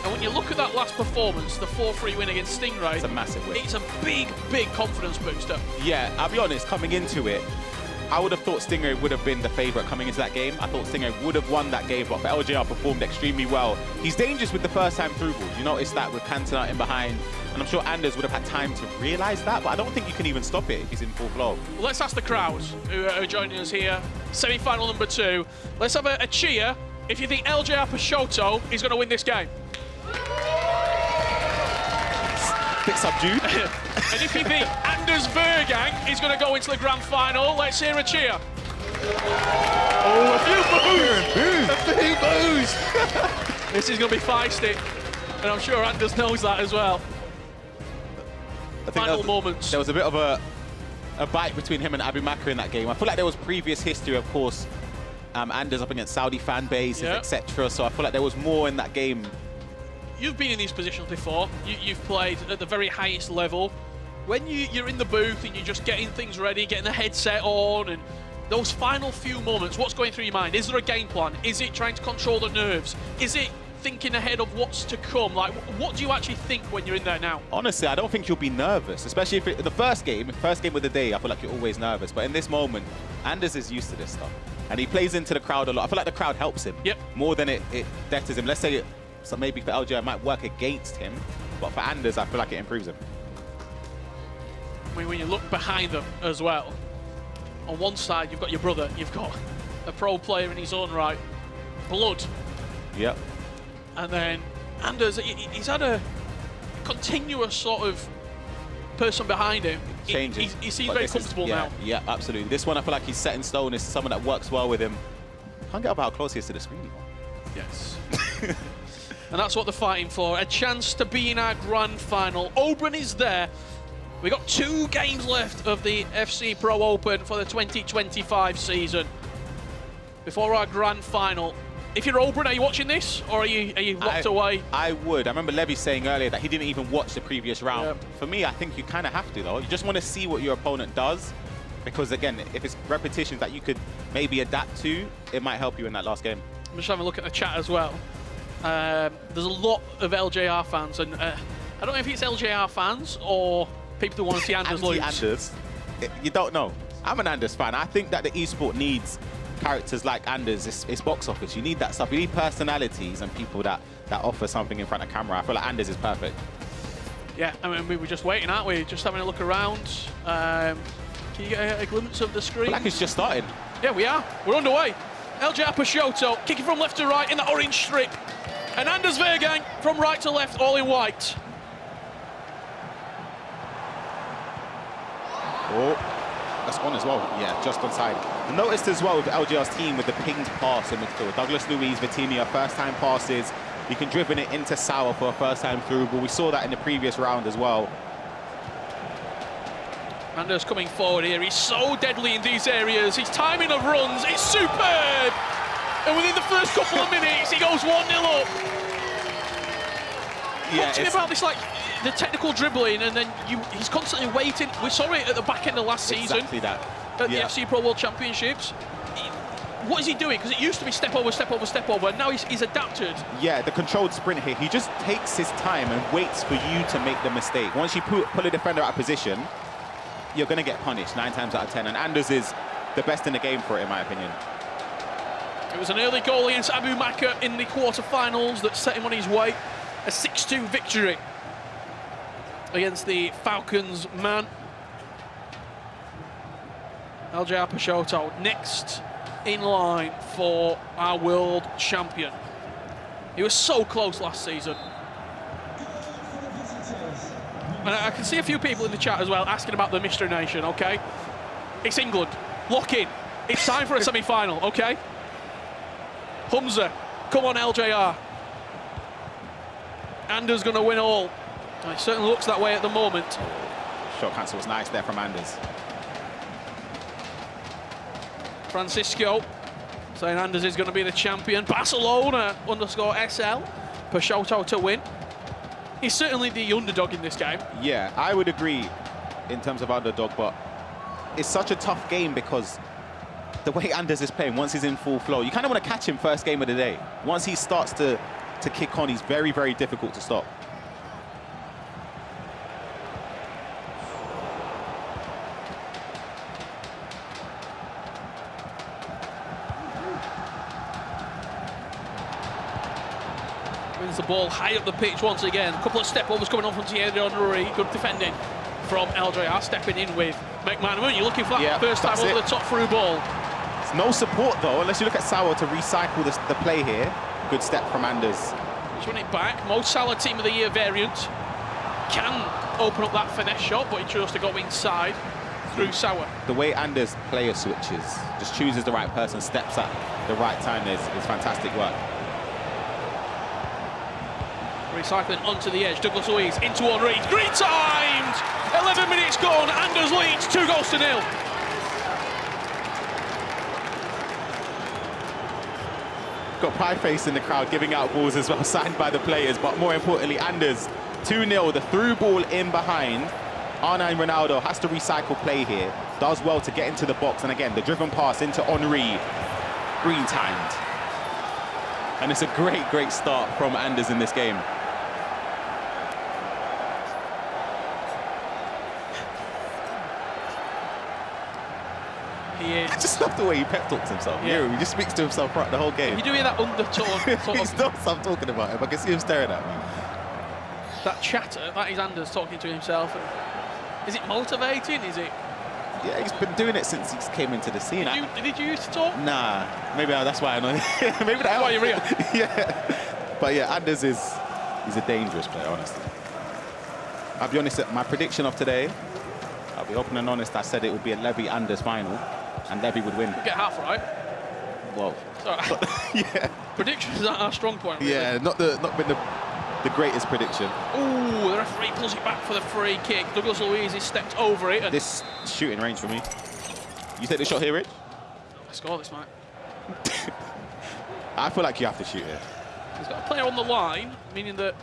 And when you look at that last performance, the 4-3 win against Stingray, it's a massive win. It's a big, big confidence booster. Yeah, I'll be honest, coming into it, I would have thought Stingray would have been the favourite coming into that game. I thought Stingray would have won that game, but LJR performed extremely well. He's dangerous with the first time through ball. You notice that with Cantona in behind. And I'm sure Anders would have had time to realise that, but I don't think you can even stop it if he's in full flow. Well, let's ask the crowd who are joining us here. Semi-final number 2. Let's have a cheer if you think LJR Peixoto is going to win this game. Bit subdued. And if you think Anders Vejrgang is going to go into the grand final, let's hear a cheer. Oh, a few boos! A few boos! This is going to be feisty, and I'm sure Anders knows that as well. Final moments. There was a bit of a bite between him and AbuMakkah in that game. I feel like there was previous history, of course. Anders up against Saudi fan bases, etc. So I feel like there was more in that game. You've been in these positions before. You've played at the very highest level. When you're in the booth and you're just getting things ready, getting the headset on, and those final few moments, what's going through your mind? Is there a game plan? Is it trying to control the nerves? Is it thinking ahead of what's to come? Like, what do you actually think when you're in there now? Honestly, I don't think you'll be nervous, especially if the first game of the day, I feel like you're always nervous. But in this moment, Anders is used to this stuff. And he plays into the crowd a lot. I feel like the crowd helps him more than it detters him. Let's say so maybe for LJR it might work against him, but for Anders, I feel like it improves him. I mean, when you look behind them as well, on one side you've got your brother, you've got a pro player in his own right, Blood. Yep. And then Anders, he's had a continuous sort of person behind him. Changes. He seems very comfortable now. Yeah, absolutely. This one I feel like he's set in stone. This is someone that works well with him. Can't get up how close he is to the screen. Yes. And that's what they're fighting for, a chance to be in our grand final. Oberon is there. We've got 2 games left of the FC Pro Open for the 2025 season before our grand final. If you're Oberon, are you watching this, or are you locked away? I would. I remember Levi saying earlier that he didn't even watch the previous round. Yep. For me, I think you kind of have to, though. You just want to see what your opponent does, because, again, if it's repetitions that you could maybe adapt to, it might help you in that last game. I'm just having a look at the chat as well. There's a lot of LJR fans, and I don't know if it's LJR fans or people who want to see Anders lose. Anders, you don't know. I'm an Anders fan. I think that the esport needs characters like Anders, it's box office. You need that stuff. You need personalities and people that offer something in front of camera. I feel like Anders is perfect. Yeah, I mean, we were just waiting, aren't we? Just having a look around. Can you get a glimpse of the screen? Like it's just started. Yeah, we are. We're underway. LJR Peixoto kicking from left to right in the orange strip. And Anders Vejrgang from right to left, all in white. Oh, that's on as well. Yeah, just on side. Noticed as well with LJR's team with the pinged pass in midfield. Douglas Luiz, Vitinha, first-time passes. You can driven it into Sauer for a first-time through, but we saw that in the previous round as well. Anders coming forward here. He's so deadly in these areas. His timing of runs is superb. And within the first couple of minutes, he goes 1-0 up. Yeah, Talk to me about this, like, the technical dribbling, and then he's constantly waiting. We saw it at the back end of last season. Exactly that. At the FC Pro World Championships. What is he doing? Because it used to be step over, step over, step over, and now he's adapted. Yeah, the controlled sprint here. He just takes his time and waits for you to make the mistake. Once you pull a defender out of position, you're going to get punished 9 times out of 10. And Anders is the best in the game for it, in my opinion. It was an early goal against AbuMakkah in the quarterfinals that set him on his way. A 6-2 victory against the Falcons man. LJR Peixoto next in line for our world champion. He was so close last season. And I can see a few people in the chat as well asking about the Mystery Nation, okay? It's England. Lock in. It's time for a semi-final, okay? Humza, come on LJR. Anders going to win all. It certainly looks that way at the moment. Shot cancel was nice there from Anders. Francisco saying Anders is going to be the champion. Barcelona_SL. Peixoto to win. He's certainly the underdog in this game. Yeah, I would agree in terms of underdog, but it's such a tough game because the way Anders is playing, once he's in full flow, you kind of want to catch him first game of the day. Once he starts to kick on, he's very, very difficult to stop. Wins the ball high up the pitch once again. A couple of step overs coming on from Thierry Henry. Good defending from LJR, stepping in with McManaman. You're looking for that first time over the top through ball. There's no support though, unless you look at Sauer to recycle the play here. Good step from Anders. He's run it back. Mo Salah Team of the Year variant. Can open up that finesse shot, but he chose to go inside through Sauer. The way Anders player switches, just chooses the right person, steps at the right time is fantastic work. Recycling onto the edge. Douglas Luiz into Henry. Great timed! 11 minutes gone. Anders leads 2-0. Got Pie Face in the crowd giving out balls as well, signed by the players, but more importantly, Anders 2-0, the through ball in behind. R9 Ronaldo has to recycle play here, does well to get into the box, and again, the driven pass into Henry, green timed. And it's a great, great start from Anders in this game. I just love the way he pep talks himself. Yeah. He just speaks to himself throughout the whole game. You do hear that undertone. He's not stop talking about him. I can see him staring at me. That chatter, that is Anders talking to himself. Is it motivating? Is it? Yeah, he's been doing it since he came into the scene. Did you used to talk? Nah, maybe that's why I know. Maybe that's why you're real. Yeah, but yeah, Anders he's a dangerous player, honestly. I'll be honest, my prediction of today, I'll be open and honest, I said it would be a Levi Anders final, and Levi would win. You get half right. Well, yeah. Predictions aren't our strong point. Really. Yeah, not been the greatest prediction. Ooh, the referee pulls it back for the free kick. Douglas Luiz has stepped over it. And this shooting range for me. You take the shot here, Rich? Let's score this, mate. I feel like you have to shoot it. He's got a player on the line, meaning that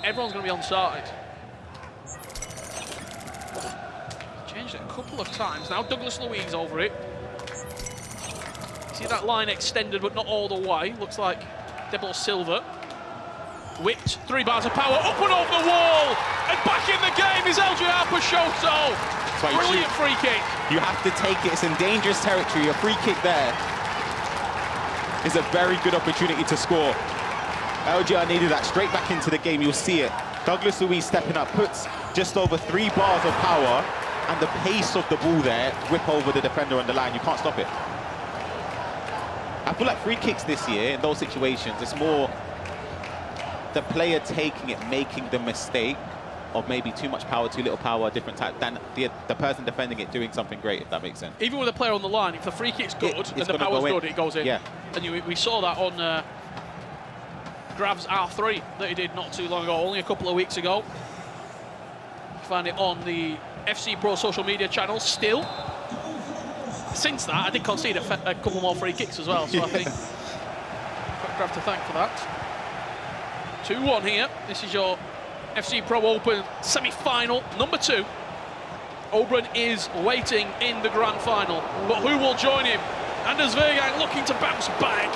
everyone's going to be onside. Changed it a couple of times. Now Douglas Luiz over it. See that line extended, but not all the way. Looks like Debo Silva. Whipped, 3 bars of power, up and over the wall, and back in the game is LJR Peixoto. That's why Brilliant free kick. You have to take it. It's in dangerous territory. A free kick there is a very good opportunity to score. LGR needed that straight back into the game. You'll see it. Douglas Luiz stepping up, puts just over 3 bars of power, and the pace of the ball there, whip over the defender on the line. You can't stop it. I feel like free kicks this year, in those situations, it's more the player taking it, making the mistake of maybe too much power, too little power, different type, than the person defending it doing something great, if that makes sense. Even with a player on the line, if the free kick's good and the power's good, it goes in. Yeah. And we saw that on Grav's R3 that he did not too long ago, only a couple of weeks ago. You find it on the FC Pro social media channel still. Since that, I did concede a couple more free kicks as well, so I think got Grav to thank for that. 2-1 here. This is your FC Pro Open semi-final number 2. Oberon is waiting in the grand final, but who will join him? Anders Vejrgang looking to bounce back.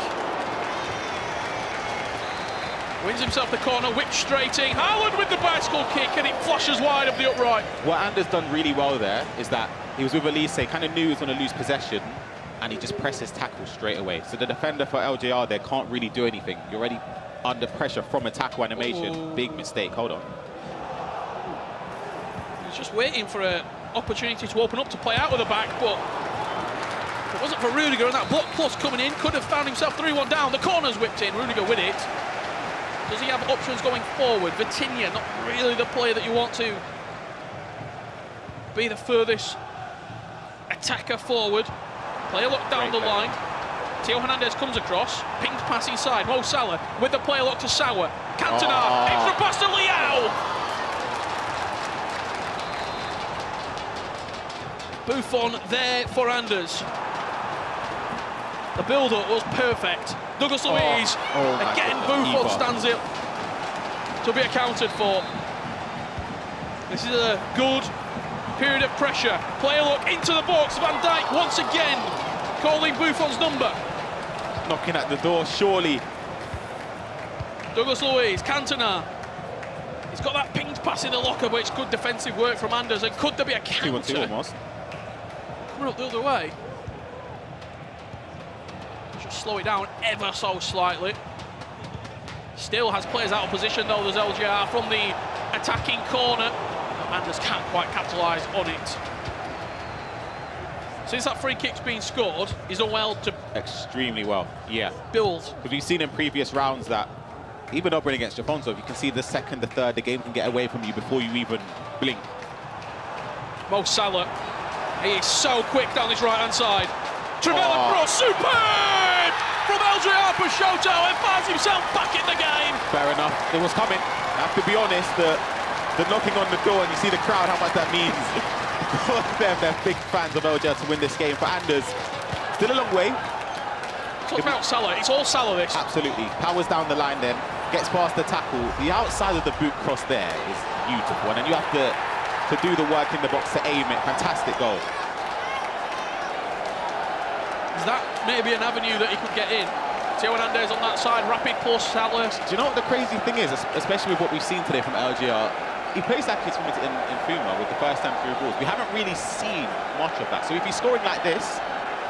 Wins himself the corner, whip straight in. Haaland with the bicycle kick, and it flashes wide of the upright. What Anders done really well there is that he was with Elise, kind of knew he was going to lose possession, and he just presses tackle straight away. So the defender for LJR there can't really do anything. You're already under pressure from a tackle animation. Ooh. Big mistake. Hold on. He's just waiting for an opportunity to open up to play out of the back, but if it wasn't for Rudiger and that block plus coming in, could have found himself 3-1 down. The corner's whipped in, Rudiger with it. Does he have options going forward? Vitinha, not really the player that you want to be the furthest attacker forward. Player look down the line. Theo Hernandez comes across, pinged pass inside. Mo Salah with the player look to Sauer. Cantona, extra pass to Leao. Buffon there for Anders. The build-up was perfect. Douglas Luiz, again Buffon stands up to be accounted for. This is a good period of pressure. Player look into the box, Van Dijk once again calling Buffon's number. Knocking at the door, surely. Douglas Luiz, Cantona. He's got that pinged pass in the locker, but it's good defensive work from Anders. And could there be a counter? 2-1-2 almost. Coming up the other way. Just slow it down ever so slightly. Still has players out of position though. There's LGR from the attacking corner. Anders can't quite capitalise on it. Since that free kick's been scored, he's done well to... Extremely well, yeah. Build. Because we've seen in previous rounds that even Oberon against Jafonso, if you can see the second, the third, the game can get away from you before you even blink. Mo Salah, he is so quick down this right-hand side. Trivela cross, superb! From LGR Peixoto and finds himself back in the game. Fair enough, it was coming. I have to be honest, the knocking on the door and you see the crowd, how much that means. They're big fans of LGR to win this game. For Anders, still a long way. Talk about Salah, it's all Salah this. Absolutely, powers down the line then, gets past the tackle. The outside of the boot cross there is beautiful, and then you have to do the work in the box to aim it. Fantastic goal. Is that maybe an avenue that he could get in? Theo Hernandez on that side, rapid plus Salah. Do you know what the crazy thing is, especially with what we've seen today from LGR? He plays like he's in Fuma with the first time through balls. We haven't really seen much of that. So if he's scoring like this,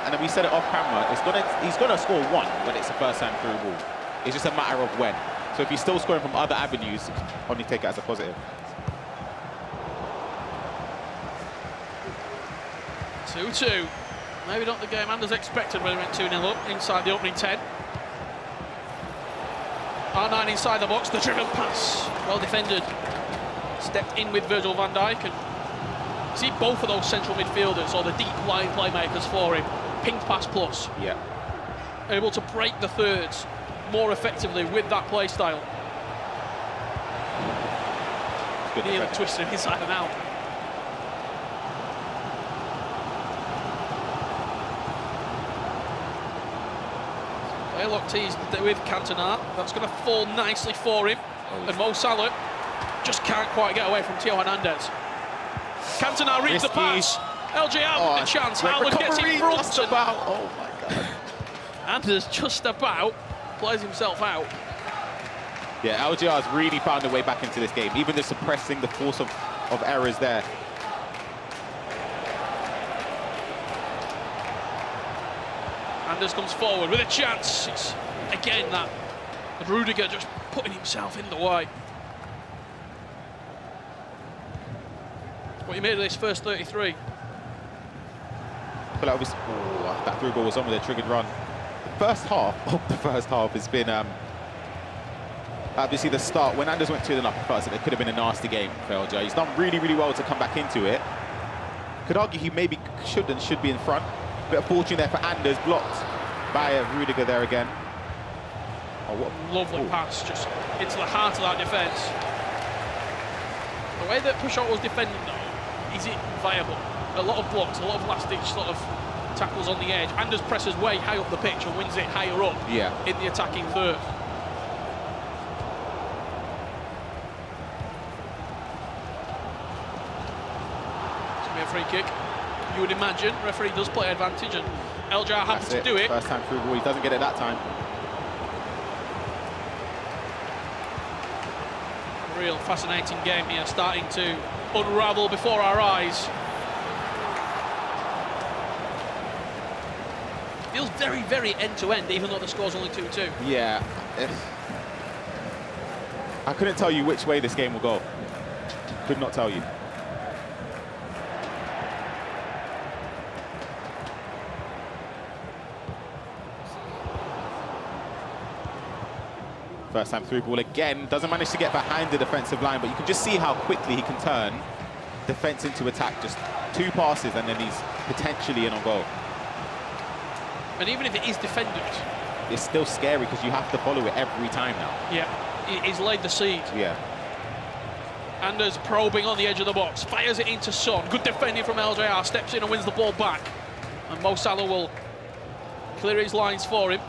and then we set it off camera, he's gonna score one when it's the first time through ball. It's just a matter of when. So if he's still scoring from other avenues, only take it as a positive. 2-2. Maybe not the game Anders expected when he went 2-0 up inside the opening 10. R9 inside the box, the driven pass. Well defended. Stepped in with Virgil van Dijk, and see both of those central midfielders or the deep line playmakers for him. Pinged pass plus. Yeah. Able to break the thirds more effectively with that play style. Nearly twisted inside and out. Lock teased with Cantona. That's going to fall nicely for him. And Mo Salah just can't quite get away from Theo Hernandez. Cantona reads the pass. LGR with the chance. Haaland gets in front. Oh my God. Anders just about plays himself out. Yeah, LGR has really found a way back into this game, even just suppressing the force of errors there. Anders comes forward with a chance. It's again that Rudiger just putting himself in the way. What you made of this first 33? I feel like that through ball was on with a triggered run. The first half has been obviously the start. When Anders went 2-0 up, I felt like it could have been a nasty game for LJ. He's done really, really well to come back into it. Could argue he maybe should be in front. Bit of fortune there for Anders, blocked by Rudiger there again. Oh, what lovely pass, just into the heart of that defence. The way that Peixoto was defending, though, is it viable? A lot of blocks, a lot of last-ditch sort of tackles on the edge. Anders presses way high up the pitch and wins it higher up in the attacking third. It's going to be a free kick. You would imagine. Referee does play advantage, and LJR happens to do it. First time through ball, he doesn't get it that time. Real fascinating game here, starting to unravel before our eyes. Feels very, very end-to-end, even though the score's only 2-2. Yeah. I couldn't tell you which way this game will go. Could not tell you. First time through ball again, doesn't manage to get behind the defensive line, but you can just see how quickly he can turn defense into attack. Just 2 passes and then he's potentially in on goal. And even if it is defended, it's still scary because you have to follow it every time now. Yeah, he's laid the seed. Yeah. Anders probing on the edge of the box, fires it into Son. Good defending from LJR, steps in and wins the ball back. And Mo Salah will clear his lines for him.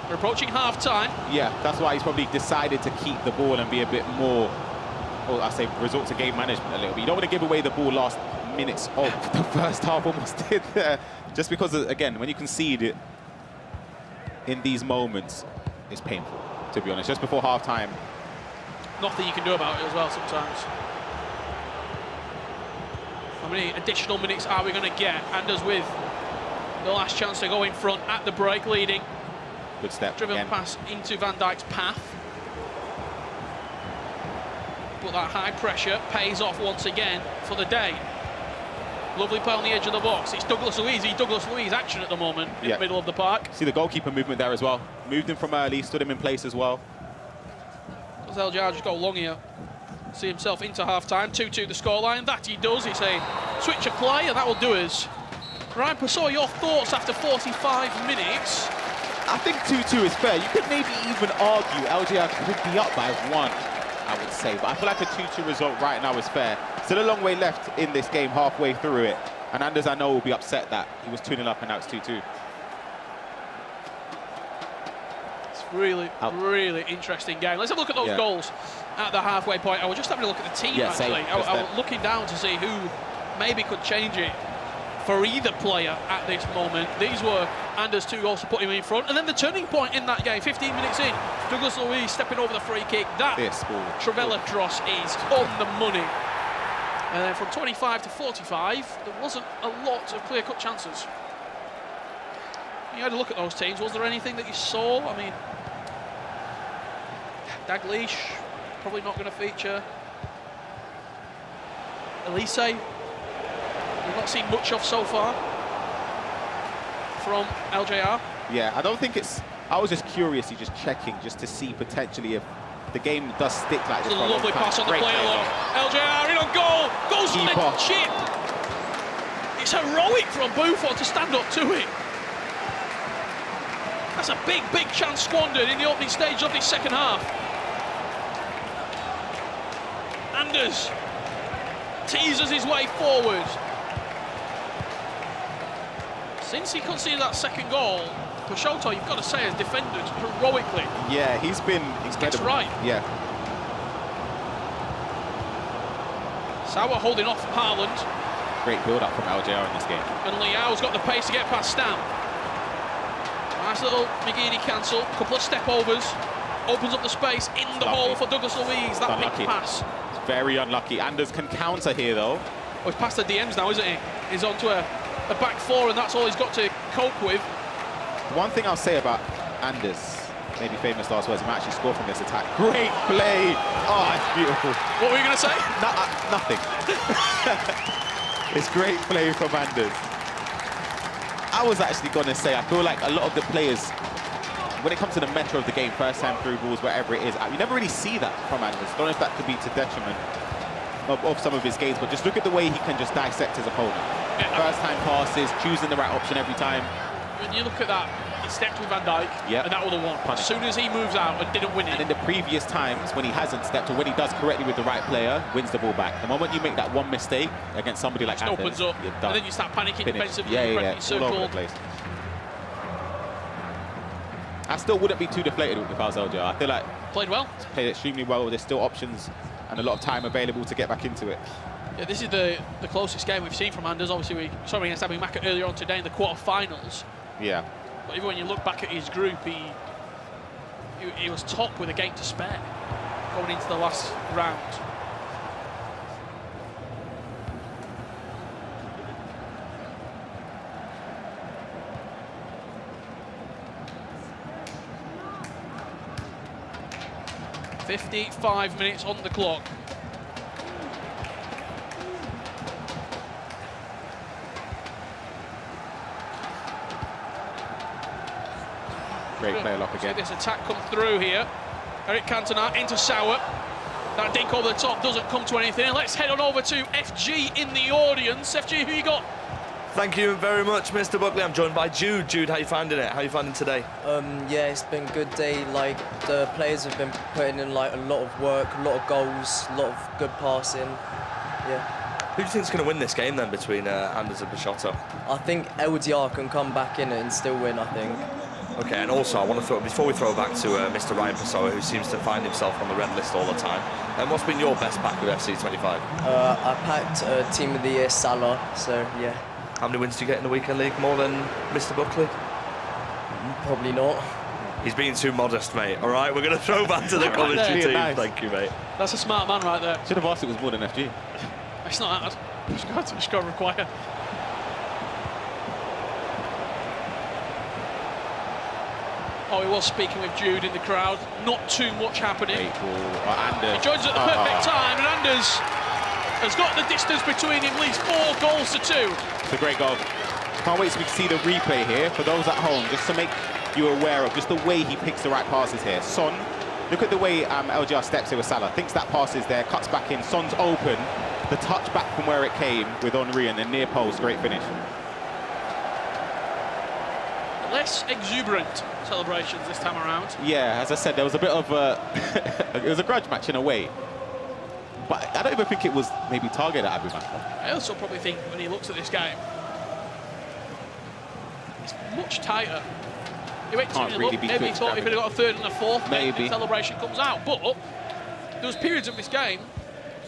We're approaching half-time. Yeah, that's why he's probably decided to keep the ball and be a bit more, well, I say, resort to game management a little bit. You don't want to give away the ball last minutes of the first half, almost did there. Just because, again, when you concede it in these moments, it's painful, to be honest. Just before half-time. Nothing you can do about it as well sometimes. How many additional minutes are we going to get? Anders with the last chance to go in front at the break, leading. Good step. Driven again. pass into Van Dijk's path. But that high pressure pays off once again for the day. Lovely play on the edge of the box. It's Douglas Luiz. Douglas Luiz action at the moment in the middle of the park. See the goalkeeper movement there as well. Moved him from early, stood him in place as well. Does LJR just go long here? See himself into half-time. 2-2 the scoreline. That he does. It's a switch of play, and that will do us. Ryan Peixoto, your thoughts after 45 minutes? I think 2-2 is fair. You could maybe even argue LJR could be up by 1, I would say. But I feel like a 2-2 result right now is fair. Still a long way left in this game, halfway through it. And Anders, I know, will be upset that he was 2-0 up and now it's 2-2. It's really, really interesting game. Let's have a look at those goals at the halfway point. I was just having a look at the team, actually. I was looking down to see who maybe could change it for either player at this moment. These were Anders' 2 goals to put him in front. And then the turning point in that game, 15 minutes in, Douglas Luiz stepping over the free kick. That Trevella Dross is on the money. And then from 25 to 45, there wasn't a lot of clear-cut chances. You had a look at those teams. Was there anything that you saw? I mean, Dalglish, probably not going to feature. Elise, we've not seen much of so far from LJR. Yeah, I don't think it's... I was just curiously just checking just to see potentially if the game does stick like this. It's a lovely pass on the play along. LJR in on goal. Goes for the chip. It's heroic from Buffon to stand up to it. That's a big, big chance squandered in the opening stage of this second half. Anders teases his way forward. Since he conceded that second goal, Peixoto, you've got to say, has defended heroically. Yeah, he's been incredible. Gets right. Yeah. Sauer holding off Haaland. Great build-up from LJR in this game. And Leao's got the pace to get past Stam. Nice little Migini cancel, couple of step-overs. Opens up the space in the hole for Douglas Luiz. That big pass. It's very unlucky. Anders can counter here, though. Oh, he's past the DMs now, isn't he? He's onto a back 4, and that's all he's got to cope with. One thing I'll say about Anders, maybe famous last words, he might actually score from this attack. Great play! Oh, it's beautiful. What were you going to say? Nothing. It's great play from Anders. I was actually going to say, I feel like a lot of the players, when it comes to the meta of the game, first time through balls, wherever it is, you never really see that from Anders. I don't know if that could be to detriment of some of his games, but just look at the way he can just dissect his opponent. First time passes, choosing the right option every time. When you look at that, he stepped with Van Dijk, and that was the one. Punish. As soon as he moves out and didn't win it. And in the previous times, when he hasn't stepped, or when he does correctly with the right player, wins the ball back. The moment you make that one mistake against somebody like Anders, opens up, you're done. and then you start panicking defensively. Yeah. All over the place. I still wouldn't be too deflated if I was LJ. I feel like played well. Played extremely well. There's still options and a lot of time available to get back into it. Yeah, this is the closest game we've seen from Anders. Obviously, we saw him against AbuMakkah earlier on today in the quarterfinals. Yeah. But even when you look back at his group, he was top with a game to spare going into the last round. "55 minutes on the clock." Great play lock again. See this attack come through here. Eric Cantona into Sauer. That dink over the top doesn't come to anything. Let's head on over to FG in the audience. FG, who you got? Thank you very much, Mr. Buckley. I'm joined by Jude. Jude, how you finding it? How you finding today? Yeah, it's been a good day. Like, the players have been putting in like a lot of work, a lot of goals, a lot of good passing. Yeah. Who do you think is going to win this game then between Anders and Peixoto? I think LDR can come back in it and still win, I think. Okay, and also I want to throw, before we throw back to Mr. Ryan Pessoa, who seems to find himself on the red list all the time. And what's been your best pack with FC25? I packed Team of the Year Salah, so yeah. How many wins do you get in the weekend league? More than Mr. Buckley? Probably not. He's being too modest, mate. All right, we're going to throw back to the commentary team. Nice. Thank you, mate. That's a smart man right there. Should have asked it was more than FG. It's not hard. Just got to require. Oh, he was speaking with Jude in the crowd. Not too much happening. Anders. He joins at the perfect time, and Anders has got the distance between him, leads 4 goals to 2. It's a great goal. Can't wait to see the replay here for those at home, just to make you aware of just the way he picks the right passes here. Son, look at the way LGR steps here with Salah. Thinks that pass is there, cuts back in. Son's open. The touch back from where it came with Henry and the near post. Great finish. Less exuberant celebrations this time around. Yeah, as I said, there was a bit of a... it was a grudge match in a way. But I don't even think it was maybe targeted at AbuMakkah. I also probably think when he looks at this game, it's much tighter. He went to Really maybe he thought if he'd have got a third and a fourth, maybe the celebration comes out. But there was periods of this game,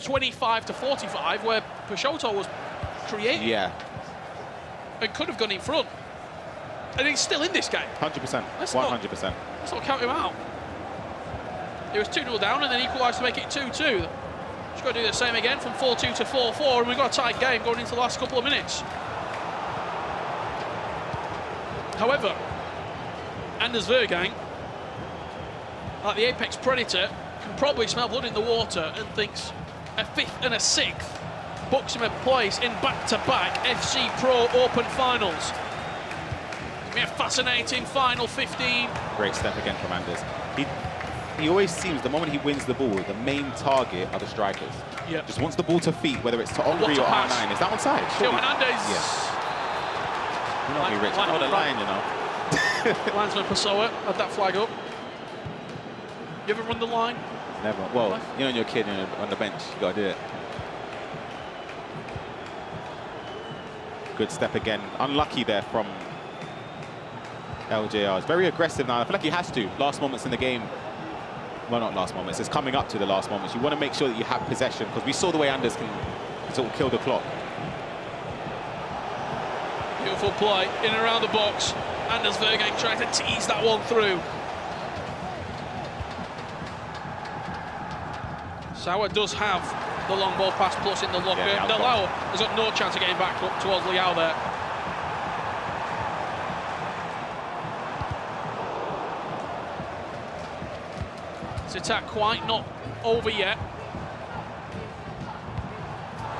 25 to 45, where Peixoto was creating. Yeah. And could have gone in front. And he's still in this game. 100%. 100%. Let's not count him out. It was 2-0 down and then equalised to make it 2-2. Just got to do the same again from 4-2 to 4-4, and we've got a tight game going into the last couple of minutes. However, Anders Vejrgang, like the apex predator, can probably smell blood in the water and thinks a 5th and a 6th books him a place in back-to-back FC Pro Open finals. It's been a fascinating final 15. Great step again from Anders. He always seems, the moment he wins the ball, the main target are the strikers. Yep. Just wants the ball to feet, whether it's to Henry or R9. Is that onside? Joe Hernandez. Yes. You know me, Rich. I'm not a line, you know. Linesman Pessoa had that flag up. You ever run the line? Never. Well, you know, when you're a kid on the bench, you got to do it. Good step again. Unlucky there from LJR. It's very aggressive now. I feel like he has to. Last moments in the game. Well, not last moments. It's coming up to the last moments. You want to make sure that you have possession, because we saw the way Anders can sort of kill the clock. Beautiful play in and around the box. Anders Vejrgang trying to tease that one through. Sauer does have the long ball pass plus in the locker. Yeah, Lau has got no chance of getting back up towards Liao there. This attack quite not over yet.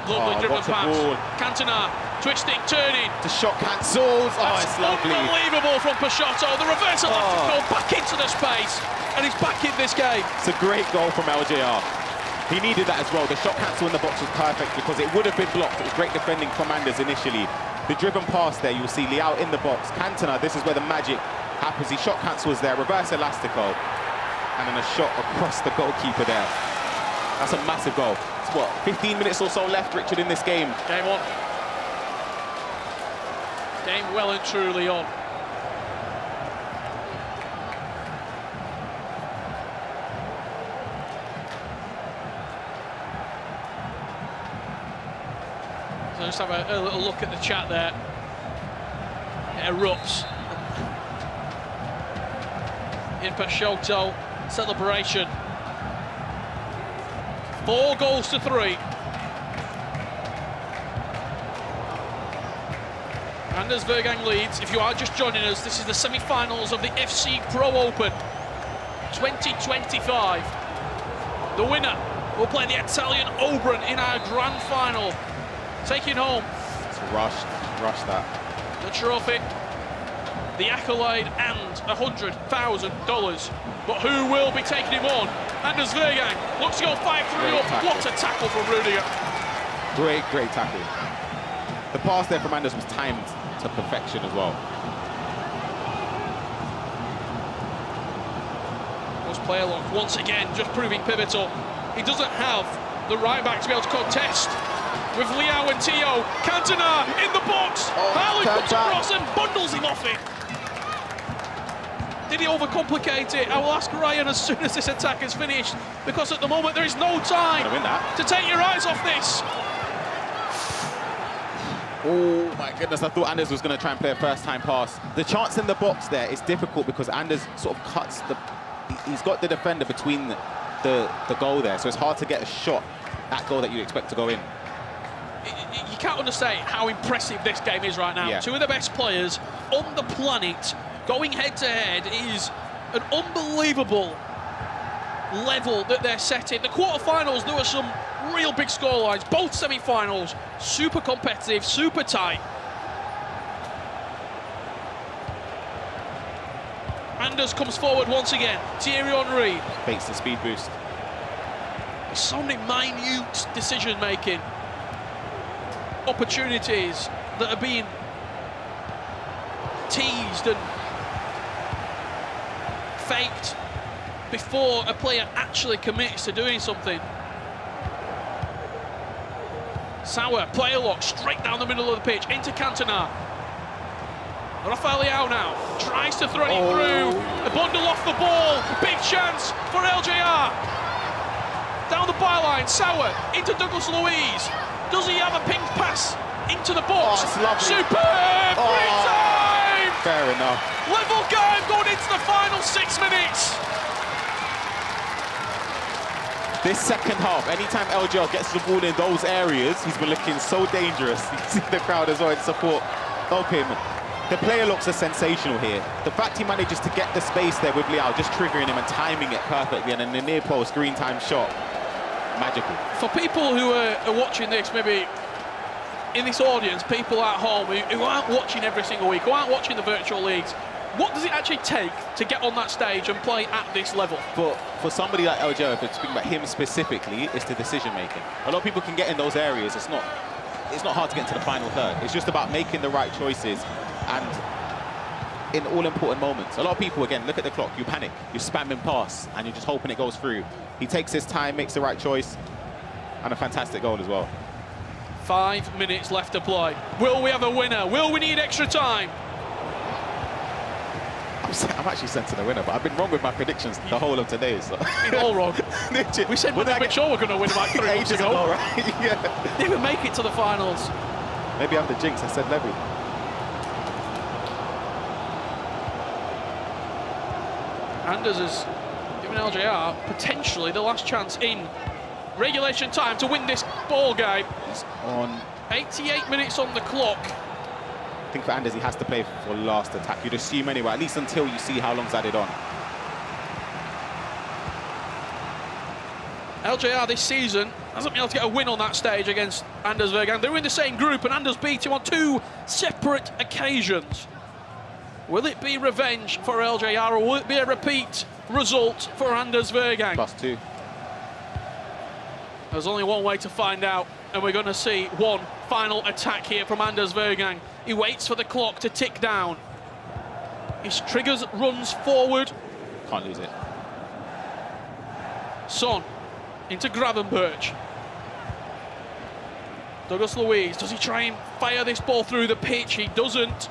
Lovely driven pass. Cantona twisting, turning. The shot cancels. Oh, it's lovely. Unbelievable from Peixoto. The reversal left goal back into the space, and he's back in this game. It's a great goal from LJR. He needed that as well. The shot cancel in the box was perfect because it would have been blocked. It was great defending from Anders initially. The driven pass there, you'll see Leao in the box. Cantona, this is where the magic happens. He shot cancels there, reverse elastico, and then a shot across the goalkeeper there. That's a massive goal. It's what, 15 minutes or so left, Richard, in this game. Game on. Game well and truly on. So just have a little look at the chat there. It erupts. In Peixoto, celebration. 4 goals to 3. Anders Vejrgang leads. If you are just joining us, this is the semi-finals of the FC Pro Open 2025. The winner will play the Italian Oberyn in our grand final, taking home. It's rushed that. The trophy, the accolade, and $100,000. But who will be taking him on? Anders Vejrgang looks to go 5-3 up. What a tackle from Rudiger. Great tackle. The pass there from Anders was timed to perfection as well. Was player lock once again, just proving pivotal. He doesn't have the right back to be able to contest with Leao and Tio. Cantona in the box. Harley puts across and bundles him off it. Did he overcomplicate it? I will ask Ryan as soon as this attack is finished, because at the moment there is no time to take your eyes off this. Oh my goodness, I thought Anders was going to try and play a first-time pass. The chance in the box there is difficult because Anders sort of cuts the... He's got the defender between the goal there, so it's hard to get a shot at goal that you'd expect to go in. You can't understate how impressive this game is right now. Yeah. 2 of the best players on the planet going head-to-head is an unbelievable level that they're setting. The quarterfinals, there were some real big scorelines. Both semi-finals, super competitive, super tight. Anders comes forward once again. Thierry Henry. Baits the speed boost. So many minute decision-making. Opportunities that are being teased and faked before a player actually commits to doing something. Sauer, player lock, straight down the middle of the pitch, into Cantona. Rafael Leao now tries to thread it through. A bundle off the ball, big chance for LJR. Down the byline, Sauer into Douglas Luiz. Does he have a ping pass into the box? Superb! Great time! Fair enough. Level game going into the final 6 minutes. This second half, anytime LJR gets the ball in those areas, he's been looking so dangerous. You see the crowd as well in support of him. The player looks are sensational here. The fact he manages to get the space there with Leao, just triggering him and timing it perfectly, and then the near post green time shot, magical. For people who are watching this, maybe in this audience, people at home who aren't watching every single week, who aren't watching the virtual leagues, what does it actually take to get on that stage and play at this level? For somebody like LJR, if we're speaking about him specifically, it's the decision making. A lot of people can get in those areas. It's not hard to get into the final third. It's just about making the right choices and in all important moments. A lot of people, again, look at the clock, you panic, you're spamming pass, and you're just hoping it goes through. He takes his time, makes the right choice, and a fantastic goal as well. 5 minutes left to play. Will we have a winner? Will we need extra time? I'm actually sensing a winner, but I've been wrong with my predictions the whole of today. So. You're all wrong. We said we're not sure we're going to win about 3 months ago. Right? Yeah. Didn't even make it to the finals. Maybe I'm the jinx. I said Levy. Anders has given LJR potentially the last chance in regulation time to win this ball game. He's on 88 minutes on the clock. I think for Anders, he has to play for last attack. You'd assume anyway, at least until you see how long's added on. LJR this season hasn't been able to get a win on that stage against Anders Vejrgang. They were in the same group and Anders beat him on 2 separate occasions. Will it be revenge for LJR or will it be a repeat result for Anders Vejrgang? +2. There's only one way to find out, and we're going to see one final attack here from Anders Vejrgang. He waits for the clock to tick down. He triggers, runs forward. Can't lose it. Son into Gravenberch. Douglas Luiz, does he try and fire this ball through the pitch? He doesn't.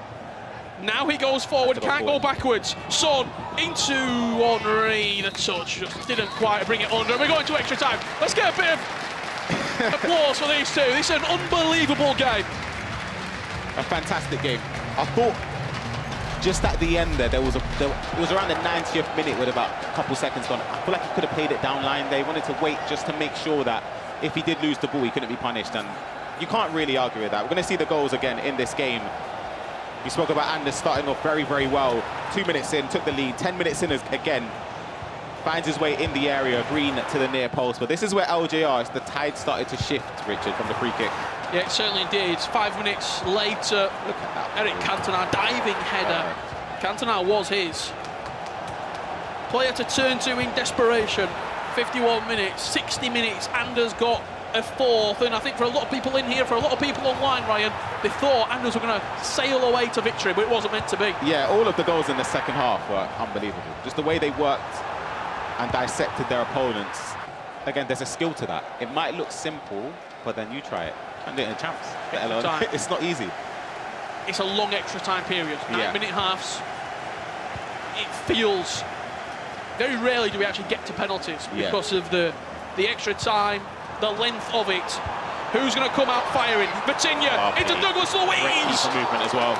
Now he goes forward, can't go backwards. Son into Henry. The touch just didn't quite bring it under. We're going to extra time. Let's get a bit of applause for these two. This is an unbelievable game. A fantastic game. I thought just at the end there, it was around the 90th minute with about a couple seconds gone. I feel like he could have played it down line. They wanted to wait just to make sure that if he did lose the ball, he couldn't be punished. And you can't really argue with that. We're going to see the goals again in this game. We spoke about Anders starting off very, very well. 2 minutes in, took the lead. 10 minutes in again, finds his way in the area, Green to the near post. But this is where LJR, the tide started to shift, Richard, from the free kick. Yeah, it certainly did. 5 minutes later, look at that. Eric Cantona, diving header. Cantona was his. Player to turn to in desperation. 51 minutes, 60 minutes, Anders got a 4th, and I think for a lot of people in here, for a lot of people online, Ryan, they thought Anders were going to sail away to victory, but it wasn't meant to be. Yeah, all of the goals in the second half were unbelievable. Just the way they worked and dissected their opponents. Again, there's a skill to that. It might look simple, but then you try it. And do it in champs. It's not easy. It's a long extra time period. 9-minute halves. It feels very rarely do we actually get to penalties because of the extra time, the length of it. Who's going to come out firing? Vitinha into Douglas Luiz. Great keeper movement as well.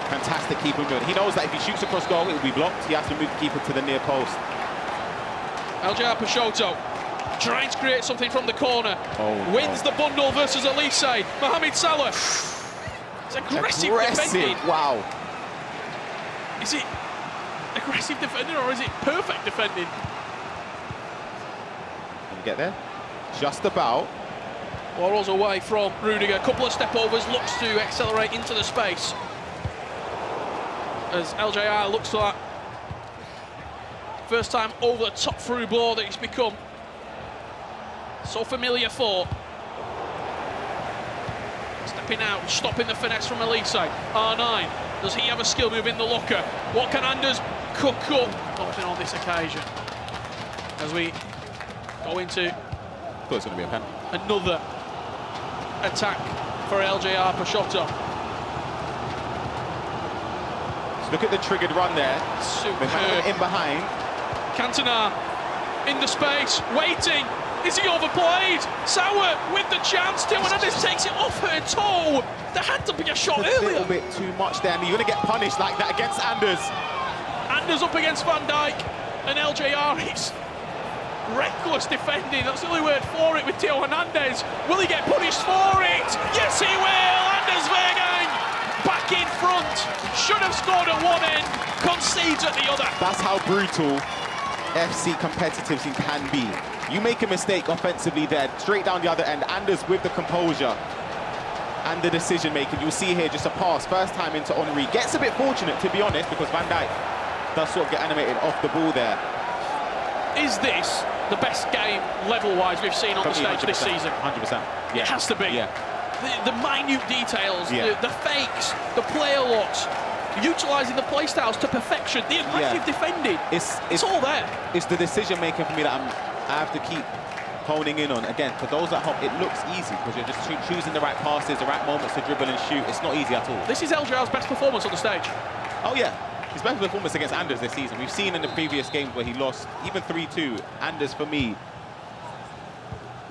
Fantastic keeper movement. He knows that if he shoots across goal, it will be blocked. He has to move the keeper to the near post. LJR Peixoto trying to create something from the corner. Wins the bundle versus Elise. Mohamed Salah. It's aggressive defending. Wow. Is it aggressive defending or is it perfect defending? Can we get there? Just about. Warrell's away from Rudiger. A couple of step overs, looks to accelerate into the space. As LJR looks to that first time over the top through ball that he's become so familiar for. Stepping out, stopping the finesse from Elise. R9, does he have a skill move in the locker? What can Anders cook up? Nothing on this occasion. As we go into I thought it was going to be a pen. Another attack for LJR Peixoto. So look at the triggered run there. Superb. In behind. Cantona in the space, waiting. Is he overplayed? Sauer with the chance. Teo Hernandez takes it off her toe. There had to be a shot earlier. A little bit too much there. I mean, you're going to get punished like that against Anders. Anders up against Van Dijk, and LJR is reckless defending. That's the only word for it with Teo Hernandez. Will he get punished for it? Yes, he will. Anders Vejrgang back in front. Should have scored at one end, concedes at the other. That's how brutal FC competitive team can be. You make a mistake offensively there, straight down the other end. Anders with the composure and the decision making. You'll see here just a pass, first time into Henry. Gets a bit fortunate, to be honest, because Van Dijk does sort of get animated off the ball there. Is this the best game level-wise we've seen on the stage this season? 100%. Yeah. It has to be. Yeah. The minute details, Yeah. the fakes, the player looks, utilising the play styles to perfection, the aggressive defending. It's all there. It's the decision making for me that I have to keep honing in on. Again, for those at home, it looks easy because you're just choosing the right passes, the right moments to dribble and shoot. It's not easy at all. This is LJR's best performance on the stage. Oh yeah, his best performance against Anders this season. We've seen in the previous games where he lost, even 3-2. Anders, for me,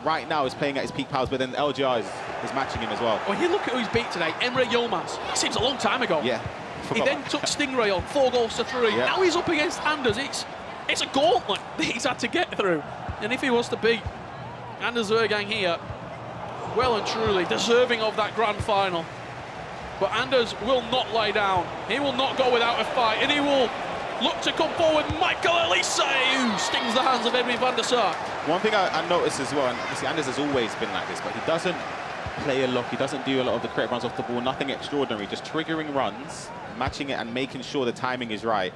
right now is playing at his peak powers, but then LJR is matching him as well. When you look at who he's beat today, Emre Yilmaz. It seems a long time ago. Yeah. He then took Stingray on, 4-3. Yeah. Now he's up against Anders. It's a gauntlet that he's had to get through. And if he was to beat Anders Vejrgang here, well and truly deserving of that grand final. But Anders will not lay down. He will not go without a fight, and he will look to come forward. Michael Elise, who stings the hands of Emre van der Sar. One thing I noticed as well, and obviously Anders has always been like this, but he doesn't play a lock, he doesn't do a lot of the creative runs off the ball, nothing extraordinary, just triggering runs, matching it and making sure the timing is right.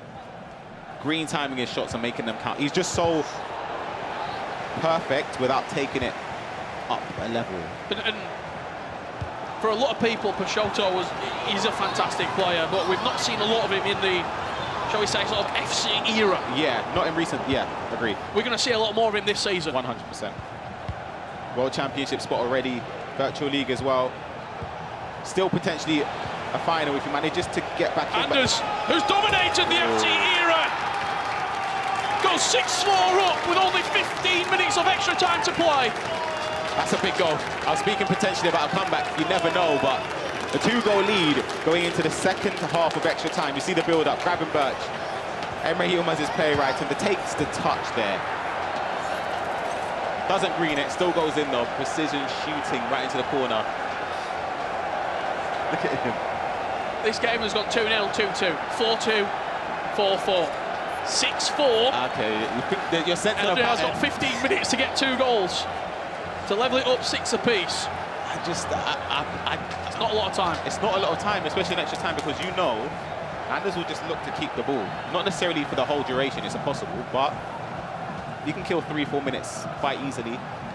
Green timing his shots and making them count. He's just so perfect without taking it up a level. And for a lot of people, Peixoto he's a fantastic player, but we've not seen a lot of him in the, shall we say, sort of FC era. Yeah, not in recent, agreed. We're going to see a lot more of him this season. 100%. World Championship spot already, Virtual League as well. Still potentially a final if he manages to get back in. Anders, who's dominated the FC era, goes 6-4 up with only 15 minutes of extra time to play. That's a big goal. I was speaking potentially about a comeback, you never know, but a 2-goal lead going into the second half of extra time. You see the build-up, grabbing Birch. Emre Yilmaz is play right, and takes the touch there. Doesn't green it, still goes in though. Precision shooting right into the corner. Look at him. This game has gone 2-0, 2-2, 4-2, 4-4, 6-4. Okay, you're sensing and has got 15 minutes to get 2 goals. To level it up 6 apiece. It's not a lot of time. It's not a lot of time, especially in extra time, because you know Anders will just look to keep the ball. Not necessarily for the whole duration, it's impossible, but you can kill 3-4 minutes quite easily.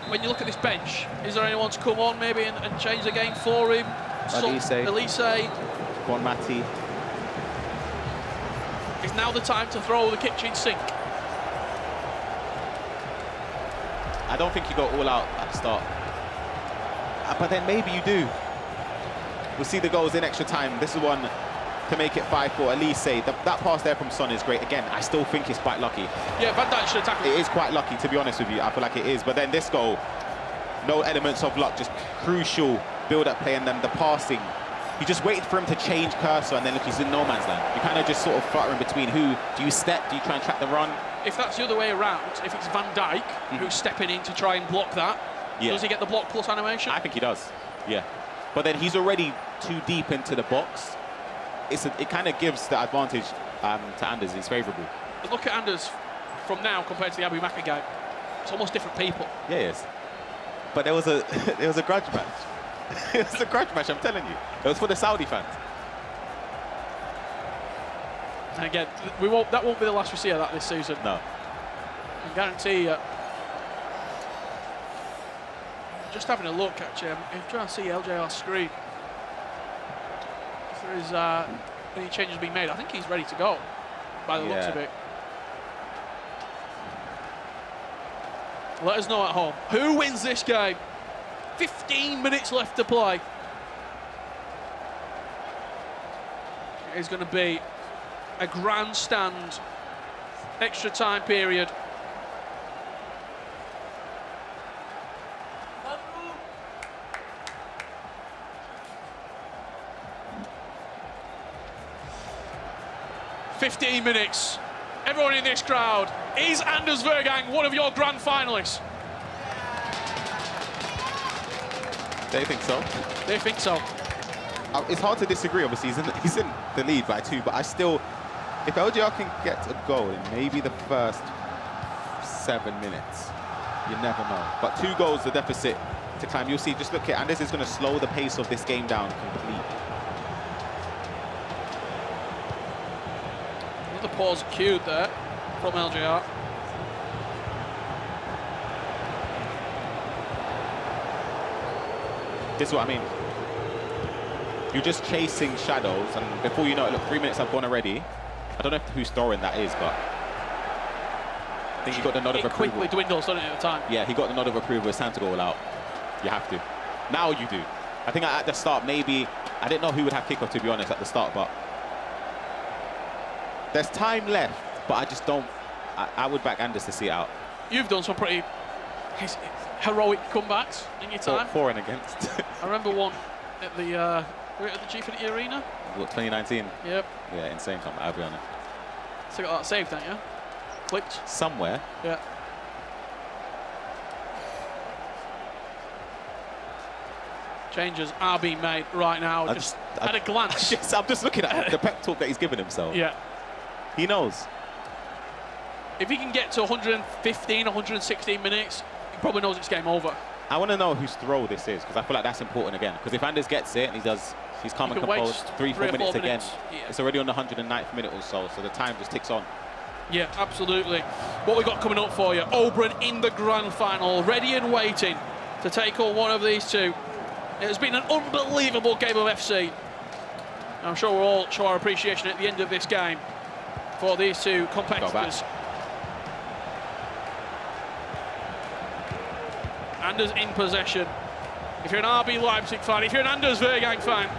When you look at this bench, is there anyone to come on maybe and change the game for him? Elise. Bon Mati. Is now the time to throw the kitchen sink? I don't think you go all out at the start. But then maybe you do. We'll see the goals in extra time. This is one to make it 5-4. Elise, that pass there from Son is great. Again, I still think it's quite lucky. Yeah, Van Dijk should attack. It is quite lucky, to be honest with you. I feel like it is. But then this goal, no elements of luck, just crucial build-up play, and then the passing. You just waited for him to change cursor, and then look, he's in no man's land. You kind of just sort of fluttering between who. Do you step? Do you try and track the run? If that's the other way around, if it's Van Dijk who's stepping in to try and block that, does he get the block plus animation? I think he does, yeah. But then he's already too deep into the box. It kind of gives the advantage to Anders. It's favourable. But look at Anders from now compared to the AbuMakkah game. It's almost different people. Yeah, it is. But there was a grudge match. It was a grudge match, I'm telling you. It was for the Saudi fans. And again, that won't be the last we see of that this season. No. I can guarantee you. Just having a look, actually, I'm trying to see LJR's screen. If there is any changes being made, I think he's ready to go, by the looks of it. Let us know at home. Who wins this game? 15 minutes left to play. It is going to be a grandstand extra time period. "15 minutes. Everyone in this crowd, is Anders Vejrgang one of your grand finalists?" They think so. They think so. It's hard to disagree, obviously. He's in the lead by 2, but I still, if LGR can get a goal in maybe the first 7 minutes, you never know. But 2 goals, the deficit to climb. You'll see, just look at, and this is going to slow the pace of this game down completely. Another pause cued there from LGR. This is what I mean. You're just chasing shadows, and before you know it, look, 3 minutes have gone already. I don't know whose throwing that is, but I think he got the nod of approval. Quickly dwindles, doesn't it, at the time? Yeah, he got the nod of approval. It's time to go all out. You have to. Now you do. I think at the start, maybe, I didn't know who would have kickoff, to be honest, at the start, but there's time left, but I just don't, I would back Anders to see it out. You've done some pretty heroic comebacks in your time. For and against. I remember one at the, were it at the G50 Arena? What, 2019? Yep. Yeah, insane time, I'll be honest. Still got that saved, don't you? Clicked. Somewhere. Yeah. Changes are being made right now. Just at a glance. I'm just looking at the pep talk that he's given himself. Yeah. He knows. If he can get to 115, 116 minutes, he probably knows it's game over. I want to know whose throw this is, because I feel like that's important again. Because if Anders gets it and he's calm and composed, 3-4 minutes again, it's already on the 109th minute or so the time just ticks on. Yeah, absolutely. What we got coming up for you? Oberon in the grand final, ready and waiting to take on one of these two. It has been an unbelievable game of FC. I'm sure we'll all show our appreciation at the end of this game for these two competitors. Anders in possession. If you're an RB Leipzig fan, if you're an Anders Vejrgang fan,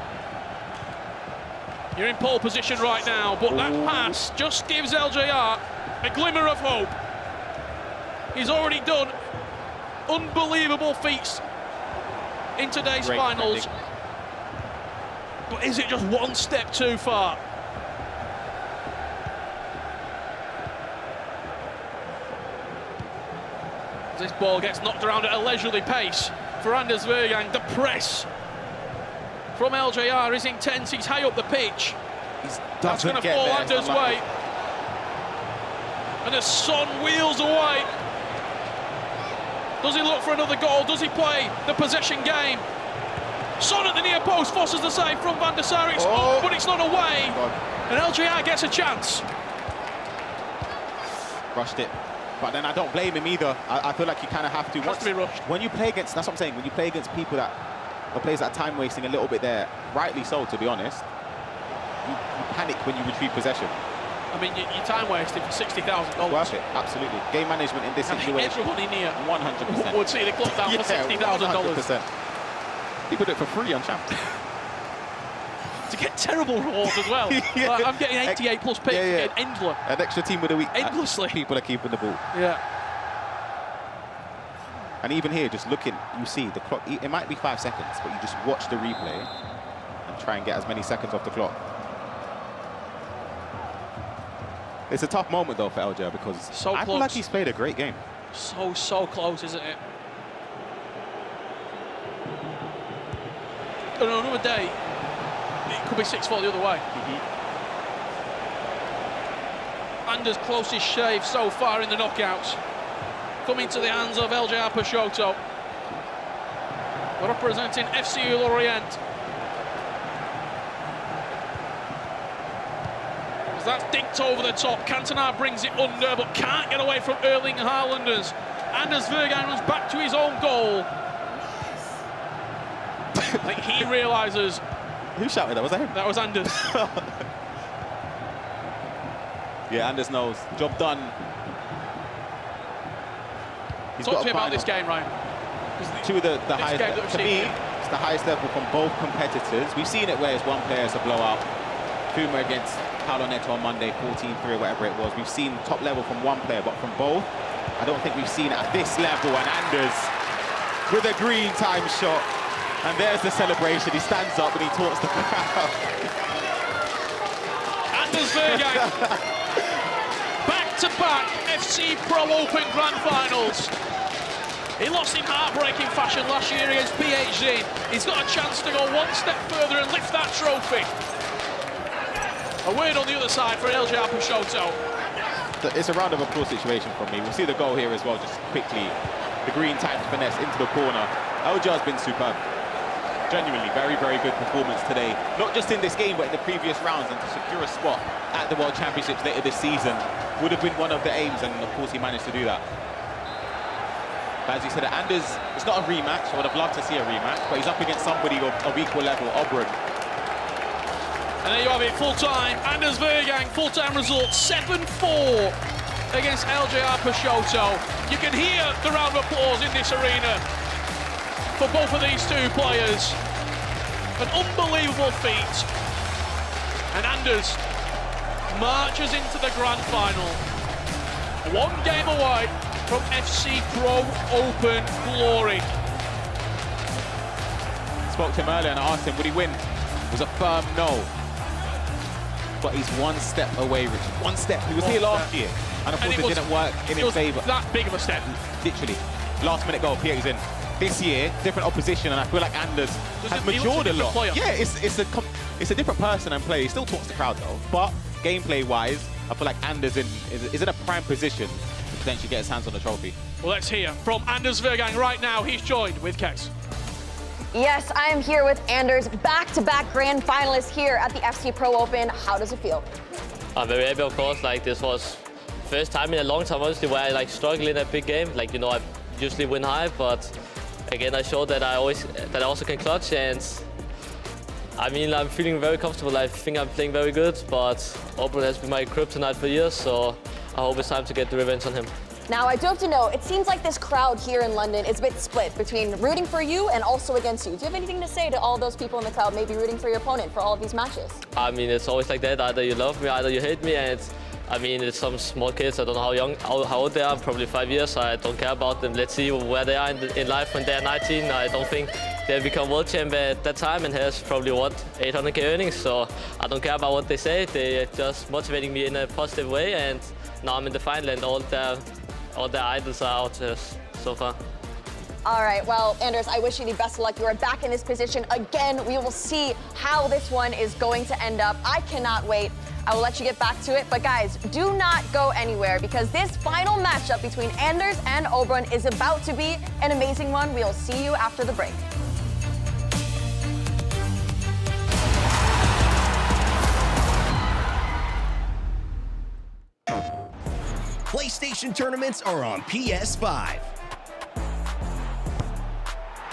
you're in pole position right now, but that pass just gives LJR a glimmer of hope. He's already done unbelievable feats in today's finals. But is it just one step too far? This ball gets knocked around at a leisurely pace for Anders Vejrgang. The press from LJR is intense. He's high up the pitch. That's going to fall Anders' way. And the Son wheels away. Does he look for another goal? Does he play the possession game? Son at the near post forces the save from Van der Sar. It's up, but it's not away. And LJR gets a chance. Rushed it. But then I don't blame him either. I feel like you kind of have to. Has to be rushed. When you play against, that's what I'm saying, when you play against people that, or players that are time wasting a little bit there, rightly so, to be honest, you panic when you retrieve possession. I mean, you're time wasting for $60,000. Worth it, absolutely. Game management in this situation. Everyone in here 100% would see the clock down for $60,000. 100%. People do it for free on Champ. To get terrible rewards as well. Yeah. Like, I'm getting 88 plus picks, getting Endler. An extra team of the week. Endlessly. People are keeping the ball. Yeah. And even here, just looking, you see the clock, it might be 5 seconds, but you just watch the replay and try and get as many seconds off the clock. It's a tough moment, though, for LJ, because I feel like he's played a great game. So close, isn't it? On another day, it could be 6-4 the other way. Anders' closest shave so far in the knockouts. Coming to the hands of LJR Peixoto. Representing FC Lorient. That's dinked over the top. Cantona brings it under, but can't get away from Erling Haalanders. Anders Vejrgang runs back to his own goal. I think he realises. Who shouted that? Was that him? That was Anders. Yeah, Anders knows. Job done. Talk to me about this game, Ryan. Two of the highest, to me, it's the highest level from both competitors. We've seen it where it's one player's a blowout. Puma against Paulo Neto on Monday, 14-3 or whatever it was. We've seen top level from one player, but from both, I don't think we've seen it at this level. And Anders with a green time shot. And there's the celebration. He stands up and he taunts the crowd. Anders Vejrgang. Back-to-back FC Pro Open Grand Finals. He lost in heartbreaking fashion last year against PHZ. He's got a chance to go one step further and lift that trophy. A word on the other side for LJR Peixoto. It's a round of applause situation from me. We'll see the goal here as well, just quickly. The green time finesse into the corner. LJR's been superb. Genuinely, very, very good performance today. Not just in this game, but in the previous rounds, and to secure a spot at the World Championships later this season would have been one of the aims, and of course he managed to do that. But as you said, Anders, it's not a rematch. I would have loved to see a rematch, but he's up against somebody of equal level, Oberon. And there you have it, full-time. Anders Vejrgang, full-time result, 7-4 against LJR Peixoto. You can hear the round of applause in this arena for both of these two players. An unbelievable feat. And Anders marches into the grand final. One game away from FC Pro Open glory. Spoke to him earlier and I asked him, would he win? It was a firm no. But he's one step away, Richard. One step. He was here last year. And of course it didn't work in his favour. That big of a step. Literally. Last minute goal, Pierre's in. This year, different opposition, and I feel like Anders has matured a lot. Yeah, it's a different person and player. He still talks to the crowd though, but gameplay-wise, I feel like Anders is in a prime position to potentially get his hands on the trophy. Well, let's hear from Anders Vejrgang right now. He's joined with Kex. Yes, I am here with Anders, back-to-back grand finalist here at the FC Pro Open. How does it feel? I'm very happy, of course. Like, this was first time in a long time, honestly, where I like struggle in a big game. Like, you know, I usually win high, but again, I showed that I also can clutch, and I mean, I'm feeling very comfortable. I think I'm playing very good, but Open has been my kryptonite for years, so I hope it's time to get the revenge on him. Now, I do have to know, it seems like this crowd here in London is a bit split between rooting for you and also against you. Do you have anything to say to all those people in the crowd maybe rooting for your opponent for all of these matches? I mean, it's always like that. Either you love me, either you hate me, and I mean, it's some small kids. I don't know how old they are, probably 5 years. I don't care about them. Let's see where they are in life when they're 19. I don't think they'll become world champion at that time and has probably, 800K earnings. So I don't care about what they say. They're just motivating me in a positive way. And now I'm in the final and all their idols are out so far. All right, well, Anders, I wish you the best of luck. You are back in this position again. We will see how this one is going to end up. I cannot wait. I will let you get back to it. But guys, do not go anywhere because this final matchup between Anders and Oberon is about to be an amazing one. We'll see you after the break. PlayStation tournaments are on PS5.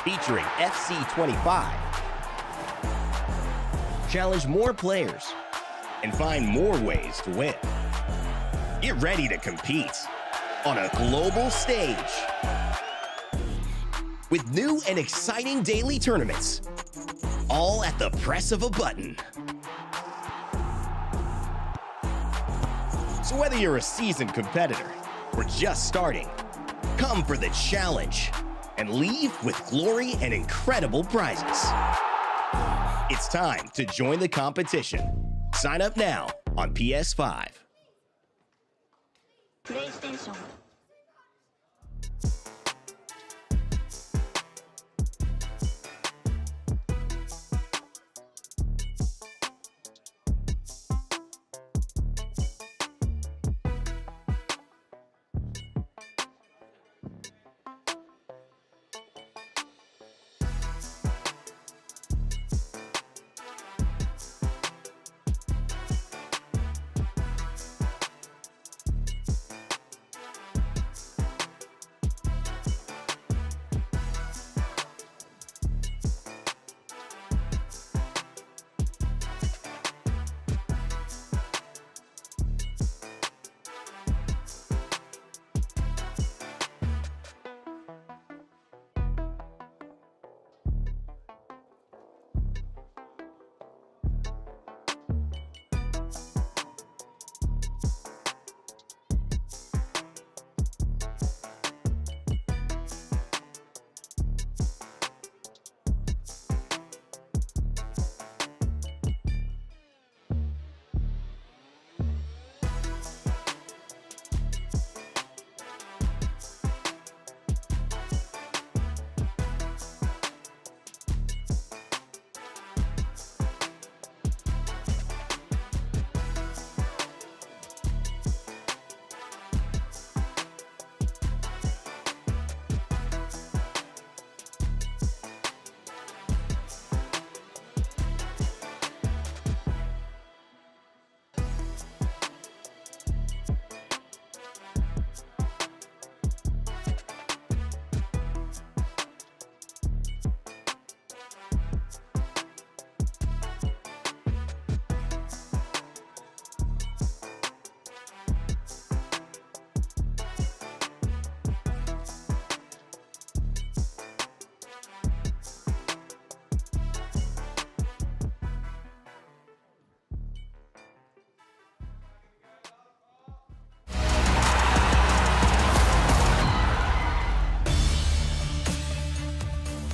Featuring FC25. Challenge more players and find more ways to win. Get ready to compete on a global stage with new and exciting daily tournaments, all at the press of a button. So whether you're a seasoned competitor or just starting, come for the challenge and leave with glory and incredible prizes. It's time to join the competition. Sign up now on PS5. PlayStation.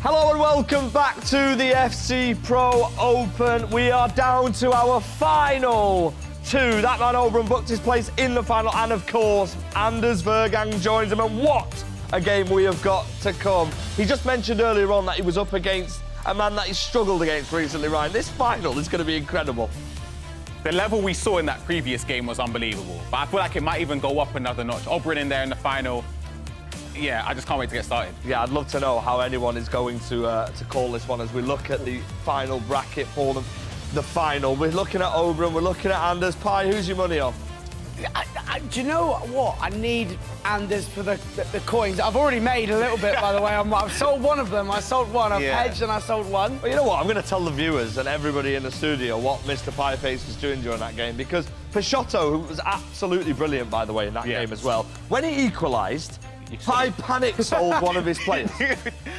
Hello and welcome back to the FC Pro Open. We are down to our final two. That man Oberon booked his place in the final, and of course, Anders Vejrgang joins him. And what a game we have got to come. He just mentioned earlier on that he was up against a man that he's struggled against recently, Ryan. This final is going to be incredible. the level we saw in that previous game was unbelievable. But I feel like it might even go up another notch. Oberyn in there in the final. Yeah, I just can't wait to get started. Yeah, I'd love to know how anyone is going to call this one as we look at the final bracket for the final. We're looking at Oberyn, we're looking at Anders. Pi, who's your money on? Do you know what? I need Anders for the coins. I've already made a little bit, by the way. I've sold one of them. I sold one. I've hedged and I sold one. Well, you know what? I'm going to tell the viewers and everybody in the studio what Mr. Pieface was doing during that game, because Peixoto, who was absolutely brilliant, by the way, in that game as well, when he equalised, Pi panic sold one of his players.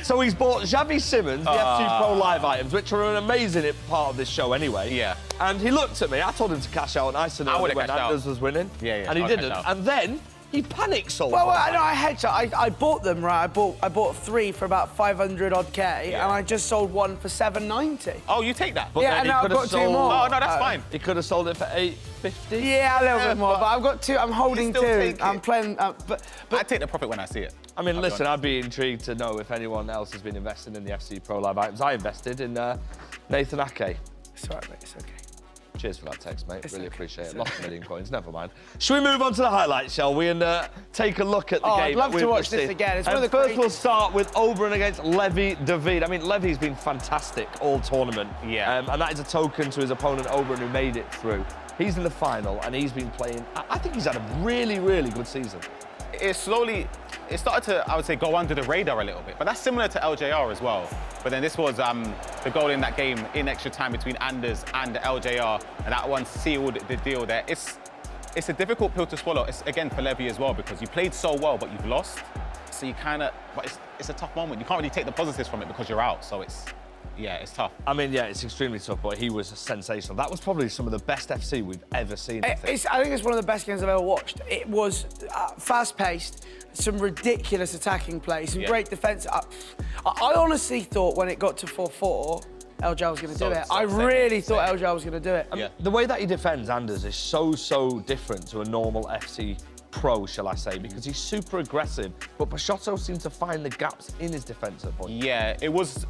So he's bought Xavi Simons, the FC Pro Live items, which are an amazing part of this show anyway. Yeah. And he looked at me. I told him to cash out nice and early when Anders was winning. Yeah. And he didn't. And then he panic sold. Well, I hedged. I bought them, right? I bought 3 for about 500 odd K, and I just sold one for 790. Oh, you take that? But yeah, and now I've got 2 more. Oh, no, that's fine. He could have sold it for 850. Yeah, a little bit more, but I've got 2. I'm holding 2. I'm playing. But I take the profit when I see it. I mean, listen, I'd be intrigued to know if anyone else has been investing in the FC Pro Live items. I invested in Nathan Ake. It's all right, mate. It's okay. Cheers for that text, mate. Really appreciate it. Lost a million coins, never mind. Should we move on to the highlights, shall we, and take a look at the game? I'd love to watch this again. It's one of the first we'll start with Oberyn against Levi de Weerd. I mean, Levi's been fantastic all tournament. Yeah. And that is a token to his opponent, Oberyn, who made it through. He's in the final, and he's been playing... I think he's had a really, really good season. It started to, I would say, go under the radar a little bit. But that's similar to LJR as well. But then this was the goal in that game in extra time between Anders and LJR, and that one sealed the deal there. It's a difficult pill to swallow. It's, again, for Levi as well, because you played so well, but you've lost. So you kind of, but it's a tough moment. You can't really take the positives from it because you're out, so it's tough. I mean, yeah, it's extremely tough, but he was sensational. That was probably some of the best FC we've ever seen. I think it's one of the best games I've ever watched. It was fast-paced, some ridiculous attacking play, some great defence. I honestly thought when it got to 4-4, LJR was going to do it. I really thought LJR was going to do it. I mean, the way that he defends Anders is so different to a normal FC Pro, shall I say, because he's super aggressive, but Peixoto seemed to find the gaps in his defence at points. Yeah, it was...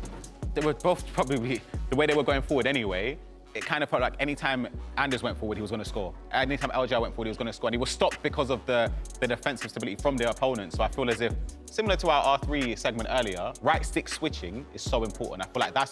They were both probably, the way they were going forward anyway, it kind of felt like any time Anders went forward, he was going to score. Any time LJR went forward, he was going to score. And he was stopped because of the defensive stability from their opponent. So I feel as if, similar to our R3 segment earlier, right stick switching is so important. I feel like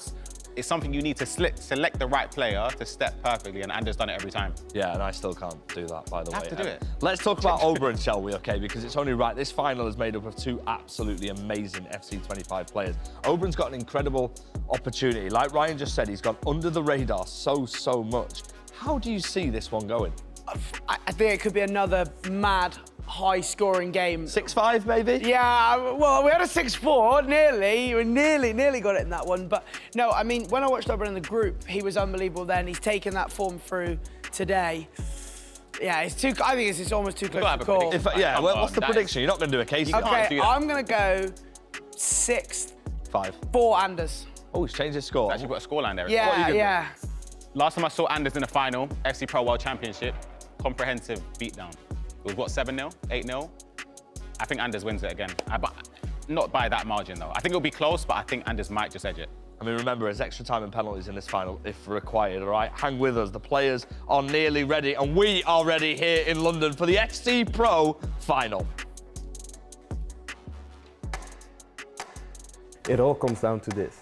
it's something you need to select the right player to step perfectly, and Anders done it every time. Yeah, and I still can't do that, by the way. Have to do it. Let's talk about Oberyn, shall we, okay? Because it's only right. This final is made up of 2 absolutely amazing FC25 players. Oberyn's got an incredible opportunity. Like Ryan just said, he's gone under the radar so much. How do you see this one going? I think it could be another mad, high-scoring game. 6-5, maybe? Yeah, well, we had a 6-4, nearly. We nearly got it in that one. But no, I mean, when I watched Oberyn in the group, he was unbelievable then. He's taken that form through today. Yeah, I think it's almost too close to call. What's the prediction? You're not going to do a case. Okay, I'm going to go 6th. 4 Anders. Oh, he's changed his score. Actually got a scoreline there. Yeah. Last time I saw Anders in the final, FC Pro World Championship, comprehensive beatdown. It was what, 7-0, 8-0? I think Anders wins it again. But not by that margin though. I think it'll be close, but I think Anders might just edge it. I mean, remember, there's extra time and penalties in this final if required, all right? Hang with us. The players are nearly ready, and we are ready here in London for the FC Pro final. It all comes down to this.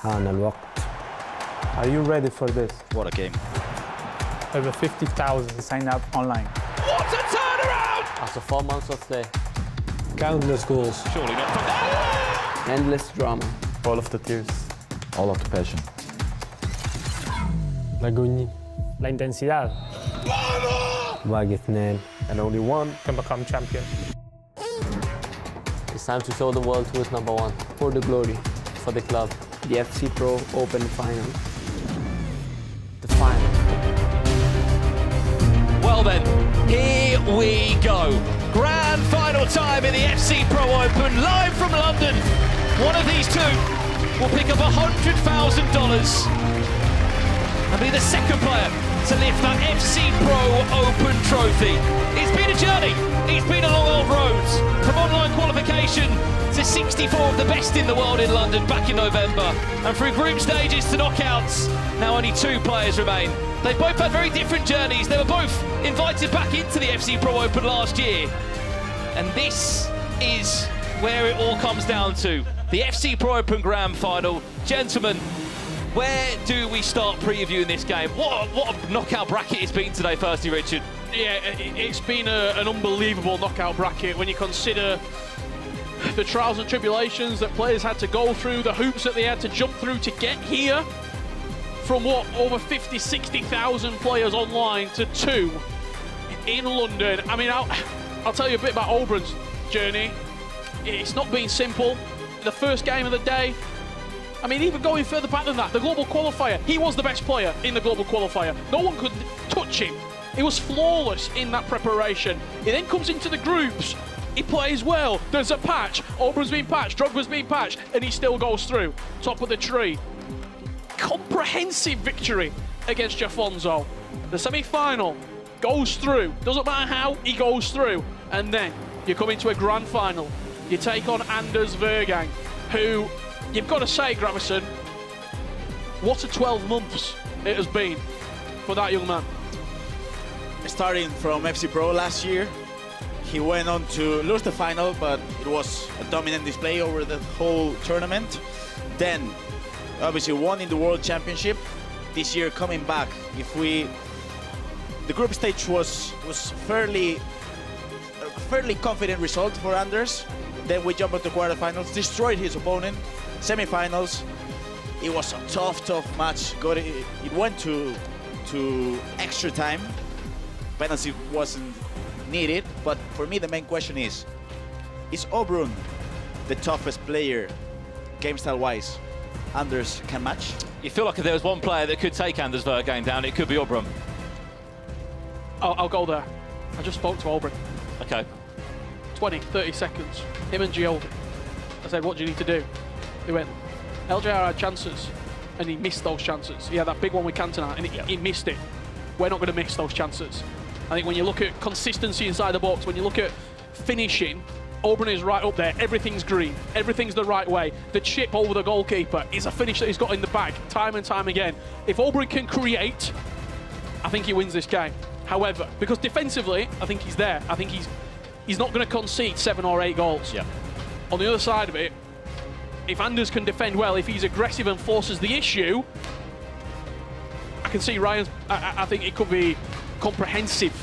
Are you ready for this? What a game. Over 50,000 signed up online. What a turnaround! After 4 months of play. Countless goals. Surely not from there. Endless drama. All of the tears. All of the passion. L'agonie. La intensidad. And only one can become champion. It's time to show the world who is #1. for the glory. For the club. The FC Pro Open Final. The final. Well then, here we go. Grand final time in the FC Pro Open, live from London. One of these 2 will pick up $100,000 and be the second player to lift that FC Pro Open trophy. It's been a journey. It's been a long old road. From online qualification to 64 of the best in the world in London back in November. And through group stages to knockouts, now only 2 players remain. They both had very different journeys. They were both invited back into the FC Pro Open last year. And this is where it all comes down to. The FC Pro Open Grand Final. Gentlemen, where do we start previewing this game? What a knockout bracket it's been today, firstly, Richard. Yeah, it's been an unbelievable knockout bracket when you consider the trials and tribulations that players had to go through, the hoops that they had to jump through to get here. From what, over 50, 60,000 players online to 2 in London. I mean, I'll tell you a bit about Oberon's journey. It's not been simple. The first game of the day, I mean, even going further back than that, the global qualifier, he was the best player in the global qualifier. No one could touch him. He was flawless in that preparation. He then comes into the groups. He plays well. There's a patch. Oberon's been patched. Drogba's been patched. And he still goes through. Top of the tree. Comprehensive victory against Jafonso. The semi-final goes through. Doesn't matter how, he goes through. And then you come into a grand final. You take on Anders Vejrgang, who, you've got to say, Gravison, what a 12 months it has been for that young man. Starting from FC Pro last year, he went on to lose the final, but it was a dominant display over the whole tournament. Then, obviously, won in the World Championship. This year, coming back, the group stage was a fairly confident result for Anders. Then we jumped into quarterfinals, destroyed his opponent. Semifinals, it was a tough match. It went to extra time. Penalty wasn't needed, but for me the main question is Oberon the toughest player, game style wise, Anders can match? You feel like if there was one player that could take Anders Vejrgang down, it could be Oberon. I'll go there. I just spoke to Oberon. Okay. 20, 30 seconds. Him and Gioldi. I said, what do you need to do? He went, LJR had chances, and he missed those chances. He had that big one with Cantona, and he missed it. We're not going to miss those chances. I think when you look at consistency inside the box, when you look at finishing, Oberon is right up there. Everything's green. Everything's the right way. The chip over the goalkeeper is a finish that he's got in the bag time and time again. If Oberon can create, I think he wins this game. However, because defensively, I think he's there. I think he's not going to concede 7 or 8 goals. Yeah. On the other side of it, if Anders can defend well, if he's aggressive and forces the issue, I can see Ryan's. I think it could be comprehensive.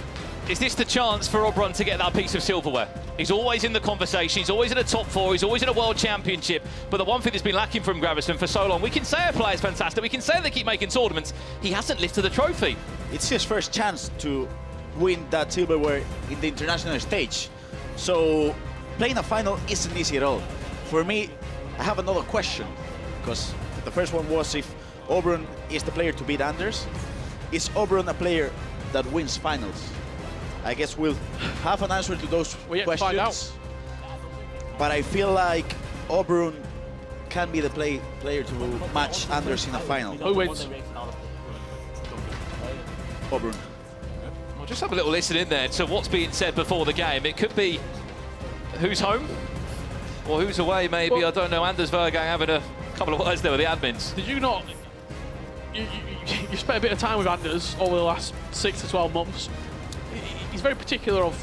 Is this the chance for Oberon to get that piece of silverware? He's always in the conversation, he's always in the top 4, he's always in a world championship, but the one thing that's been lacking from Gravison for so long, we can say a player's fantastic, we can say they keep making tournaments, he hasn't lifted the trophy. It's his first chance to win that silverware in the international stage. So playing a final isn't easy at all. For me, I have another question, because the first one was if Oberon is the player to beat Anders. Is Oberon a player that wins finals? I guess we'll have an answer to those questions. Find out. But I feel like Oberon can be the player to match Anders in a final. Who wins? Oberon. We'll just have a little listen in there to what's being said before the game. It could be who's home or who's away, maybe. Well, I don't know. Anders Vejrgang having a couple of words there with the admins. Did you not? You spent a bit of time with Anders over the last 6 to 12 months. He's very particular of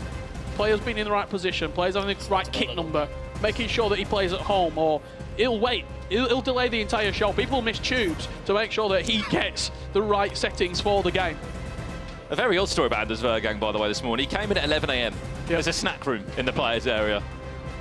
players being in the right position, players having the right kit number, making sure that he plays at home, or he'll wait. He'll delay the entire show. People miss tubes to make sure that he gets the right settings for the game. A very odd story about Anders Vejrgang, by the way, this morning. He came in at 11 AM. There's a snack room in the players' area.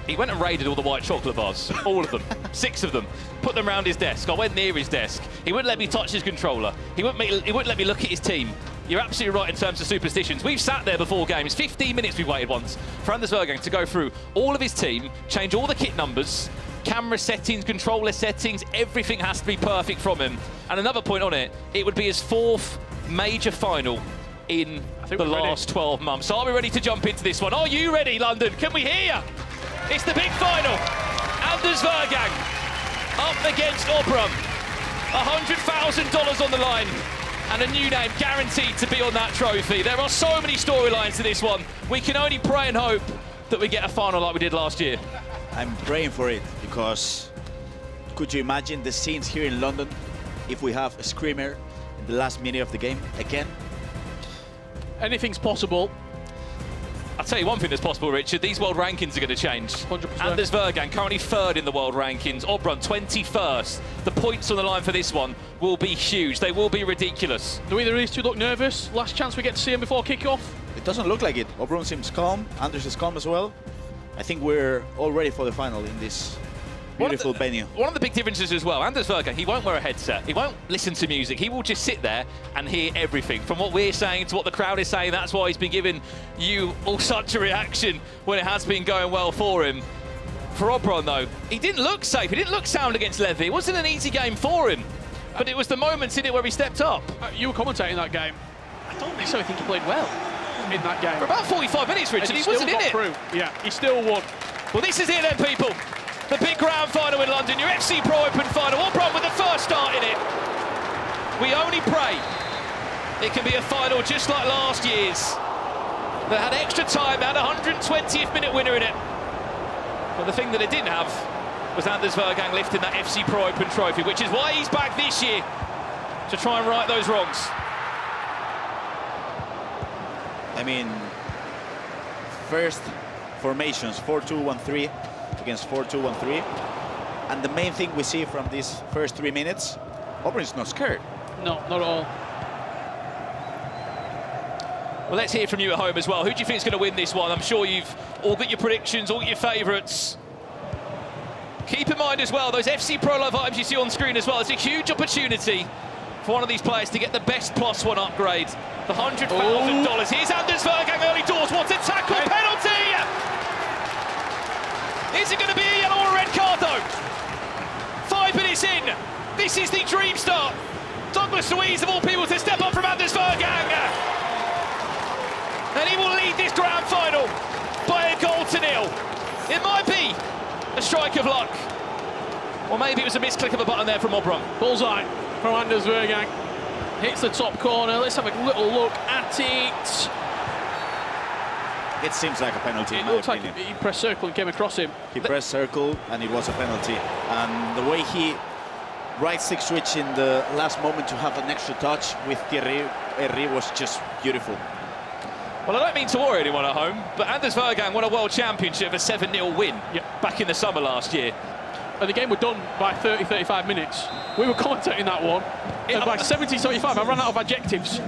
He went and raided all the white chocolate bars, all of them, 6 of them, put them around his desk. I went near his desk. He wouldn't let me touch his controller. He wouldn't let me look at his team. You're absolutely right in terms of superstitions. We've sat there before games, 15 minutes we've waited once for Anders Vejrgang to go through all of his team, change all the kit numbers, camera settings, controller settings, everything has to be perfect from him. And another point on it, it would be his 4th major final in the last 12 months. So are we ready to jump into this one? Are you ready, London? Can we hear you? It's the big final. Anders Vejrgang up against Oberon. $100,000 on the line. And a new name guaranteed to be on that trophy. There are so many storylines to this one. We can only pray and hope that we get a final like we did last year. I'm praying for it, because could you imagine the scenes here in London if we have a screamer the last minute of the game again. Anything's possible. I'll tell you one thing that's possible, Richard. These world rankings are going to change. 100%. Anders Vejrgang currently 3rd in the world rankings. Obrun 21st. The points on the line for this one will be huge. They will be ridiculous. Do either of these two look nervous? Last chance we get to see him before kickoff. It doesn't look like it. Obrun seems calm. Anders is calm as well. I think we're all ready for the final in this beautiful venue. One of the big differences as well, Anders Vejrgang, he won't wear a headset. He won't listen to music. He will just sit there and hear everything. From what we're saying to what the crowd is saying, that's why he's been giving you all such a reaction when it has been going well for him. For Obrun, though, he didn't look safe. He didn't look sound against Levi. It wasn't an easy game for him. But it was the moments in it where he stepped up. You were commentating that game. I don't necessarily think he played well in that game. For about 45 minutes, Richard, he wasn't in it. Through. Yeah, he still won. Well, this is it then, people. The big grand final in London, your FC Pro Open final. Obrun with the first start in it. We only pray it can be a final just like last year's. That had extra time, had a 120th minute winner in it. But the thing that it didn't have was Anders Vejrgang lifting that FC Pro Open trophy, which is why he's back this year to try and right those wrongs. I mean, first formations 4-2-1-3 against 4-2-1-3, and the main thing we see from these first 3 minutes, Obrun is not scared. No, not at all. Well, let's hear from you at home as well. Who do you think is going to win this one? I'm sure you've all got your predictions, all your favourites. Keep in mind as well, those FC Pro Live items you see on screen as well. It's a huge opportunity for one of these players to get the best +1 upgrade. The $100,000. Here's Anders Vejrgang early doors. What a tackle penalty! Is it going to be a yellow or a red card though? 5 minutes in. This is the dream start. Douglas Luiz of all people to step up from Anders Vejrgang. And he will lead this grand final by a goal to nil. It might be a strike of luck. Or maybe it was a misclick of a button there from Obrun. Bullseye from Anders Vejrgang. Hits the top corner. Let's have a little look at it. It seems like a penalty. It looks like he pressed circle and came across him. He pressed circle and it was a penalty. And the way he right-stick switch in the last moment to have an extra touch with Thierry was just beautiful. Well, I don't mean to worry anyone at home, but Anders Vejrgang won a World Championship, a 7-0 win back in the summer last year. And the game was done by 30-35 minutes. We were commentating that one, and by 70-75, I ran out of adjectives.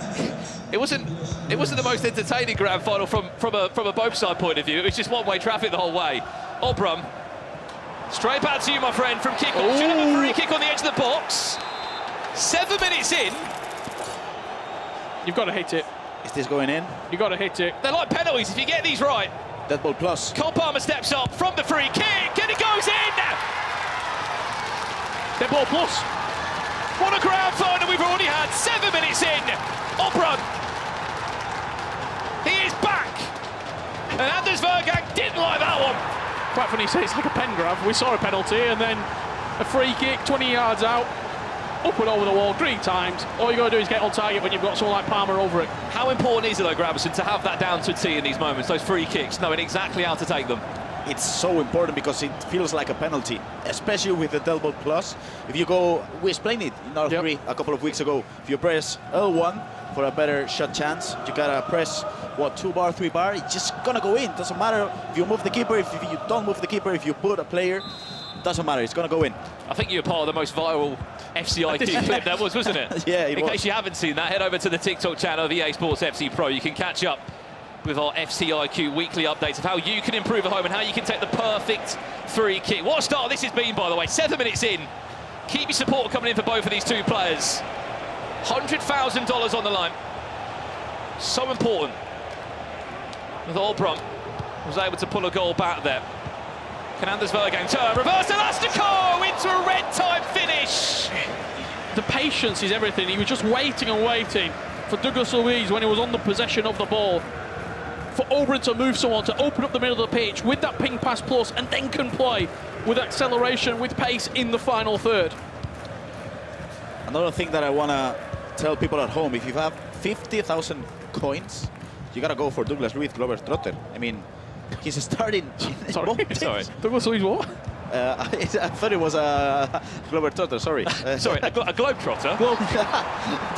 It wasn't the most entertaining grand final from a both side point of view. It was just one-way traffic the whole way. Obrun, straight back to you, my friend, from kickoff. Should have a free kick on the edge of the box. 7 minutes in. You've got to hit it. Is this going in? You've got to hit it. They're like penalties if you get these right. Dead ball plus. Cole Palmer steps up from the free kick and it goes in. Dead ball plus. What a grand final we've already had. 7 minutes in. Obrun. He is back. And Anders Vejrgang didn't like that one. Quite funny, you say it's like a pen grab. We saw a penalty and then a free kick 20 yards out. Up and over the wall 3 times. All you got to do is get on target when you've got someone like Palmer over it. How important is it, though, Graberson, to have that down to a T in these moments, those free kicks, knowing exactly how to take them? It's so important because it feels like a penalty, especially with the Del Ball Plus. If you go, we explained it in our 3 a couple of weeks ago. If you press L1 for a better shot chance, you gotta press, what, 2 bar, 3 bar, it's just gonna go in. Doesn't matter if you move the keeper, if you don't move the keeper, if you put a player, doesn't matter, it's gonna go in. I think you were part of the most viral FCIQ clip that was, wasn't it? Yeah, it was. In case you haven't seen that, head over to the TikTok channel of EA Sports FC Pro. You can catch up with our FCIQ weekly updates of how you can improve at home and how you can take the perfect free kick. What a start this has been, by the way. 7 minutes in. Keep your support coming in for both of these two players. $100,000 on the line. So important. With Obrun was able to pull a goal back there. Can Anders Vejrgang turn? Reverse Elastico into a red-type finish. The patience is everything. He was just waiting and waiting for Douglas Luiz when he was on the possession of the ball. For Obrun to move someone, to open up the middle of the pitch with that ping pass plus and then can play with acceleration, with pace in the final third. Another thing that I want to tell people at home, if you have 50,000 coins, you got to go for Douglas Luiz, Glover Trotter. I mean, he's starting. Sorry. Douglas Luiz what? I thought it was a Globetrotter, sorry. Sorry, a Globetrotter?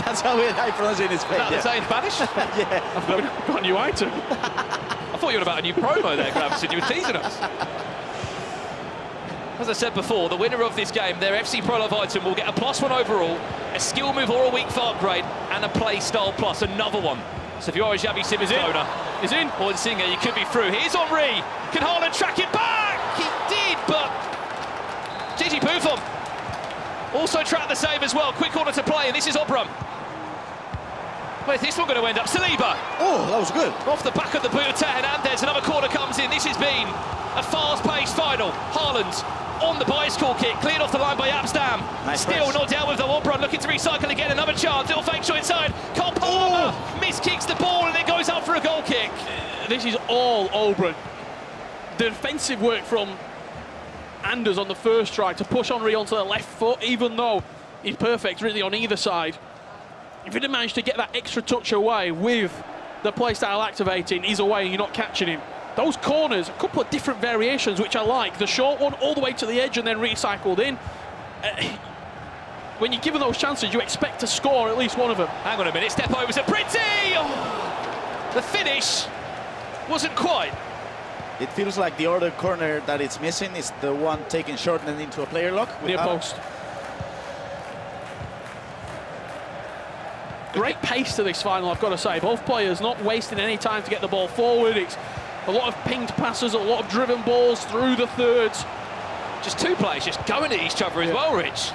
That's how I pronounce it in Spain. Is that the same Spanish? Yeah. I've got a new item. I thought you were about a new promo there, Gravison. You were teasing us. As I said before, the winner of this game, their FC Pro Love item, will get a +1 overall, a skill move or a weak fart grade, and a play style plus, another one. So if you are a Xavi Simons owner, he's in. Or Singer, you could be through. Here's Henry. Can Haaland track it back? He did, but Gigi Buffon also tracked the save as well. Quick corner to play, and this is Obram. Where's this one going to end up? Saliba. Oh, that was good. Off the back of the boot of Hernandez, another corner comes in. This has been a fast-paced final. Haaland on the bicycle kick, cleared off the line by Amsterdam. Nice Still press. not dealt with though. Obram looking to recycle again. Another chance. Little fake shot inside. Cole Palmer miskicks the ball and it goes up for a goal kick. This is all Oberon. The defensive work from Anders on the first try to push Henry onto the left foot, even though he's perfect really on either side. If he'd have managed to get that extra touch away with the play style activating, he's away and you're not catching him. Those corners, a couple of different variations, which I like. The short one all the way to the edge and then recycled in. When you're given those chances, you expect to score at least one of them. Hang on a minute, step over to Pretty! Oh, the finish wasn't quite. It feels like the other corner that it's missing is the one taken short and into a player lock. Near post. Great pace to this final, I've got to say. Both players not wasting any time to get the ball forward. It's a lot of pinged passes, a lot of driven balls through the thirds. Just two players just going at each other as well, Rich.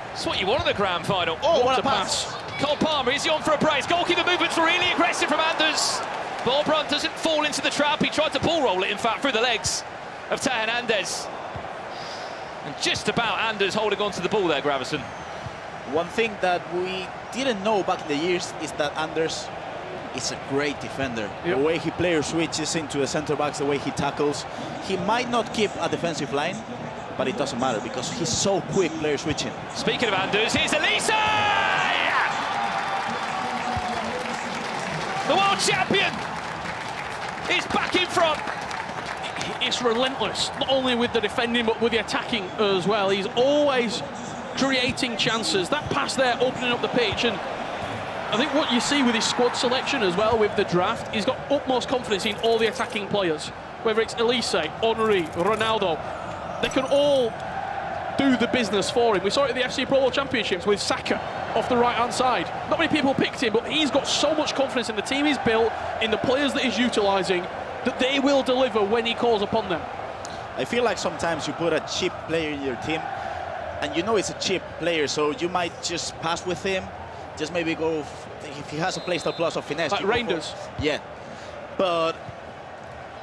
That's what you want in the grand final. Oh, what a pass. Cole Palmer, is he on for a brace? Goalkeeper movement's really aggressive from Anders. But Obram doesn't fall into the trap. He tried to ball roll it, in fact, through the legs of Hernandez. And just about Anders holding on to the ball there, Gravison. One thing that we didn't know back in the years is that Anders is a great defender. Yep. The way he player switches into the center backs, the way he tackles. He might not keep a defensive line, but it doesn't matter because he's so quick player switching. Speaking of Anders, here's Elise! The world champion is back in front. It's relentless, not only with the defending but with the attacking as well. He's always creating chances. That pass there opening up the pitch, and I think what you see with his squad selection as well with the draft, he's got utmost confidence in all the attacking players. Whether it's Elise, Henry, Ronaldo, they can all do the business for him. We saw it at the FC Pro World Championships with Saka off the right-hand side. Not many people picked him, but he's got so much confidence in the team he's built, in the players that he's utilising, that they will deliver when he calls upon them. I feel like sometimes you put a cheap player in your team, and you know it's a cheap player, so you might just pass with him, just maybe go, if he has a playstyle plus or finesse. Like Reinders. Yeah, but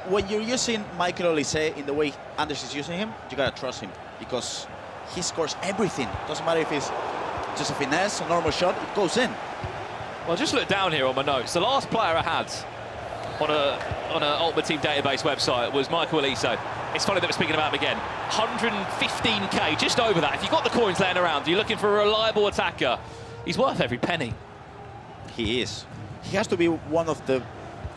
when you're using Michael Olise in the way Anders is using him, you gotta trust him because he scores everything. Doesn't matter if it's just a finesse, a normal shot, it goes in. Well, just look down here on my notes. The last player I had on a Ultimate Team database website was Michael Olise. It's funny that we're speaking about him again. 115k, just over that. If you've got the coins laying around, you're looking for a reliable attacker. He's worth every penny. He is. He has to be one of the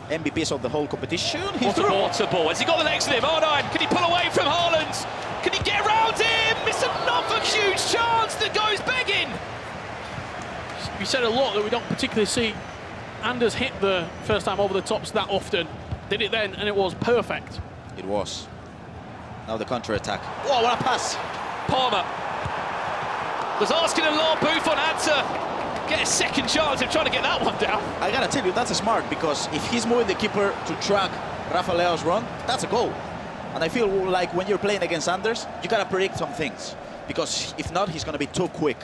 MVPs of the whole competition. What a water ball. Has he got the legs in him? R9, can he pull away from Haaland? Can he get around him? It's another huge chance that goes begging. We said a lot that we don't particularly see Anders hit the first time over the tops that often. Did it then, and it was perfect. It was. Now the counter-attack. Oh, what a pass! Palmer was asking a lot. Buffon had to get a second chance of trying to get that one down. I gotta tell you, that's smart, because if he's moving the keeper to track Rafa Leao's run, that's a goal. And I feel like when you're playing against Anders, you gotta predict some things, because if not, he's gonna be too quick.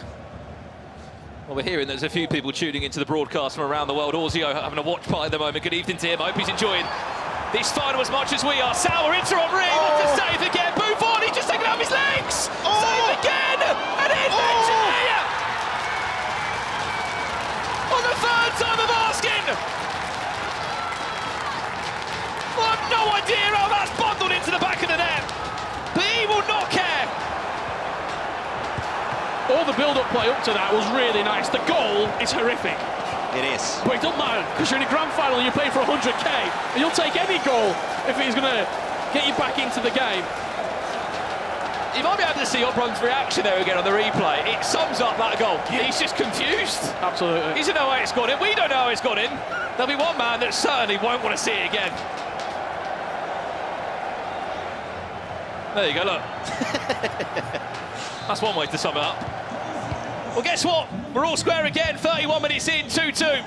Well, we're hearing there's a few people tuning into the broadcast from around the world. Orzio having a watch party at the moment. Good evening to him. I hope he's enjoying this final as much as we are. Sauer into Henry. What a save again. Buffon, he's just taken out his legs. Save again. And in victory. On the third time of asking. I have no idea how that's bundled into the back of the net. But he will not care. All the build-up play up to that was really nice. The goal is horrific. It is. But it doesn't matter, because you're in a grand final and you're playing for 100k, and you'll take any goal if he's going to get you back into the game. You might be able to see Obrun's reaction there again on the replay. It sums up that goal. He's just confused. Absolutely. He doesn't know how it's gone in. We don't know how it's gone in. There'll be one man that certainly won't want to see it again. There you go, look. That's one way to sum it up. Well, guess what? We're all square again. 31 minutes in, 2-2.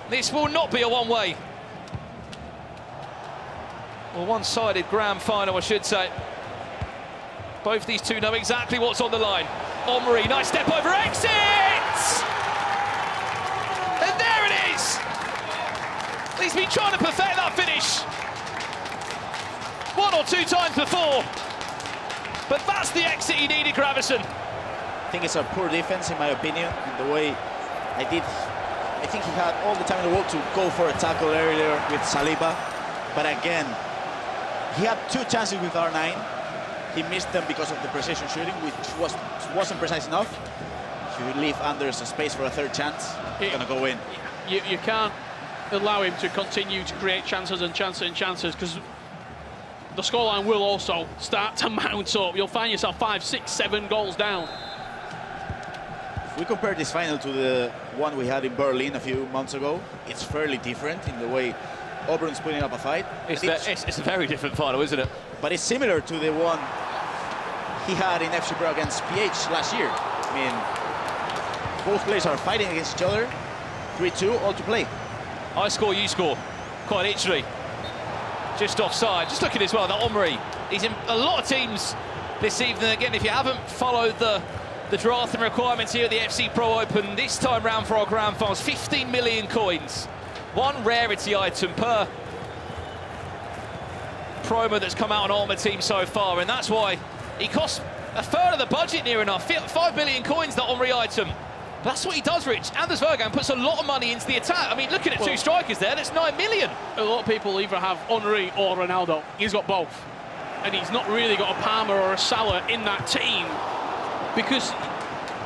This will not be a one-way. Well, one-sided grand final, I should say. Both these two know exactly what's on the line. Emre, nice step over, exit! And there it is! He's been trying to perfect that finish 1 or 2 times before. But that's the exit he needed, Gravison. I think it's a poor defense, in my opinion, in the way I think he had all the time in the world to go for a tackle earlier with Saliba. But again, he had 2 chances with R9. He missed them because of the precision shooting, which wasn't precise enough. If you leave Anders a space for a 3rd chance, it's going to go in. You can't allow him to continue to create chances and chances and chances, because the scoreline will also start to mount up. You'll find yourself 5, 6, 7 goals down. If we compare this final to the one we had in Berlin a few months ago, it's fairly different in the way Auburn's putting up a fight. It's a very different final, isn't it? But it's similar to the one he had in FC Pro against PH last year. I mean, both players are fighting against each other. 3-2, all to play. I score, you score. Quite literally. Just offside. Just looking as well, that Emre. He's in a lot of teams this evening. Again, if you haven't followed the draft and requirements here at the FC Pro Open, this time round for our grand finals, 15 million coins. 1 rarity item per promo that's come out on Ultimate Team so far, and that's why he costs a third of the budget near enough. 5 million coins, that Emre item. But that's what he does, Rich. Anders Vejrgang puts a lot of money into the attack. I mean, looking at 2 strikers there, that's 9 million. A lot of people either have Henry or Ronaldo. He's got both. And he's not really got a Palmer or a Salah in that team, because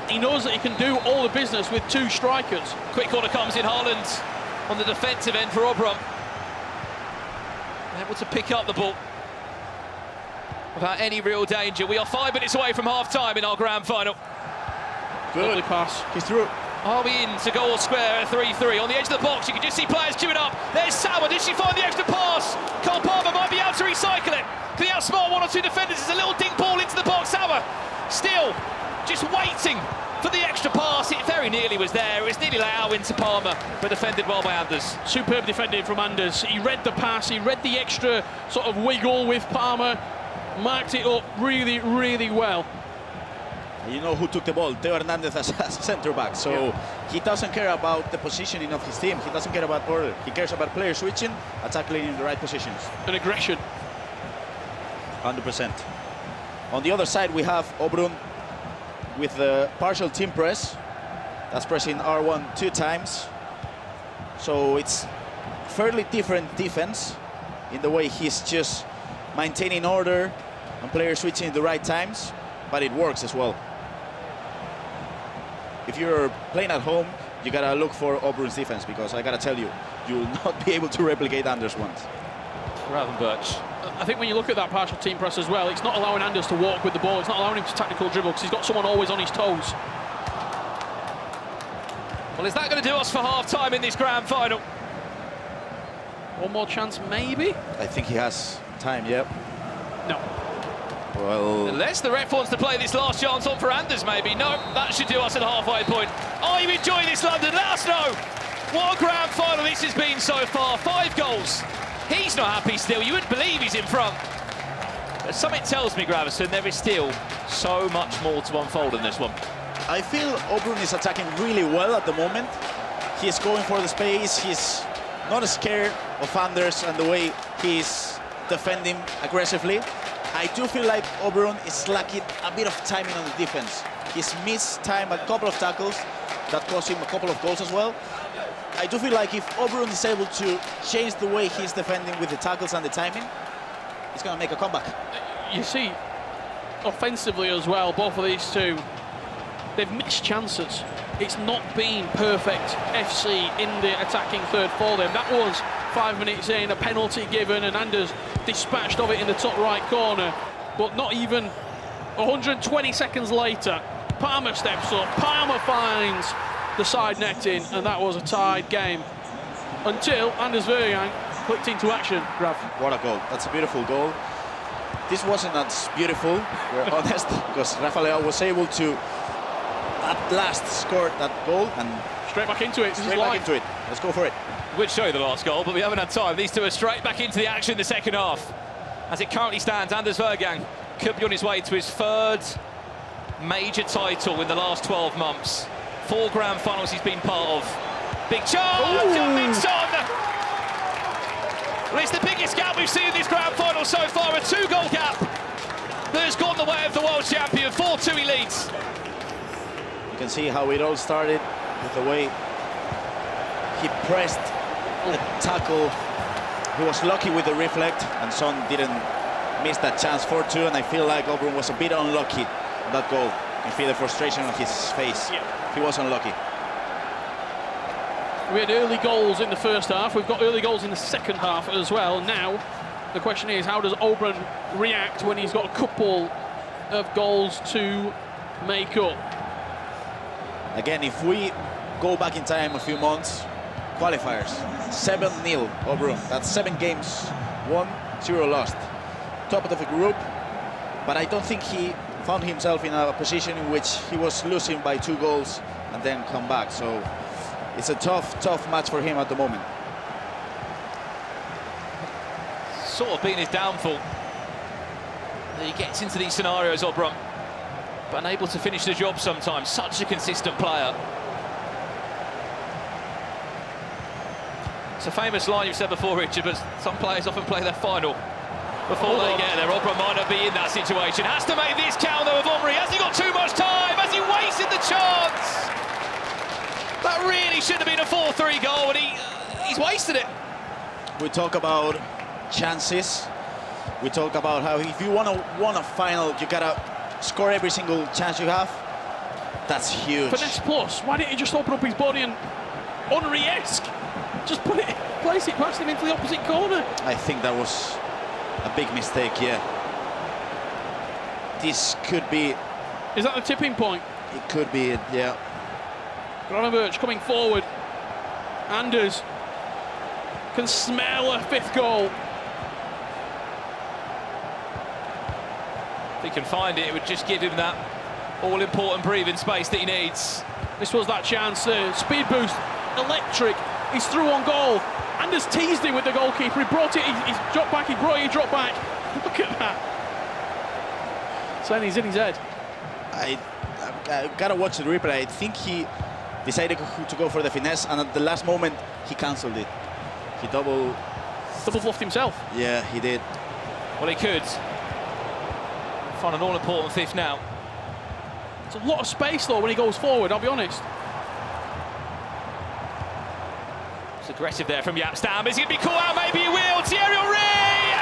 he knows that he can do all the business with 2 strikers. Quick corner comes in, Haaland on the defensive end for Obrun. Able to pick up the ball without any real danger. We are 5 minutes away from half-time in our grand final. Good. Lovely pass. He's through. Are we into goal square at 3-3? On the edge of the box, you can just see players queuing up. There's Sauer. Did she find the extra pass? Cole Palmer might be able to recycle it. Can he outsmart 1 or 2 defenders? There's a little dink ball into the box. Sauer still just waiting for the extra pass. It very nearly was there. It was nearly let out into Palmer, but defended well by Anders. Superb defending from Anders. He read the pass, he read the extra sort of wiggle with Palmer, marked it up really, really well. You know who took the ball? Theo Hernandez as centre-back, so he doesn't care about the positioning of his team. He doesn't care about order. He cares about players switching, attacking in the right positions. And aggression. 100%. On the other side, we have Obrun with the partial team press. That's pressing R1 2 times. So it's fairly different defense in the way he's just maintaining order and players switching at the right times, but it works as well. If you're playing at home, you gotta look for Auburn's defense, because I gotta tell you, you'll not be able to replicate Anders' ones. Rather than Birch. I think when you look at that partial team press as well, it's not allowing Anders to walk with the ball, it's not allowing him to tactical dribble, because he's got someone always on his toes. Well, is that going to do us for half-time in this grand final? One more chance, maybe? I think he has time, yep. No. Well, unless the ref wants to play this last chance on for Anders, maybe. No, that should do us at the halfway point. Are you enjoying this, London? Let us know. What a grand final this has been so far. 5 goals. He's not happy still. You wouldn't believe he's in front. But something tells me, Gravison, there is still so much more to unfold in this one. I feel Obrun is attacking really well at the moment. He's going for the space. He's not scared of Anders and the way he's defending aggressively. I do feel like Obrun is lacking a bit of timing on the defense. He's missed time a couple of tackles that cost him a couple of goals as well. I do feel like if Obrun is able to change the way he's defending with the tackles and the timing, he's going to make a comeback. You see, offensively as well, both of these two, they've missed chances. It's not been perfect FC in the attacking third for them. That was 5 minutes in, a penalty given, and Anders dispatched of it in the top right corner. But not even 120 seconds later, Palmer steps up, Palmer finds the side netting, and that was a tied game until Anders Vejrgang clicked into action. Grav. What a goal. That's a beautiful goal. This wasn't as beautiful, we're honest, because Rafael was able to, at last, score that goal and straight back into it. Straight back into it. Let's go for it. We'd show you the last goal, but we haven't had time. These two are straight back into the action in the second half. As it currently stands, Anders Vejrgang could be on his way to his third major title in the last 12 months. 4 grand finals he's been part of. Big chance! Jafonso! Well, it's the biggest gap we've seen in this grand final so far, a 2-goal gap that has gone the way of the world champion. 4-2 he leads. You can see how it all started with the way he pressed the tackle. He was lucky with the reflect, and Son didn't miss that chance. 4-2, and I feel like Auburn was a bit unlucky on that goal. You feel the frustration on his face. Yeah. He was unlucky. We had early goals in the first half. We've got early goals in the second half as well. Now, the question is, how does Auburn react when he's got a couple of goals to make up? Again, if we go back in time a few months, qualifiers, 7-0 Auburn. That's 7 games won, 0 lost. Top of the group, but I don't think he found himself in a position in which he was losing by 2 goals and then come back. So it's a tough match for him at the moment. Sort of been his downfall. He gets into these scenarios, Auburn, but unable to finish the job sometimes. Such a consistent player. It's a famous line you've said before, Richard, but some players often play their final before they get there. Auburn might not be in that situation. Has to make this count, though, of Emre. Has he got too much time? Has he wasted the chance? That really should have been a 4-3 goal, and he's wasted it. We talk about chances. We talk about how if you want to win a final, you gotta score every single chance you have. That's huge. Finesse plus. Why didn't he just open up his body and Henry-esque just place it past him into the opposite corner? I think that was a big mistake, yeah. This could be... Is that the tipping point? It could be it, yeah. Granovich coming forward. Anders can smell a 5th goal. If he can find it, it would just give him that all-important breathing space that he needs. This was that chance. Speed boost, electric. He's through on goal. Anders teased him with the goalkeeper. He brought it, he's dropped back, he brought it, he dropped back. Look at that. Saying he's in his head. I gotta watch the replay. I think he decided to go for the finesse, and at the last moment he cancelled it. He double bluffed himself. Yeah, he did. Well, he could find an all-important 5th now. It's a lot of space though when he goes forward, I'll be honest. It's aggressive there from Yapstam. Is he going to be caught out? Maybe he will. Thierry Henry!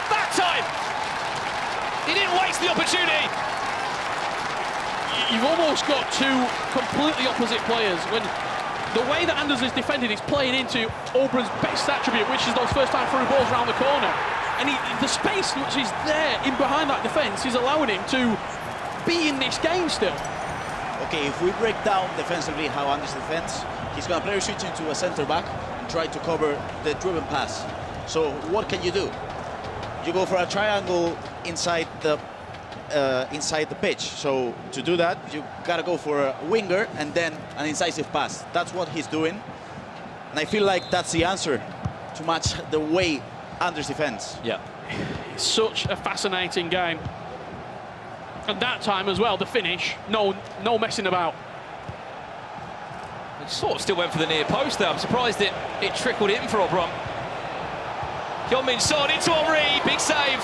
That time! He didn't waste the opportunity. You've almost got 2 completely opposite players. When the way that Anders is defended is playing into Auburn's best attribute, which is those first-time through balls around the corner. And the space which is there in behind that defence is allowing him to be in this game still. Okay, if we break down defensively how Anders defends, he's going to play switch into a centre-back and try to cover the driven pass. So what can you do? You go for a triangle inside the pitch. So to do that, you got to go for a winger and then an incisive pass. That's what he's doing. And I feel like that's the answer to match the way Anders defends. Yeah. It's such a fascinating game. And that time as well, the finish, no messing about. It sort of still went for the near post there. I'm surprised it trickled in for Auburn. Heung-min Son into Henry, big save.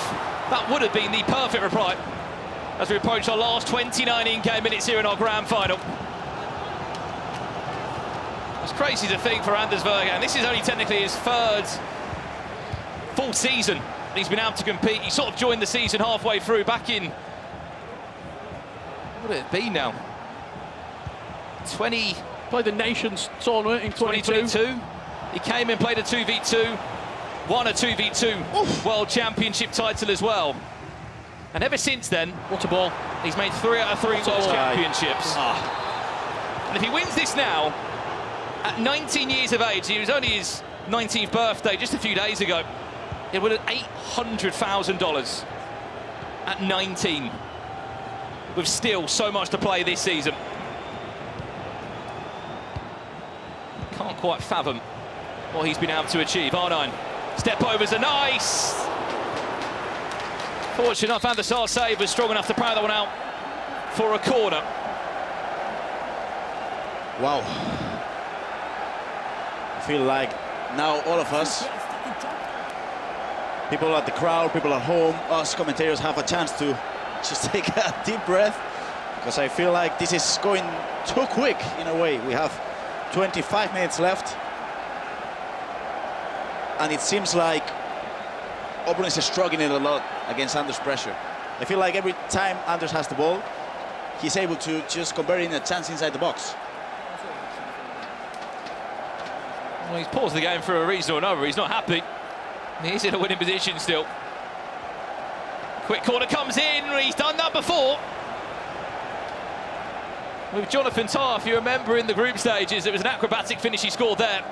That would have been the perfect reply as we approach our last 29 in-game minutes here in our grand final. It's crazy to think for Anders Vejrgang. This is only technically his 3rd full season he's been able to compete. He sort of joined the season halfway through back in... What would it be now? Played the Nations tournament in 2022. He came and played a 2v2, won a 2v2 World Championship title as well. And ever since then, what a ball. He's made 3 out of 3 World Championships. Ah. And if he wins this now, at 19 years of age, it was only his 19th birthday just a few days ago, it would have $800,000 at 19, with still so much to play this season. Can't quite fathom what he's been able to achieve. R9, step overs are nice. Fortunate enough, Van der Sar's save was strong enough to power that one out for a corner. Wow. I feel like now all of us, people at the crowd, people at home, us commentators have a chance to just take a deep breath, because I feel like this is going too quick in a way. We have 25 minutes left, and it seems like Auburn is struggling a lot against Anders' pressure. I feel like every time Anders has the ball, he's able to just convert in a chance inside the box. Well, he's paused the game for a reason or another. He's not happy. He's in a winning position still. Quick corner comes in. He's done that before. With Jonathan Tah, if you remember in the group stages, it was an acrobatic finish he scored there.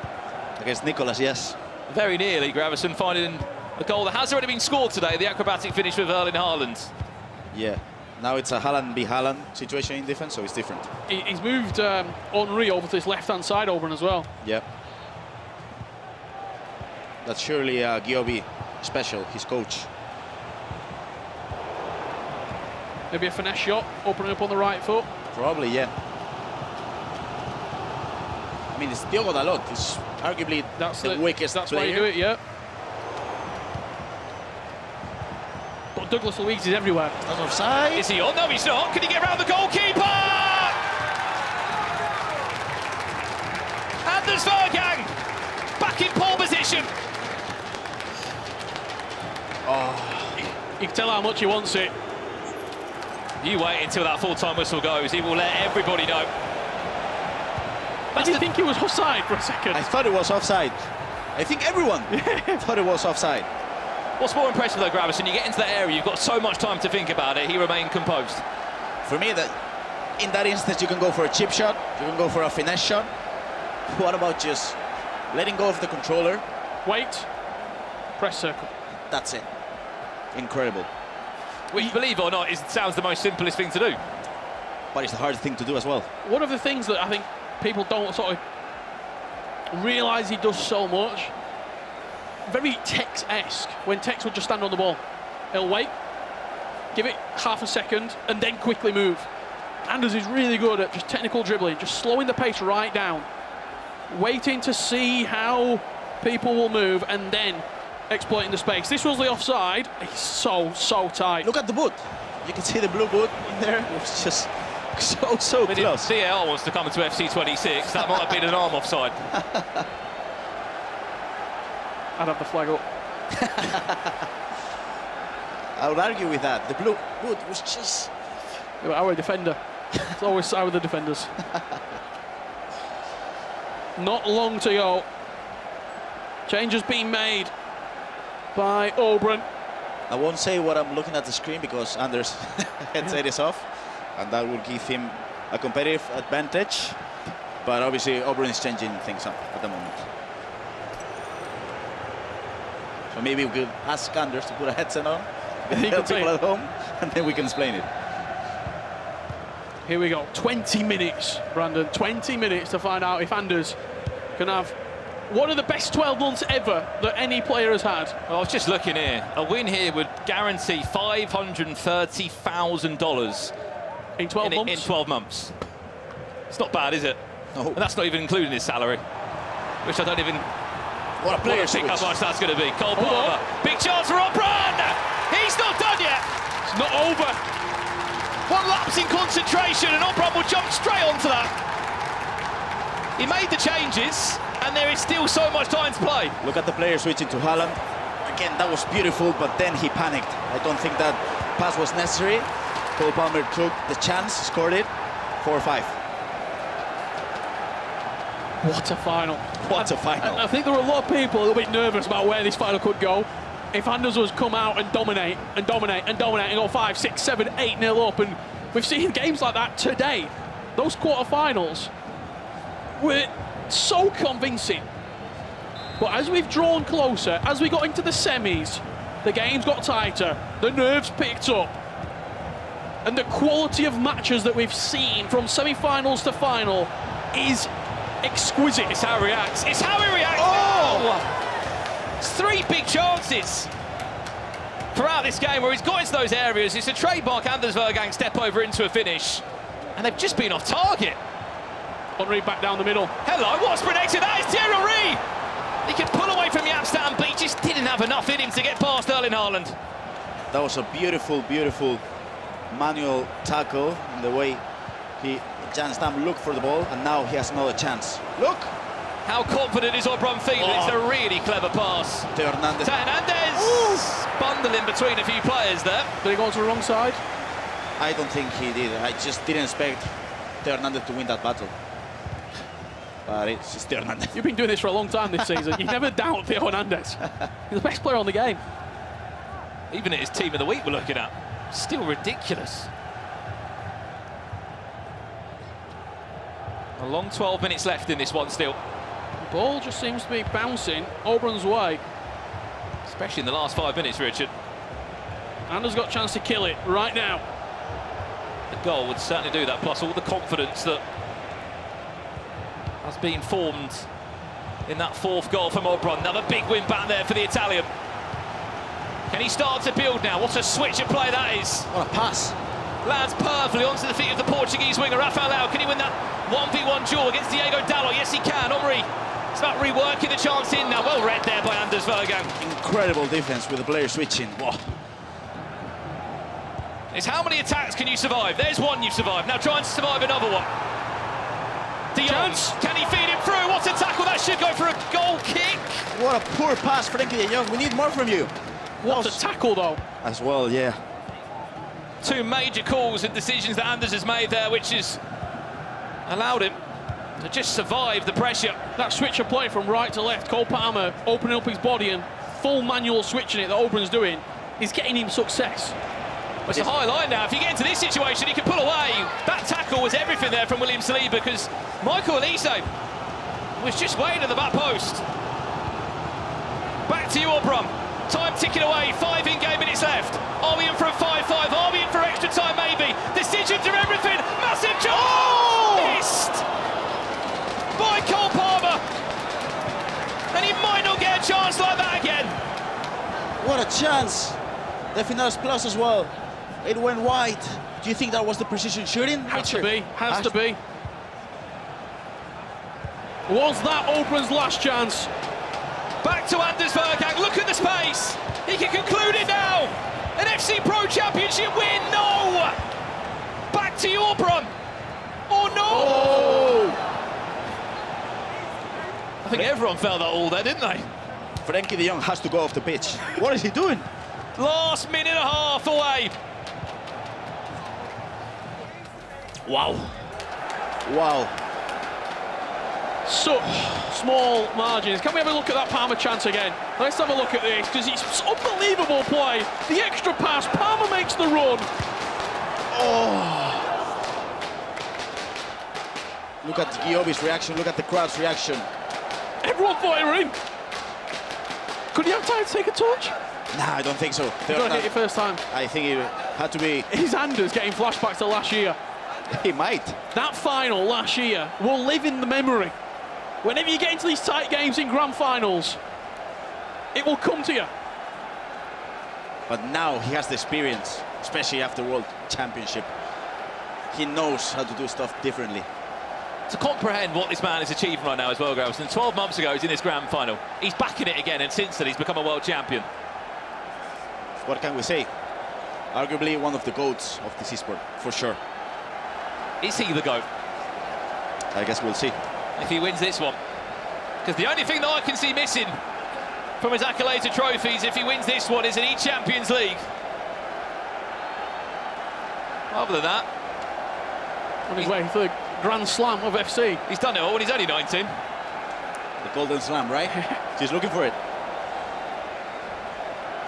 Against Nicholas, yes. Very nearly, Gravison finding a goal that has already been scored today, the acrobatic finish with Erling Haaland. Yeah, now it's a Haaland v Haaland situation in defense, so it's different. He's moved Henry over to his left-hand side, Auburn, as well. Yeah. That's surely Giobi special, his coach. Maybe a finesse shot, opening up on the right foot. Probably, yeah. I mean, it's Diogo Dalot. It's arguably the weakest That's player. why you do it, yeah. But Douglas Luiz is everywhere. That's offside. Is he on? No, he's not. Can he get around the goalkeeper? Anders Vejrgang back in pole position. Oh, you can tell how much he wants it. You wait until that full-time whistle goes. He will let everybody know. I didn't think he was offside for a second. I thought it was offside. I think everyone thought it was offside. What's more impressive though, Gravison, you get into that area, you've got so much time to think about it. He remained composed. For me, that in that instance, you can go for a chip shot, you can go for a finesse shot. What about just letting go of the controller? Wait, press circle. That's it. Incredible. Which, believe it or not, sounds the most simplest thing to do. But it's the hardest thing to do as well. One of the things that I think people don't sort of realise he does so much, very Tex-esque, when Tex would just stand on the ball. He'll wait, give it half a second, and then quickly move. Anders is really good at just technical dribbling, just slowing the pace right down, waiting to see how people will move, and then exploiting the space. This was the offside. It's so tight. Look at the boot. You can see the blue boot in there. It was just so close. If CAR wants to come into FC 26, that might have been an arm offside. I'd have the flag up. I would argue with that. The blue boot was just... Our defender. It's always our the defenders. Not long to go. Change has been made by Auburn. I won't say what I'm looking at the screen because Anders' headset is off, and that will give him a competitive advantage. But obviously, Auburn is changing things up at the moment. So maybe we could ask Anders to put a headset on, help people at home, and then we can explain it. Here we go. 20 minutes, Brandon. 20 minutes to find out if Anders can have one of the best 12 months ever that any player has had. Well, I was just looking here. A win here would guarantee $530,000 in 12 months. In 12 months. It's not bad, is it? No. And that's not even including his salary, which I don't even. What a player! Think how much that's going to be. Cole Palmer. Big chance for Auburn. He's not done yet. It's not over. One lapse in concentration, and Auburn will jump straight onto that. He made the changes, and there is still so much time to play. Look at the player switching to Haaland. Again, that was beautiful, but then he panicked. I don't think that pass was necessary. Cole Palmer took the chance, scored it. 4-5. What a final. What a final. I think there were a lot of people a little bit nervous about where this final could go. if Anders was come out and dominate and go 5, 6, 7, 8-0 up, and we've seen games like that today. Those quarterfinals were so convincing. But as we've drawn closer, as we got into the semis, the games got tighter, the nerves picked up, and the quality of matches that we've seen from semi-finals to final is exquisite. It's how he reacts. It's how he reacts. Oh! It's 3 big chances throughout this game where he's got into those areas. It's a trademark Anders Vejrgang step over into a finish, and they've just been off target. Henry back down the middle. Hello, what's predicted? That is Thierry Henry. He can pull away from Yapstam, but he just didn't have enough in him to get past Erling Haaland. That was a beautiful, beautiful manual tackle in the way Janstam looked for the ball, and now he has another chance. Look! How confident is Obron feeling? It's a really clever pass. Teo Hernandez. Bundle in between a few players there. Did he go to the wrong side? I don't think he did. I just didn't expect Teo Hernandez to win that battle. But it's Teo Hernandez. You've been doing this for a long time this season. You never doubt Teo Hernandez. He's the best player on the game. Even at his team of the week we're looking at. Still ridiculous. A long 12 minutes left in this one still. The ball just seems to be bouncing Obron's way. Especially in the last 5 minutes, Richard. Anders got a chance to kill it right now. The goal would certainly do that, plus all the confidence that has been formed in that 4th goal from Obron. Another big win back there for the Italian. Can he start to build now? What a switch of play that is. What a pass. Lands perfectly onto the feet of the Portuguese winger, Rafael Leao. Can he win that 1v1 duel against Diego Dalot? Yes, he can. Omri, it's about reworking the chance in now. Well read there by Anders Vejrgang. Incredible defense with the player switching. Whoa. It's how many attacks can you survive? There's one you've survived. Now try and survive another one. De Jong, can he feed him through? What a tackle. That should go for a goal kick. What a poor pass, Frenkie de Jong. We need more from you. What a tackle, though. As well, yeah. 2 major calls and decisions that Anders has made there, which has allowed him to just survive the pressure. That switch of play from right to left, Cole Palmer opening up his body and full manual switching it that Obron's doing is getting him success. Well, it's a high line now. If you get into this situation, he can pull away. That tackle was everything there from William Saliba because Michael Elise was just waiting at the back post. Back to you, Obron. Time ticking away, 5 in-game minutes left. Are we in for a 5-5? Are we in for extra time, maybe? Decisions are everything. Massive chance! Oh! Missed by Cole Palmer. And he might not get a chance like that again. What a chance. The Finals Plus as well. It went wide. Do you think that was the precision shooting? Has to be. Has to be. Was that Obron's last chance? Back to Anders Vejrgang, look at the space. He can conclude it now. An FC Pro Championship win, no! Back to you, Obron. Oh, no! Oh. I think everyone felt that all there, didn't they? Frenkie de Jong has to go off the pitch. What is he doing? Last minute and a half away. Wow. Wow. Such small margins. Can we have a look at that Palmer chance again? Let's have a look at this, because it's unbelievable play. The extra pass, Palmer makes the run. Oh. Look at Giovi's reaction, look at the crowd's reaction. Everyone thought he were in. Could he have time to take a touch? Nah, I don't think so. He got hit it first time. I think it had to be... His Anders getting flashbacks to last year. He might. That final last year will live in the memory. Whenever you get into these tight games in grand finals, it will come to you. But now he has the experience, especially after World Championship. He knows how to do stuff differently. To comprehend what this man is achieving right now as well, Grayson. 12 months ago, he's in this grand final. He's back in it again, and since then, he's become a world champion. What can we say? Arguably one of the GOATs of this esport, for sure. Is he the GOAT? I guess we'll see. If he wins this one. Because the only thing that I can see missing from his accolades and trophies if he wins this one is an E-Champions League. Other than that... On his way for the Grand Slam of FC. He's done it all when he's only 19. The Golden Slam, right? He's looking for it.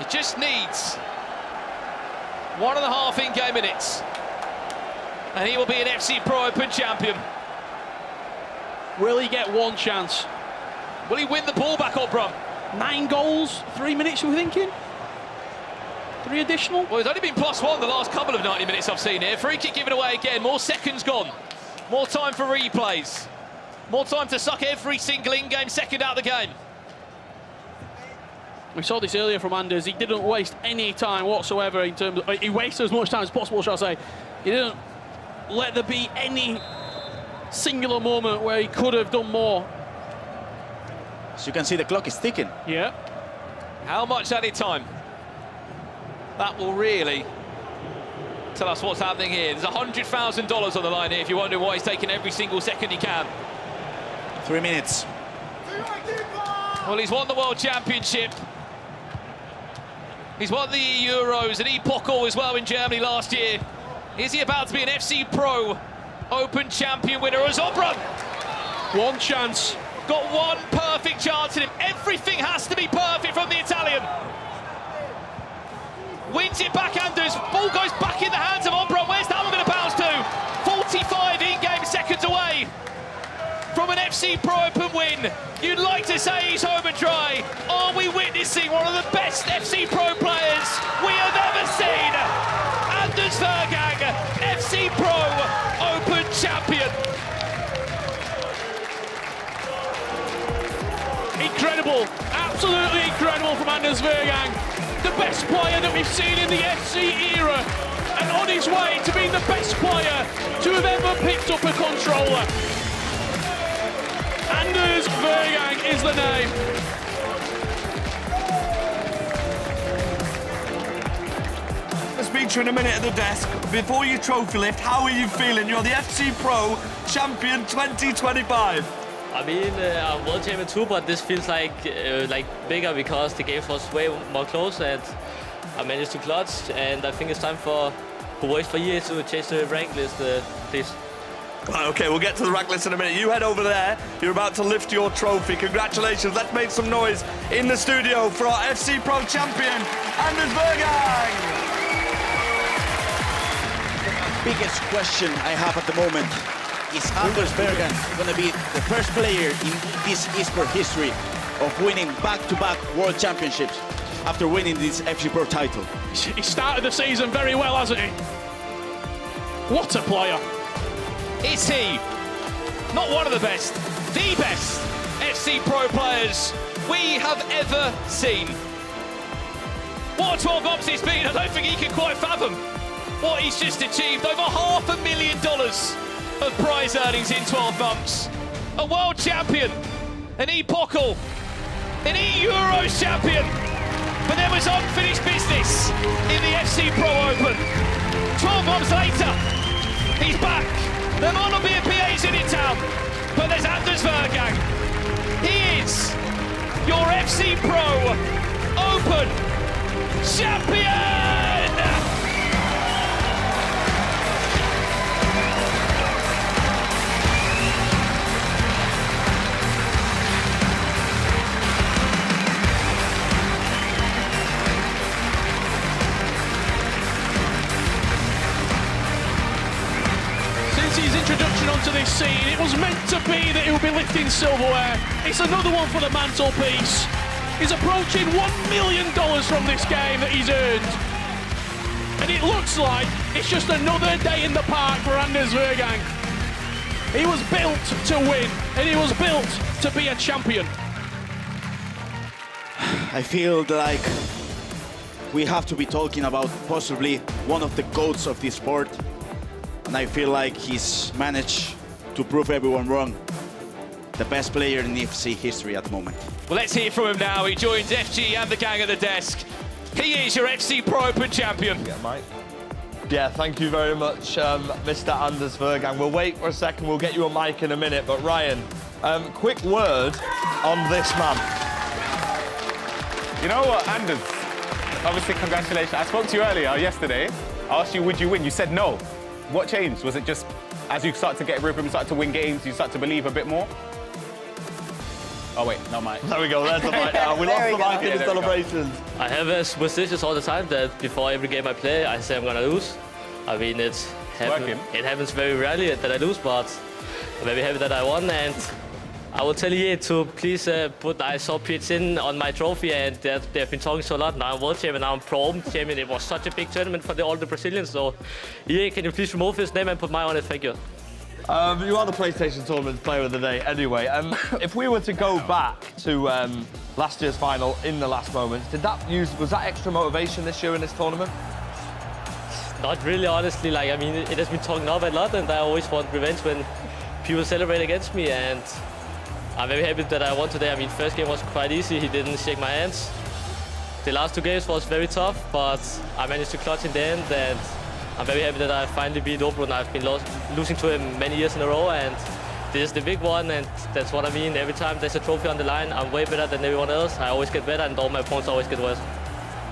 He just needs 1.5 in-game minutes, and he will be an FC Pro Open champion. Will he get one chance? Will he win the ball back, Obram? 9 goals, 3 minutes, we're thinking? 3 additional? Well, he's only been +1 the last couple of 90 minutes I've seen here. Free kick given away again, more seconds gone. More time for replays. More time to suck every single in-game second out of the game. We saw this earlier from Anders. He didn't waste any time whatsoever in terms of... He wasted as much time as possible, shall I say. He didn't let there be any singular moment where he could have done more. As you can see, the clock is ticking. Yeah. How much added time? That will really tell us what's happening here. There's $100,000 on the line here if you're wondering why he's taking every single second he can. 3 minutes. Well, he's won the World Championship. He's won the Euros and Epochal as well in Germany last year. Is he about to be an FC Pro Open champion winner as Obram? One chance. Got one perfect chance in him. Everything has to be perfect from the Italian. Wins it back, Anders. Ball goes back in the hands of Obram. Where's that one going to bounce to? 45 in-game seconds away from an FC Pro Open win. You'd like to say he's home and dry. Are we witnessing one of the best FC Pro players we have ever seen? Anders Vejrgang, FC Pro Open champion. Incredible, absolutely incredible from Anders Vejrgang. The best player that we've seen in the FC era, and on his way to being the best player to have ever picked up a controller. Anders Vejrgang is the name. I'll speak to you in a minute at the desk. Before your trophy lift, how are you feeling? You're the FC Pro Champion 2025. I mean, I'm World Champion too, but this feels like bigger because the game was way more close and I managed to clutch. And I think it's time for who works for years to change the rank list, please. Okay, we'll get to the rank list in a minute. You head over there. You're about to lift your trophy. Congratulations. Let's make some noise in the studio for our FC Pro champion, Anders Vejrgang. The biggest question I have at the moment is Anders Vejrgang going to be the first player in this esport history of winning back-to-back World Championships after winning this FC Pro title? He started the season very well, hasn't he? What a player. Is he not one of the best FC Pro players we have ever seen? What a 12 months it's been. I don't think he can quite fathom what he's just achieved. Over $500,000 of prize earnings in 12 months. A world champion, an Epochal, an E-Euros champion. But there was unfinished business in the FC Pro Open. 12 months later, he's back. There might not be a PA's in town, but there's Anders Vejrgang. He is your FC Pro Open champion! His introduction onto this scene, it was meant to be that he would be lifting silverware. It's another one for the mantelpiece. He's approaching $1 million from this game that he's earned. And it looks like it's just another day in the park for Anders Vejrgang. He was built to win, and he was built to be a champion. I feel like we have to be talking about possibly one of the GOATs of this sport. And I feel like he's managed to prove everyone wrong. The best player in FC history at the moment. Well, let's hear from him now. He joins FG and the gang at the desk. He is your FC Pro Open champion. Yeah, Mike. Yeah, thank you very much, Mr. Anders Vejrgang. We'll wait for a second. We'll get you a mic in a minute. But Ryan, quick word on this man. You know what, Anders? Obviously, congratulations. I spoke to you earlier, yesterday. I asked you, would you win? You said no. What changed? Was it just as you start to get rhythm, start to win games, you start to believe a bit more? Oh, wait, no mic. There we go, there's the mic now. We lost the mic in the celebrations. I have a superstitious all the time that before every game I play, I say I'm gonna lose. I mean, it happens very rarely that I lose, but I'm very happy that I won. And I will tell EA to please put I saw KTzn on my trophy, and they've been talking so a lot. Now I'm world champion, now I'm pro open champion. It was such a big tournament for all the Brazilians. So EA, can you please remove his name and put mine on it? Thank you. You are the PlayStation Tournament Player of the Day anyway. If we were to go back to last year's final in the last moments, was that extra motivation this year in this tournament? Not really, honestly. Like, I mean, it has been talking up a lot, and I always want revenge when people celebrate against me, and I'm very happy that I won today. I mean, first game was quite easy. He didn't shake my hands. The last 2 games was very tough, but I managed to clutch in the end, and I'm very happy that I finally beat Obrun. I've been losing to him many years in a row, and this is the big one, and that's what I mean. Every time there's a trophy on the line, I'm way better than everyone else. I always get better, and all my opponents always get worse.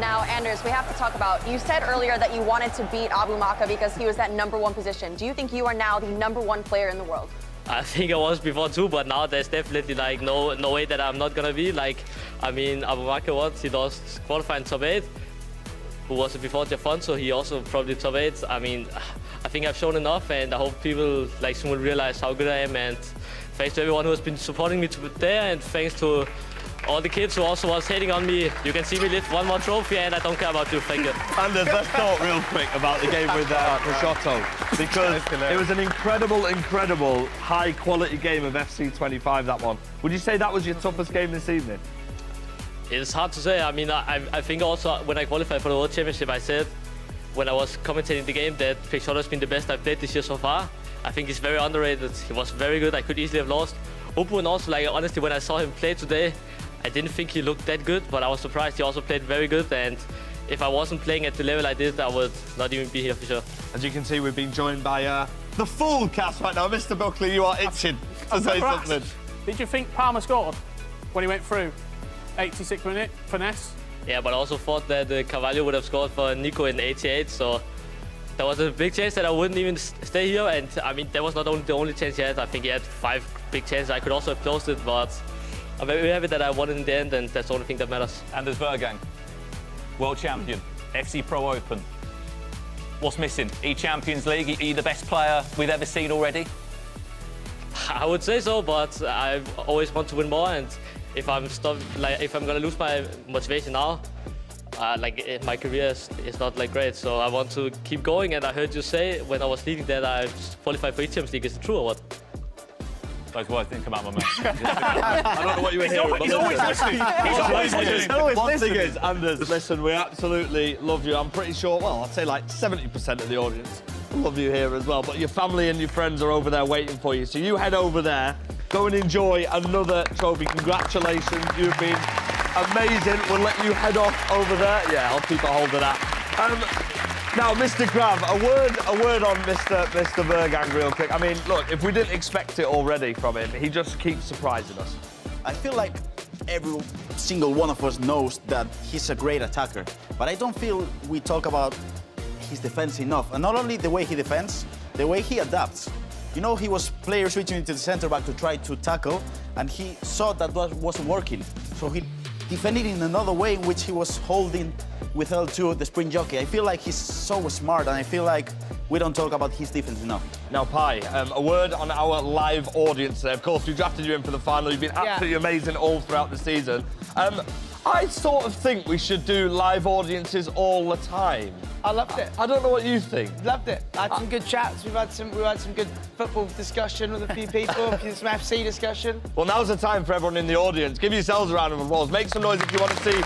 Now, Anders, we have to talk about, you said earlier that you wanted to beat AbuMakkah because he was that #1 position. Do you think you are now the #1 player in the world? I think I was before too, but now there's definitely like no way that I'm not gonna be. Like, I mean, AbuMakkah once he lost qualifying top 8. Who was it before Jafonso? He also probably top 8. I mean, I think I've shown enough, and I hope people like soon will realize how good I am. And thanks to everyone who has been supporting me today, and thanks to all the kids who also was hating on me. You can see me lift 1 more trophy, and I don't care about you. Thank you. Anders, let's talk real quick about the game with Peixoto, because it was an incredible, high-quality game of FC 25, that one. Would you say that was your toughest game this evening? It's hard to say. I mean, I think also when I qualified for the World Championship, I said when I was commentating the game that Peixoto has been the best I've played this year so far. I think he's very underrated. He was very good. I could easily have lost. Obrun also, like, honestly, when I saw him play today, I didn't think he looked that good, but I was surprised. He also played very good, and if I wasn't playing at the level I did, I would not even be here for sure. As you can see, we've been joined by the full cast right now. Mr. Buckley, you are itching to say something. Did you think Palmer scored when he went through? 86th minute, finesse? Yeah, but I also thought that Carvalho would have scored for Nico in 88, so there was a big chance that I wouldn't even stay here, and I mean, that was not only the only chance he had. I think he had 5 big chances. I could also have closed it, but I'm very happy that I won in the end, and that's the only thing that matters. Anders Vejrgang, world champion, FC Pro Open. What's missing? E-Champions League, are you the best player we've ever seen already? I would say so, but I always want to win more, and if I'm gonna lose my motivation now, my career is not like great, so I want to keep going. And I heard you say when I was leading that I qualified for E-Champions League. Is it true or what? Those words didn't come out of my mouth. I don't know what you were hearing. He's always listening. He's always listening. One thing is, Anders, listen, we absolutely love you. I'm pretty sure, well, I'd say like 70% of the audience love you here as well. But your family and your friends are over there waiting for you. So you head over there, go and enjoy another trophy. Congratulations, you've been amazing. We'll let you head off over there. Yeah, I'll keep a hold of that. Now, Mr. Grav, a word on Mr. Vejrgang real quick. I mean, look, if we didn't expect it already from him, he just keeps surprising us. I feel like every single one of us knows that he's a great attacker, but I don't feel we talk about his defense enough. And not only the way he defends, the way he adapts. You know, he was player switching into the center back to try to tackle, and he saw that wasn't working. So he defended in another way in which he was holding with L2, the sprint jockey. I feel like he's so smart, and I feel like we don't talk about his defense enough. Now, Pai, a word on our live audience there. Of course, we drafted you in for the final. You've been absolutely amazing all throughout the season. I sort of think we should do live audiences all the time. I loved it. I don't know what you think. Loved it. I had some good chats. We've had some good football discussion with a few people, some FC discussion. Well, now's the time for everyone in the audience. Give yourselves a round of applause. Make some noise if you want to see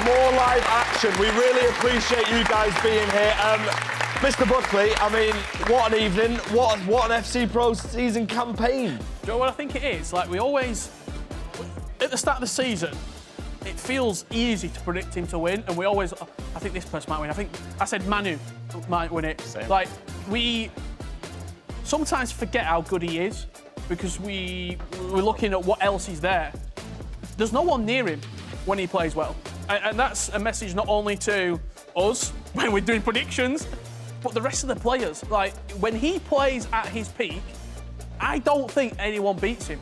more live action. We really appreciate you guys being here. Mr. Buckley, I mean, what an evening. What an FC Pro season campaign. Do you know what I think it is? Like, we always, at the start of the season, it feels easy to predict him to win, and we always, I think this person might win. I said Manu might win it. Same. Like, we sometimes forget how good he is because we're looking at what else is there. There's no one near him when he plays well. And that's a message not only to us when we're doing predictions, but the rest of the players. Like, when he plays at his peak, I don't think anyone beats him.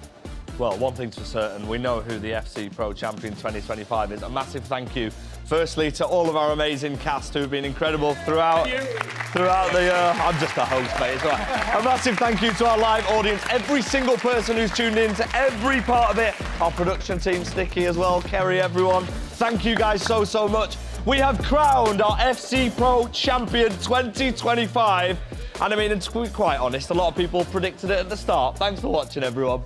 well, one thing's for certain, we know who the FC Pro Champion 2025 is. A massive thank you, firstly, to all of our amazing cast who've been incredible throughout the... I'm just a host, mate, it's all right. A massive thank you to our live audience, every single person who's tuned in to every part of it. Our production team, Sticky as well, Kerry, everyone. Thank you guys so, so much. We have crowned our FC Pro Champion 2025. And I mean, to be quite honest, a lot of people predicted it at the start. Thanks for watching, everyone.